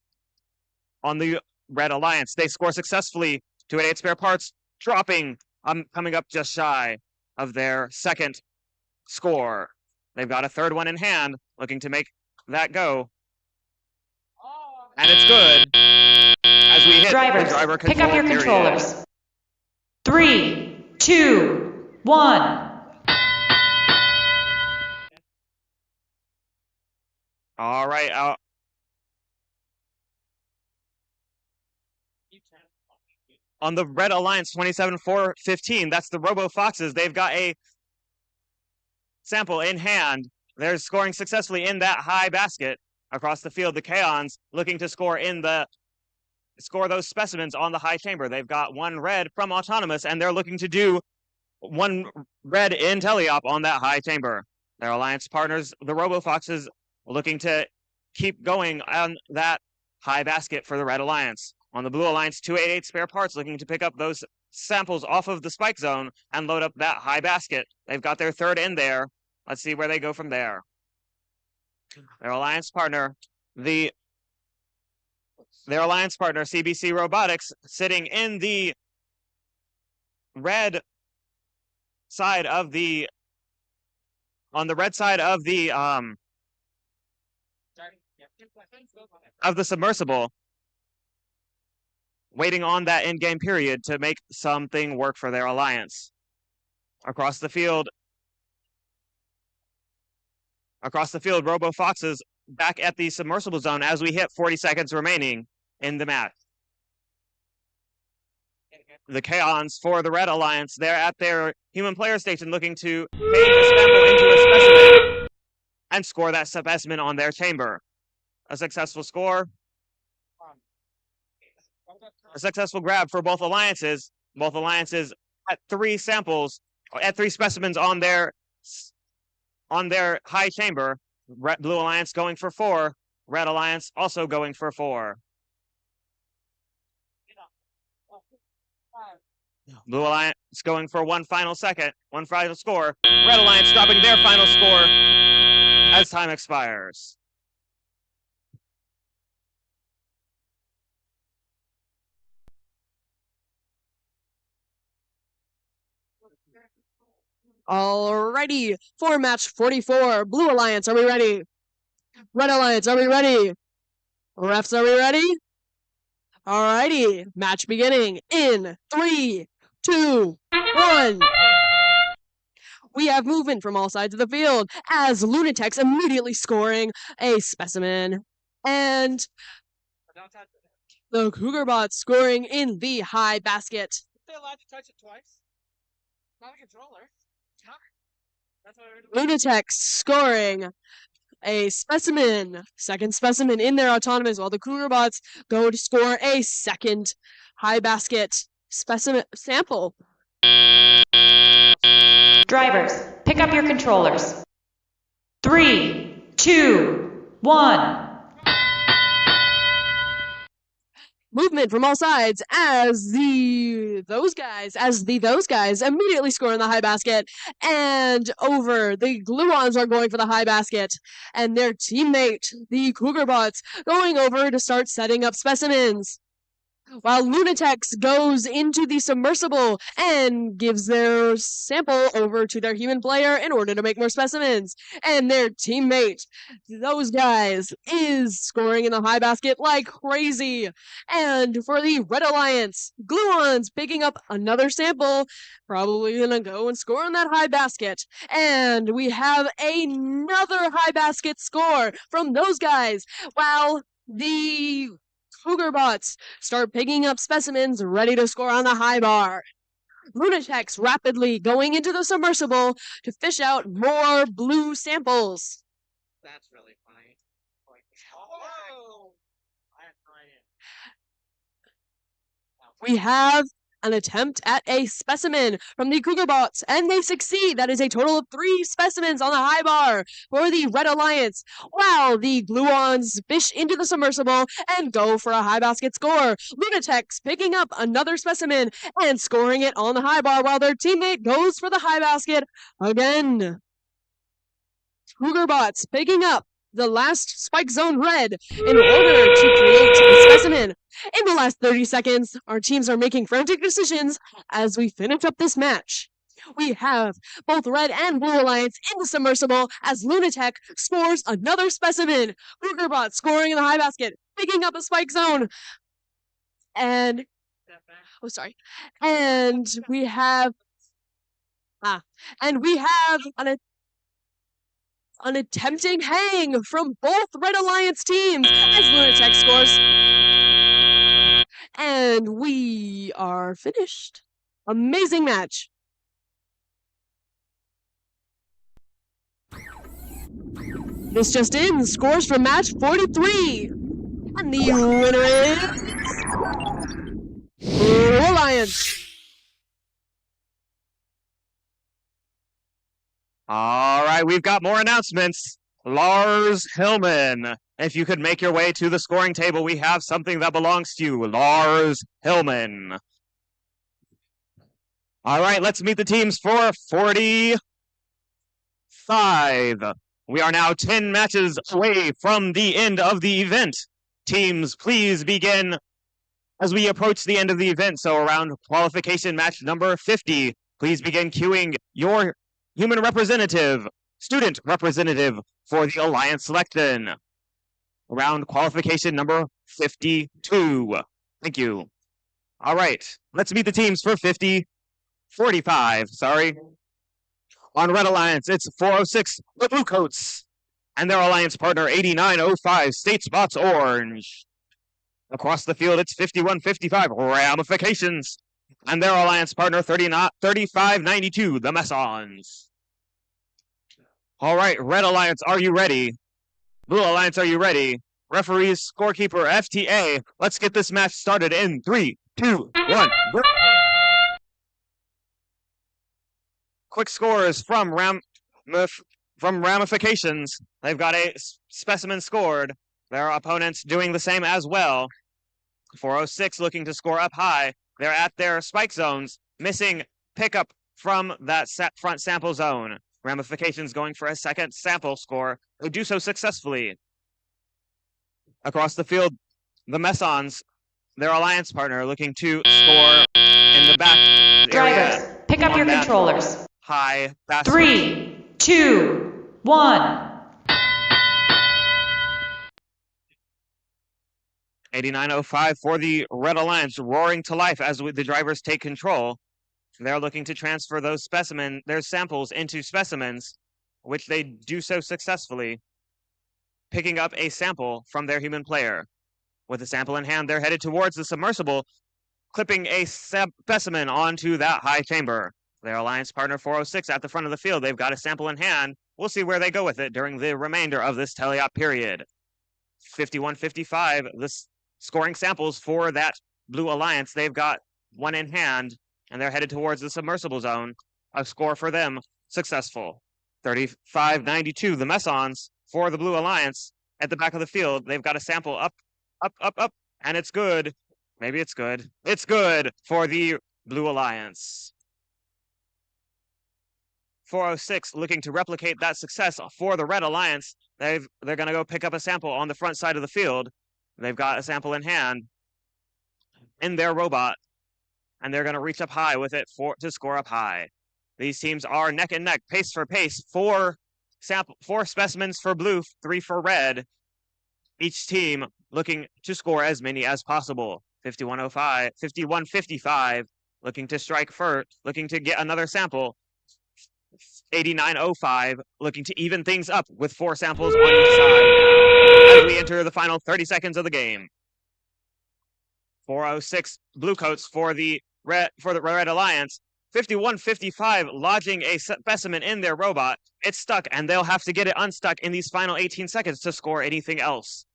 on the Red Alliance. They score successfully, 288 Spare Parts, dropping, coming up just shy of their second score. They've got a third one in hand, looking to make that go. And it's good. As we hit Drivers, the driver pick up your period. controllers. 3, 2, 1. All right. On the Red Alliance, 27-4-15, that's the Robo Foxes. They've got a sample in hand. They're scoring successfully in that high basket. Across the field, the Kaons looking to score those specimens on the high chamber. They've got one red from Autonomous, and they're looking to do one red in Teleop on that high chamber. Their alliance partners, the Robo Foxes, looking to keep going on that high basket for the Red Alliance. On the Blue Alliance, 288 Spare Parts looking to pick up those samples off of the spike zone and load up that high basket. They've got their third in there. Let's see where they go from there. Their alliance partner, CBC Robotics, sitting in the red side of the submersible, waiting on that in-game period to make something work for their alliance. Across the field, Robo Foxes back at the submersible zone as we hit 40 seconds remaining in the match. The Kaons for the Red Alliance, they're at their human player station looking to change a sample into a specimen and score that specimen on their chamber. A successful score. A successful grab for both alliances. Both alliances at three specimens on their high chamber. Blue Alliance going for 4. Red Alliance also going for 4. Blue Alliance going for one final second, one final score. Red Alliance dropping their final score as time expires. Alrighty, for match 44, Blue Alliance, are we ready? Red Alliance, are we ready? Refs, are we ready? Alrighty, match beginning in 3, 2, 1. We have movement from all sides of the field as Lunatics immediately scoring a specimen. And the Cougarbots scoring in the high basket. They're allowed to touch it twice. Not a controller. Lunatics scoring a specimen, second specimen in their autonomous, while the Cougarbots go to score a second high basket specimen sample. Drivers, pick up your controllers. 3, 2, 1. Movement from all sides as those guys immediately score in the high basket, and over the Gluons are going for the high basket, and their teammate, the Cougarbots, going over to start setting up specimens. While Lunatics goes into the submersible and gives their sample over to their human player in order to make more specimens. And their teammate, those guys, is scoring in the high basket like crazy. And for the Red Alliance, Gluons picking up another sample, probably gonna go and score in that high basket. And we have another high basket score from those guys, while the Cougarbots start picking up specimens ready to score on the high bar. Lunatics rapidly going into the submersible to fish out more blue samples. That's really funny. We have an attempt at a specimen from the Cougarbots, and they succeed. That is a total of 3 specimens on the high bar for the Red Alliance, while the Gluons fish into the submersible and go for a high basket score. Lunatics picking up another specimen and scoring it on the high bar, while their teammate goes for the high basket again. Cougarbots picking up the last Spike Zone Red in order to create a specimen. In the last 30 seconds, our teams are making frantic decisions as we finish up this match. We have both Red and Blue Alliance in the submersible as Lunatech scores another specimen. Cougarbot scoring in the high basket, picking up a Spike Zone. And we have an attempting hang from both Red Alliance teams as Lunatech scores. And we are finished. Amazing match. This just in, scores for match 43. And the winner is Blue Alliance. All right, we've got more announcements. Lars Hillman. If you could make your way to the scoring table, we have something that belongs to you. Lars Hillman. All right, let's meet the teams for 45. We are now 10 matches away from the end of the event. Teams, please begin as we approach the end of the event. So around qualification match number 50, please begin queuing your human representative, student representative for the Alliance selection. Around qualification number 52. Thank you. All right, let's meet the teams for 45, sorry. On Red Alliance, it's 406, the Bluecoats, and their Alliance partner, 8905, State Spots Orange. Across the field, it's 5155, Ramifications, and their Alliance partner, 3592, the Messons. All right, Red Alliance, are you ready? Blue Alliance, are you ready? Referees, scorekeeper, FTA, let's get this match started in 3, 2, 1. Quick scores from Ramifications. They've got a specimen scored. Their opponents doing the same as well. 406 looking to score up high. They're at their spike zones, missing pickup from that front sample zone. Ramifications going for a second sample score. They do so successfully. Across the field, the Messons, their alliance partner, looking to score in the back Drivers, area. pick up your that controllers. High basket. 3, 2, 1. 89.05 for the Red Alliance, roaring to life as the drivers take control. They're looking to transfer their samples into specimens, which they do so successfully, picking up a sample from their human player. With the sample in hand, they're headed towards the submersible, clipping a specimen onto that high chamber. Their alliance partner 406 at the front of the field. They've got a sample in hand. We'll see where they go with it during the remainder of this teleop period. 51-55, the scoring samples for that Blue Alliance. They've got one in hand, and they're headed towards the submersible zone. A score for them, successful. 35-92, the Messons for the Blue Alliance at the back of the field. They've got a sample up, and it's good. Maybe it's good. It's good for the Blue Alliance. 406 looking to replicate that success for the Red Alliance. They're going to go pick up a sample on the front side of the field. They've got a sample in hand in their robot, and they're going to reach up high with it to score up high. These teams are neck and neck, pace for pace. Four specimens for blue, 3 for red. Each team looking to score as many as possible. 51-55, looking to strike first, looking to get another sample. 89-05, looking to even things up with 4 samples on each side as we enter the final 30 seconds of the game. 406 Bluecoats for the Red Alliance. 51-55, lodging a specimen in their robot. It's stuck, and they'll have to get it unstuck in these final 18 seconds to score anything else.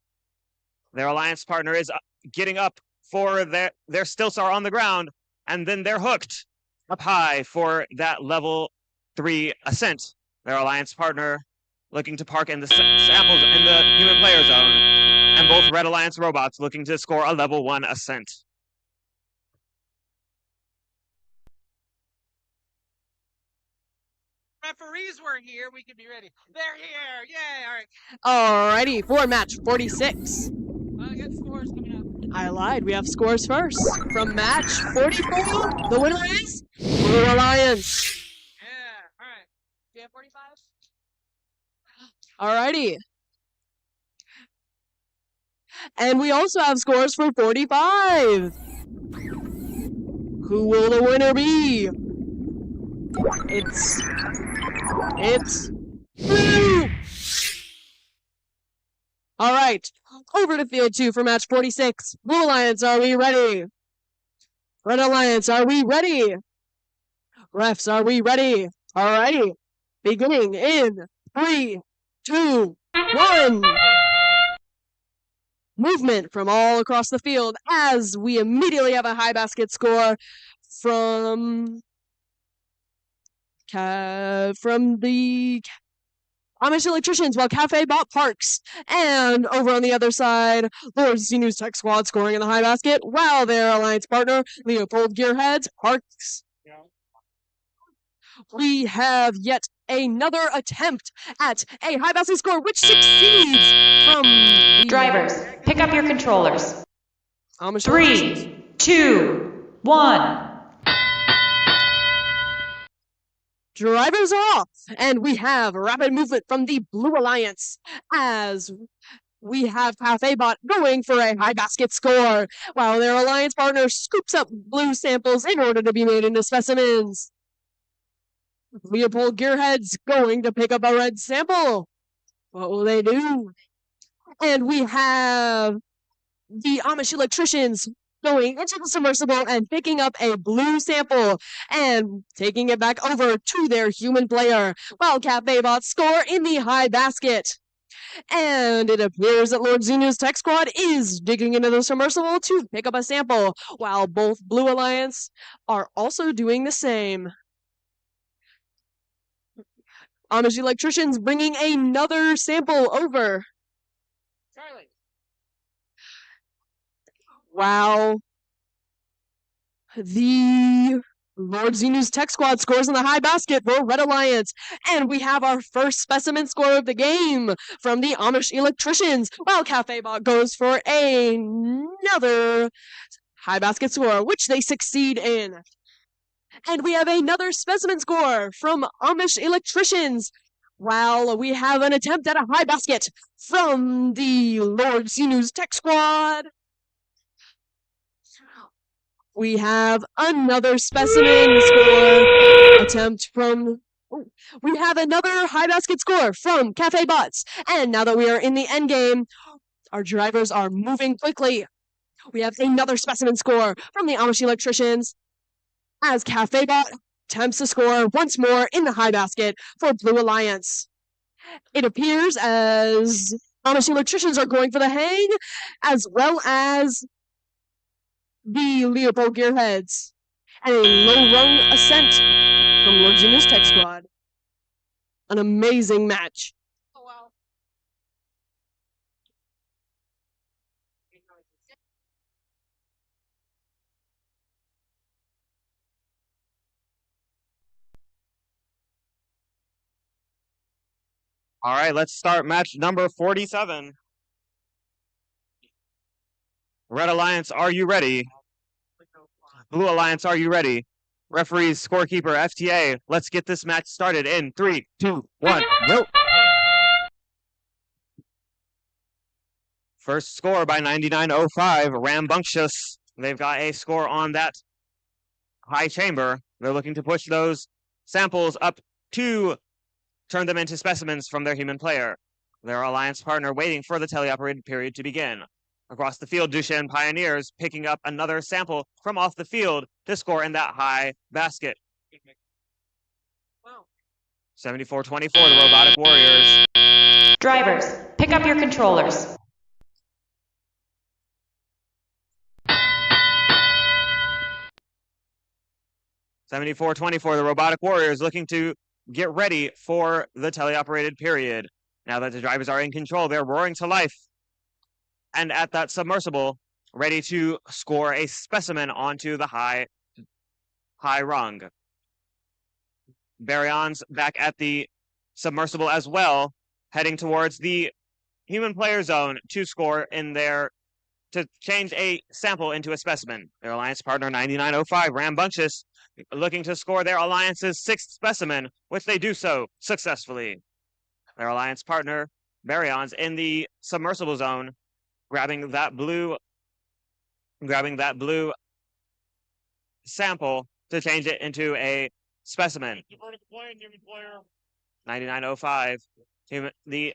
Their alliance partner is getting up for their stilts are on the ground, and then they're hooked up high for that level 3 ascent. Their alliance partner looking to park in the samples in the human player zone, and both Red Alliance robots looking to score a level 1 ascent. Referees were here, we could be ready. They're here! Yay! Alright. Alrighty, for match 46. Get scores coming up. I lied. We have scores first. From match 44, the winner is Blue Alliance. Yeah, alright. Do you have 45? Alrighty. And we also have scores for 45. Who will the winner be? It's blue! Alright, over to field 2 for match 46. Blue Alliance, are we ready? Red Alliance, are we ready? Refs, are we ready? Alrighty, beginning in 3, 2, 1. Movement from all across the field as we immediately have a high basket score from the Amish Electricians, while Cafe Bot parks. And over on the other side, Lord News Tech Squad scoring in the high basket, while their alliance partner, Leopold Gearheads, parks. We have yet another attempt at a high basket score, which succeeds from the Drivers, pick up your controllers. Amish 3, 2, 1. Drivers are off, and we have rapid movement from the Blue Alliance as we have Cafe Bot going for a high basket score, while their alliance partner scoops up blue samples in order to be made into specimens. Leopold Gearheads going to pick up a red sample. What will they do? And we have the Amish Electricians going into the submersible and picking up a blue sample and taking it back over to their human player, while Cafe Bots score in the high basket. And it appears that Lord Xenu's Tech Squad is digging into the submersible to pick up a sample, while both Blue Alliance are also doing the same. Amish Electricians bringing another sample over. Charlie. Wow. The Lord Xenu's Tech Squad scores in the high basket for Red Alliance. And we have our first specimen score of the game from the Amish Electricians, while Cafe Bot goes for another high basket score, which they succeed in. And we have another specimen score from Amish Electricians, while we have an attempt at a high basket from the Lord Xenu's Tech Squad. We have another specimen score attempt from... we have another high basket score from Cafe Bots. And now that we are in the end game, our drivers are moving quickly. We have another specimen score from the Amish Electricians, as Cafe Bot attempts to score once more in the high basket for Blue Alliance. It appears as Amish Electricians are going for the hang, as well as the Leopold Gearheads, and a low-rung ascent from Lord Xenu's Tech Squad. An amazing match. All right, let's start match number 47. Red Alliance, are you ready? Blue Alliance, are you ready? Referees, scorekeeper, FTA, let's get this match started in 3, 2, 1, go! First score by 99.05, Rambunctious. They've got a score on that high chamber. They're looking to push those samples up to turn them into specimens from their human player. Their alliance partner waiting for the teleoperated period to begin. Across the field, Duchenne Pioneers picking up another sample from off the field to score in that high basket. 74-24, the Robotic Warriors. Drivers, pick up your controllers. The Robotic Warriors looking to get ready for the teleoperated period. Now that the drivers are in control, they're roaring to life. And at that submersible, ready to score a specimen onto the high rung. Baryons back at the submersible as well, heading towards the human player zone to score to change a sample into a specimen. Their alliance partner 99.05, Rambunctious, looking to score their alliance's 6th specimen, which they do so successfully. Their alliance partner, Baryons, in the submersible zone, grabbing that blue sample to change it into a specimen. 99.05, the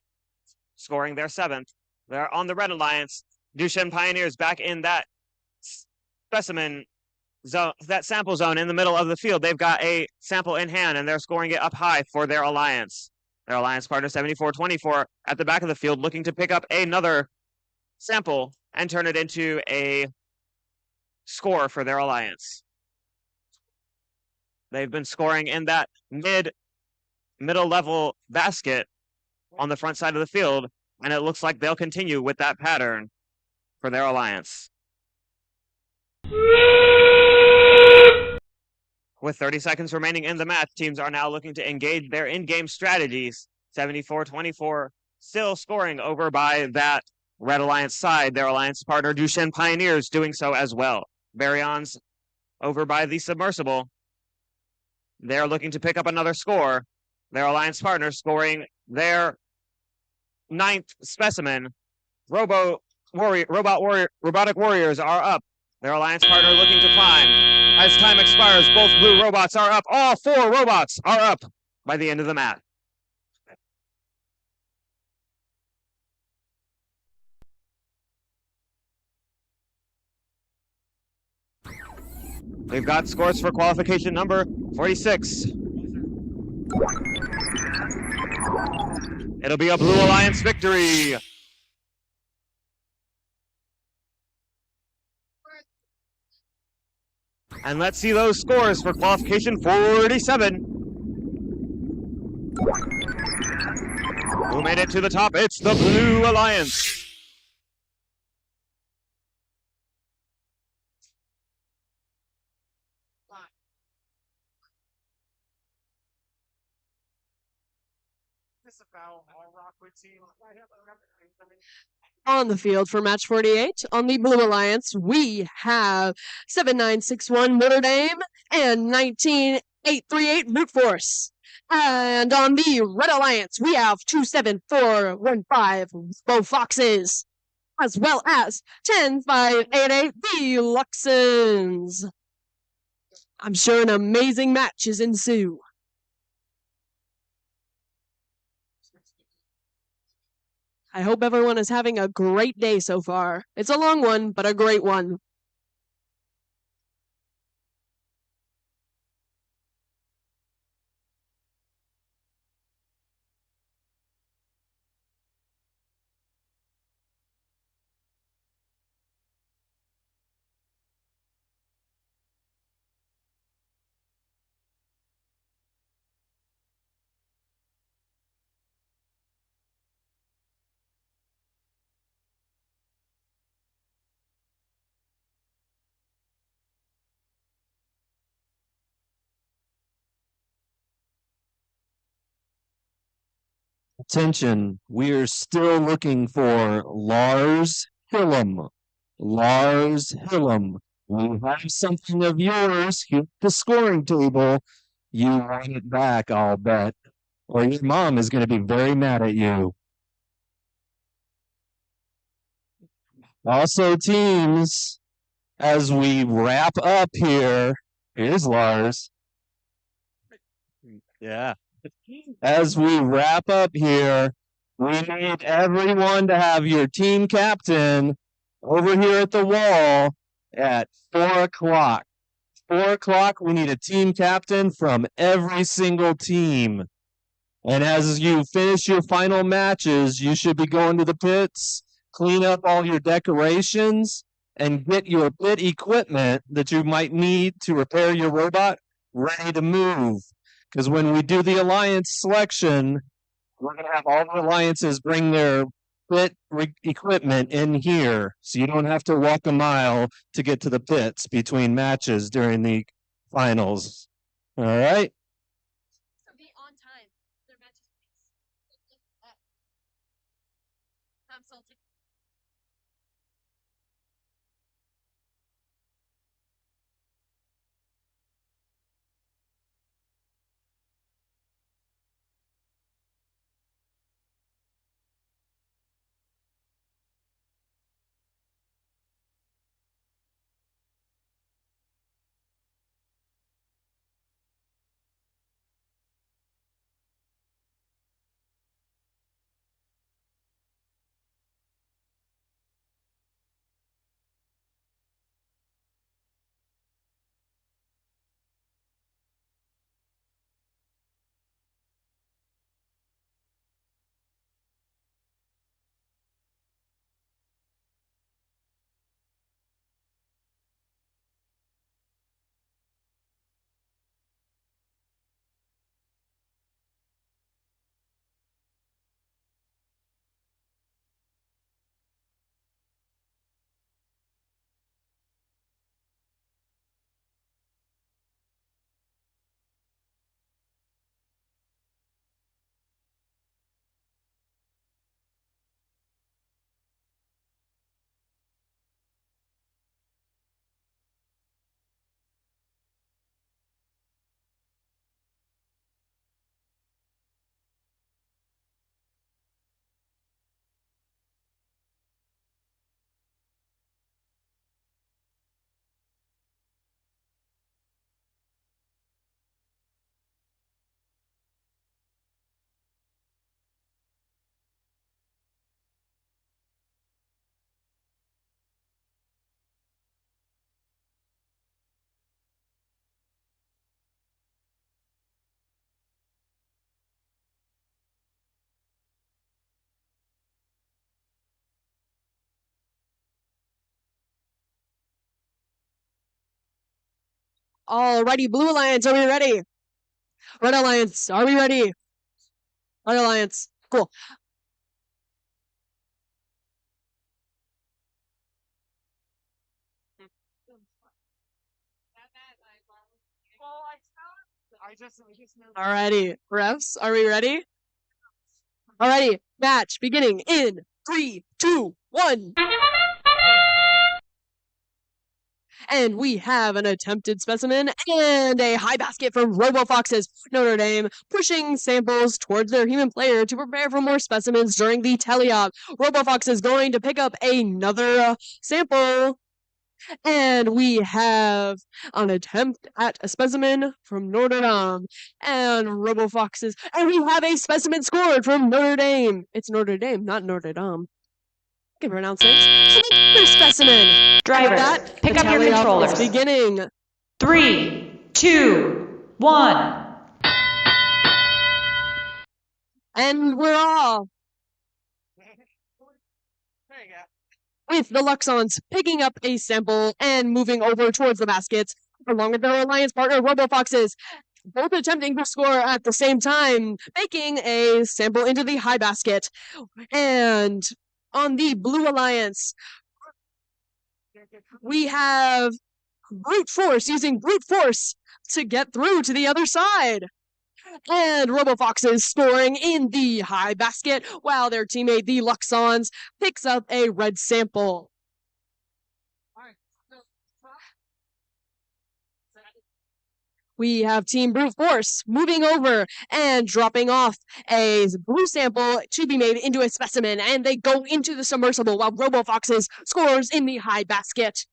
scoring their 7th. They're on the Red Alliance. Duchenne Pioneers back in that specimen zone, that sample zone in the middle of the field. They've got a sample in hand, and they're scoring it up high for their alliance. Their alliance partner 74-24 at the back of the field, looking to pick up another sample and turn it into a score for their alliance. They've been scoring in that middle level basket on the front side of the field, and it looks like they'll continue with that pattern for their alliance. With 30 seconds remaining in the match, teams are now looking to engage their in-game strategies. 74-24, still scoring over by that Red Alliance side. Their alliance partner, Duchenne Pioneers, doing so as well. Baryons over by the submersible. They're looking to pick up another score. Their alliance partner scoring their 9th specimen. Robotic Warriors are up. Their alliance partner looking to climb. As time expires, both blue robots are up. All 4 robots are up by the end of the match. We've got scores for qualification number 46. It'll be a Blue Alliance victory. And let's see those scores for qualification 47. Who made it to the top? It's the Blue Alliance. Just about all Rockwood teams. On the field for match 48, on the Blue Alliance, we have 7961 Notre Dame and 19838 Brute Force. And on the Red Alliance, we have 27415 Bow Foxes, as well as 10588 the Luxons. I'm sure an amazing match is ensue. I hope everyone is having a great day so far. It's a long one, but a great one. Attention, we are still looking for Lars Hillam. Lars Hillam. We have something of yours. Here's the scoring table. You want it back, I'll bet. Or your mom is going to be very mad at you. Also, teams, as we wrap up here, here's Lars. Yeah. As we wrap up here, we need everyone to have your team captain over here at the wall at 4 o'clock. 4 o'clock, we need a team captain from every single team. And as you finish your final matches, you should be going to the pits, clean up all your decorations, and get your pit equipment that you might need to repair your robot ready to move. Because when we do the alliance selection, we're going to have all the alliances bring their pit equipment in here. So you don't have to walk a mile to get to the pits between matches during the finals. All right? So be on time. Their matches, please. I'm salty. Alrighty, Blue Alliance, are we ready? Red Alliance, are we ready? Red Alliance, cool. Alrighty, refs, are we ready? Alrighty, match beginning in 3, 2, 1. And we have an attempted specimen and a high basket from RoboFoxes. Notre Dame pushing samples towards their human player to prepare for more specimens during the teleop. RoboFox is going to pick up another sample. And we have an attempt at a specimen from Notre Dame and RoboFoxes. And we have a specimen scored from Notre Dame. It's Notre Dame, not Notre Dame. I can pronounce things. So another specimen. Drivers, pick up your controllers. Beginning. 3, 2, 1. And we're off. With the Luxons picking up a sample and moving over towards the baskets, along with their alliance partner RoboFoxes, both attempting to score at the same time, making a sample into the high basket. And on the Blue Alliance, we have brute force, using brute force to get through to the other side. And RoboFoxes scoring in the high basket, while their teammate, the Luxons, picks up a red sample. We have Team Brute Force moving over and dropping off a blue sample to be made into a specimen, and they go into the submersible while RoboFoxes scores in the high basket.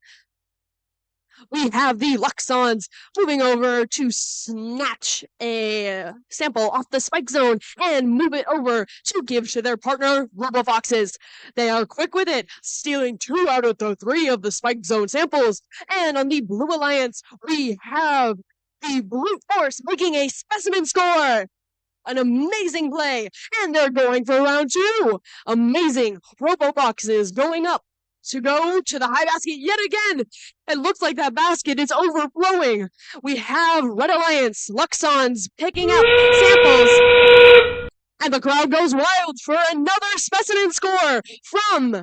We have the Luxons moving over to snatch a sample off the spike zone and move it over to give to their partner, RoboFoxes. They are quick with it, stealing 2 out of the 3 of the spike zone samples. And on the Blue Alliance, we have the Brute Force making a specimen score. An amazing play, and they're going for round 2. Amazing. RoboFoxes going up to go to the high basket yet again. It looks like that basket is overflowing. We have Red Alliance, Luxons picking up samples. And the crowd goes wild for another specimen score from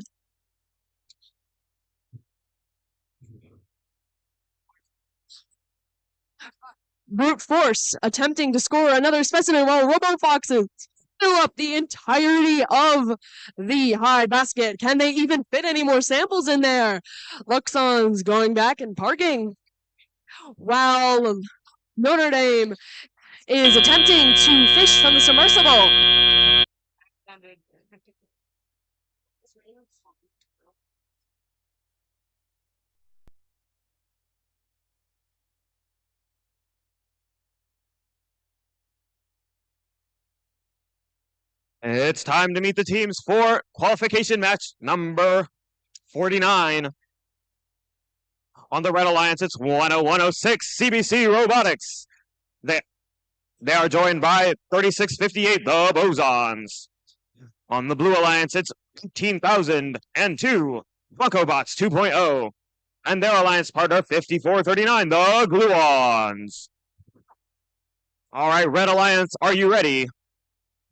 Brute Force, attempting to score another specimen while RoboFoxes fill up the entirety of the high basket. Can they even fit any more samples in there? Luxon's going back and parking, while Notre Dame is attempting to fish from the submersible. It's time to meet the teams for qualification match number 49. On the Red Alliance, it's 10106 CBC Robotics. They are joined by 3658, the Bosons. On the Blue Alliance, it's 18,002 BroncoBots 2.0. And their alliance partner, 5439, the Gluons. All right, Red Alliance, are you ready?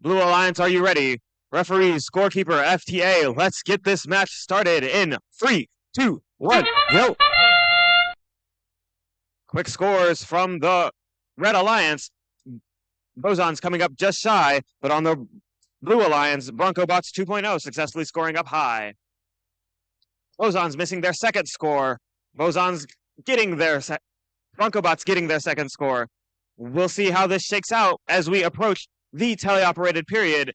Blue Alliance, are you ready? Referees, scorekeeper, FTA, let's get this match started in 3, 2, 1, go! Quick scores from the Red Alliance. Bosons coming up just shy, but on the Blue Alliance, BroncoBots 2.0 successfully scoring up high. Bosons missing their second score. Bosons getting their BroncoBots getting their second score. We'll see how this shakes out as we approach the teleoperated period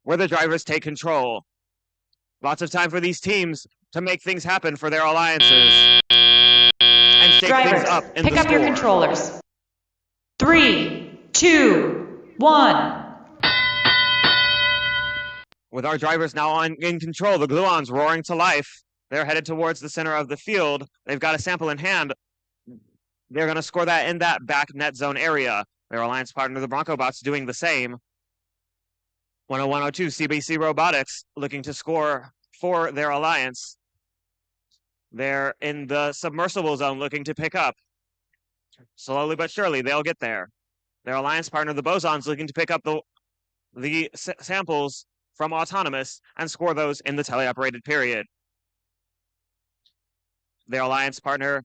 where the drivers take control. Lots of time for these teams to make things happen for their alliances and shake Drivers, things up in pick the up your score. controllers. 3, 2, 1. With our drivers now in control, the Gluons roaring to life. They're headed towards the center of the field. They've got a sample in hand. They're going to score that in that back net zone area. Their alliance partner, the BroncoBots, doing the same. 10102 CBC Robotics looking to score for their alliance. They're in the submersible zone looking to pick up. Slowly but surely, they'll get there. Their alliance partner, the Bosons, looking to pick up the samples from Autonomous and score those in the teleoperated period. Their alliance partner,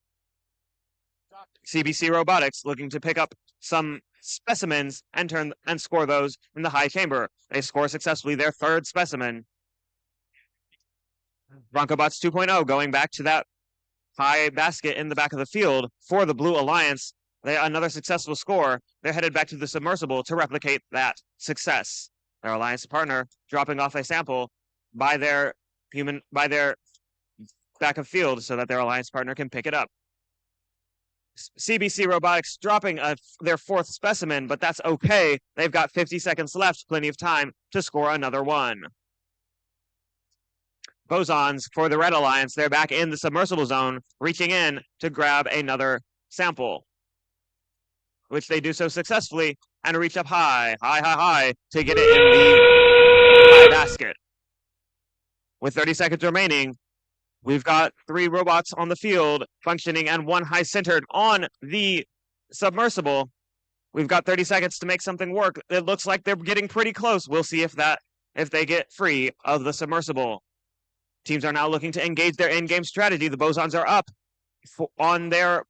CBC Robotics looking to pick up some specimens and score those in the high chamber. They score successfully their third specimen. BroncoBots 2.0 going back to that high basket in the back of the field for the Blue Alliance. Another successful score. They're headed back to the submersible to replicate that success. Their alliance partner dropping off a sample by their back of field so that their alliance partner can pick it up. CBC Robotics dropping their fourth specimen, but that's okay. They've got 50 seconds left, plenty of time to score another one. Bosons for the Red Alliance, they're back in the submersible zone, reaching in to grab another sample, which they do so successfully and reach up high to get it in the high basket. With 30 seconds remaining, we've got 3 robots on the field functioning and 1 high-centered on the submersible. We've got 30 seconds to make something work. It looks like they're getting pretty close. We'll see if they get free of the submersible. Teams are now looking to engage their in-game strategy. The Bosons are up on their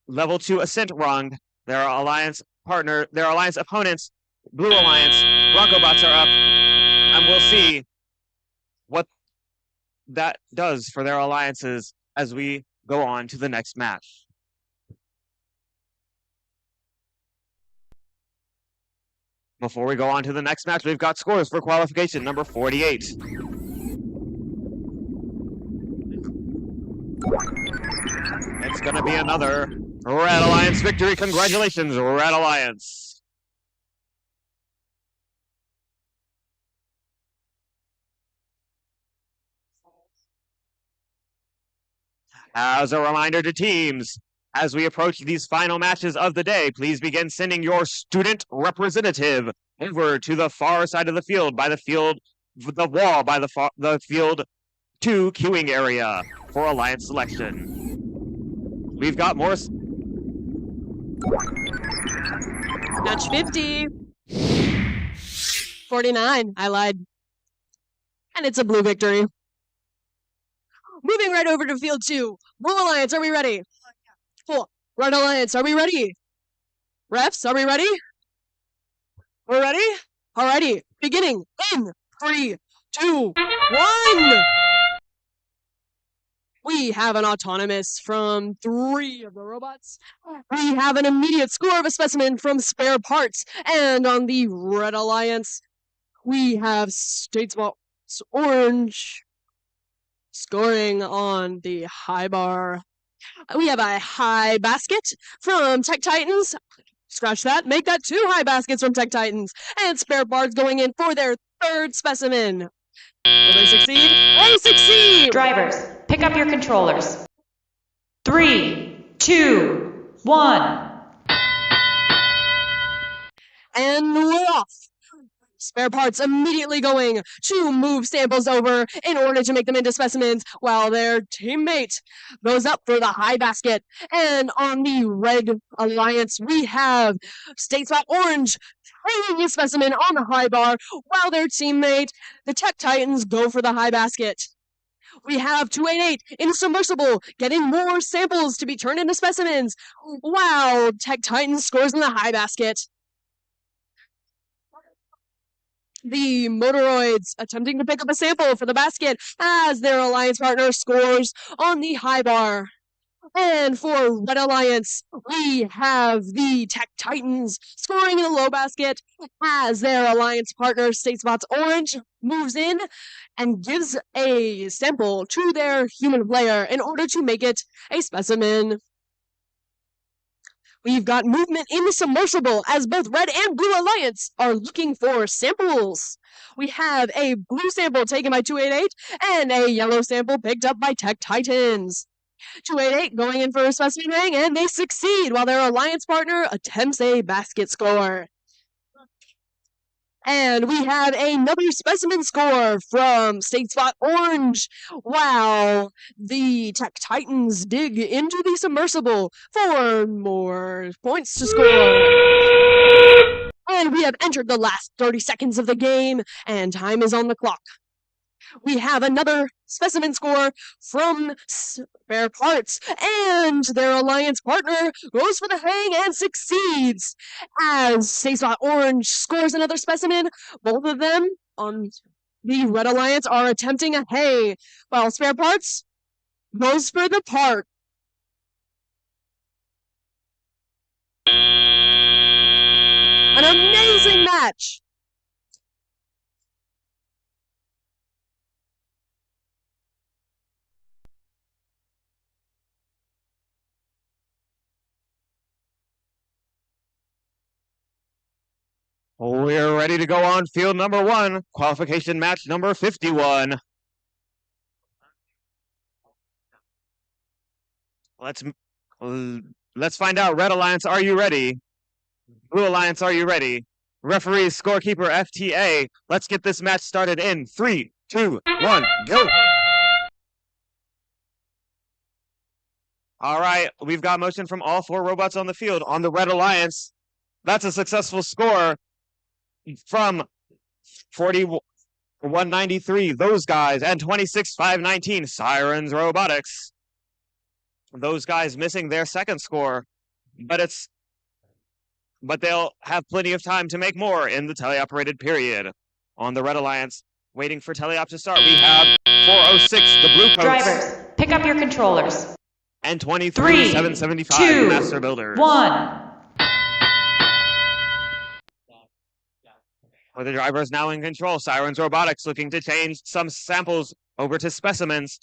level 2 ascent rung. Their alliance opponents, Blue Alliance, BroncoBots are up, and we'll see what that does for their alliances as we go on to the next match. Before we go on to the next match, we've got scores for qualification number 48. It's going to be another Red Alliance victory. Congratulations, Red Alliance. As a reminder to teams, as we approach these final matches of the day, please begin sending your student representative over to the far side of the field by the field 2 queuing area for Alliance selection. We've got more. Match 50. 49. I lied. And it's a blue victory. Moving right over to field 2. Blue Alliance, are we ready? 4. Red Alliance, are we ready? Refs, are we ready? We're ready? Alrighty. Beginning in 3, 2, 1. We have an autonomous from 3 of the robots. We have an immediate score of a specimen from spare parts. And on the Red Alliance, we have Statesbot Orange scoring on the high bar. We have a high basket from Tech Titans. Scratch that. Make that 2 high baskets from Tech Titans. And spare parts going in for their 3rd specimen. Will they succeed? They succeed! Drivers, pick up your controllers. 3, 2, 1. And we're off. Spare parts immediately going to move samples over in order to make them into specimens while their teammate goes up for the high basket. And on the Red Alliance, we have Statesbot Orange taking a specimen on the high bar while their teammate, the Tech Titans, go for the high basket. We have 288 in submersible, getting more samples to be turned into specimens while Tech Titans scores in the high basket. The Motoroids attempting to pick up a sample for the basket as their alliance partner scores on the high bar. And for Red Alliance, we have the Tech Titans scoring in the low basket as their alliance partner, Statesbot's Orange, moves in and gives a sample to their human player in order to make it a specimen. We've got movement in the submersible as both Red and Blue Alliance are looking for samples. We have a blue sample taken by 288 and a yellow sample picked up by Tech Titans. 288 going in for a specimen ring, and they succeed while their alliance partner attempts a basket score. And we have another specimen score from Statespot Orange. Wow, the Tech Titans dig into the submersible for more points to score. And we have entered the last 30 seconds of the game, and time is on the clock. We have another specimen score from Spare Parts, and their alliance partner goes for the hang and succeeds. As Safe Spot Orange scores another specimen, both of them on the Red Alliance are attempting a hay, while Spare Parts goes for the part. An amazing match! We're ready to go on field number 1, qualification match number 51. Let's find out. Red Alliance, are you ready? Blue Alliance, are you ready? Referees, scorekeeper, FTA. Let's get this match started in 3, 2, 1, go! All right, we've got motion from all 4 robots on the field. On the Red Alliance, that's a successful score from 4193, those guys, and 26,519, Sirens Robotics. Those guys missing their second score, but they'll have plenty of time to make more in the teleoperated period. On the Red Alliance, waiting for teleop to start, we have 406, the Blue Coats. Drivers, pick up your controllers. And 23,775, Master Builders. 1. With the drivers now in control, Sirens Robotics looking to change some samples over to specimens.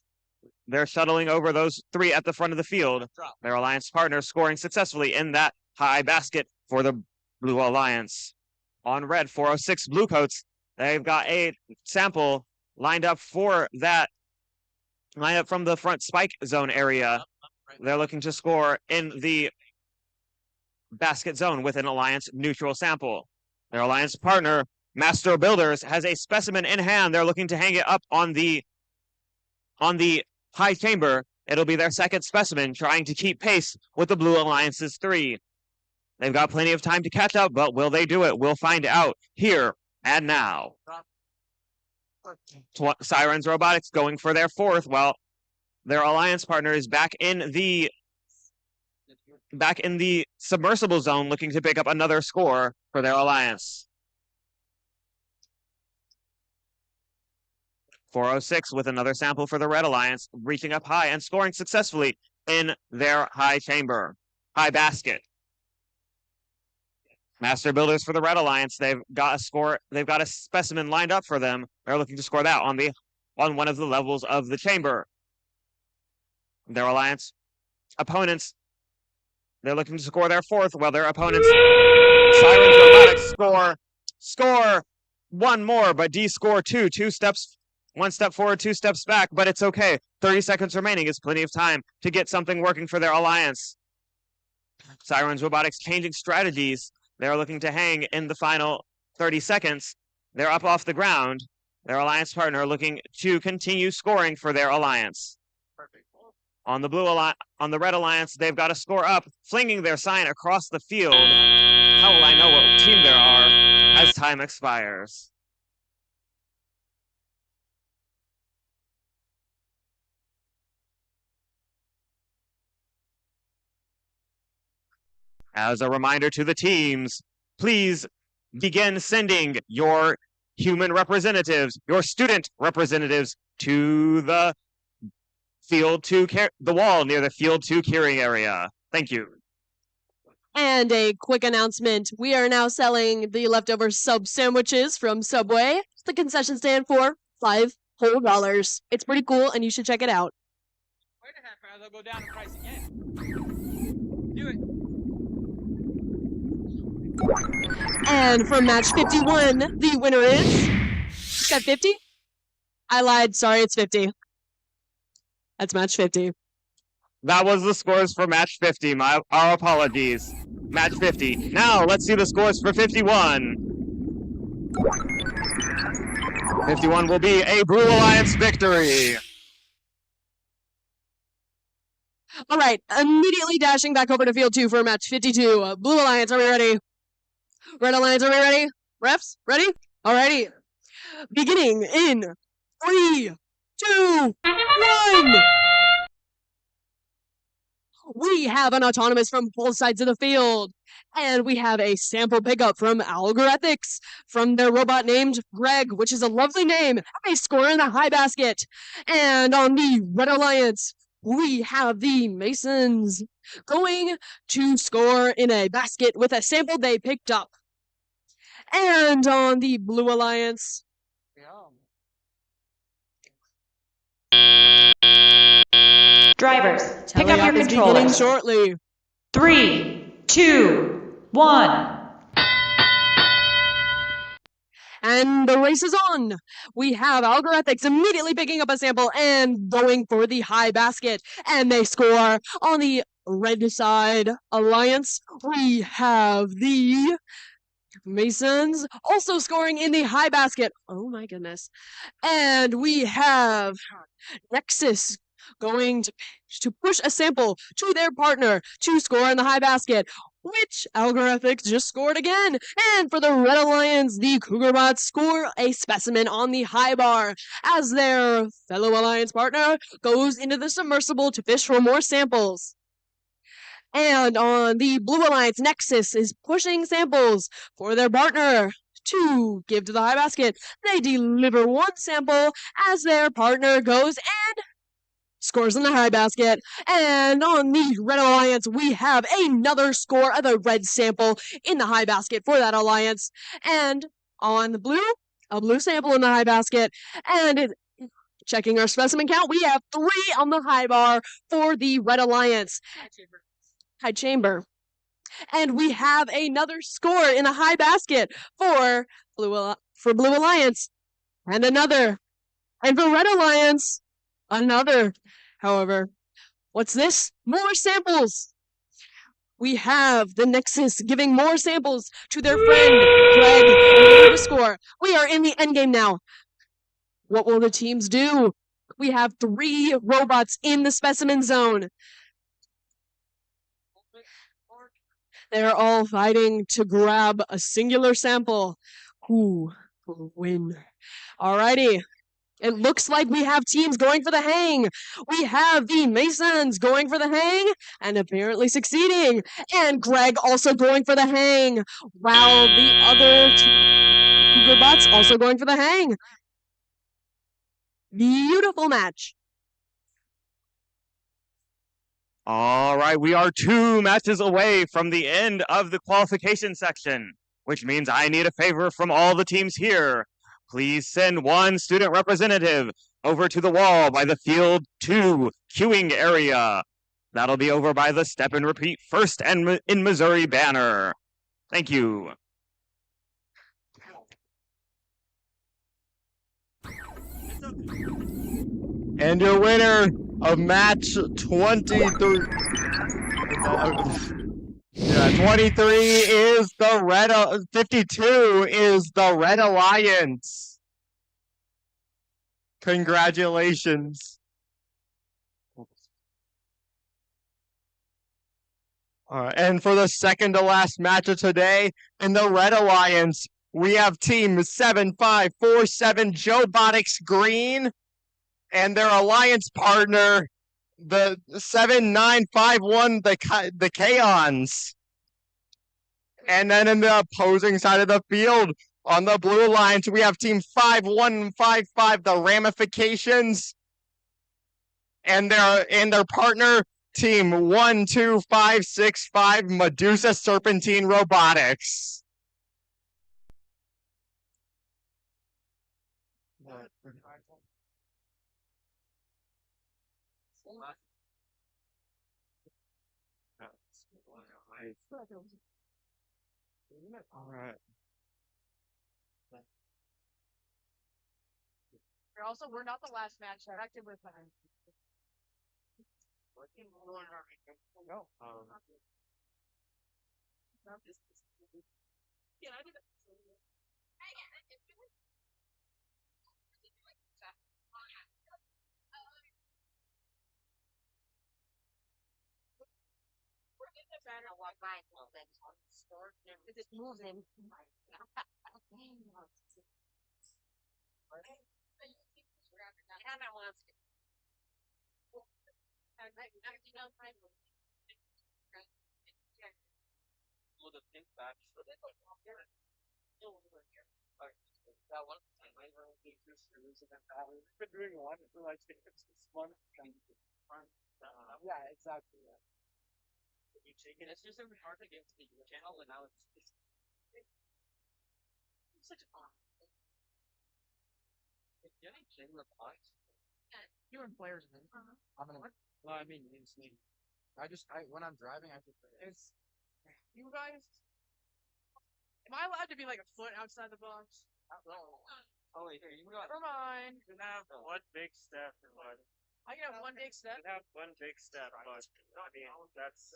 They're shuttling over those 3 at the front of the field. Their alliance partner scoring successfully in that high basket for the Blue Alliance. On Red, 406 Blue Coats. They've got a sample lined up for that, lined up from the front spike zone area. They're looking to score in the basket zone with an alliance neutral sample. Their alliance partner, Master Builders, has a specimen in hand. They're looking to hang it up on the high chamber. It'll be their second specimen, trying to keep pace with the Blue Alliance's 3. They've got plenty of time to catch up, but will they do it? We'll find out here and now. Sirens Robotics going for their 4th, while their alliance partner is back in the submersible zone, looking to pick up another score for their alliance. 406 with another sample for the Red Alliance, reaching up high and scoring successfully in their high chamber, high basket. Master Builders for the Red Alliance, they've got a score, they've got a specimen lined up for them. They're looking to score that on one of the levels of the chamber. Their alliance opponents, they're looking to score their 4th, while their opponents, Sirens Robotics, score 1 more, but D score 2 steps, 1 step forward, 2 steps back, but it's okay. 30 seconds remaining is plenty of time to get something working for their alliance. Sirens Robotics changing strategies. They're looking to hang in the final 30 seconds. They're up off the ground. Their alliance partner looking to continue scoring for their alliance. On the on the Red Alliance, they've got a score up, flinging their sign across the field. How will I know what team there are as time expires? As a reminder to the teams, please begin sending your human representatives, your student representatives, to the field 2 the wall near the field 2 curing area. Thank you. And a quick announcement. We are now selling the leftover sub sandwiches from Subway. It's the concession stand for $5 whole. It's pretty cool and you should check it out. Wait a half hour, they'll go down in price again. Do it. And for match 51, the winner is... Is that 50? I lied. Sorry, it's 50. That's match 50. That was the scores for match 50. Our apologies. Match 50. Now, let's see the scores for 51. 51 will be a Blue Alliance victory. All right, immediately dashing back over to field 2 for match 52. Blue Alliance, are we ready? Red Alliance, are we ready? Refs, ready? Alrighty. Beginning in 3, 2, 1. We have an autonomous from both sides of the field. And we have a sample pickup from Algorithmics from their robot named Greg, which is a lovely name. A score in the high basket. And on the Red Alliance, we have the Masons going to score in a basket with a sample they picked up. And on the Blue Alliance, Drivers, pick up your beginning controllers. shortly. 3, 2, 1. And the race is on. We have Algorithmics immediately picking up a sample and going for the high basket. And they score on the red side alliance. We have the Masons also scoring in the high basket. Oh my goodness. And we have Nexus going to push a sample to their partner to score in the high basket, which Algorithmics just scored again. And for the Red Alliance, the Cougarbots score a specimen on the high bar as their fellow Alliance partner goes into the submersible to fish for more samples. And on the Blue Alliance, Nexus is pushing samples for their partner to give to the high basket. They deliver one sample as their partner goes and scores in the high basket. And on the Red Alliance, we have another score of the red sample in the high basket for that alliance. And on the blue, a blue sample in the high basket. And checking our specimen count, we have 3 on the high bar for the Red Alliance. High chamber. And we have another score in a high basket for Blue Alliance. And another. And for Red Alliance, another. However, what's this? More samples. We have the Nexus giving more samples to their friend, Greg, in order to score. We are in the endgame now. What will the teams do? We have 3 robots in the specimen zone. They're all fighting to grab a singular sample. Who will win? Alrighty. It looks like we have teams going for the hang. We have the Masons going for the hang and apparently succeeding. And Greg also going for the hang. While the other Cougarbots also going for the hang. Beautiful match. All right, we are 2 matches away from the end of the qualification section, which means I need a favor from all the teams here. Please send 1 student representative over to the wall by the Field 2 queuing area. That'll be over by the Step and Repeat First and in Missouri banner. Thank you. And your winner of match 23. 23 is the Red. 52 is the Red Alliance. Congratulations. All right, and for the second to last match of today, in the Red Alliance, we have Team 7547 Jobotics Green and their alliance partner, the 7951, the Kaons. And then in the opposing side of the field, on the Blue Alliance, we have Team 5155, the Ramifications, and their partner, Team 12565, Medusa Serpentine Robotics. All right. We're not the last match. Active with them. No. It moves him. That one time I learned the screws and then battery. I've been doing one for like 6 months. Yeah, exactly. Yeah. You take it. It's just really hard to get to the channel, and now it's such a fun. You ain't playing the points. You and players, man. I'm gonna. Well, I mean, it's me. When I'm driving, I just. It's you guys. Am I allowed to be like a foot outside the box? Oh, wait, here, you got. Never mind. You can have one big step, but. I can have one big step. You can have one big step, but I mean, that's.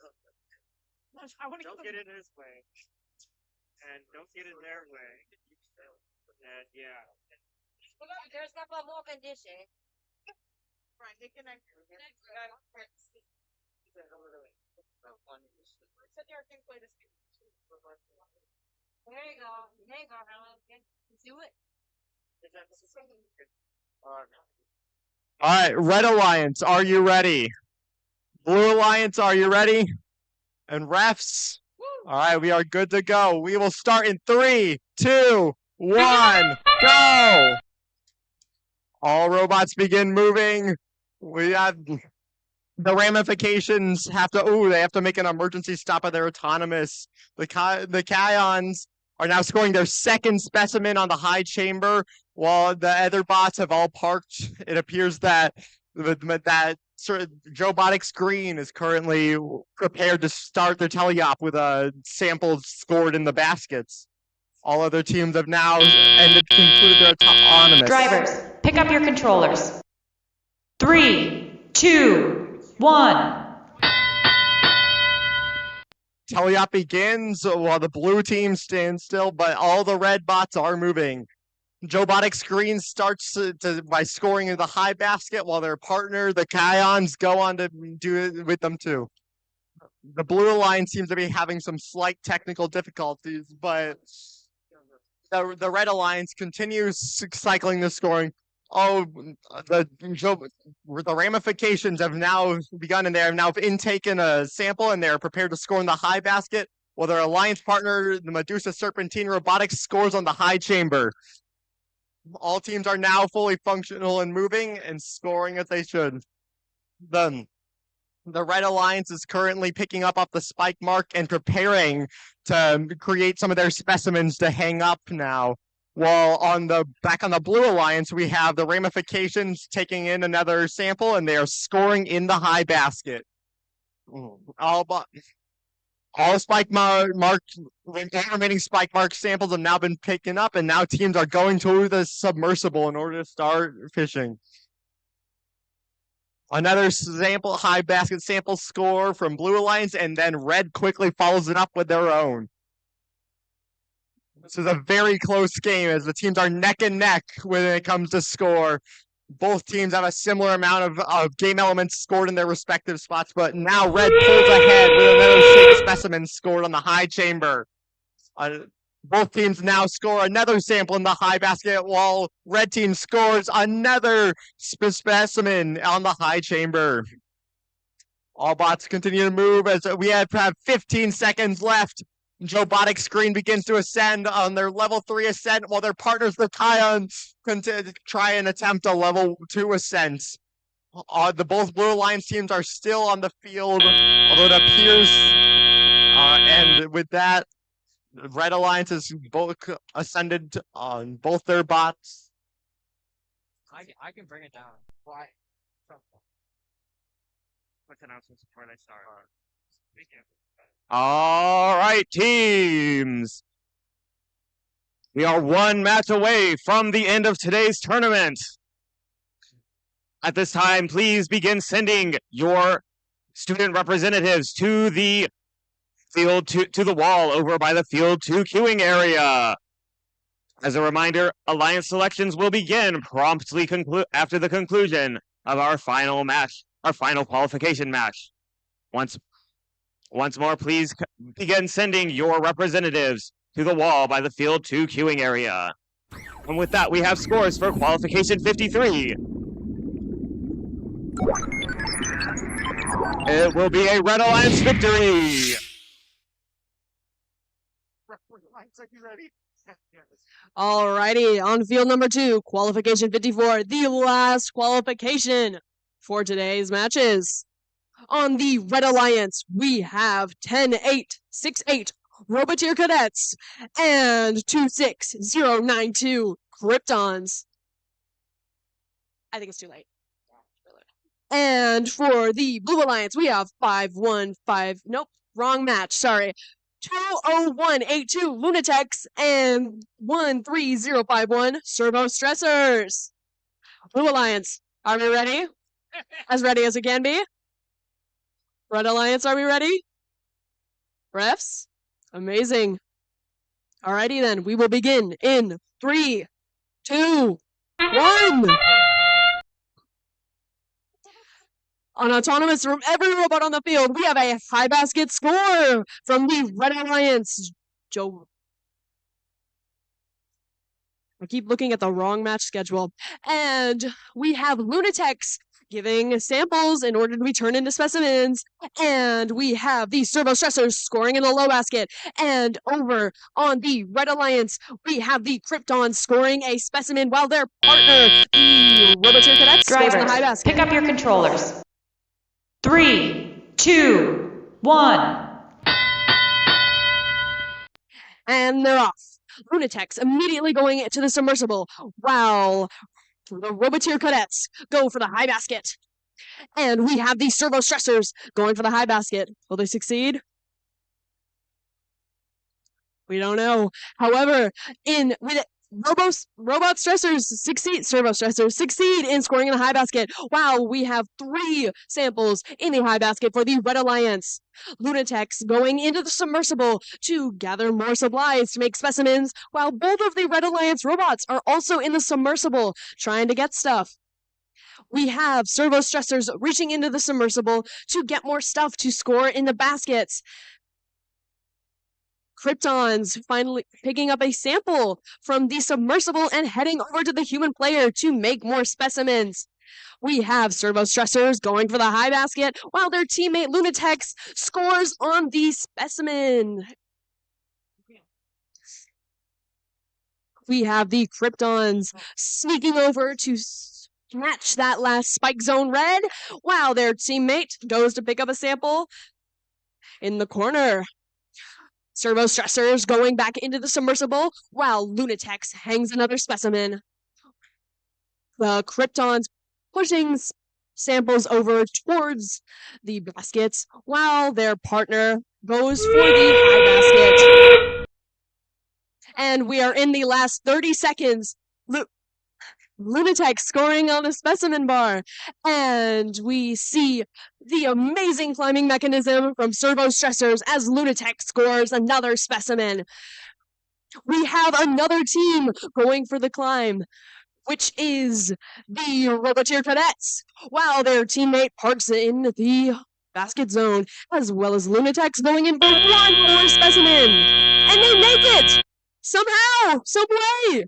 I want to don't get in his way, and don't get in their way, and yeah. There's not one more condition. Right, they connect. Sit there and play this game. There you go. There you go, Helen. Do it. All right, Red Alliance, are you ready? Blue Alliance, are you ready? And refs, all right, we are good to go. We will start in 3, 2, 1, go! All robots begin moving. We have the ramifications they have to make an emergency stop of their autonomous. The Kions are now scoring their second specimen on the high chamber, while the other bots have all parked. It appears that Jobotics Green is currently prepared to start their teleop with samples scored in the baskets. All other teams have now concluded their autonomous. Drivers, pick up your controllers. 3, 2, 1. Teleop begins while the blue team stands still, but all the red bots are moving. Jobotics Green starts by scoring in the high basket, while their partner, the Kions, go on to do it with them too. The blue line seems to be having some slight technical difficulties, but the Red Alliance continues cycling the scoring. Oh, the ramifications have now begun, and they have now intaken a sample, and they are prepared to score in the high basket, while their alliance partner, the Medusa Serpentine Robotics, scores on the high chamber. All teams are now fully functional and moving and scoring as they should. The Red Alliance is currently picking up off the spike mark and preparing to create some of their specimens to hang up now. While back on the Blue Alliance, we have the ramifications taking in another sample, and they are scoring in the high basket. All remaining spike mark samples have now been taken up, and now teams are going to the submersible in order to start fishing. Another high basket sample score from Blue Alliance, and then Red quickly follows it up with their own. This is a very close game as the teams are neck and neck when it comes to score. Both teams have a similar amount of game elements scored in their respective spots, but now Red pulls ahead with another 6 specimens scored on the high chamber. Both teams now score another sample in the high basket, while Red team scores another specimen on the high chamber. All bots continue to move as we have 15 seconds left. Jobotics Green begins to ascend on their level 3 ascent, while their partners, the Kions, try and attempt a level 2 ascent. Both Blue Alliance teams are still on the field, although it appears, and with that, Red Alliance has both ascended on both their bots. I can bring it down. Why? Quick announcements before I start. Thank you. All right, teams. We are one match away from the end of today's tournament. At this time, please begin sending your student representatives to the field to the wall over by the field 2 queuing area. As a reminder, alliance selections will begin promptly after the conclusion of our final match, our final qualification match. Once more, please begin sending your representatives to the wall by the field 2 queuing area. And with that, we have scores for qualification 53. It will be a Red Alliance victory. Alrighty, on field number 2, qualification 54, the last qualification for today's matches. On the Red Alliance, we have 10-8, 6-8 Roboteer Cadets and 26092 Kryptons. I think it's too late. And for the Blue Alliance, we have 515. Nope, wrong match. Sorry. 20182 Lunatics and 13051 Servo Stressors. Blue Alliance, are we ready? As ready as it can be? Red Alliance, are we ready? Refs? Amazing. Alrighty then, we will begin in 3, 2, 1. On autonomous from every robot on the field, we have a high basket score from the Red Alliance. Joe. I keep looking at the wrong match schedule. And we have Lunatics giving samples in order to be turned into specimens. And we have the Servo Stressors scoring in the low basket. And over on the Red Alliance, we have the Kryptons scoring a specimen while their partner, the Roboteer Cadets, scores in the high Drivers, basket. pick up your controllers. 3, 2, 1. And they're off. Lunatics immediately going to the submersible, while the Roboteer Cadets go for the high basket. And we have the Servo Stressors going for the high basket. Will they succeed? We don't know. However, Robot Stressors succeed. Servo Stressors succeed in scoring in the high basket. Wow, we have 3 samples in the high basket for the Red Alliance. Lunatics going into the submersible to gather more supplies to make specimens, while both of the Red Alliance robots are also in the submersible trying to get stuff. We have Servo Stressors reaching into the submersible to get more stuff to score in the baskets. Kryptons finally picking up a sample from the submersible and heading over to the human player to make more specimens. We have Servo Stressors going for the high basket, while their teammate Lunatics scores on the specimen. We have the Kryptons sneaking over to snatch that last Spike Zone Red, while their teammate goes to pick up a sample in the corner. Servo Stressors going back into the submersible, while Lunatics hangs another specimen. The Kryptons pushing samples over towards the baskets, while their partner goes for the high basket. And we are in the last 30 seconds. Lunatics scoring on the specimen bar. And we see the amazing climbing mechanism from Servo Stressors as Lunatics scores another specimen. We have another team going for the climb, which is the Roboteer Cadets, while their teammate parks in the basket zone, as well as Lunatics going in for one more specimen. And they make it! Somehow! Some way!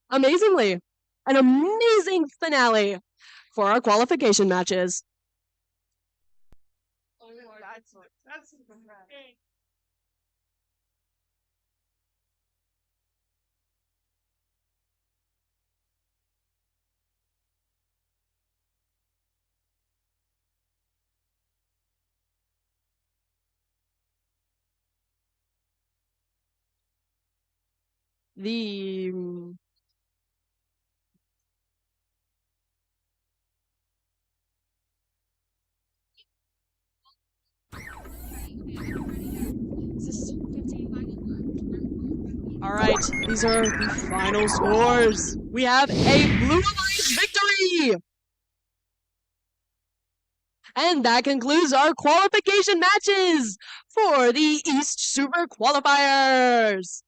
Amazingly. An amazing finale for our qualification matches. That's The All right, these are the final scores. We have a Blue Alliance victory! And that concludes our qualification matches for the East Super Qualifiers.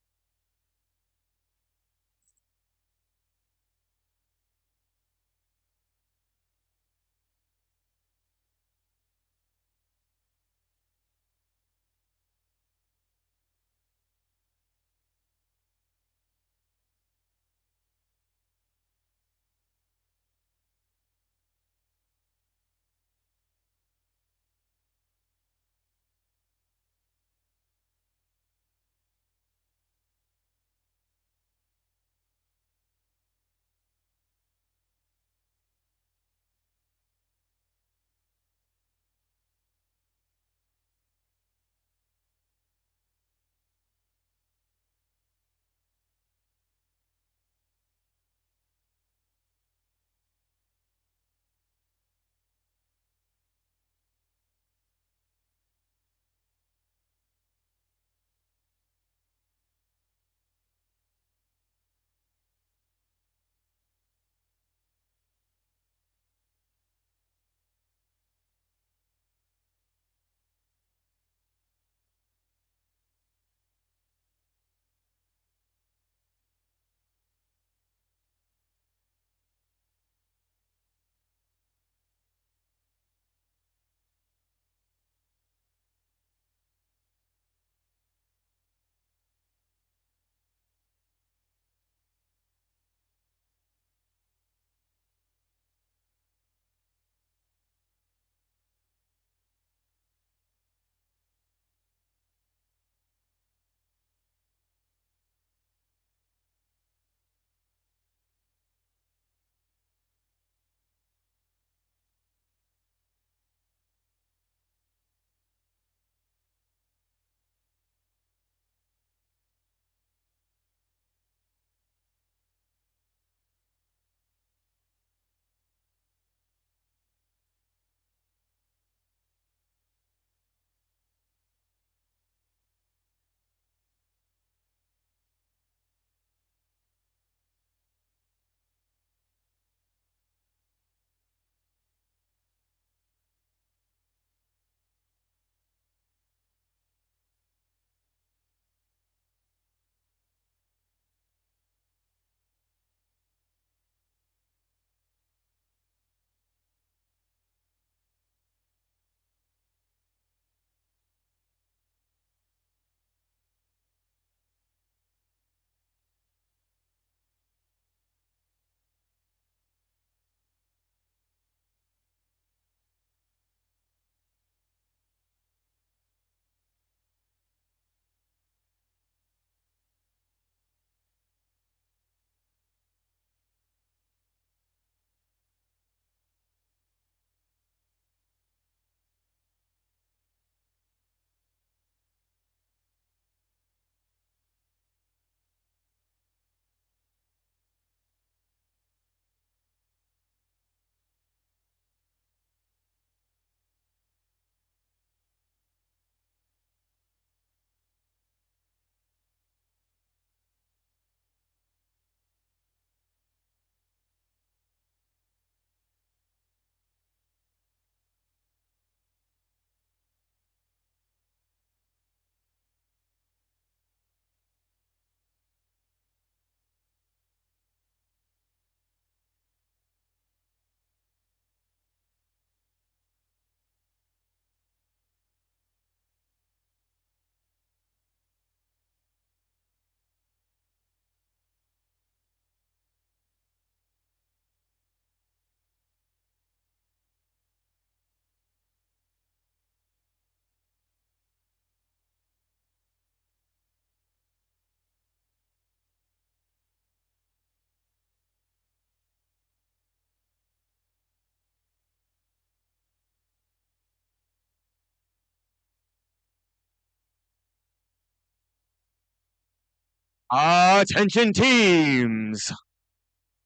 Attention teams!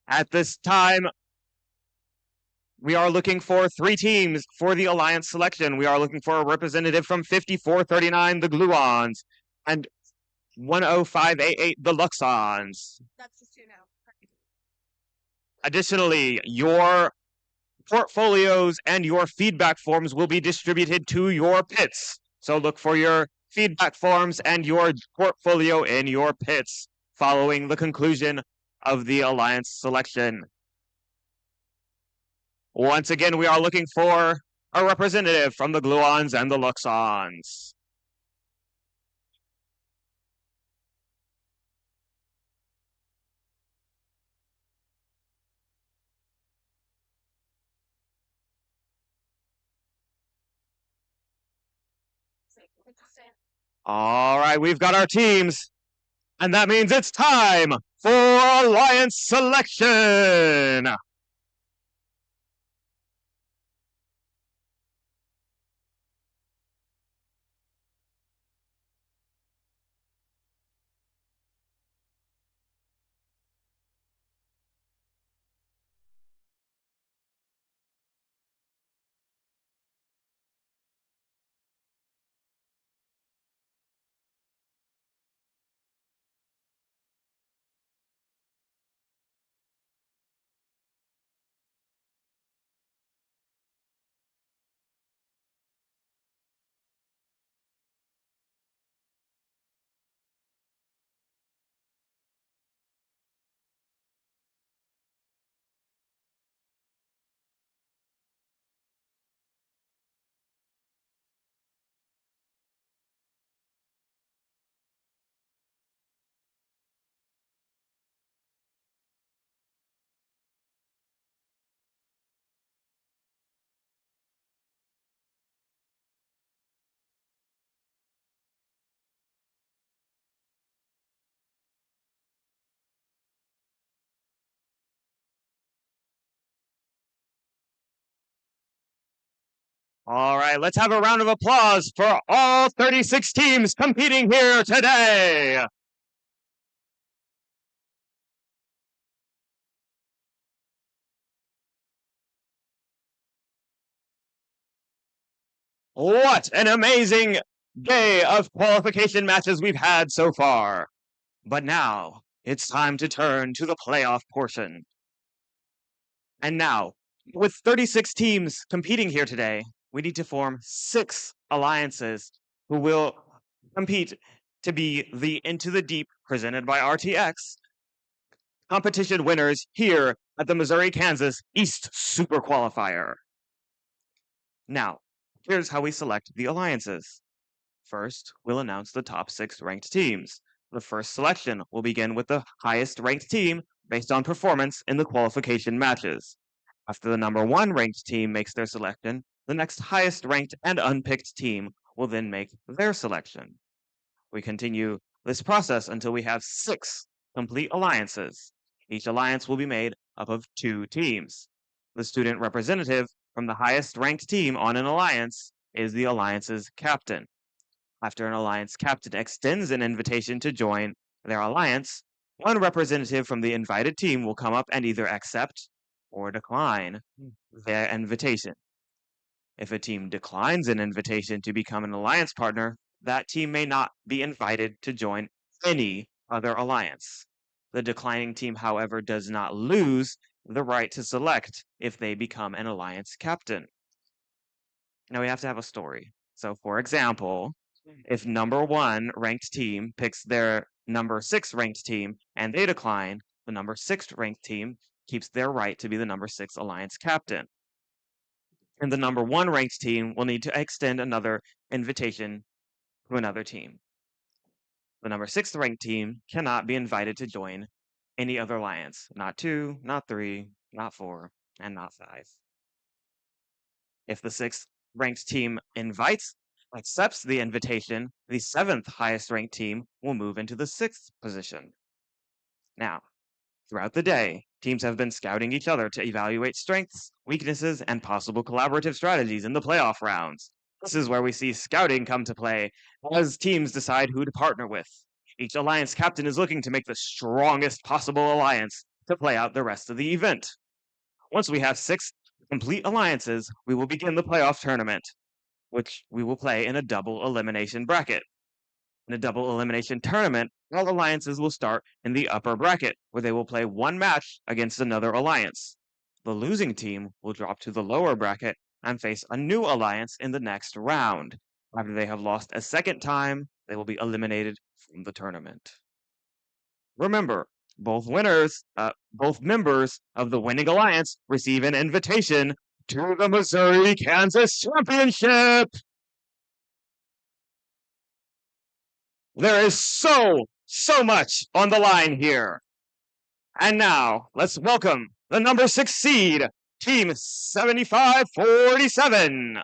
At this time, we are looking for 3 teams for the alliance selection. We are looking for a representative from 5439, the Gluons, and 10588, the Luxons. That's just 2 now. Additionally, your portfolios and your feedback forms will be distributed to your pits. So look for your feedback forms and your portfolio in your pits following the conclusion of the alliance selection. Once again, we are looking for a representative from the Gluons and the Luxons. All right, we've got our teams, and that means it's time for alliance selection. All right, let's have a round of applause for all 36 teams competing here today. What an amazing day of qualification matches we've had so far. But now it's time to turn to the playoff portion. And now, with 36 teams competing here today, we need to form 6 alliances who will compete to be the Into the Deep presented by RTX competition winners here at the Missouri-Kansas East Super Qualifier. Now, here's how we select the alliances. First, we'll announce the top 6 ranked teams. The first selection will begin with the highest ranked team based on performance in the qualification matches. After the number 1 ranked team makes their selection, the next highest ranked and unpicked team will then make their selection. We continue this process until we have 6 complete alliances. Each alliance will be made up of 2 teams. The student representative from the highest ranked team on an alliance is the alliance's captain. After an alliance captain extends an invitation to join their alliance, one representative from the invited team will come up and either accept or decline their invitation. If a team declines an invitation to become an alliance partner, that team may not be invited to join any other alliance. The declining team, however, does not lose the right to select if they become an alliance captain. Now we have to have a story. So, for example, if number 1 ranked team picks their number 6 ranked team and they decline, the number 6 ranked team keeps their right to be the number 6 alliance captain. And the number 1 ranked team will need to extend another invitation to another team. The number 6 ranked team cannot be invited to join any other alliance. Not 2, not 3, not 4, and not 5. If the 6th ranked team accepts the invitation, the 7th highest ranked team will move into the 6th position. Now, throughout the day, teams have been scouting each other to evaluate strengths, weaknesses, and possible collaborative strategies in the playoff rounds. This is where we see scouting come to play as teams decide who to partner with. Each alliance captain is looking to make the strongest possible alliance to play out the rest of the event. Once we have 6 complete alliances, we will begin the playoff tournament, which we will play in a double elimination bracket. In a double elimination tournament, all alliances will start in the upper bracket, where they will play 1 match against another alliance. The losing team will drop to the lower bracket and face a new alliance in the next round. After they have lost a second time, they will be eliminated from the tournament. Remember, both members of the winning alliance receive an invitation to the Missouri-Kansas Championship. There is so much on the line here. And now, let's welcome the number 6 seed, Team 7547.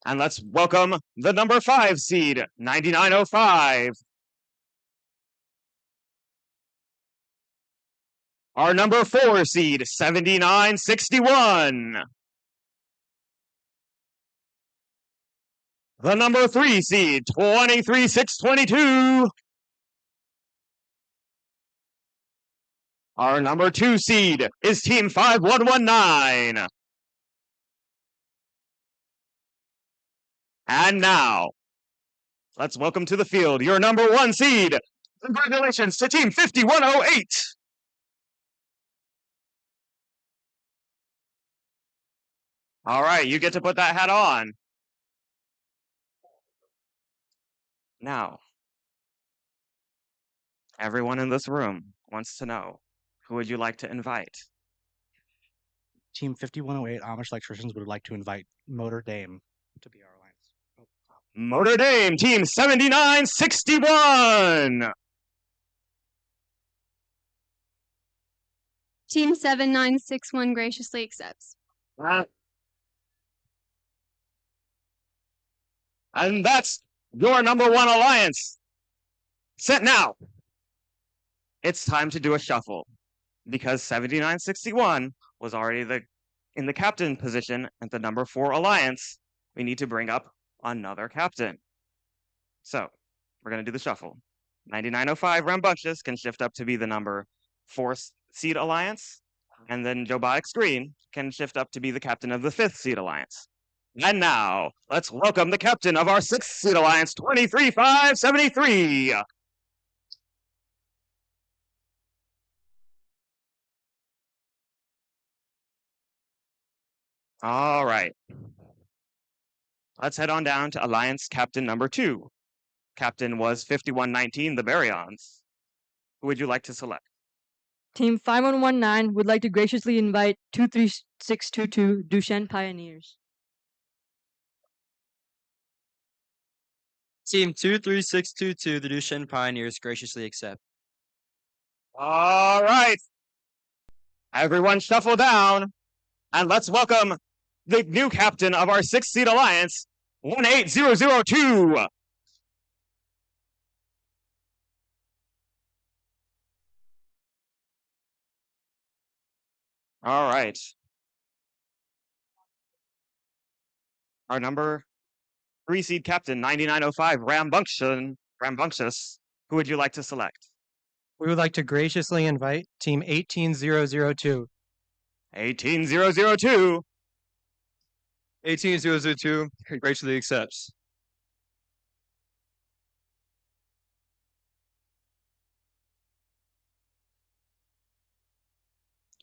And let's welcome the number 5 seed, 9905. Our number 4 seed, 7961. The number 3 seed, 23622. Our number 2 seed is Team 5119. And now, let's welcome to the field your number 1 seed. Congratulations to Team 5108. All right, you get to put that hat on. Now, everyone in this room wants to know, who would you like to invite? Team 5108 Amish Electricians would like to invite Notre Dame to be our alliance. Notre Dame, Team 7961. Team 7961 graciously accepts. And that's your number 1 alliance. Set now. It's time to do a shuffle, because 7961 was already in the captain position at the number 4 alliance. We need to bring up another captain. So we're going to do the shuffle. 9905 Rambunctious can shift up to be the number 4 seed alliance, and then Jobotic Screen can shift up to be the captain of the 5th seed alliance. And now, let's welcome the captain of our 6th seed alliance, 23573. All right. Let's head on down to alliance captain number 2. Captain was 5119, the Baryons. Who would you like to select? Team 5119 would like to graciously invite 23622 Duchenne Pioneers. Team 23622, the Duchenne Pioneers, graciously accept. All right. Everyone shuffle down, and let's welcome the new captain of our 6th seed alliance, 18002. All right. Our number 3 seed captain, 9905, Rambunctious. Who would you like to select? We would like to graciously invite Team 18002. 18002. 18002 graciously accepts.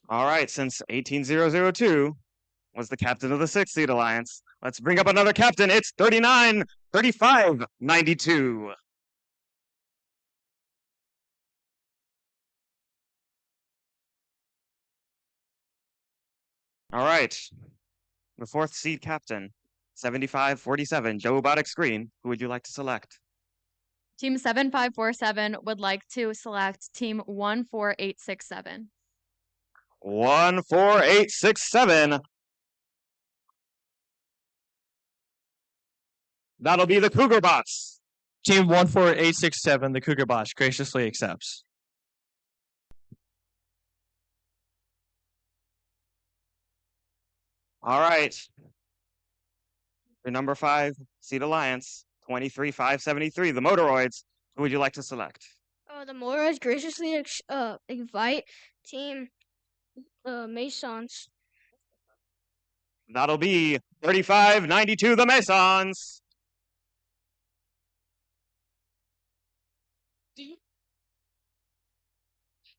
All right, since 18002 was the captain of the 6th seed alliance, let's bring up another captain. It's 393592. All right. The 4th seed captain, 7547, Jobotic Screen. Who would you like to select? Team 7547 would like to select Team 14867. 14867. That'll be the Cougar Bots. Team 14867, the Cougar Bots, graciously accepts. All right. Your number 5 seed alliance, 23-573, the Motoroids. Who would you like to select? The Motoroids graciously invite Team Masons. That'll be 35-92, the Masons.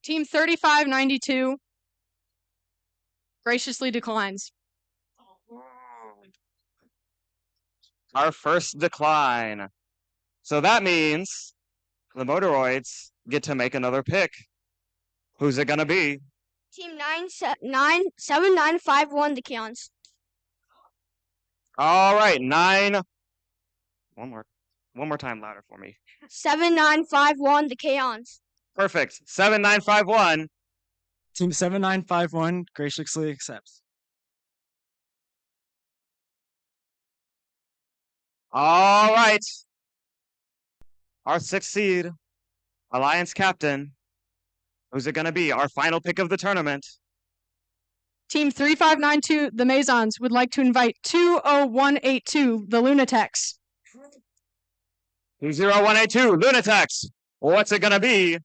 Team 3592 graciously declines. Our first decline. So that means the Motoroids get to make another pick. Who's it gonna be? Team 7951, the Keons. All right, 9. One more time louder for me. 7951, the Keons. Perfect. 7951. Team 7951 graciously accepts. All right. Our 6th seed, Alliance Captain. Who's it going to be? Our final pick of the tournament. Team 3592, the Masons, would like to invite 20182, the Lunatics. 20182, Lunatics. What's it going to be?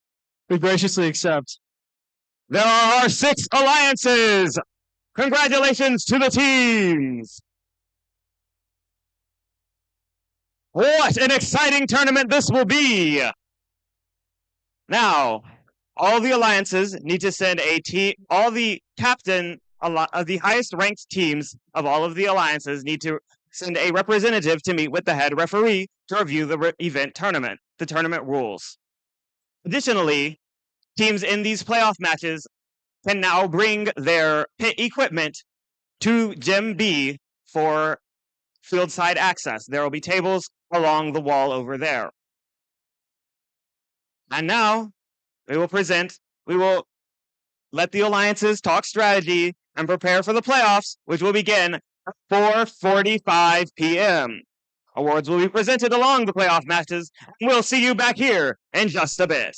We graciously accept. There are our 6 alliances. Congratulations to the teams. What an exciting tournament this will be. Now, all the alliances need to send a team, all the captain of the highest ranked teams of all of the alliances need to send a representative to meet with the head referee to review the the tournament rules. Additionally, teams in these playoff matches can now bring their pit equipment to Gym B for field side access. There will be tables along the wall over there. And now we will let the alliances talk strategy and prepare for the playoffs, which will begin at 4:45 p.m. Awards will be presented along the playoff matches. We'll see you back here in just a bit.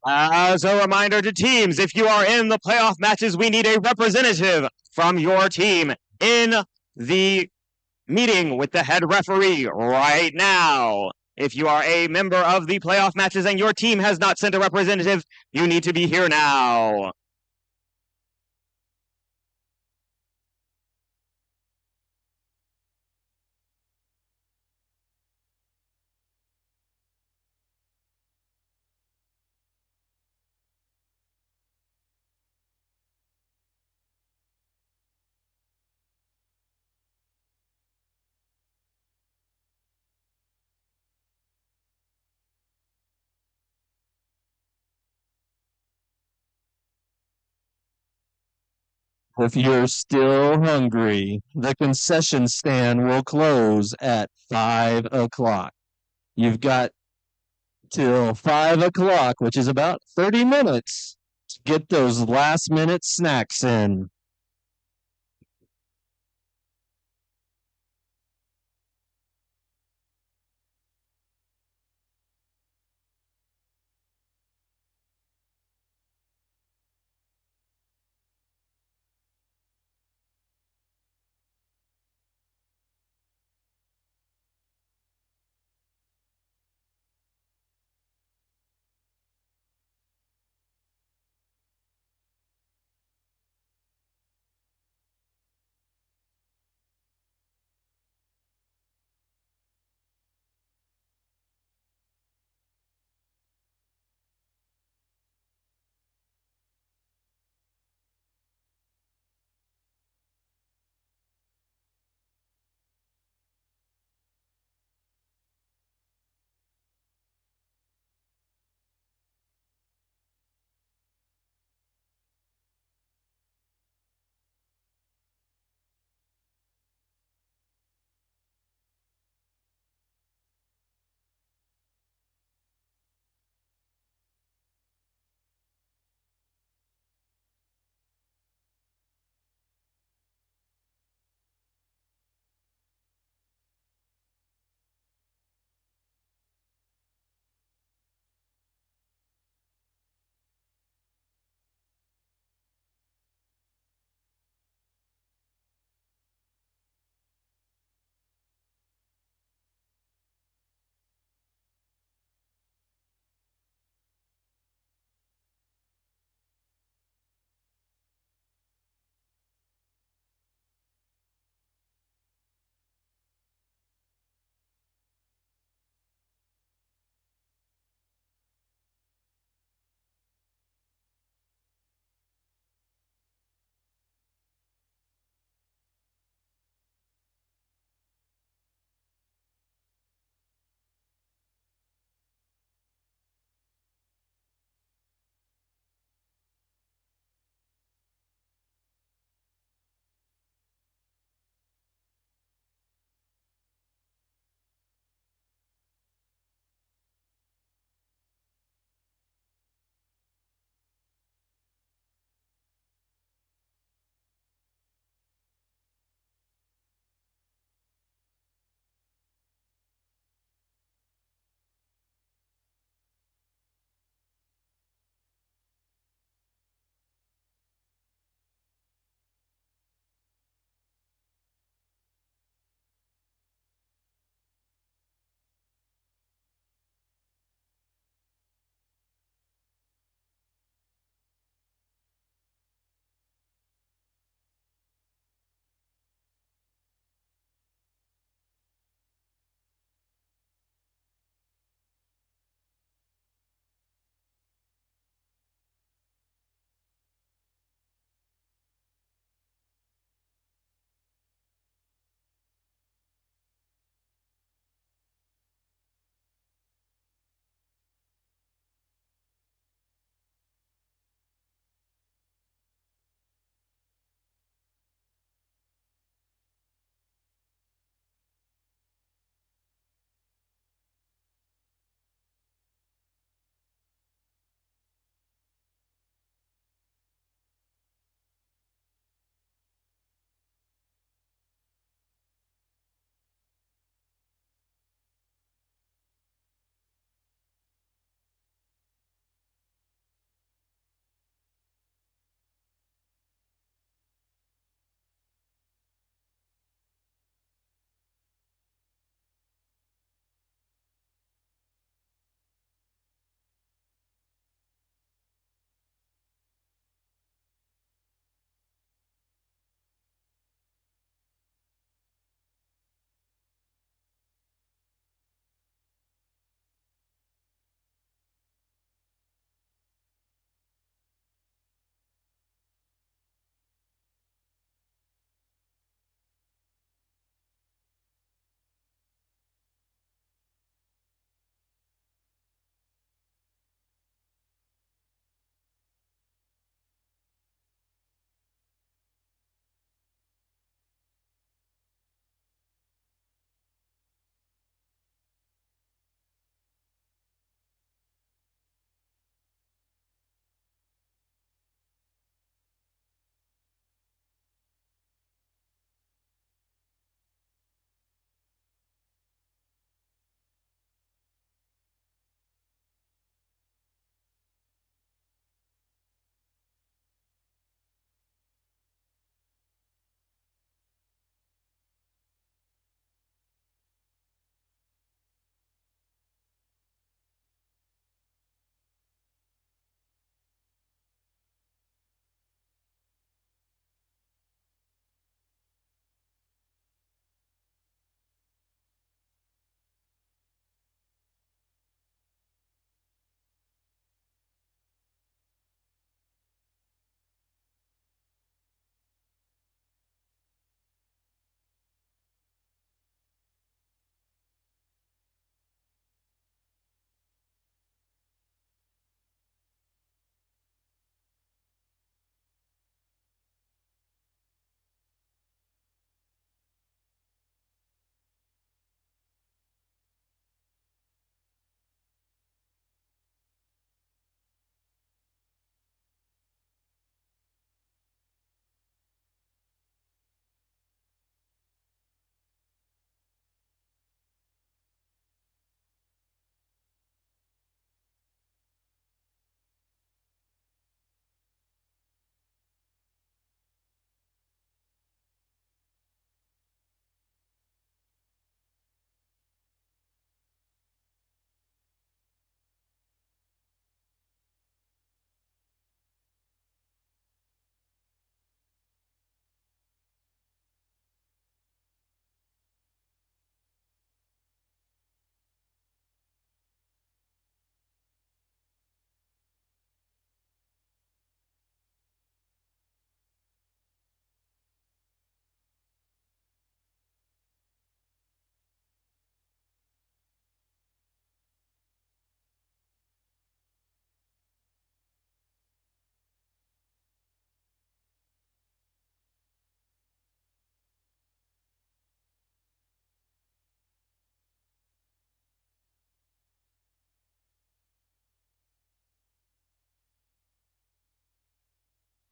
As a reminder to teams, if you are in the playoff matches, we need a representative from your team in the meeting with the head referee right now. If you are a member of the playoff matches and your team has not sent a representative, you need to be here now. If you're still hungry, the concession stand will close at 5 o'clock. You've got till 5 o'clock, which is about 30 minutes, to get those last minute snacks in.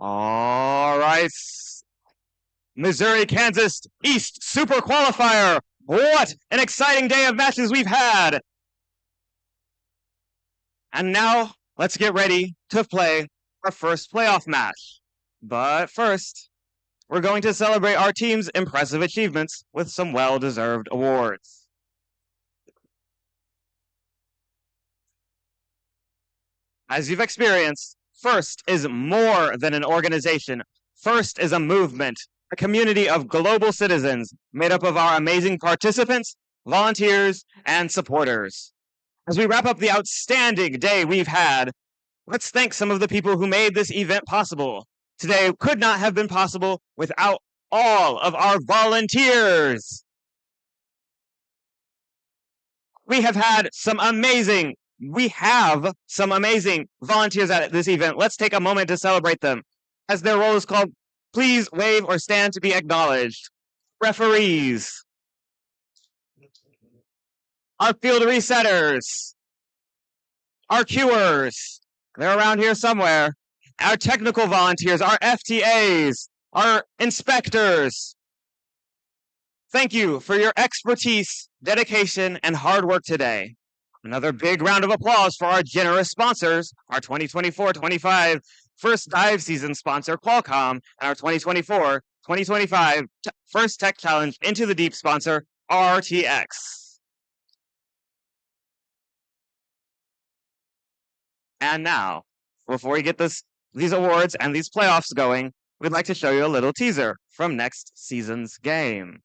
All right. Missouri, Kansas, East Super Qualifier. What an exciting day of matches we've had. And now let's get ready to play our first playoff match. But first, we're going to celebrate our team's impressive achievements with some well-deserved awards. As you've experienced, FIRST is more than an organization. FIRST is a movement, a community of global citizens made up of our amazing participants, volunteers, and supporters. As we wrap up the outstanding day we've had, let's thank some of the people who made this event possible. Today could not have been possible without all of our volunteers. We have some amazing volunteers at this event. Let's take a moment to celebrate them. As their role is called, please wave or stand to be acknowledged. Referees. Our field resetters. Our cuers. They're around here somewhere. Our technical volunteers, our FTAs, our inspectors. Thank you for your expertise, dedication, and hard work today. Another big round of applause for our generous sponsors, our 2024-25 first dive season sponsor, Qualcomm, and our 2024-2025 first tech challenge Into the Deep sponsor, RTX. And now, before we get these awards and these playoffs going, we'd like to show you a little teaser from next season's game.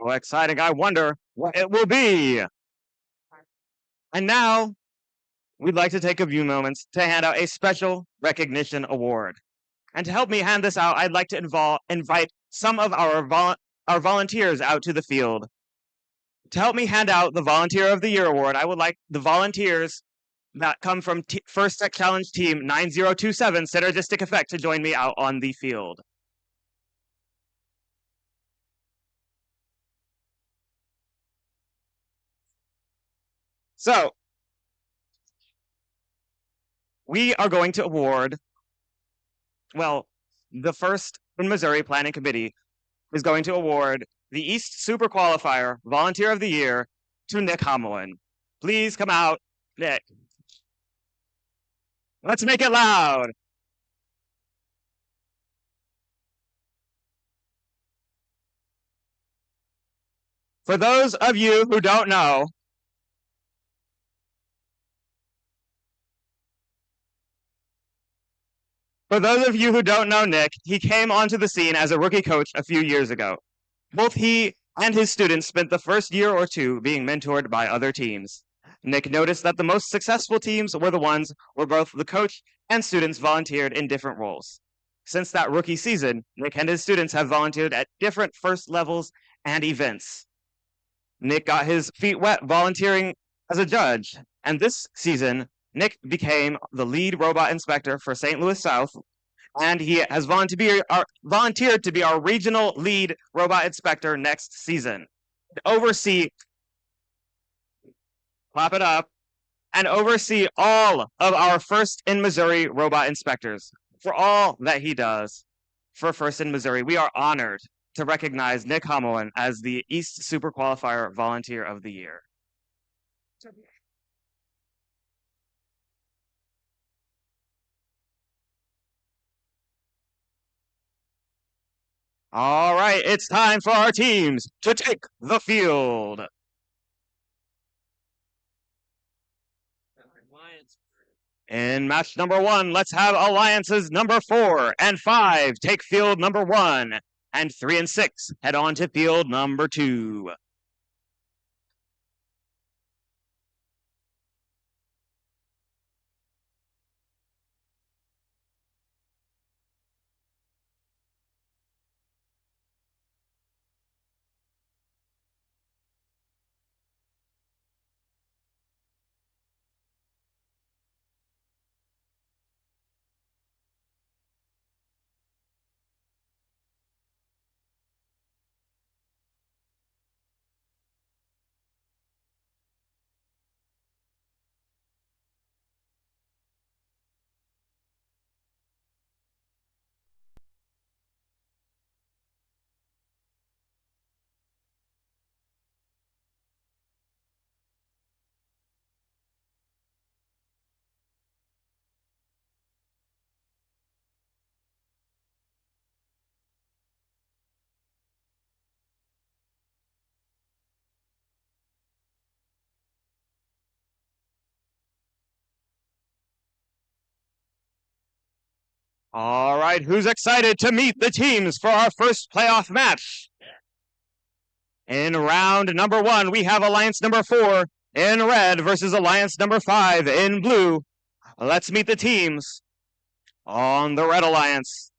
Well, exciting. I wonder what it will be. And now, we'd like to take a few moments to hand out a special recognition award. And to help me hand this out, I'd like to invite some of our volunteers out to the field. To help me hand out the Volunteer of the Year award, I would like the volunteers that come from First Tech Challenge Team 9027 Synergistic Effect to join me out on the field. So, we are going to award, well, the First in Missouri Planning Committee is going to award the East Super Qualifier Volunteer of the Year to Nick Hommelin. Please come out, Nick. Let's make it loud. For those of you who don't know, Nick, he came onto the scene as a rookie coach a few years ago. Both he and his students spent the first year or two being mentored by other teams. Nick noticed that the most successful teams were the ones where both the coach and students volunteered in different roles. Since that rookie season, Nick and his students have volunteered at different first levels and events. Nick got his feet wet volunteering as a judge, and this season, Nick became the lead robot inspector for St. Louis South, and he has volunteered to be our regional lead robot inspector next season. To oversee, clap it up, and oversee all of our First in Missouri robot inspectors. For all that he does for First in Missouri, we are honored to recognize Nick Hommelin as the East Super Qualifier Volunteer of the Year. All right, it's time for our teams to take the field. In match number 1, let's have alliances number 4 and 5 take field number 1, and 3 and 6 head on to field number 2. All right, who's excited to meet the teams for our first playoff match? In round number 1, we have Alliance number 4 in red versus Alliance number 5 in blue. Let's meet the teams. On the Red Alliance,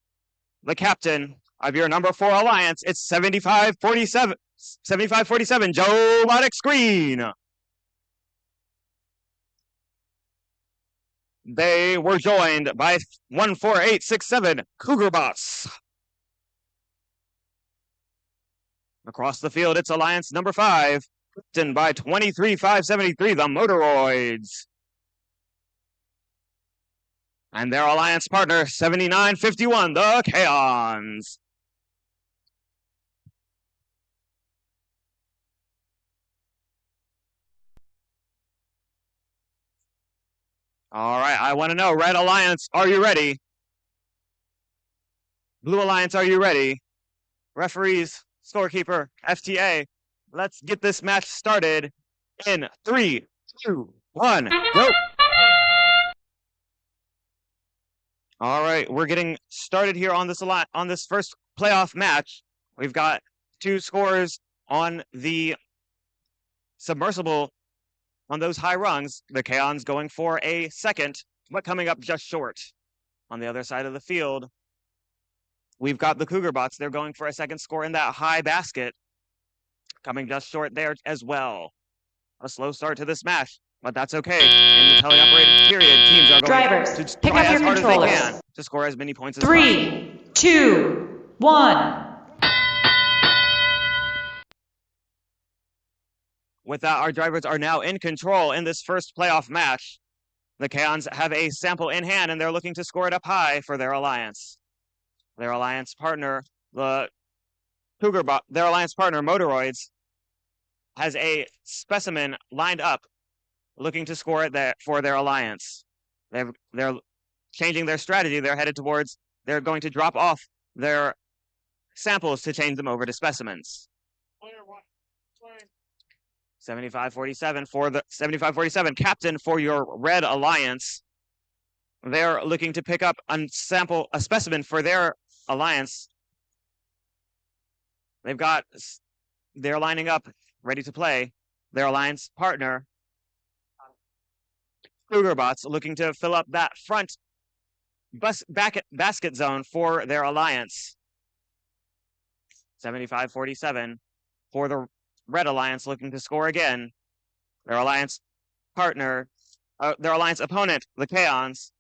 the captain of your number 4 Alliance, it's 7547 Joe Maddox Green. They were joined by 14867 Cougar Bots. Across the field, it's Alliance number 5, captained by 23573 the Motoroids. And their alliance partner, 7951 the Kaons. All right, I want to know, Red Alliance, are you ready? Blue Alliance, are you ready? Referees, scorekeeper, FTA, let's get this match started in 3, 2, 1, go! All right, we're getting started here on this first playoff match. We've got 2 scores on the submersible on those high rungs. The Kaons going for a second, but coming up just short. On the other side of the field, we've got the Cougar Bots. They're going for a second score in that high basket, coming just short there as well. A slow start to this match, but that's okay. In the teleoperated period, teams are going to try as hard as they can to score as many points as possible. 3, 2, 1. With that, our drivers are now in control in this first playoff match. The Kaons have a sample in hand, and they're looking to score it up high for their alliance. Their alliance partner, their alliance partner, Motoroids, has a specimen lined up, looking to score it there for their alliance. They're changing their strategy. They're going to drop off their samples to change them over to specimens. 7547 captain for your Red Alliance. They're looking to pick up a specimen for their alliance. They're lining up, ready to play. Their alliance partner, Cougar Bots, looking to fill up that front basket zone for their alliance. 7547 for the Red Alliance, looking to score again. Their alliance opponent, the Kaons,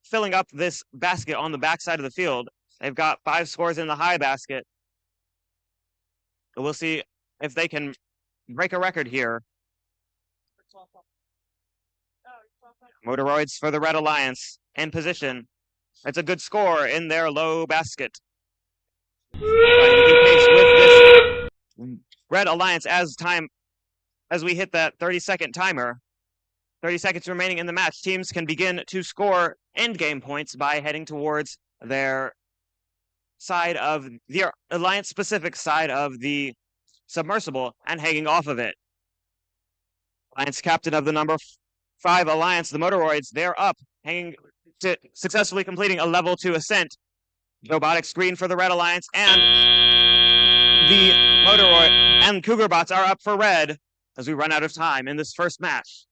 filling up this basket on the backside of the field. They've got 5 scores in the high basket. We'll see if they can break a record here. Motoroids for the Red Alliance in position. It's a good score in their low basket. Trying to keep pace with this Red Alliance as we hit that 30-second timer. 30 seconds remaining in the match. Teams can begin to score endgame points by heading towards their side of the alliance-specific side of the submersible and hanging off of it. Alliance captain of the number 5 Alliance, the Motoroids, they're up, hanging to successfully completing a level 2 ascent. Robotic screen for the Red Alliance, and the Motoroid and Cougar Bots are up for red as we run out of time in this first match.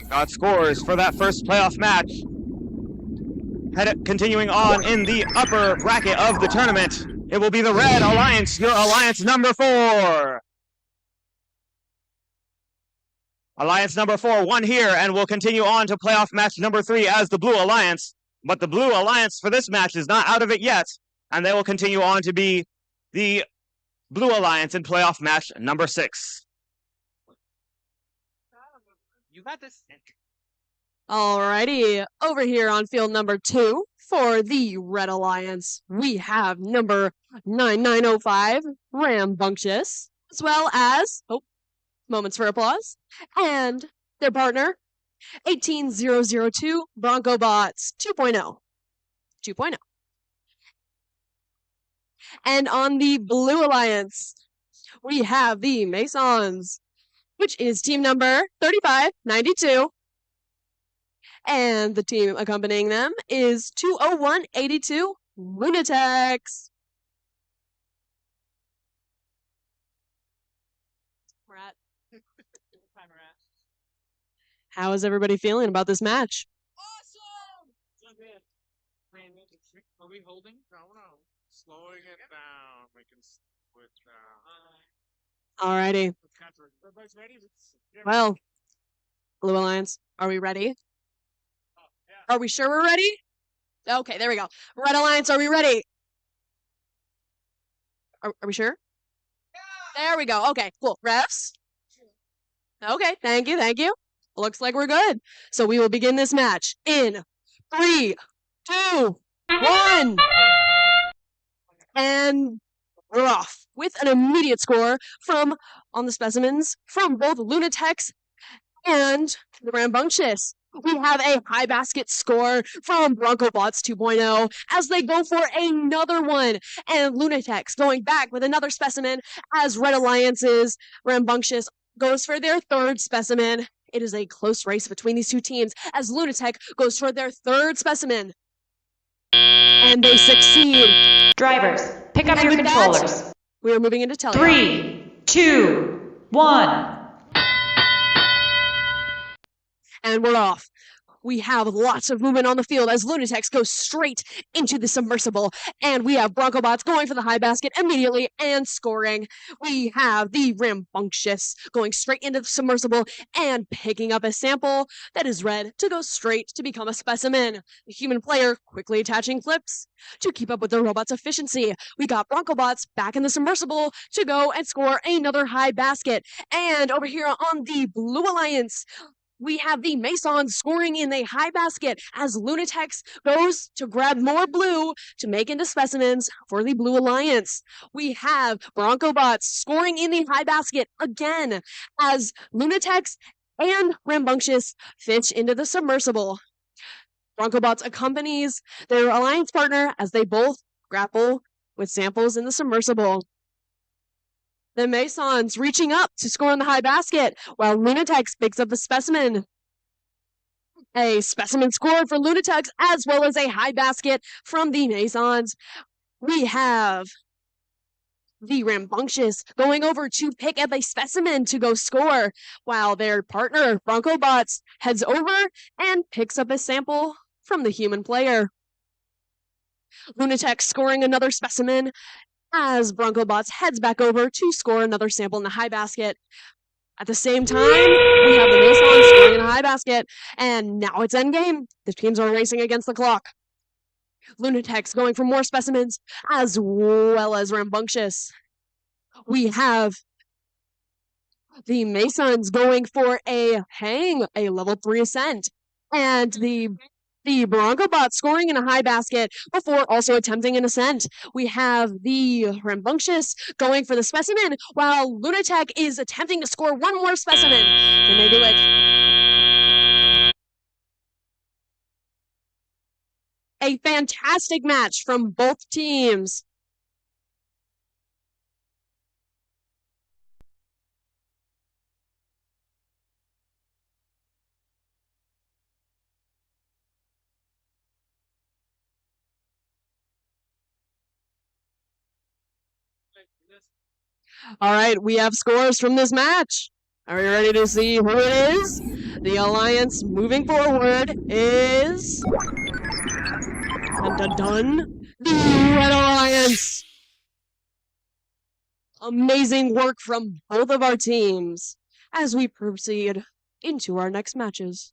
Got scores for that first playoff match. Continuing on in the upper bracket of the tournament, it will be the Red Alliance, your Alliance number 4. Alliance number 4 won here and will continue on to playoff match number 3 as the Blue Alliance. But the Blue Alliance for this match is not out of it yet, and they will continue on to be the Blue Alliance in playoff match number 6. You got this. Alrighty, over here on field number 2 for the Red Alliance, we have number 9905, Rambunctious, as well as, moments for applause, and their partner, 18002, Bronco Bots 2.0. And on the Blue Alliance, we have the Masons, which is team number 3592. And the team accompanying them is 20182 Lunatics. How is everybody feeling about this match? Are we holding? No. Slowing it down. We can slow it down. Alrighty. Everybody's ready? Well, Blue Alliance, are we ready? Are we sure we're ready? Okay, there we go. Red Alliance, are we ready? Are we sure? There we go. Okay, cool. Refs? Okay, thank you. Looks like we're good. So we will begin this match in 3, 2, 1. And we're off with an immediate score on the specimens from both Lunatics and the Rambunctious. We have a high basket score from Bronco Bots 2.0 as they go for another one. And Lunatics going back with another specimen as Red Alliance's Rambunctious goes for their third specimen. It is a close race between these two teams as Lunatic goes for their third specimen. And they succeed. Drivers, pick up your controllers. We are moving into tele. 3, 2, 1. And we're off. We have lots of movement on the field as Lunatics go straight into the submersible. And we have Bronco Bots going for the high basket immediately and scoring. We have the Rambunctious going straight into the submersible and picking up a sample that is red to go straight to become a specimen. The human player quickly attaching clips to keep up with the robot's efficiency. We got Bronco Bots back in the submersible to go and score another high basket. And over here on the Blue Alliance, we have the Masons scoring in a high basket as Lunatics goes to grab more blue to make into specimens for the Blue Alliance. We have Bronco Bots scoring in the high basket again as Lunatics and Rambunctious fish into the submersible. Bronco Bots accompanies their alliance partner as they both grapple with samples in the submersible. The Masons reaching up to score in the high basket, while Lunatics picks up a specimen. A specimen scored for Lunatics, as well as a high basket from the Masons. We have the Rambunctious going over to pick up a specimen to go score, while their partner, Bronco Bots, heads over and picks up a sample from the human player. Lunatics scoring another specimen, as Bronco Bots heads back over to score another sample in the high basket. At the same time, we have the Masons scoring in a high basket, and now it's endgame. The teams are racing against the clock. Lunatics going for more specimens, as well as Rambunctious. We have The Masons going for a hang, a level 3 ascent. And the Bronco Bot scoring in a high basket before also attempting an ascent. We have the Rambunctious going for the specimen, while Lunatech is attempting to score one more specimen. Can they do it? A fantastic match from both teams. All right, we have scores from this match. Are you ready to see who it is? The alliance moving forward is... Dun dun dun! The Red Alliance! Amazing work from both of our teams as we proceed into our next matches.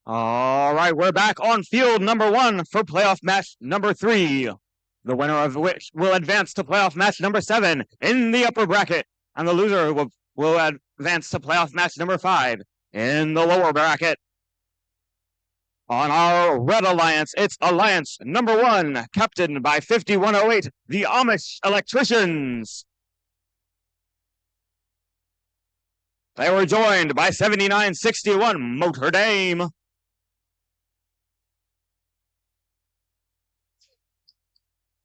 All right, we're back on field number 1 for playoff match number 3. The winner of which will advance to playoff match number 7 in the upper bracket, and the loser will advance to playoff match number 5 in the lower bracket. On our Red Alliance, it's Alliance number 1, captained by 5108, the Amish Electricians. They were joined by 7961, Notre Dame.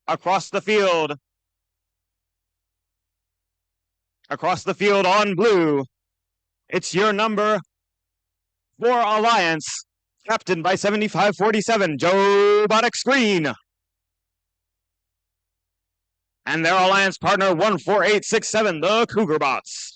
Across the field on blue, it's your number 4 Alliance, captained by 7547, Joe Botic Screen. And their Alliance partner, 14867, the Cougar Bots.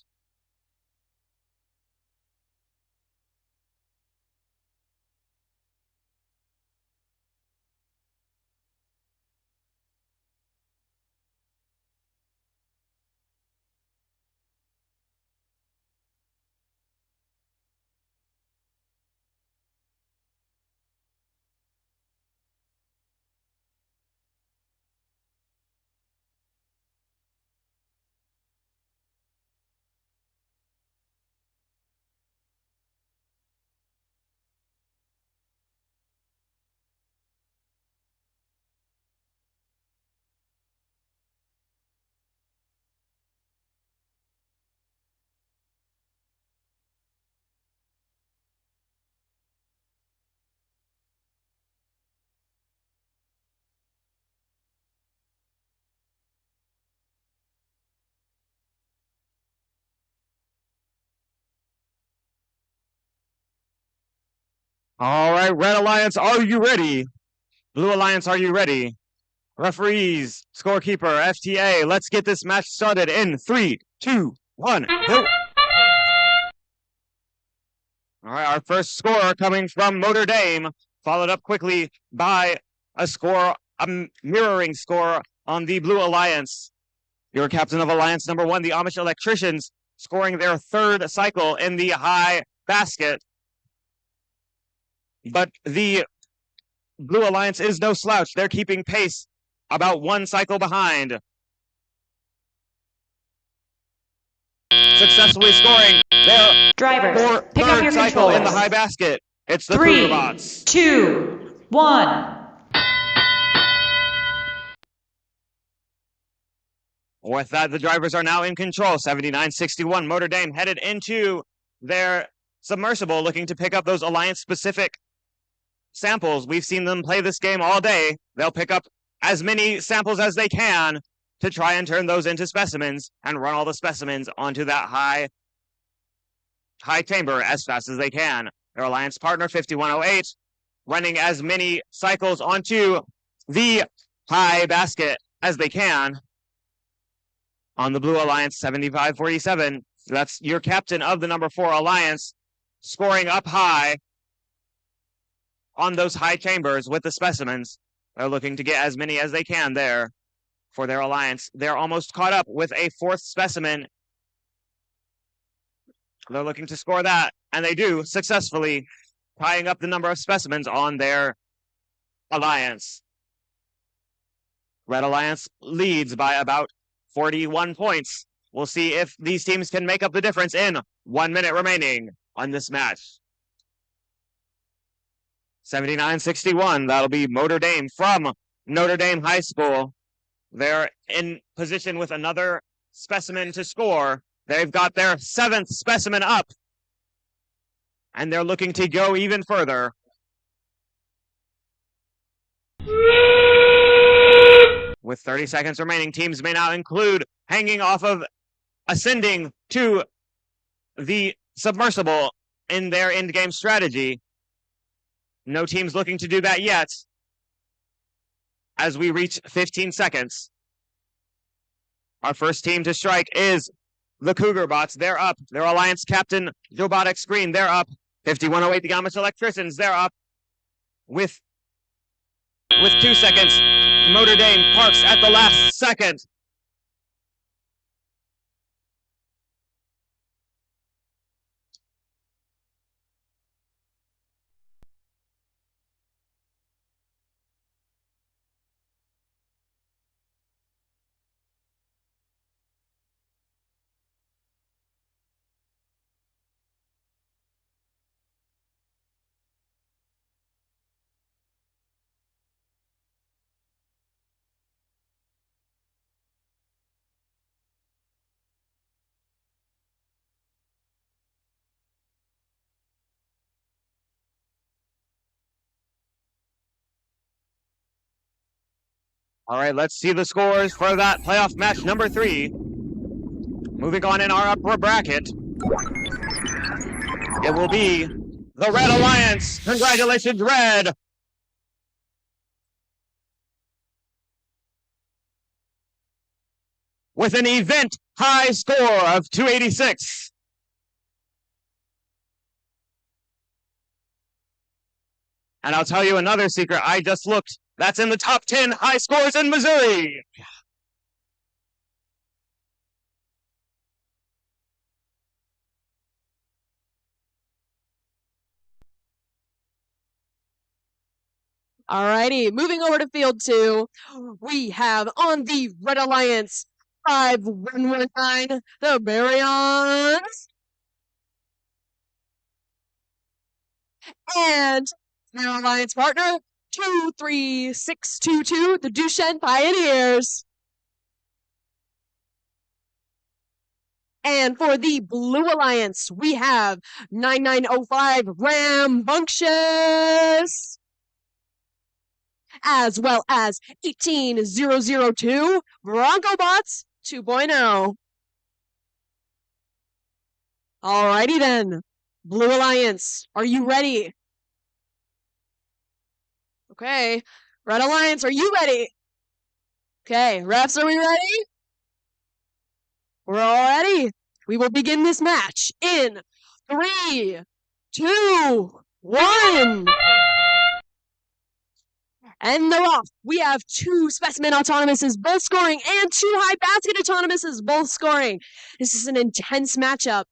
All right, Red Alliance, are you ready? Blue Alliance, are you ready? Referees, scorekeeper, FTA, let's get this match started in 3, 2, 1, go! All right, our first score coming from Notre Dame, followed up quickly by a mirroring score on the Blue Alliance. Your captain of Alliance number 1, the Amish Electricians, scoring their 3rd cycle in the high basket. But the Blue Alliance is no slouch. They're keeping pace, about 1 cycle behind. Successfully scoring their Drivers, pick up your cycle in the controllers. high basket. It's the 3, Cougar Bots. 2, 1. With that, the drivers are now in control. 7961 Notre Dame headed into their submersible, looking to pick up those Alliance-specific samples. We've seen them play this game all day. They'll pick up as many samples as they can to try and turn those into specimens and run all the specimens onto that high chamber as fast as they can. Their Alliance partner, 5108, running as many cycles onto the high basket as they can. On the Blue Alliance, 7547, that's your captain of the number 4 Alliance, scoring up high on those high chambers with the specimens. They're looking to get as many as they can there for their Alliance. They're almost caught up with a 4th specimen. They're looking to score that, and they do successfully, tying up the number of specimens on their Alliance. Red Alliance leads by about 41 points. We'll see if these teams can make up the difference in 1 minute remaining on this match. 7961, that'll be Notre Dame from Notre Dame High School. They're in position with another specimen to score. They've got their 7th specimen up, and they're looking to go even further. With 30 seconds remaining, teams may now include hanging off of ascending to the submersible in their end-game strategy. No team's looking to do that yet as we reach 15 seconds. Our first team to strike is the Cougar Bots. They're up. Their Alliance captain, Joe Botic Screen, they're up. 5108, the Amish Electricians, they're up. With 2 seconds, Notre Dame parks at the last second. All right, let's see the scores for that playoff match number 3. Moving on in our upper bracket, it will be the Red Alliance. Congratulations, Red. With an event high score of 286. And I'll tell you another secret. I just looked. That's in the top 10 high scores in Missouri. Alrighty, moving over to field 2, we have on the Red Alliance 5119, the Baryons. And their alliance partner, 23622, the Duchenne Pioneers. And for the Blue Alliance, we have 9905, Rambunctious. As well as 18002, BroncoBots 2.0. Alrighty then, Blue Alliance, are you ready? Okay, Red Alliance, are you ready? Okay, refs, are we ready? We're all ready. We will begin this match in 3, 2, 1. And they're off. We have 2 Specimen Autonomouses both scoring and 2 High Basket Autonomouses both scoring. This is an intense matchup.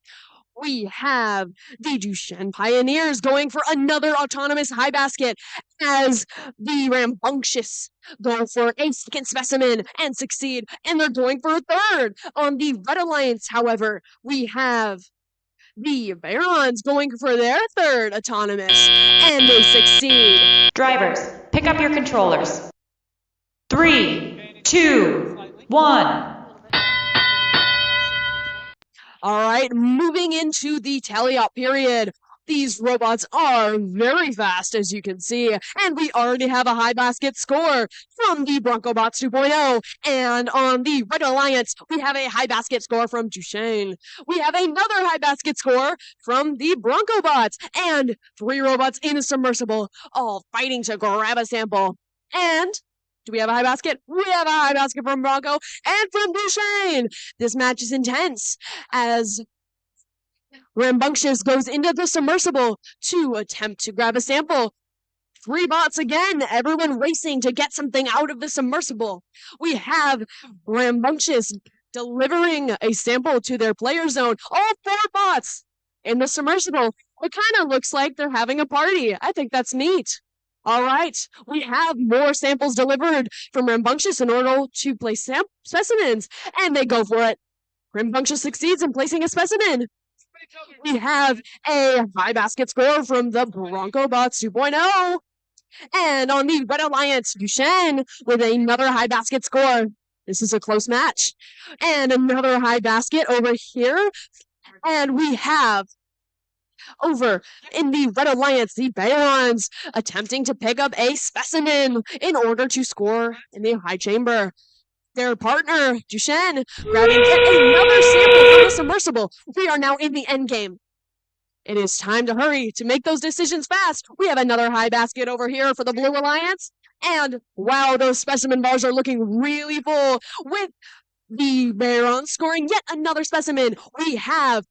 We have the Duchenne Pioneers going for another autonomous high basket as the Rambunctious go for a second specimen and succeed, and they're going for a third. On the Red Alliance, however, we have the Barons going for their third autonomous, and they succeed. Drivers, pick up your controllers. 3, 2, 1. All right, moving into the tally-up period. These robots are very fast, as you can see, and we already have a high basket score from the BroncoBots 2.0, and on the Red Alliance, we have a high basket score from Duchenne. We have another high basket score from the BroncoBots, and 3 robots in a submersible, all fighting to grab a sample. And do we have a high basket? We have a high basket from Bronco and from Duchenne. This match is intense as Rambunctious goes into the submersible to attempt to grab a sample. 3 bots again, everyone racing to get something out of the submersible. We have Rambunctious delivering a sample to their player zone. All 4 bots in the submersible. It kind of looks like they're having a party. I think that's neat. All right, we have more samples delivered from Rambunctious in order to place specimens, and they go for it. Rambunctious succeeds in placing a specimen. We have a high basket score from the BroncoBots 2.0. And on the Red Alliance, Duchenne with another high basket score. This is a close match. And another high basket over here. And we have over in the Red Alliance, the Barons attempting to pick up a specimen in order to score in the high chamber. Their partner, Duchenne, grabbing yet another sample from the submersible. We are now in the end game. It is time to hurry to make those decisions fast. We have another high basket over here for the Blue Alliance. And wow, those specimen bars are looking really full with the Barons scoring yet another specimen. We have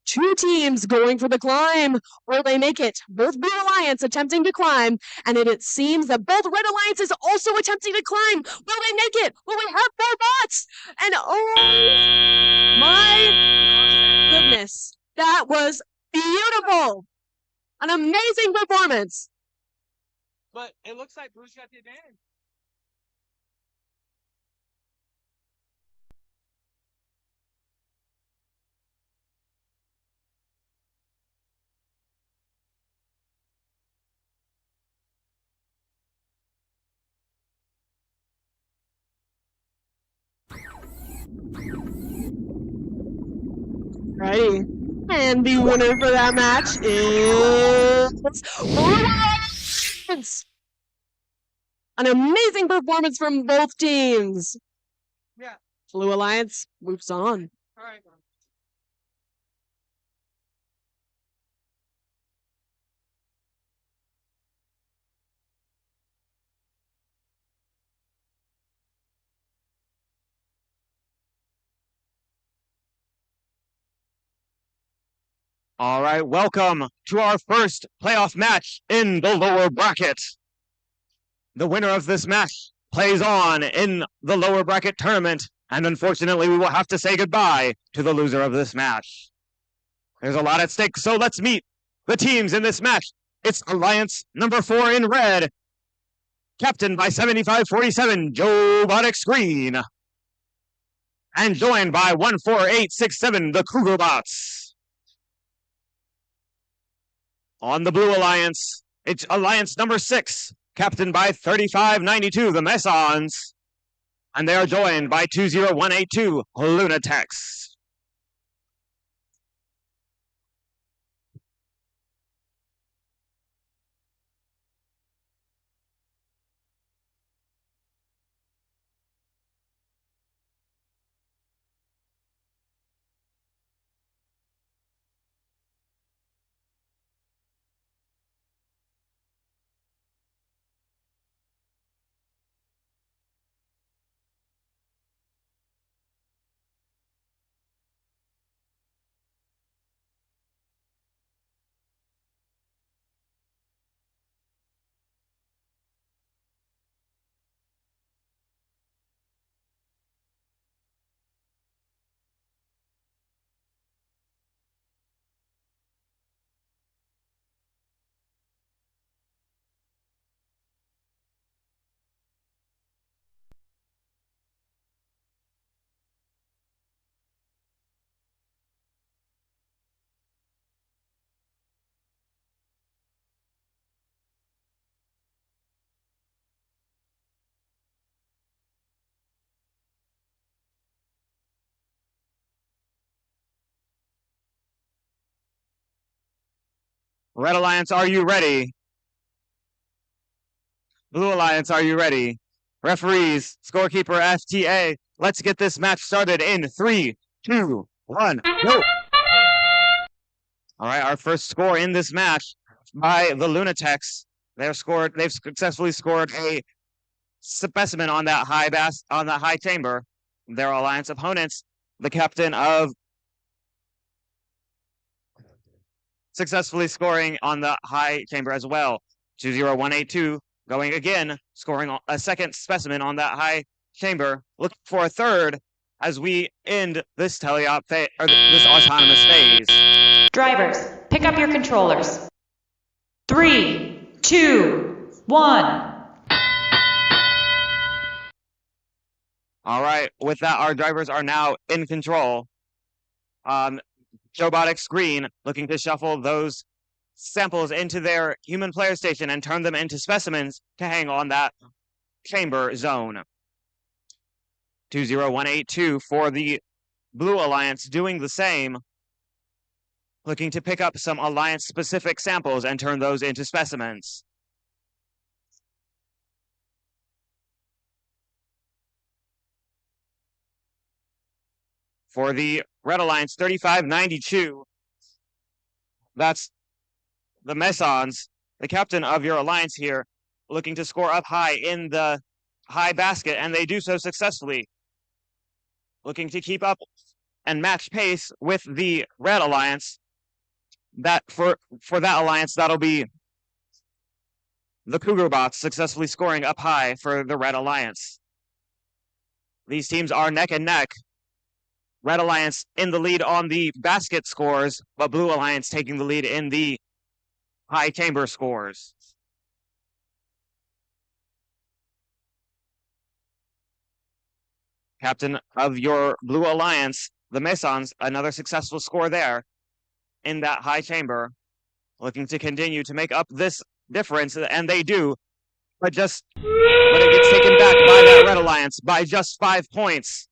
2 teams going for the climb. Will they make it? Both Blue Alliance attempting to climb, and it seems that both Red Alliance is also attempting to climb. Will they make it? Will we have 4 bots? And oh my goodness, that was beautiful. An amazing performance. But it looks like Bruce got the advantage. Ready. And the winner for that match is Blue Alliance. An amazing performance from both teams. Yeah. Blue Alliance moves on. All right. All right, welcome to our first playoff match in the lower bracket. The winner of this match plays on in the lower bracket tournament, and unfortunately, we will have to say goodbye to the loser of this match. There's a lot at stake, so let's meet the teams in this match. It's Alliance number 4 in red, captained by 7547 Joe Bonics Green, and joined by 14867 the Cougarbots. On the Blue Alliance, it's Alliance number 6, captained by 3592 the Mesons, and they are joined by 20182 Lunatex. Red Alliance, are you ready? Blue Alliance, are you ready? Referees, scorekeeper, FTA, let's get this match started in 3, 2, 1, go! All right, our first score in this match by the Lunatex. They've successfully scored a specimen on that high chamber. Their Alliance opponents, the captain of successfully scoring on the high chamber as well. 20182 going again, scoring a second specimen on that high chamber. Looking for a third as we end this this autonomous phase. Drivers, pick up your controllers. 3, 2, 1. All right, with that, our drivers are now in control. Joe Bonics Green looking to shuffle those samples into their human player station and turn them into specimens to hang on that chamber zone. 20182 for the Blue Alliance doing the same, looking to pick up some Alliance-specific samples and turn those into specimens. For the Red Alliance, 3592, that's the Mesons, the captain of your Alliance here, looking to score up high in the high basket, and they do so successfully. Looking to keep up and match pace with the Red Alliance. That for that Alliance, that'll be the Cougarbots successfully scoring up high for the Red Alliance. These teams are neck and neck. Red Alliance in the lead on the basket scores, but Blue Alliance taking the lead in the high chamber scores. Captain of your Blue Alliance, the Mesons, another successful score there in that high chamber, looking to continue to make up this difference, and they do, but it gets taken back by that Red Alliance by just 5 points.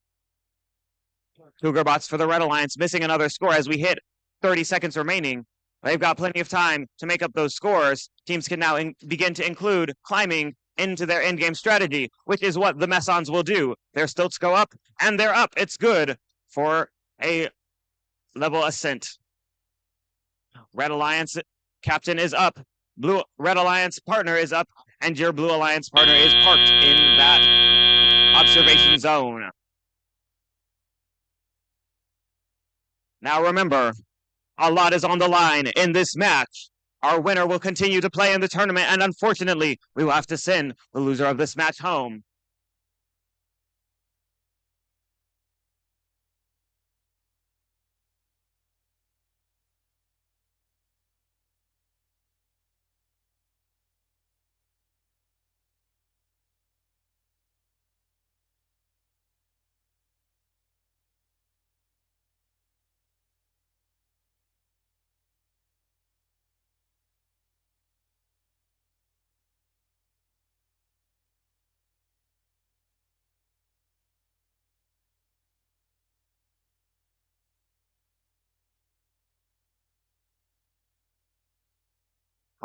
Cougarbots for the Red Alliance missing another score as we hit 30 seconds remaining. They've got plenty of time to make up those scores. Teams can now begin to include climbing into their endgame strategy, which is what the Messons will do. Their stilts go up, and they're up. It's good for a level ascent. Red Alliance captain is up. Red Alliance partner is up, and your Blue Alliance partner is parked in that observation zone. Now remember, a lot is on the line in this match. Our winner will continue to play in the tournament, and unfortunately, we will have to send the loser of this match home.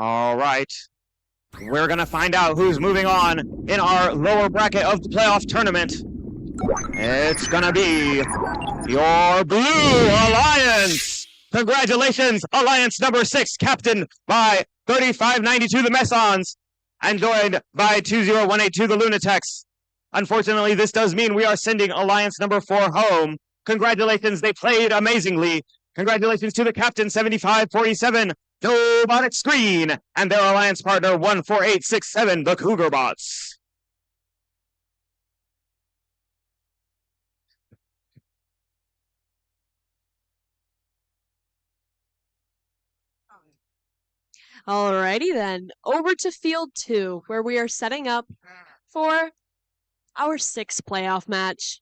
All right. We're going to find out who's moving on in our lower bracket of the playoff tournament. It's going to be your Blue Alliance. Congratulations, Alliance number 6, captained by 3592, the Messons, and joined by 20182, the Lunatics. Unfortunately, this does mean we are sending Alliance number 4 home. Congratulations, they played amazingly. Congratulations to the captain, 7547, Joe Bonnet Screen, and their alliance partner, 14867, the Cougar Bots. Alrighty then, over to Field 2, where we are setting up for our 6th playoff match.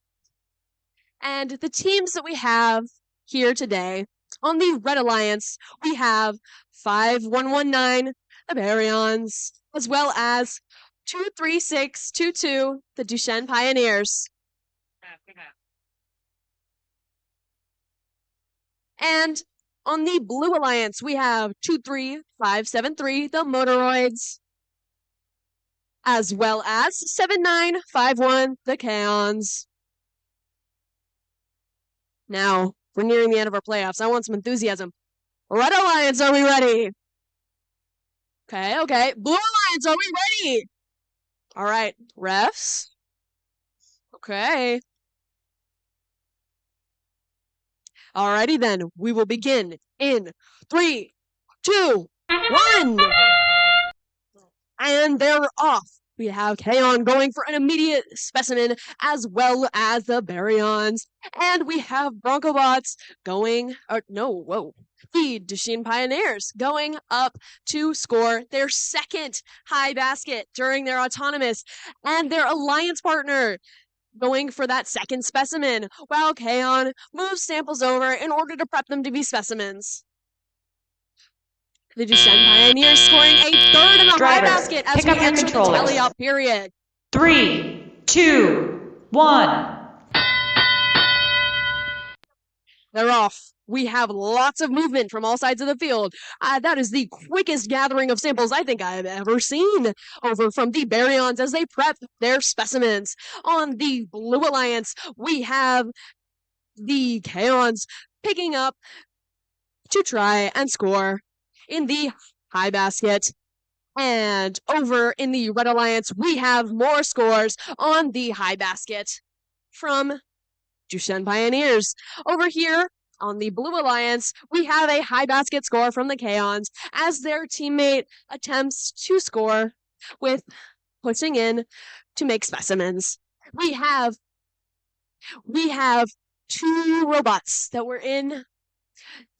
And the teams that we have here today, on the Red Alliance, we have 5119, the Baryons, as well as 23622, the Duchenne Pioneers. And on the Blue Alliance, we have 23573, the Motoroids, as well as 7951, the Kaons. Now, we're nearing the end of our playoffs. I want some enthusiasm. Red Alliance, are we ready? Okay. Blue Alliance, are we ready? All right, refs. Okay. Alrighty then, we will begin in 3, 2, 1. And they're off. We have Kaon going for an immediate specimen, as well as the Baryons. And we have Broncobots going, the Duchenne Pioneers going up to score their 2nd high basket during their autonomous. And their alliance partner going for that 2nd specimen, while Kaon moves samples over in order to prep them to be specimens. The Duchenne Pioneers scoring a 3rd in the high basket as we enter the tally-up period. 3, 2, 1. They're off. We have lots of movement from all sides of the field. That is the quickest gathering of samples I think I've ever seen over from the Baryons as they prep their specimens. On the Blue Alliance, we have the Kaons picking up to try and score in the high basket. And over in the Red Alliance, we have more scores on the high basket from Duchenne Pioneers. Over here, on the Blue Alliance, we have a high basket score from the Kaons as their teammate attempts to score with pushing in to make specimens. We have 2 robots that were in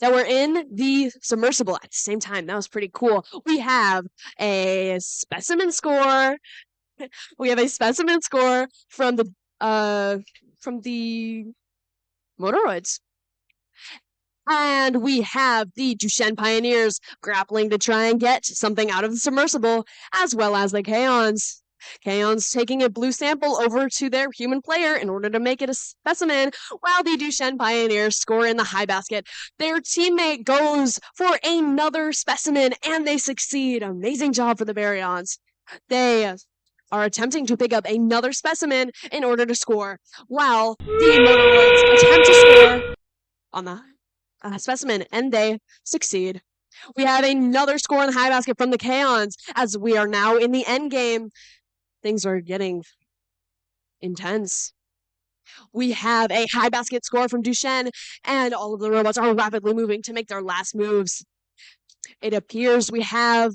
the submersible at the same time. That was pretty cool. We have a specimen score. We have a specimen score from the Motoroids. And we have the Duchenne Pioneers grappling to try and get something out of the submersible, as well as the Kaons. Kaons taking a blue sample over to their human player in order to make it a specimen, while the Duchenne Pioneers score in the high basket. Their teammate goes for another specimen, and they succeed. Amazing job for the Baryons. They are attempting to pick up another specimen in order to score, while the Motorwoods attempt to score on the specimen, and they succeed. We have another score in the high basket from the Kaons as we are now in the end game. Things are getting intense. We have a high basket score from Duchenne, and all of the robots are rapidly moving to make their last moves. It appears we have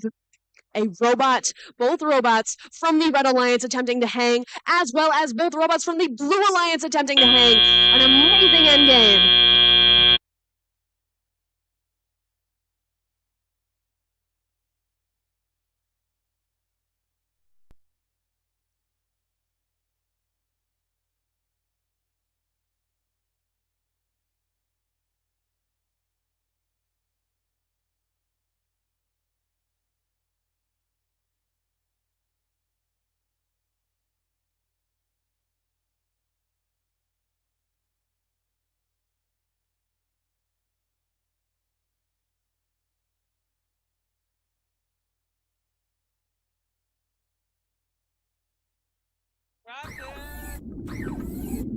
a robot, both robots from the Red Alliance attempting to hang, as well as both robots from the Blue Alliance attempting to hang. An amazing endgame.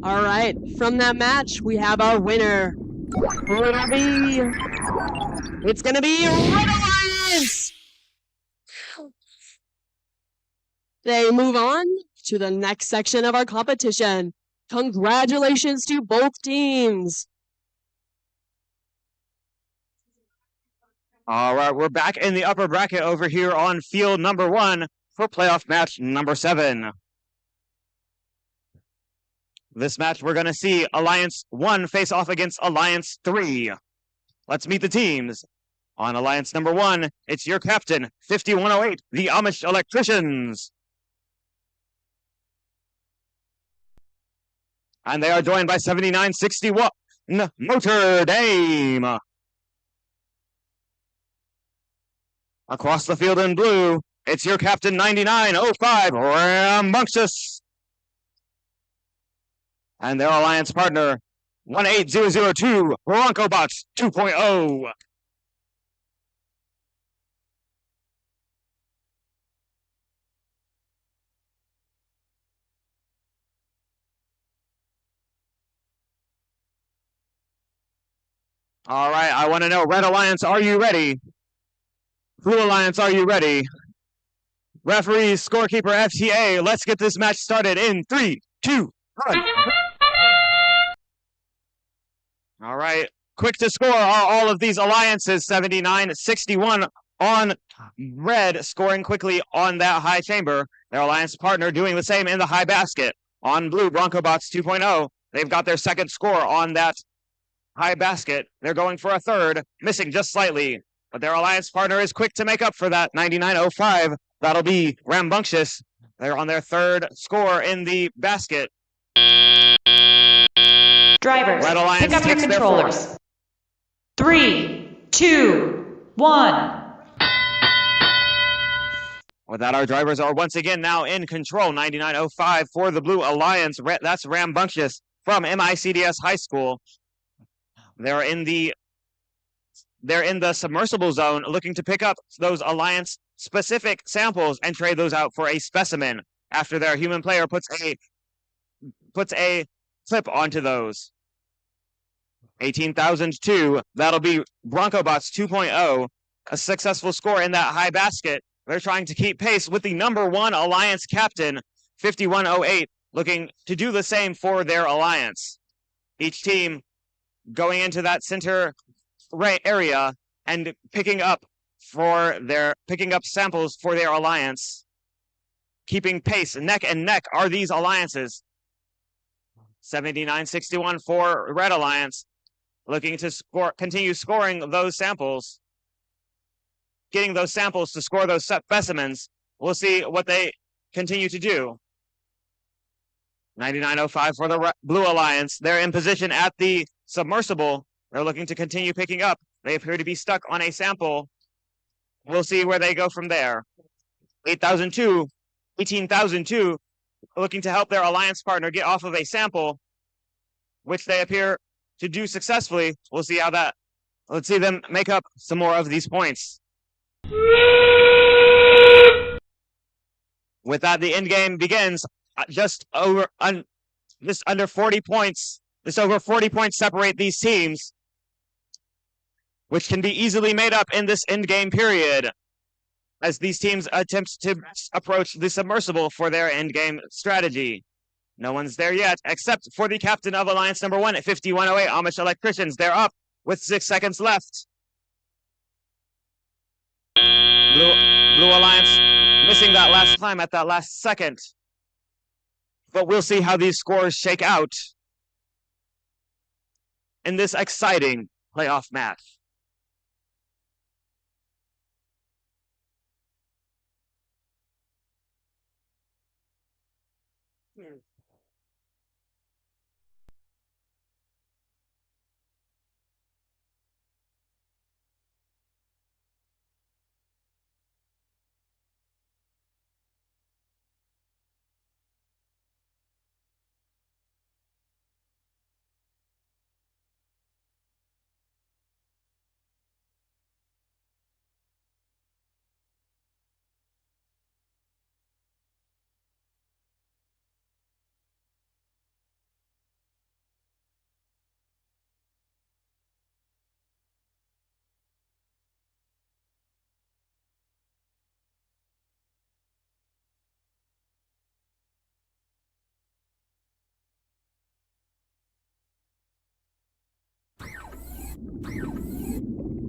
All right, from that match, we have our winner. Who will it be? It's going to be Red Alliance! They move on to the next section of our competition. Congratulations to both teams. All right, we're back in the upper bracket over here on field number 1 for playoff match number 7. This match, we're going to see Alliance 1 face off against Alliance 3. Let's meet the teams. On Alliance number 1, it's your captain, 5108, the Amish Electricians. And they are joined by 7961, Notre Dame. Across the field in blue, it's your captain, 9905, Rambunctious. And their alliance partner, 18002, Broncobots 2.0. All right, I want to know, Red Alliance, are you ready? Blue Alliance, are you ready? Referees, scorekeeper, FTA, let's get this match started in 3, 2, 1. All right, quick to score are all of these alliances. 79-61 on red, scoring quickly on that high chamber. Their alliance partner doing the same in the high basket. On blue, Broncobots 2.0, they've got their second score on that high basket. They're going for a third, missing just slightly. But their alliance partner is quick to make up for that. 9905, that'll be Rambunctious. They're on their third score in the basket. Drivers, Red Alliance pick up your takes their controllers. fourth. 3, 2, 1. With that, our drivers are once again now in control. 9905 for the Blue Alliance. That's Rambunctious from MICDS High School. They're in the submersible zone looking to pick up those Alliance specific samples and trade those out for a specimen after their human player puts a clip onto those. 18,002, that'll be Broncobots 2.0, a successful score in that high basket. They're trying to keep pace with the number 1 Alliance captain, 5108, looking to do the same for their Alliance. Each team going into that center area and picking up samples for their Alliance. Keeping pace, neck and neck are these alliances. 79-61 for Red Alliance, looking to continue scoring those samples. Getting those samples to score those specimens. We'll see what they continue to do. 9905 for the Blue Alliance. They're in position at the submersible. They're looking to continue picking up. They appear to be stuck on a sample. We'll see where they go from there. 18,002, looking to help their alliance partner get off of a sample, which they appear to do successfully. We'll see how that. Let's see them make up some more of these points. With that, the end game begins. Just under 40 points. Just over 40 points separate these teams, which can be easily made up in this end game period as these teams attempt to approach the submersible for their end game strategy. No one's there yet, except for the captain of Alliance number 1 at 5108, Amish Electricians. They're up with 6 seconds left. Blue Alliance missing that last time at that last second. But we'll see how these scores shake out in this exciting playoff match.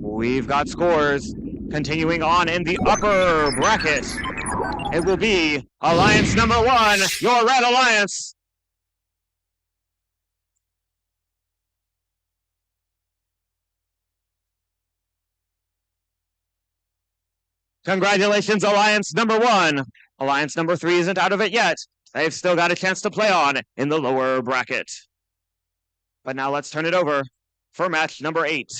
We've got scores continuing on in the upper bracket. It will be Alliance number 1, your Red Alliance. Congratulations, Alliance number 1. Alliance number 3 isn't out of it yet. They've still got a chance to play on in the lower bracket. But now let's turn it over for match number 8.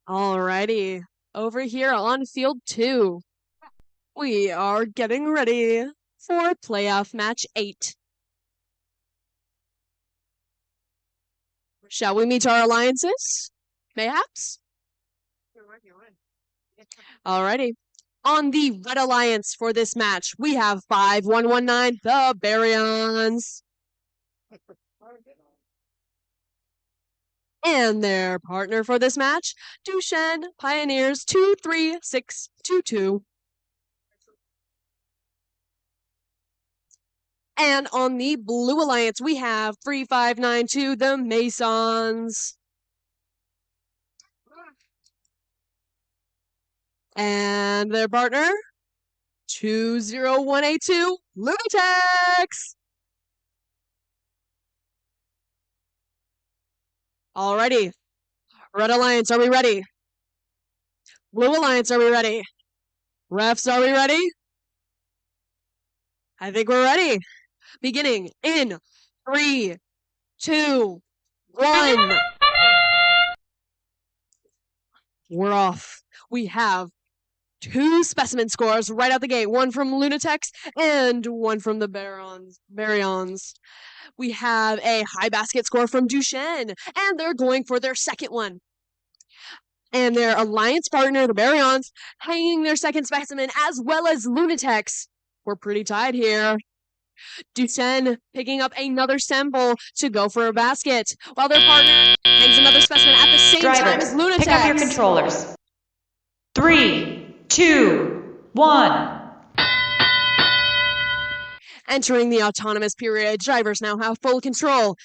Alrighty, over here on field 2, we are getting ready for playoff match 8. Shall we meet our alliances? Mayhaps? Alrighty. On the Red Alliance for this match, we have 5119, the Baryons. And their partner for this match, Duchenne Pioneers 23622. And on the Blue Alliance, we have 3592, the Masons. And their partner, 20182, Lunatics. Alrighty. Red Alliance, are we ready? Blue Alliance, are we ready? Refs, are we ready? I think we're ready. Beginning in 3, 2, 1. We're off. We have 2 specimen scores right out the gate. One from Lunatics and one from the Baryons. We have a high basket score from Duchenne, and they're going for their second one. And their alliance partner, the Baryons, hanging their second specimen, as well as Lunatics. We're pretty tied here. Duchenne picking up another sample to go for a basket, while their partner hangs another specimen at the same time as Lunatics. Pick up your controllers. 3, 2, 1. Entering the autonomous period, drivers now have full control.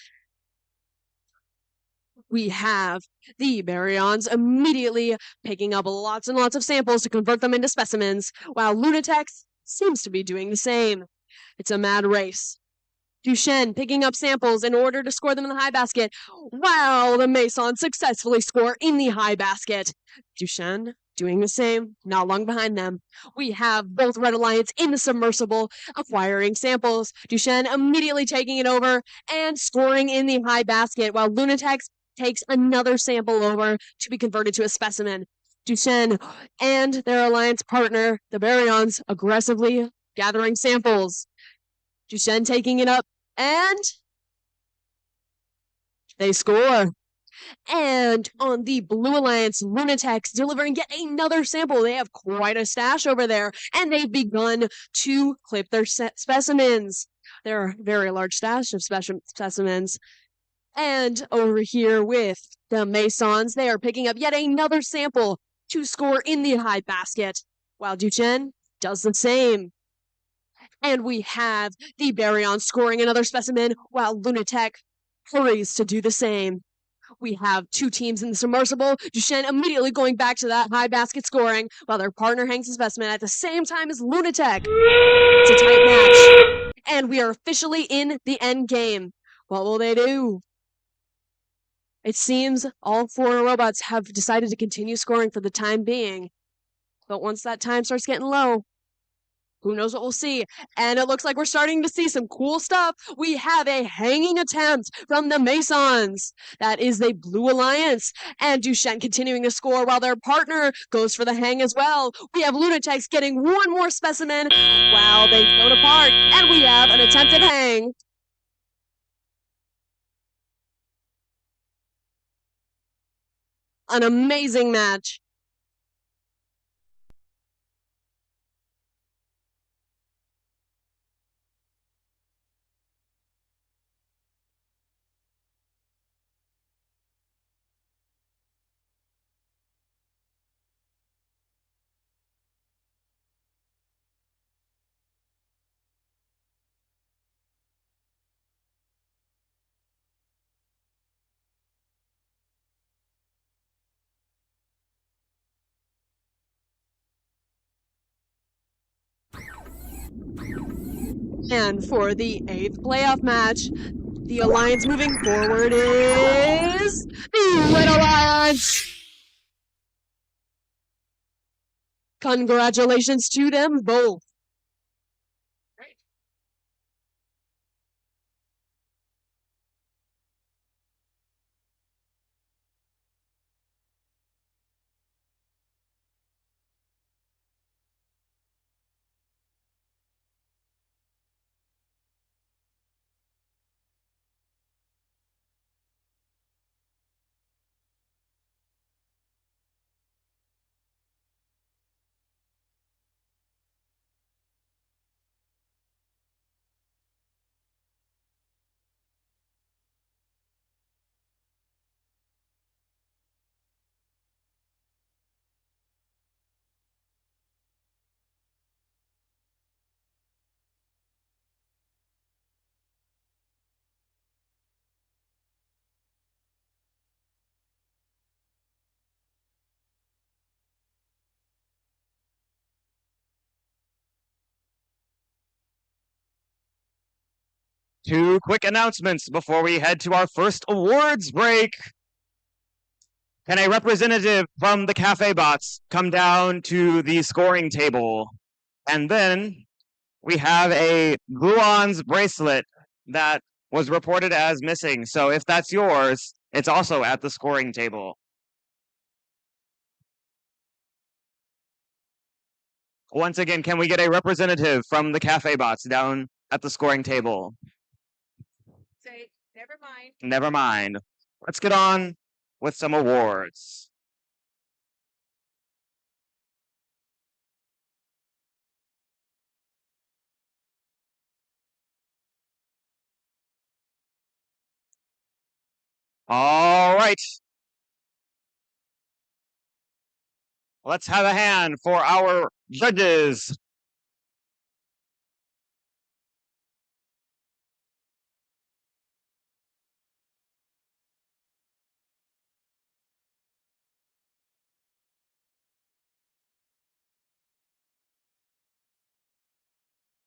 We have the Baryons immediately picking up lots and lots of samples to convert them into specimens, while Lunatics seems to be doing the same. It's a mad race. Duchenne picking up samples in order to score them in the high basket, while the Masons successfully score in the high basket. Duchenne Doing the same, not long behind them, we have both Red Alliance in the submersible, acquiring samples. Duchenne immediately taking it over and scoring in the high basket, while Lunatex takes another sample over to be converted to a specimen. Duchenne and their alliance partner, the Baryons, aggressively gathering samples. Duchenne taking it up, and they score. And on the Blue Alliance, Lunatex delivering yet another sample. They have quite a stash over there, and they've begun to clip their specimens. Their very large stash of specimens. And over here with the Masons, they are picking up yet another sample to score in the high basket, while Duchenne does the same. And we have the Baryon scoring another specimen, while Lunatech hurries to do the same. We have two teams in the submersible. Duchenne immediately going back to that high basket scoring, while their partner hangs a specimen at the same time as Lunatech. It's a tight match. And we are officially in the end game. What will they do? It seems all four robots have decided to continue scoring for the time being. But once that time starts getting low, who knows what we'll see? And it looks like we're starting to see some cool stuff. We have a hanging attempt from the Masons. That is the Blue Alliance. And Duchenne continuing to score while their partner goes for the hang as well. We have Lunatex getting one more specimen while they float apart. And we have an attempted hang. An amazing match. And for the 8th playoff match, the alliance moving forward is the Red Alliance. Congratulations to them both. Two quick announcements before we head to our first awards break. Can a representative from the Cafe Bots come down to the scoring table? And then we have a Gluon's bracelet that was reported as missing. So if that's yours, it's also at the scoring table. Once again, can we get a representative from the Cafe Bots down at the scoring table? Say, never mind. Never mind. Let's get on with some awards. All right. Let's have a hand for our judges.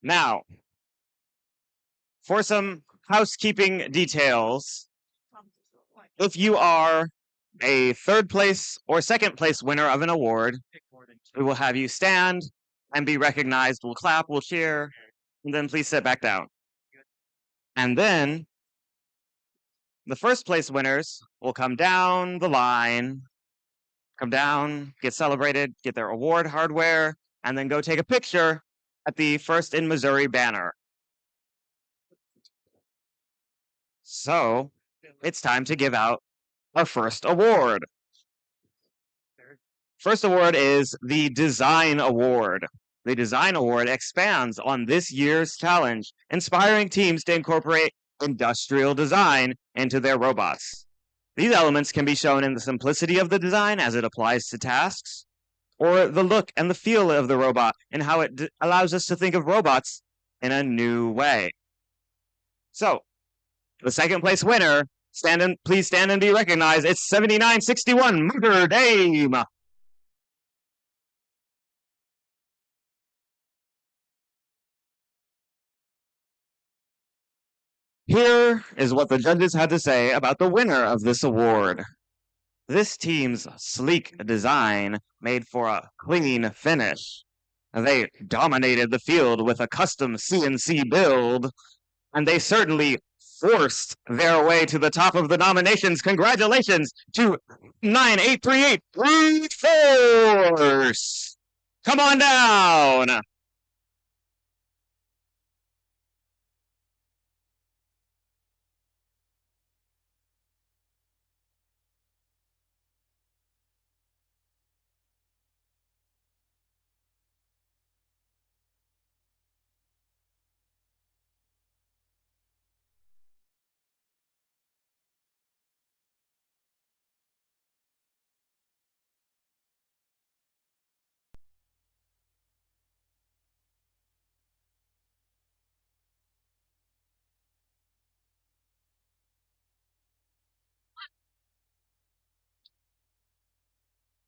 Now, for some housekeeping details, if you are a third place or second place winner of an award, we will have you stand and be recognized. We'll clap, we'll cheer, and then please sit back down. And then the first place winners will come down the line, come down, get celebrated, get their award hardware, and then go take a picture at the First in Missouri banner. So it's time to give out our first award. First award is the Design Award. The Design Award expands on this year's challenge, inspiring teams to incorporate industrial design into their robots. These elements can be shown in the simplicity of the design as it applies to tasks, or the look and the feel of the robot and how it allows us to think of robots in a new way. So, the second place winner, please stand and be recognized. It's 7961 Motor Dame. Here is what the judges had to say about the winner of this award. This team's sleek design made for a clean finish. They dominated the field with a custom CNC build, and they certainly forced their way to the top of the nominations. Congratulations to 9838 Brute Force! Come on down!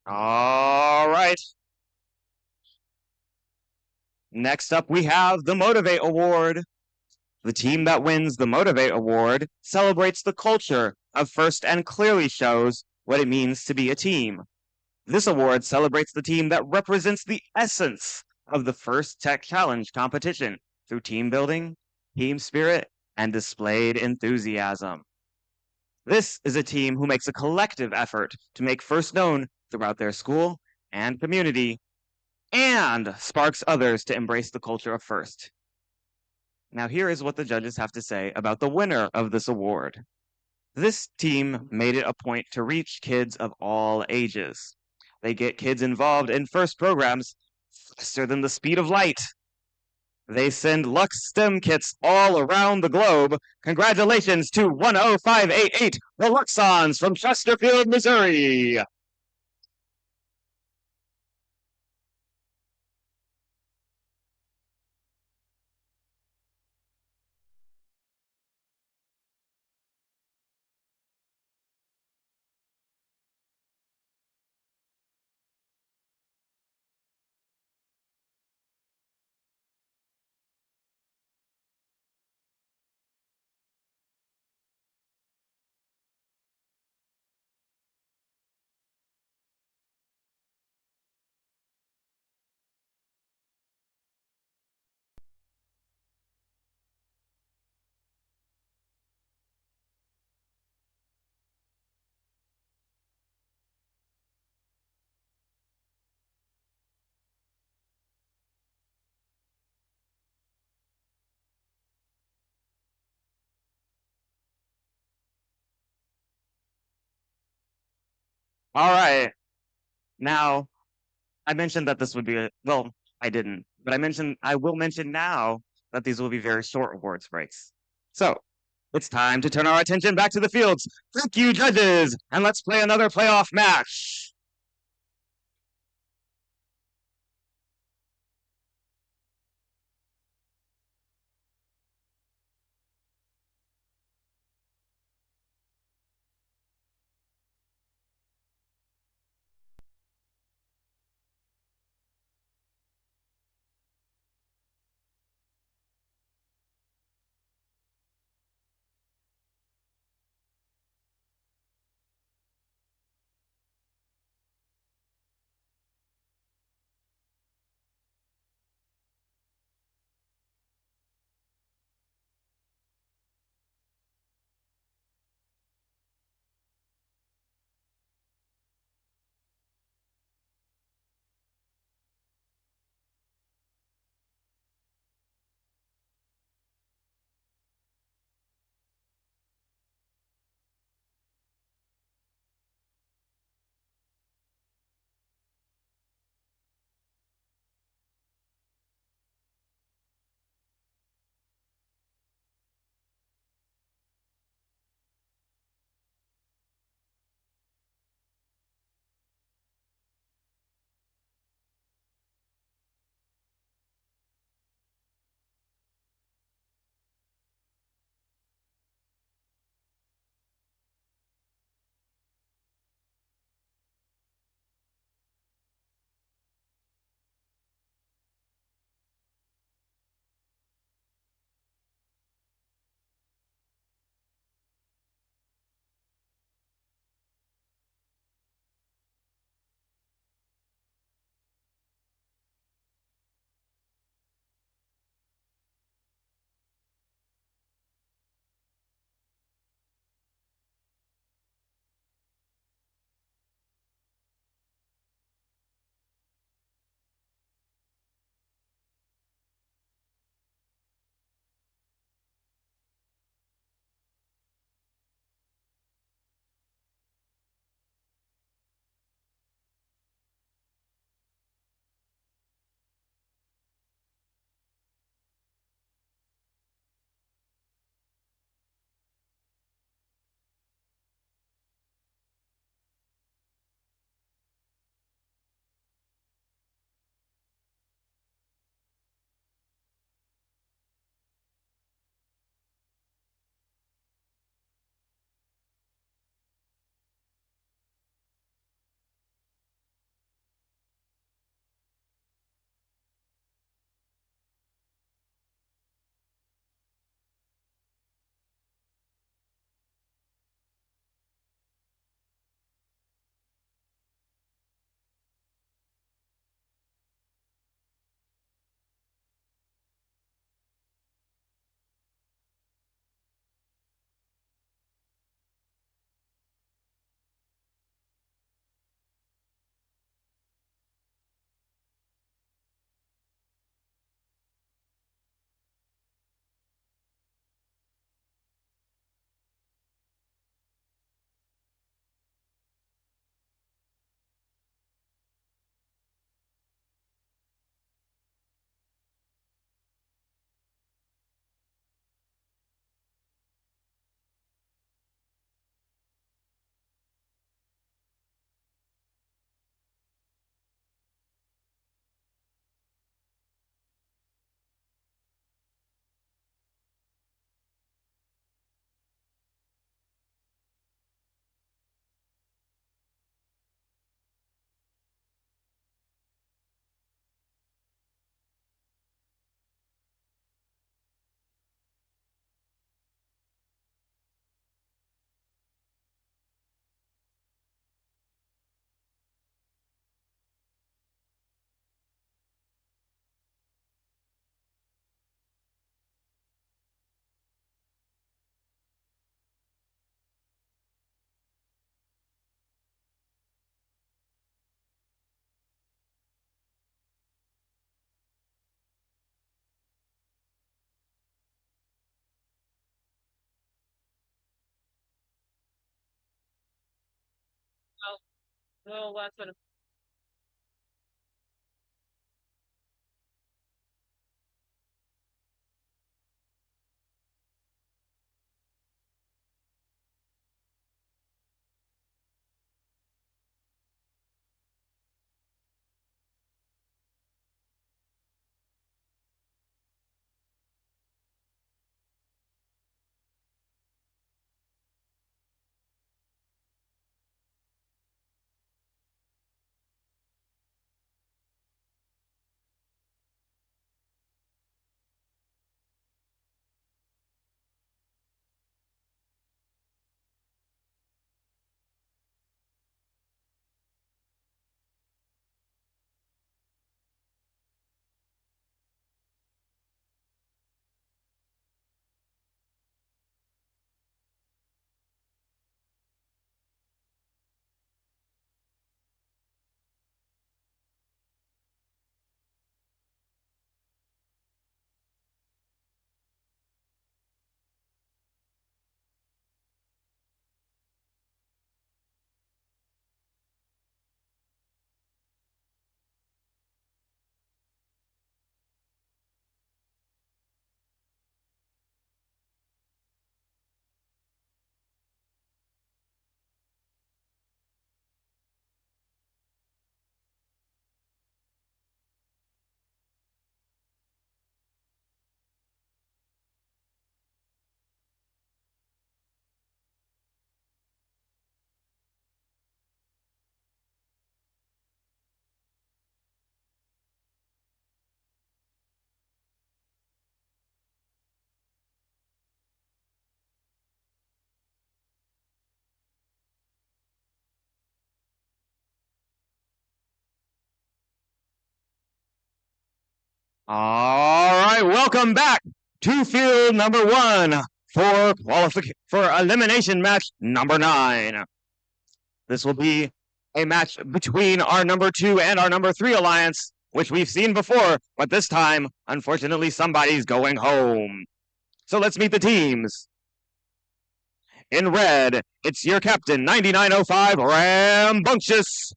All right. Next up, we have the Motivate Award. The team that wins the Motivate Award celebrates the culture of FIRST and clearly shows what it means to be a team. This award celebrates the team that represents the essence of the FIRST Tech Challenge competition through team building, team spirit, and displayed enthusiasm. This is a team who makes a collective effort to make FIRST known throughout their school and community, and sparks others to embrace the culture of FIRST. Now here is what the judges have to say about the winner of this award. This team made it a point to reach kids of all ages. They get kids involved in FIRST programs faster than the speed of light. They send Lux STEM kits all around the globe. Congratulations to 10588, the Luxons from Chesterfield, Missouri. All right. Now, I mentioned that this would be well, I didn't, but I will mention now that these will be very short awards breaks. So, it's time to turn our attention back to the fields. Thank you, judges, and let's play another playoff match. little less than All right, welcome back to field number 1 for elimination match number 9. This will be a match between our number 2 and our number 3 alliance, which we've seen before, but this time, unfortunately, somebody's going home. So let's meet the teams. In red, it's your captain, 9905 Rambunctious.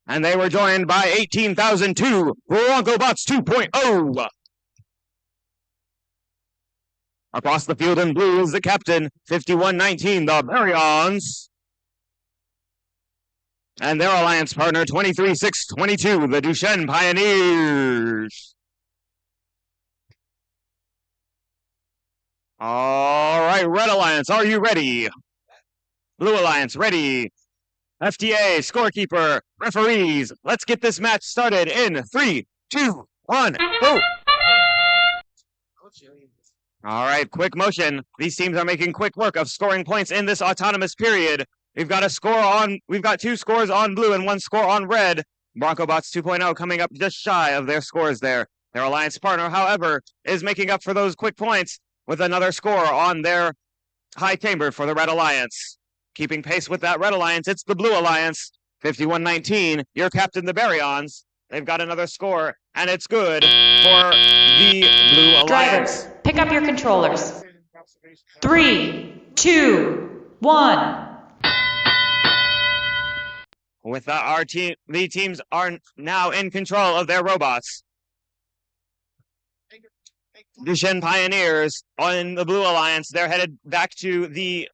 And they were joined by 18,002 Broncobots 2.0. Across the field in blue is the captain, 5119 the Baryons. And their alliance partner, 23622 the Duchenne Pioneers. All right, Red Alliance, are you ready? Blue Alliance, ready. FTA, scorekeeper, referees, let's get this match started in 3, 2, 1, go! All right, quick motion. These teams are making quick work of scoring points in this autonomous period. We've got 2 scores on blue and 1 score on red. Broncobots 2.0 coming up just shy of their scores there. Their alliance partner, however, is making up for those quick points with another score on their high chamber for the Red Alliance. Keeping pace with that Red Alliance, it's the Blue Alliance, 5119, your captain, the Baryons. They've got another score, and it's good for the Blue Alliance. Drivers, pick up your controllers. 3, 2, 1. With that, the teams are now in control of their robots. Duchenne Pioneers on the Blue Alliance, they're headed back to the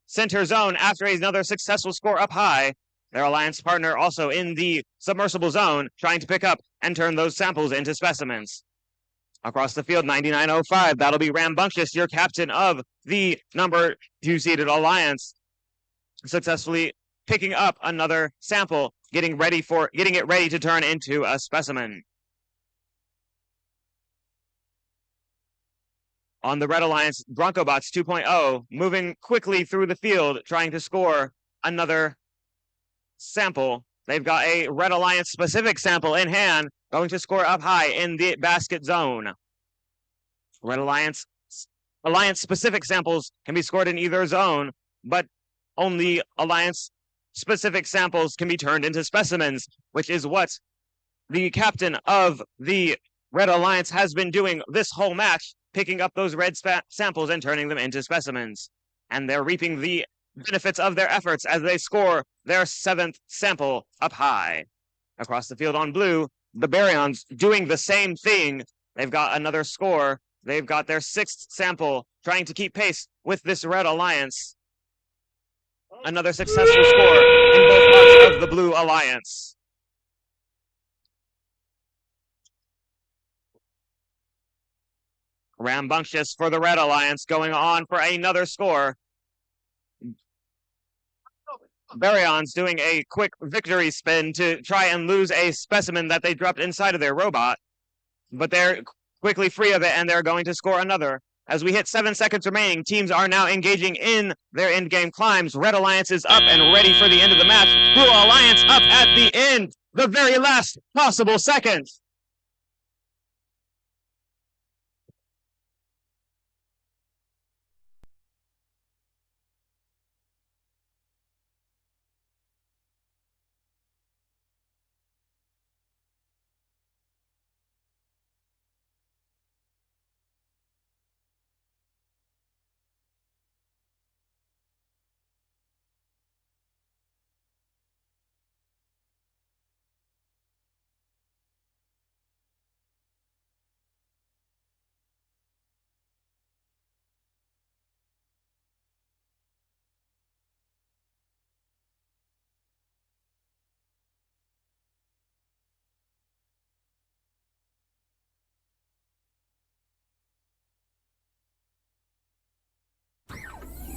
center zone after another successful score up high. Their alliance partner also in the submersible zone, trying to pick up and turn those samples into specimens. Across the field, 9905, that'll be Rambunctious, your captain of the number 2-seeded alliance, successfully picking up another sample, getting it ready to turn into a specimen. On the Red Alliance, Broncobots 2.0, moving quickly through the field, trying to score another sample. They've got a Red Alliance specific sample in hand, going to score up high in the basket zone. Red Alliance specific samples can be scored in either zone, but only Alliance specific samples can be turned into specimens, which is what the captain of the Red Alliance has been doing this whole match, picking up those red samples and turning them into specimens. And they're reaping the benefits of their efforts as they score their 7th sample up high. Across the field on blue, the Baryons doing the same thing. They've got another score. They've got their 6th sample, trying to keep pace with this Red Alliance. Another successful score in both parts of the Blue Alliance. Rambunctious for the Red Alliance, going on for another score. Baryons doing a quick victory spin to try and lose a specimen that they dropped inside of their robot. But they're quickly free of it, and they're going to score another. As we hit 7 seconds remaining, teams are now engaging in their endgame climbs. Red Alliance is up and ready for the end of the match. Blue Alliance up at the end, the very last possible second.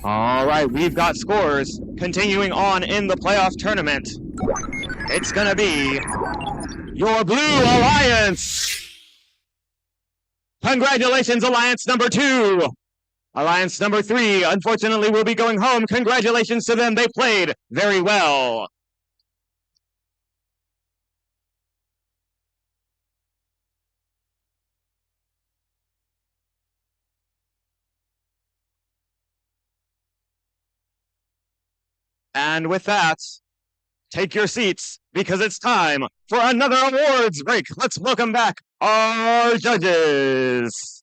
All right, we've got scores continuing on in the playoff tournament. It's going to be your Blue Alliance. Congratulations, Alliance number 2. Alliance number 3, unfortunately, will be going home. Congratulations to them. They played very well. And with that, take your seats because it's time for another awards break. Let's welcome back our judges.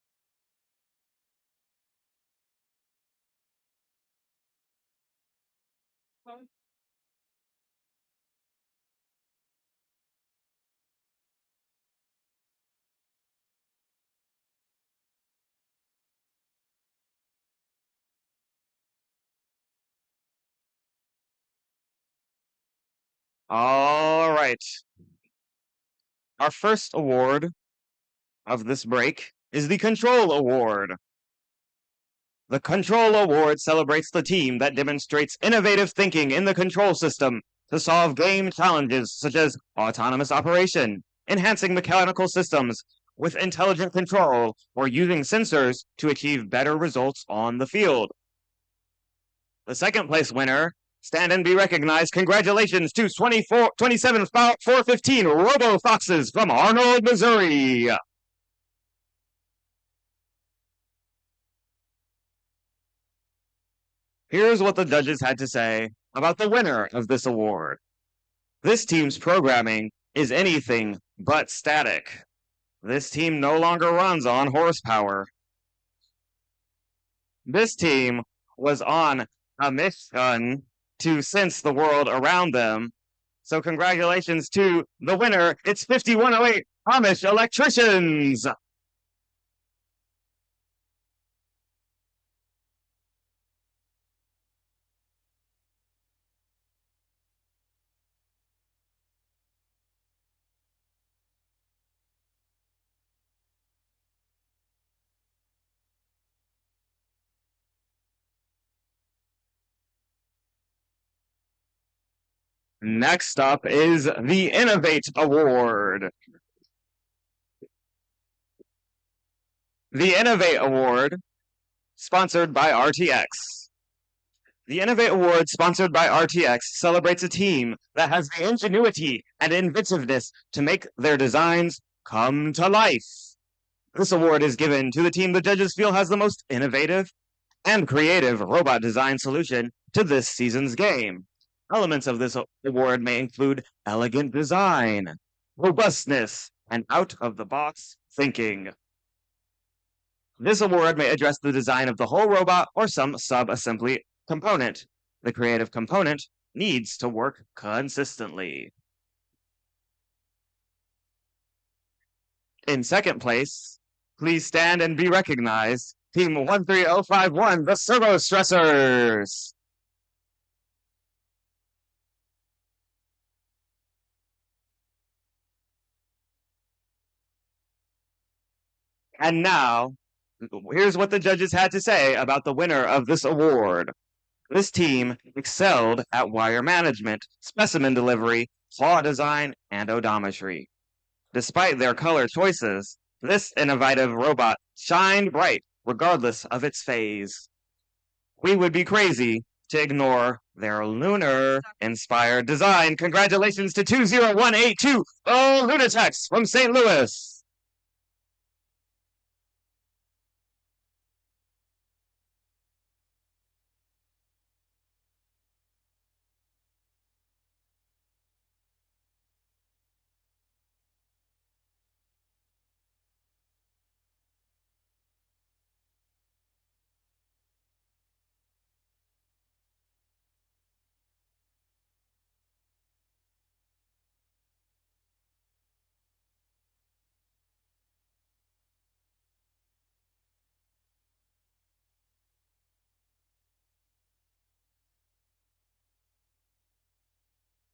All right. Our first award of this break is the Control Award. The Control Award celebrates the team that demonstrates innovative thinking in the control system to solve game challenges such as autonomous operation, enhancing mechanical systems with intelligent control, or using sensors to achieve better results on the field. The second place winner, stand and be recognized. Congratulations to 27415 Robo Foxes from Arnold, Missouri. Here's what the judges had to say about the winner of this award. This team's programming is anything but static. This team no longer runs on horsepower. This team was on a mission to sense the world around them. So congratulations to the winner. It's 5108 Amish Electricians. Next up is the Innovate Award. The Innovate Award, sponsored by RTX. The Innovate Award, sponsored by RTX, celebrates a team that has the ingenuity and inventiveness to make their designs come to life. This award is given to the team the judges feel has the most innovative and creative robot design solution to this season's game. Elements of this award may include elegant design, robustness, and out-of-the-box thinking. This award may address the design of the whole robot or some sub-assembly component. The creative component needs to work consistently. In second place, please stand and be recognized, Team 13051, the Servo Stressors. And now, here's what the judges had to say about the winner of this award. This team excelled at wire management, specimen delivery, claw design, and odometry. Despite their color choices, this innovative robot shined bright regardless of its phase. We would be crazy to ignore their lunar-inspired design. Congratulations to 20182, oh Lunatex from St. Louis.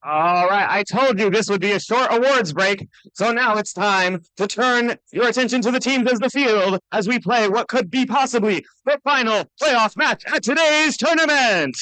All right, I told you this would be a short awards break, so now it's time to turn your attention to the teams as the field as we play what could be possibly the final playoff match at today's tournament.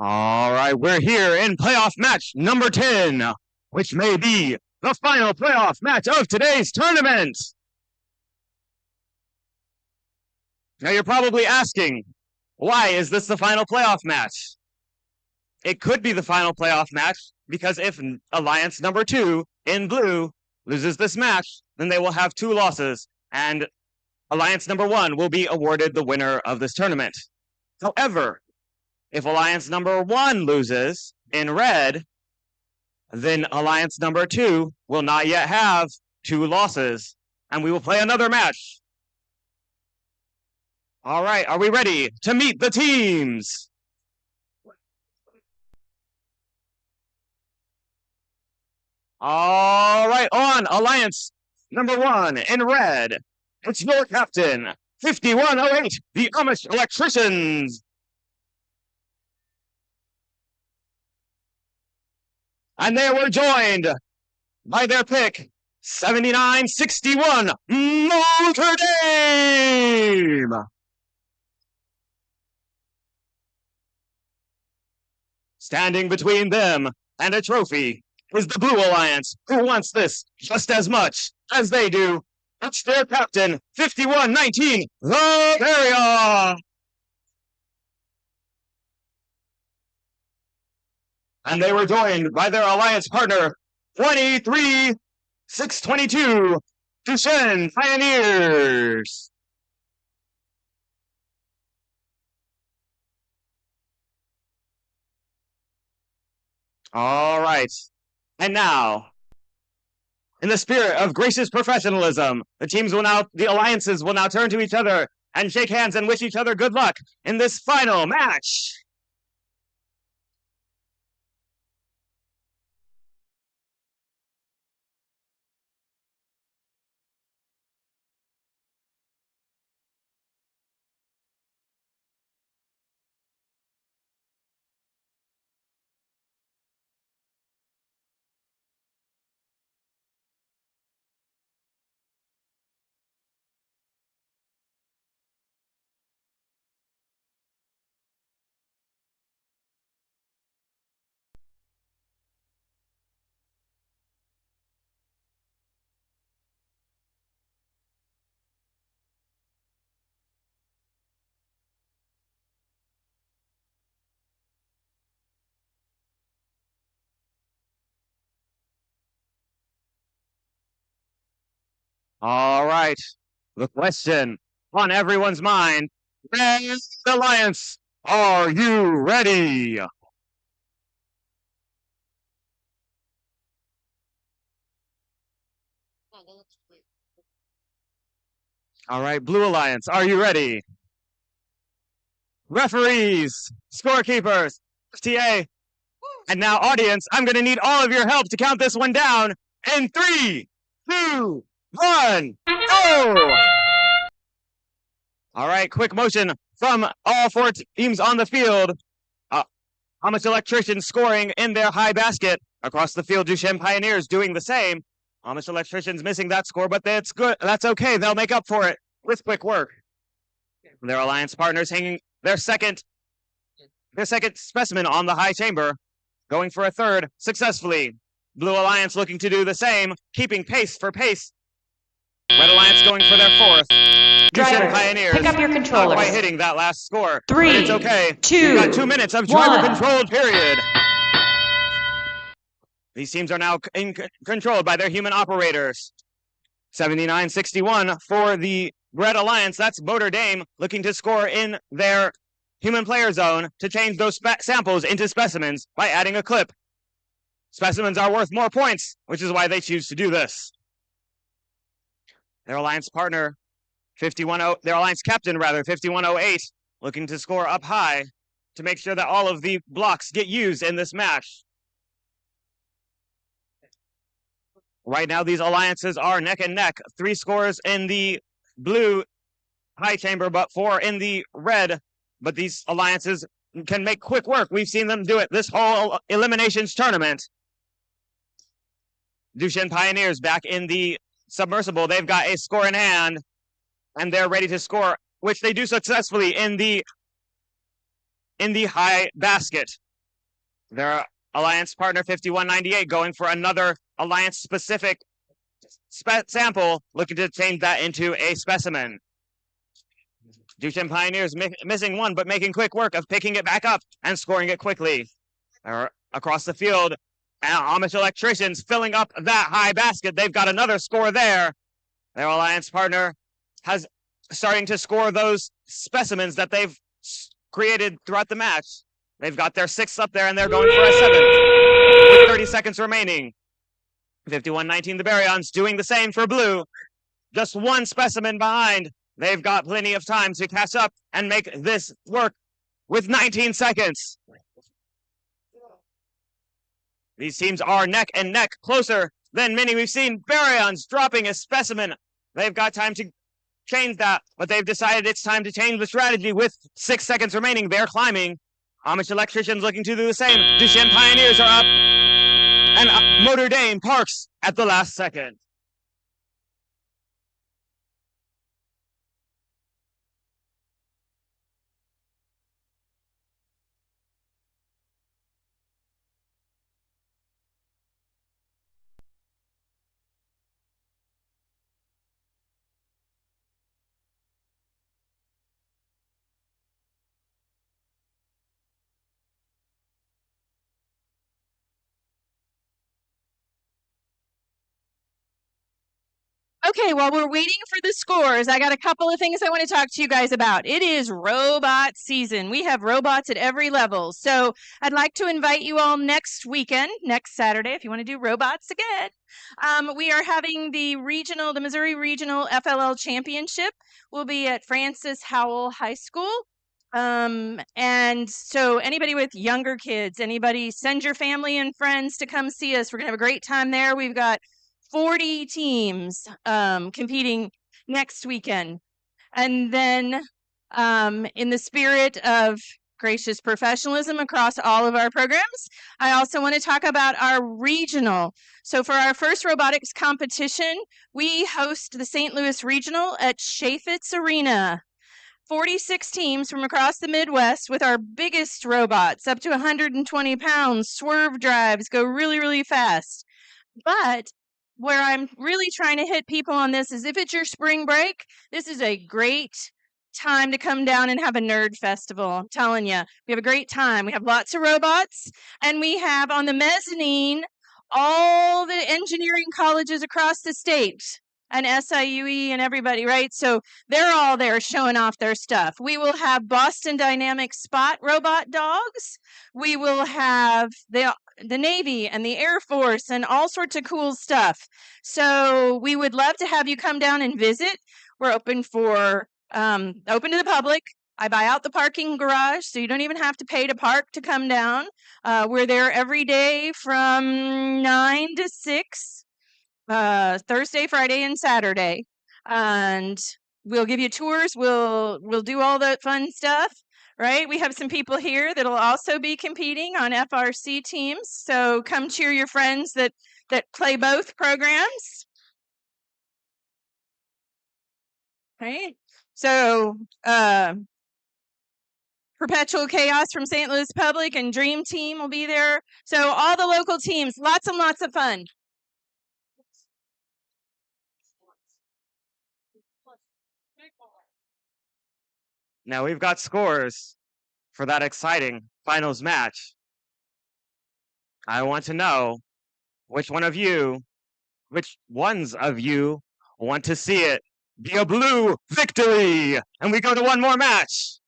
All right, we're here in playoff match number 10, which may be the final playoff match of today's tournament. Now you're probably asking, why is this the final playoff match? It could be the final playoff match because if Alliance number 2 in blue loses this match, then they will have 2 losses, and Alliance number 1 will be awarded the winner of this tournament. However, if Alliance number 1 loses in red, then Alliance number 2 will not yet have 2 losses, and we will play another match. All right, are we ready to meet the teams? All right, on Alliance number 1 in red, it's your captain, 5108, the Amish Electricians. And they were joined by their pick, 7961, Notre Dame. Standing between them and a trophy is the Blue Alliance, who wants this just as much as they do. It's their captain, 5119, the Barrier. And they were joined by their alliance partner, 23622, Duchenne Pioneers. All right. And now, in the spirit of gracious professionalism, the alliances will now turn to each other and shake hands and wish each other good luck in this final match. All right. The question on everyone's mind, Red Alliance, are you ready? All right, Blue Alliance, are you ready? Referees, scorekeepers, FTA, and now audience, I'm going to need all of your help to count this one down in 3, 2, 1, go! All right, quick motion from all 4 teams on the field. Amish Electricians scoring in their high basket. Across the field, Duchenne Pioneers doing the same. Amish Electricians missing that score, but that's good. That's okay. They'll make up for it with quick work. Their alliance partners hanging their second specimen on the high chamber, going for a third successfully. Blue Alliance looking to do the same, keeping pace for pace. Red Alliance going for their 4th. Driver, Pioneers pick up your controllers. Not quite hitting that last score. 3, but it's okay. 2, We've got 2 minutes of driver 1. controlled period. These teams are now controlled by their human operators. 7961 for the Red Alliance. That's Notre Dame looking to score in their human player zone to change those samples into specimens by adding a clip. Specimens are worth more points, which is why they choose to do this. Their alliance partner, their alliance captain, 5108, looking to score up high to make sure that all of the blocks get used in this match. Right now, these alliances are neck and neck. 3 scores in the blue high chamber, but 4 in the red. But these alliances can make quick work. We've seen them do it this whole eliminations tournament. Duchenne Pioneers back in the submersible. They've got a score in hand, and they're ready to score, which they do successfully in the high basket. Their alliance partner 5198 going for another alliance-specific sample, looking to change that into a specimen. Duchenne Pioneers missing one, but making quick work of picking it back up and scoring it quickly. Across the field, Amish Electricians filling up that high basket. They've got another score there. Their alliance partner has starting to score those specimens that they've created throughout the match. They've got their sixth up there, and they're going for a seventh with 30 seconds remaining. 5119, the Baryons doing the same for blue. Just one specimen behind. They've got plenty of time to catch up and make this work with 19 seconds. These teams are neck and neck, closer than many we've seen. Baryons dropping a specimen. They've got time to change that, but they've decided it's time to change the strategy with 6 seconds remaining. They're climbing. Amish Electricians looking to do the same. Duchenne Pioneers are up. And Notre Dame parks at the last second. Okay, while we're waiting for the scores, I got a couple of things I want to talk to you guys about. It is robot season. We have robots at every level. So I'd like to invite you all next weekend, next Saturday, if you want to do robots again. We are having the Missouri Regional FLL Championship. We'll be at Francis Howell High School. And so anybody with younger kids, anybody, send your family and friends to come see us. We're going to have a great time there. We've got 40 teams competing next weekend. And then in the spirit of gracious professionalism across all of our programs, I also want to talk about our regional. So for our first robotics competition, we host the St. Louis Regional at Chaffetz Arena. 46 teams from across the Midwest with our biggest robots, up to 120 pounds, swerve drives, go really, really fast. But where I'm really trying to hit people on this is if it's your spring break, this is a great time to come down and have a nerd festival. I'm telling you, we have a great time. We have lots of robots, and we have on the mezzanine all the engineering colleges across the state and SIUE and everybody, right? So they're all there showing off their stuff. We will have Boston Dynamics Spot robot dogs. We will have the Navy and the Air Force and all sorts of cool stuff. So we would love to have you come down and visit. We're open for open to the public. I buy out the parking garage, so you don't even have to pay to park to come down. We're there every day from 9 to 6, Thursday, Friday, and Saturday. And we'll give you tours. We'll do all that fun stuff. Right? We have some people here that'll also be competing on FRC teams. So come cheer your friends that play both programs. Right? So Perpetual Chaos from St. Louis Public and Dream Team will be there. So all the local teams, lots and lots of fun. Now we've got scores for that exciting finals match. I want to know which ones of you want to see it be a blue victory. And we go to one more match.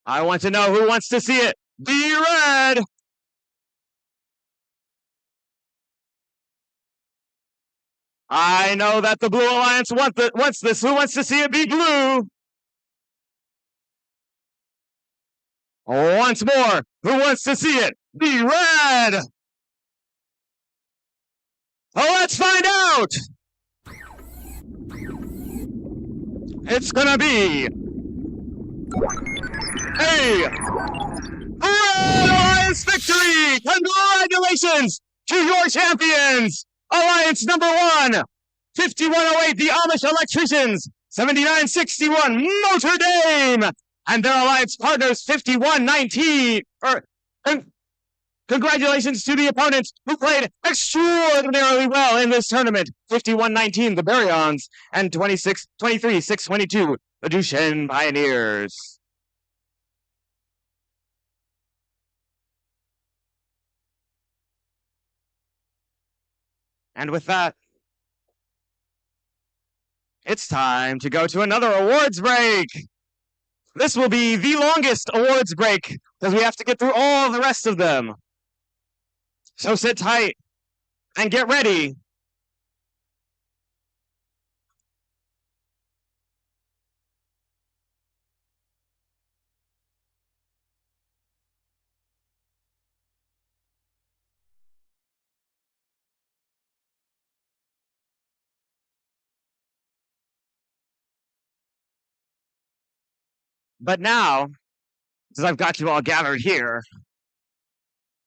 I want to know who wants to see it be red. I know that the Blue Alliance wants this. Who wants to see it be blue? Once more, who wants to see it be red? Oh, let's find out! It's gonna be a Red Alliance victory! Congratulations to your champions! Alliance number 1, 5108, the Amish Electricians. 7961, Notre Dame. and their alliance partners 51-19. Congratulations to the opponents who played extraordinarily well in this tournament. 51-19, the Baryons, and 23-6-22, the Duchenne Pioneers. And with that, it's time to go to another awards break. This will be the longest awards break because we have to get through all the rest of them. So sit tight and get ready. But now, since I've got you all gathered here,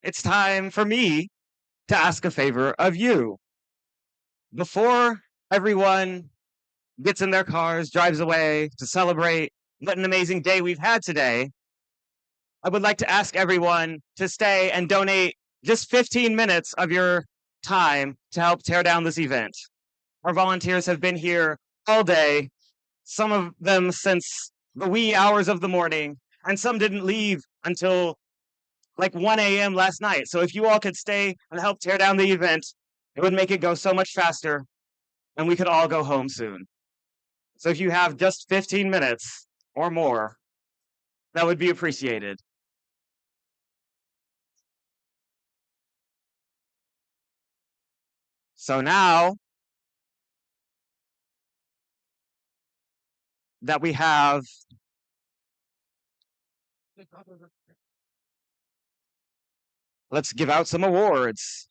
it's time for me to ask a favor of you. Before everyone gets in their cars, drives away to celebrate what an amazing day we've had today, I would like to ask everyone to stay and donate just 15 minutes of your time to help tear down this event. Our volunteers have been here all day, some of them since the wee hours of the morning, and some didn't leave until like 1 a.m. last night. So if you all could stay and help tear down the event, it would make it go so much faster, and we could all go home soon. So if you have just 15 minutes or more, that would be appreciated. So now that we have let's give out some awards.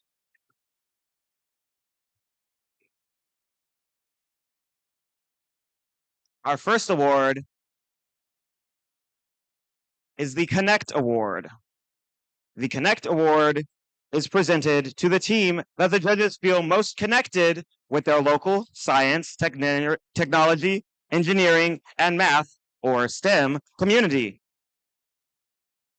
Our first award is the Connect Award. The Connect Award is presented to the team that the judges feel most connected with their local science, technology, engineering, and math, or STEM, community.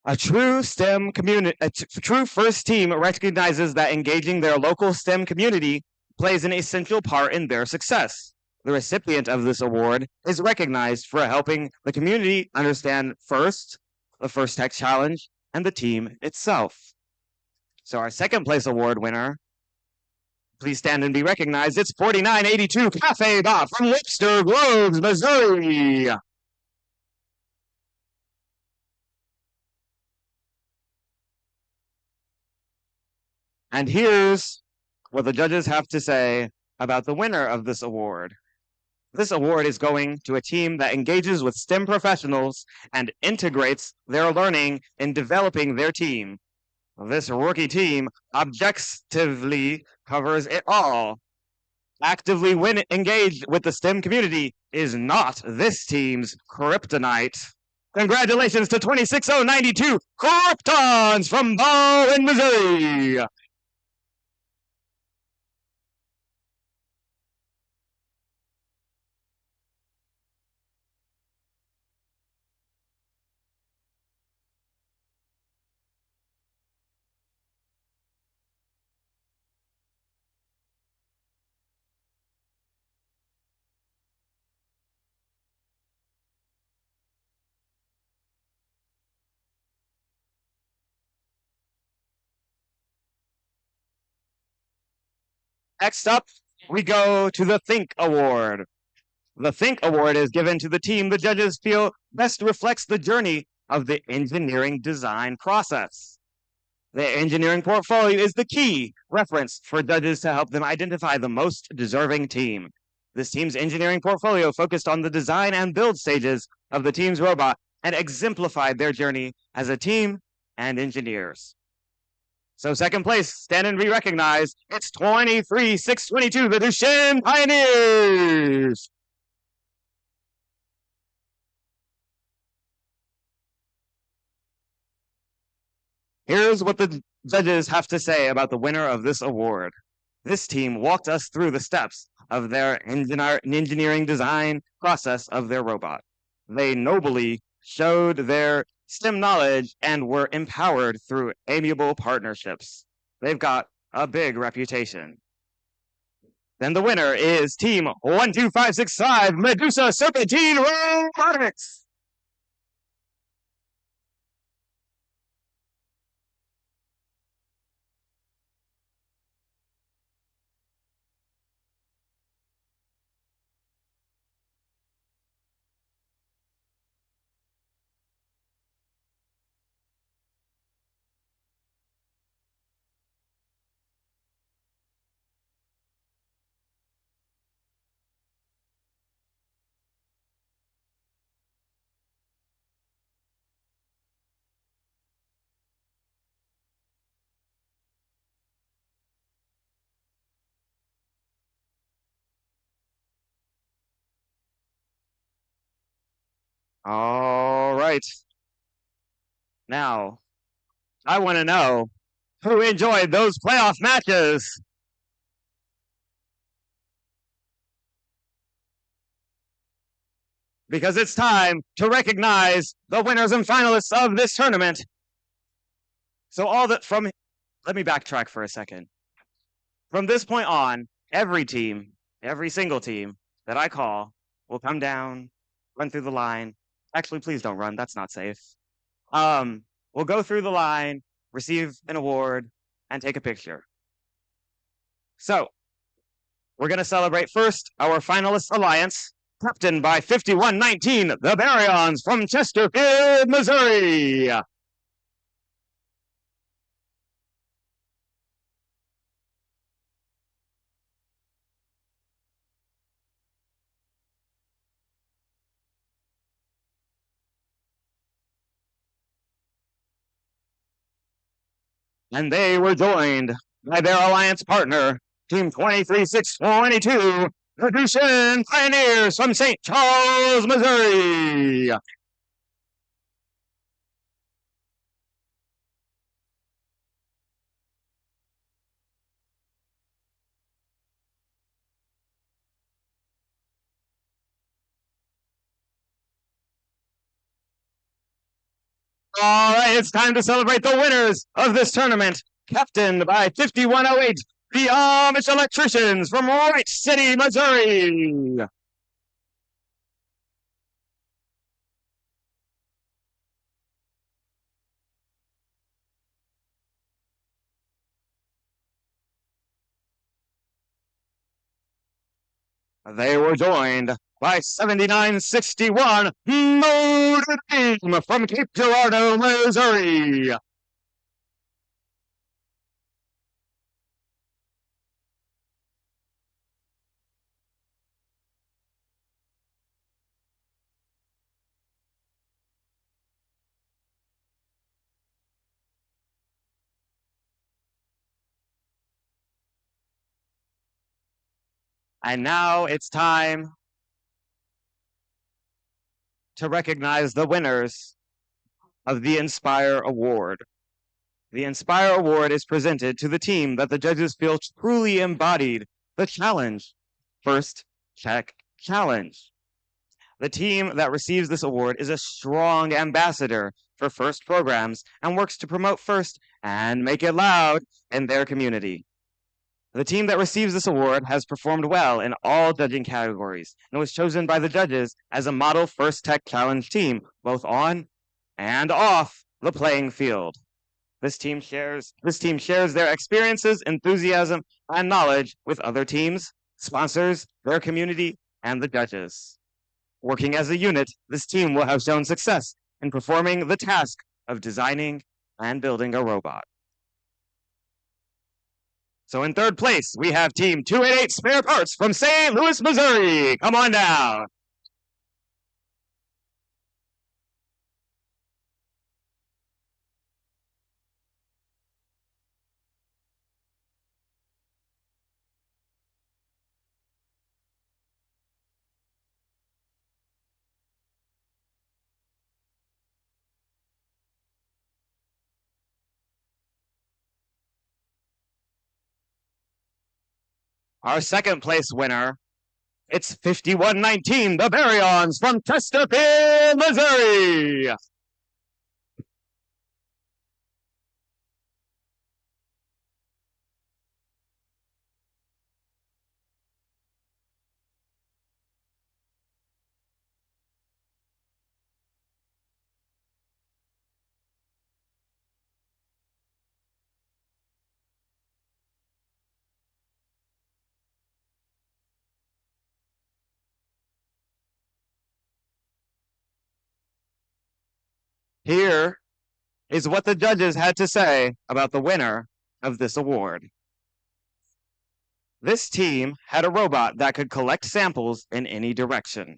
A true first team recognizes that engaging their local STEM community plays an essential part in their success. The recipient of this award is recognized for helping the community understand first, the First Tech Challenge, and the team itself. So our second place award winner, please stand and be recognized. It's 4982 Cafe Bar from Webster Groves, Missouri. And here's what the judges have to say about the winner of this award. This award is going to a team that engages with STEM professionals and integrates their learning in developing their team. This rookie team objectively covers it all. Actively engaged with the STEM community is not this team's kryptonite. Congratulations to 26092 Kryptons from Bowen, Missouri. Next up, we go to the Think Award. The Think Award is given to the team the judges feel best reflects the journey of the engineering design process. The engineering portfolio is the key reference for judges to help them identify the most deserving team. This team's engineering portfolio focused on the design and build stages of the team's robot and exemplified their journey as a team and engineers. So second place, stand and be recognized. It's 23-6-22, the Duchenne Pioneers. Here's what the judges have to say about the winner of this award. This team walked us through the steps of their engineering design process of their robot. They nobly showed their STEM knowledge, and were empowered through amiable partnerships. They've got a big reputation. Then the winner is Team 12565 Medusa Serpentine Robotics. All right. Now, I want to know who enjoyed those playoff matches. Because it's time to recognize the winners and finalists of this tournament. So let me backtrack for a second. From this point on, every single team that I call will come down, run through the line. Actually, please don't run. That's not safe. We'll go through the line, receive an award, and take a picture. So, we're going to celebrate first our finalist alliance, captained by 5119, the Baryons from Chesterfield, Missouri. And they were joined by their alliance partner, Team 23622, the Duchenne Pioneers from St. Charles, Missouri. All right, it's time to celebrate the winners of this tournament, captained by 5108, the Amish Electricians from Wright City, Missouri. They were joined by 7961 Motor Team from Cape Girardeau, Missouri. And now it's time to recognize the winners of the Inspire Award. The Inspire Award is presented to the team that the judges feel truly embodied the challenge. First, check challenge. The team that receives this award is a strong ambassador for FIRST programs and works to promote FIRST and make it loud in their community. The team that receives this award has performed well in all judging categories and was chosen by the judges as a model FIRST Tech Challenge team, both on and off the playing field. This team shares their experiences, enthusiasm, and knowledge with other teams, sponsors, their community, and the judges. Working as a unit, this team will have shown success in performing the task of designing and building a robot. So in third place, we have Team 288 Spare Parts from St. Louis, Missouri. Come on down. Our second place winner It's 51-19, the Baryons from Chesterfield, Missouri. Here is what the judges had to say about the winner of this award. This team had a robot that could collect samples in any direction.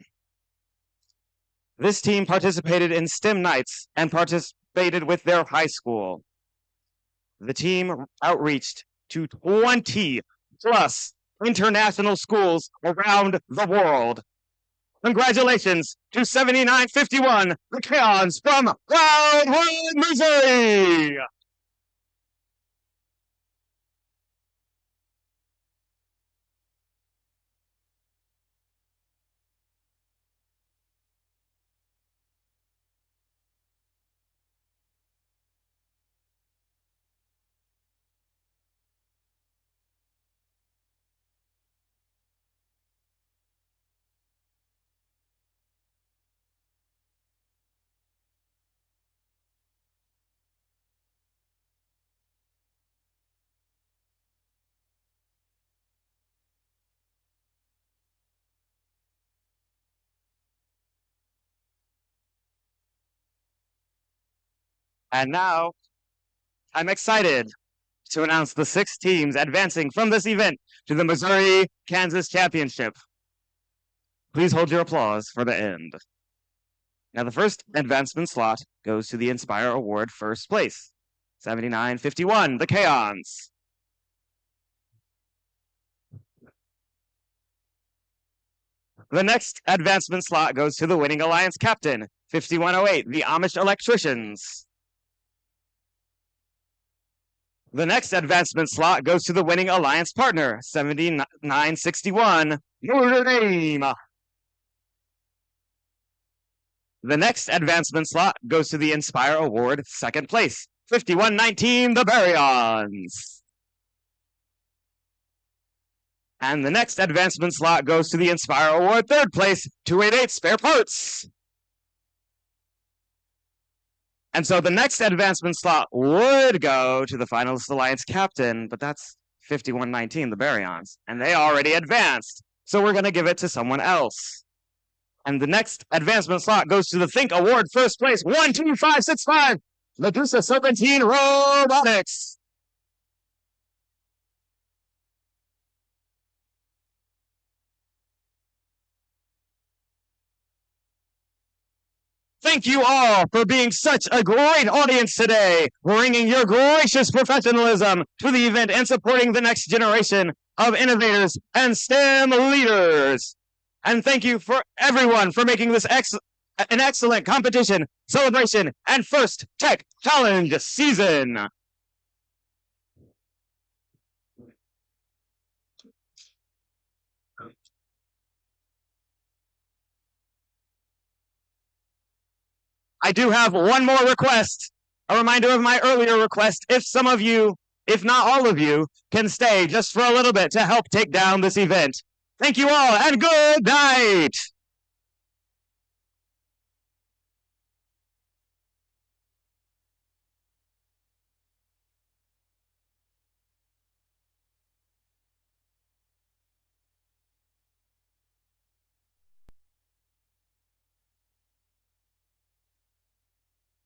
This team participated in STEM nights and participated with their high school. The team outreached to 20 plus international schools around the world. Congratulations to 7951, the Chaos from Wildwood, Missouri! And now, I'm excited to announce the 6 teams advancing from this event to the Missouri-Kansas Championship. Please hold your applause for the end. Now, the first advancement slot goes to the Inspire Award first place, 7951, the Chaos. The next advancement slot goes to the winning alliance captain, 5108, the Amish Electricians. The next advancement slot goes to the winning alliance partner, 7961, Notre Dame. The next advancement slot goes to the Inspire Award second place, 5119, the Baryons. And the next advancement slot goes to the Inspire Award third place, 288, Spare Parts. And so the next advancement slot would go to the Finalist Alliance captain, but that's 5119, the Baryons, and they already advanced. So we're going to give it to someone else. And the next advancement slot goes to the Think Award first place, 12565, Medusa Serpentine Robotics. Thank you all for being such a great audience today, bringing your gracious professionalism to the event and supporting the next generation of innovators and STEM leaders. And thank you for everyone for making this an excellent competition, celebration, and first tech challenge season. I do have one more request, a reminder of my earlier request. If some of you, if not all of you, can stay just for a little bit to help take down this event. Thank you all, and good night!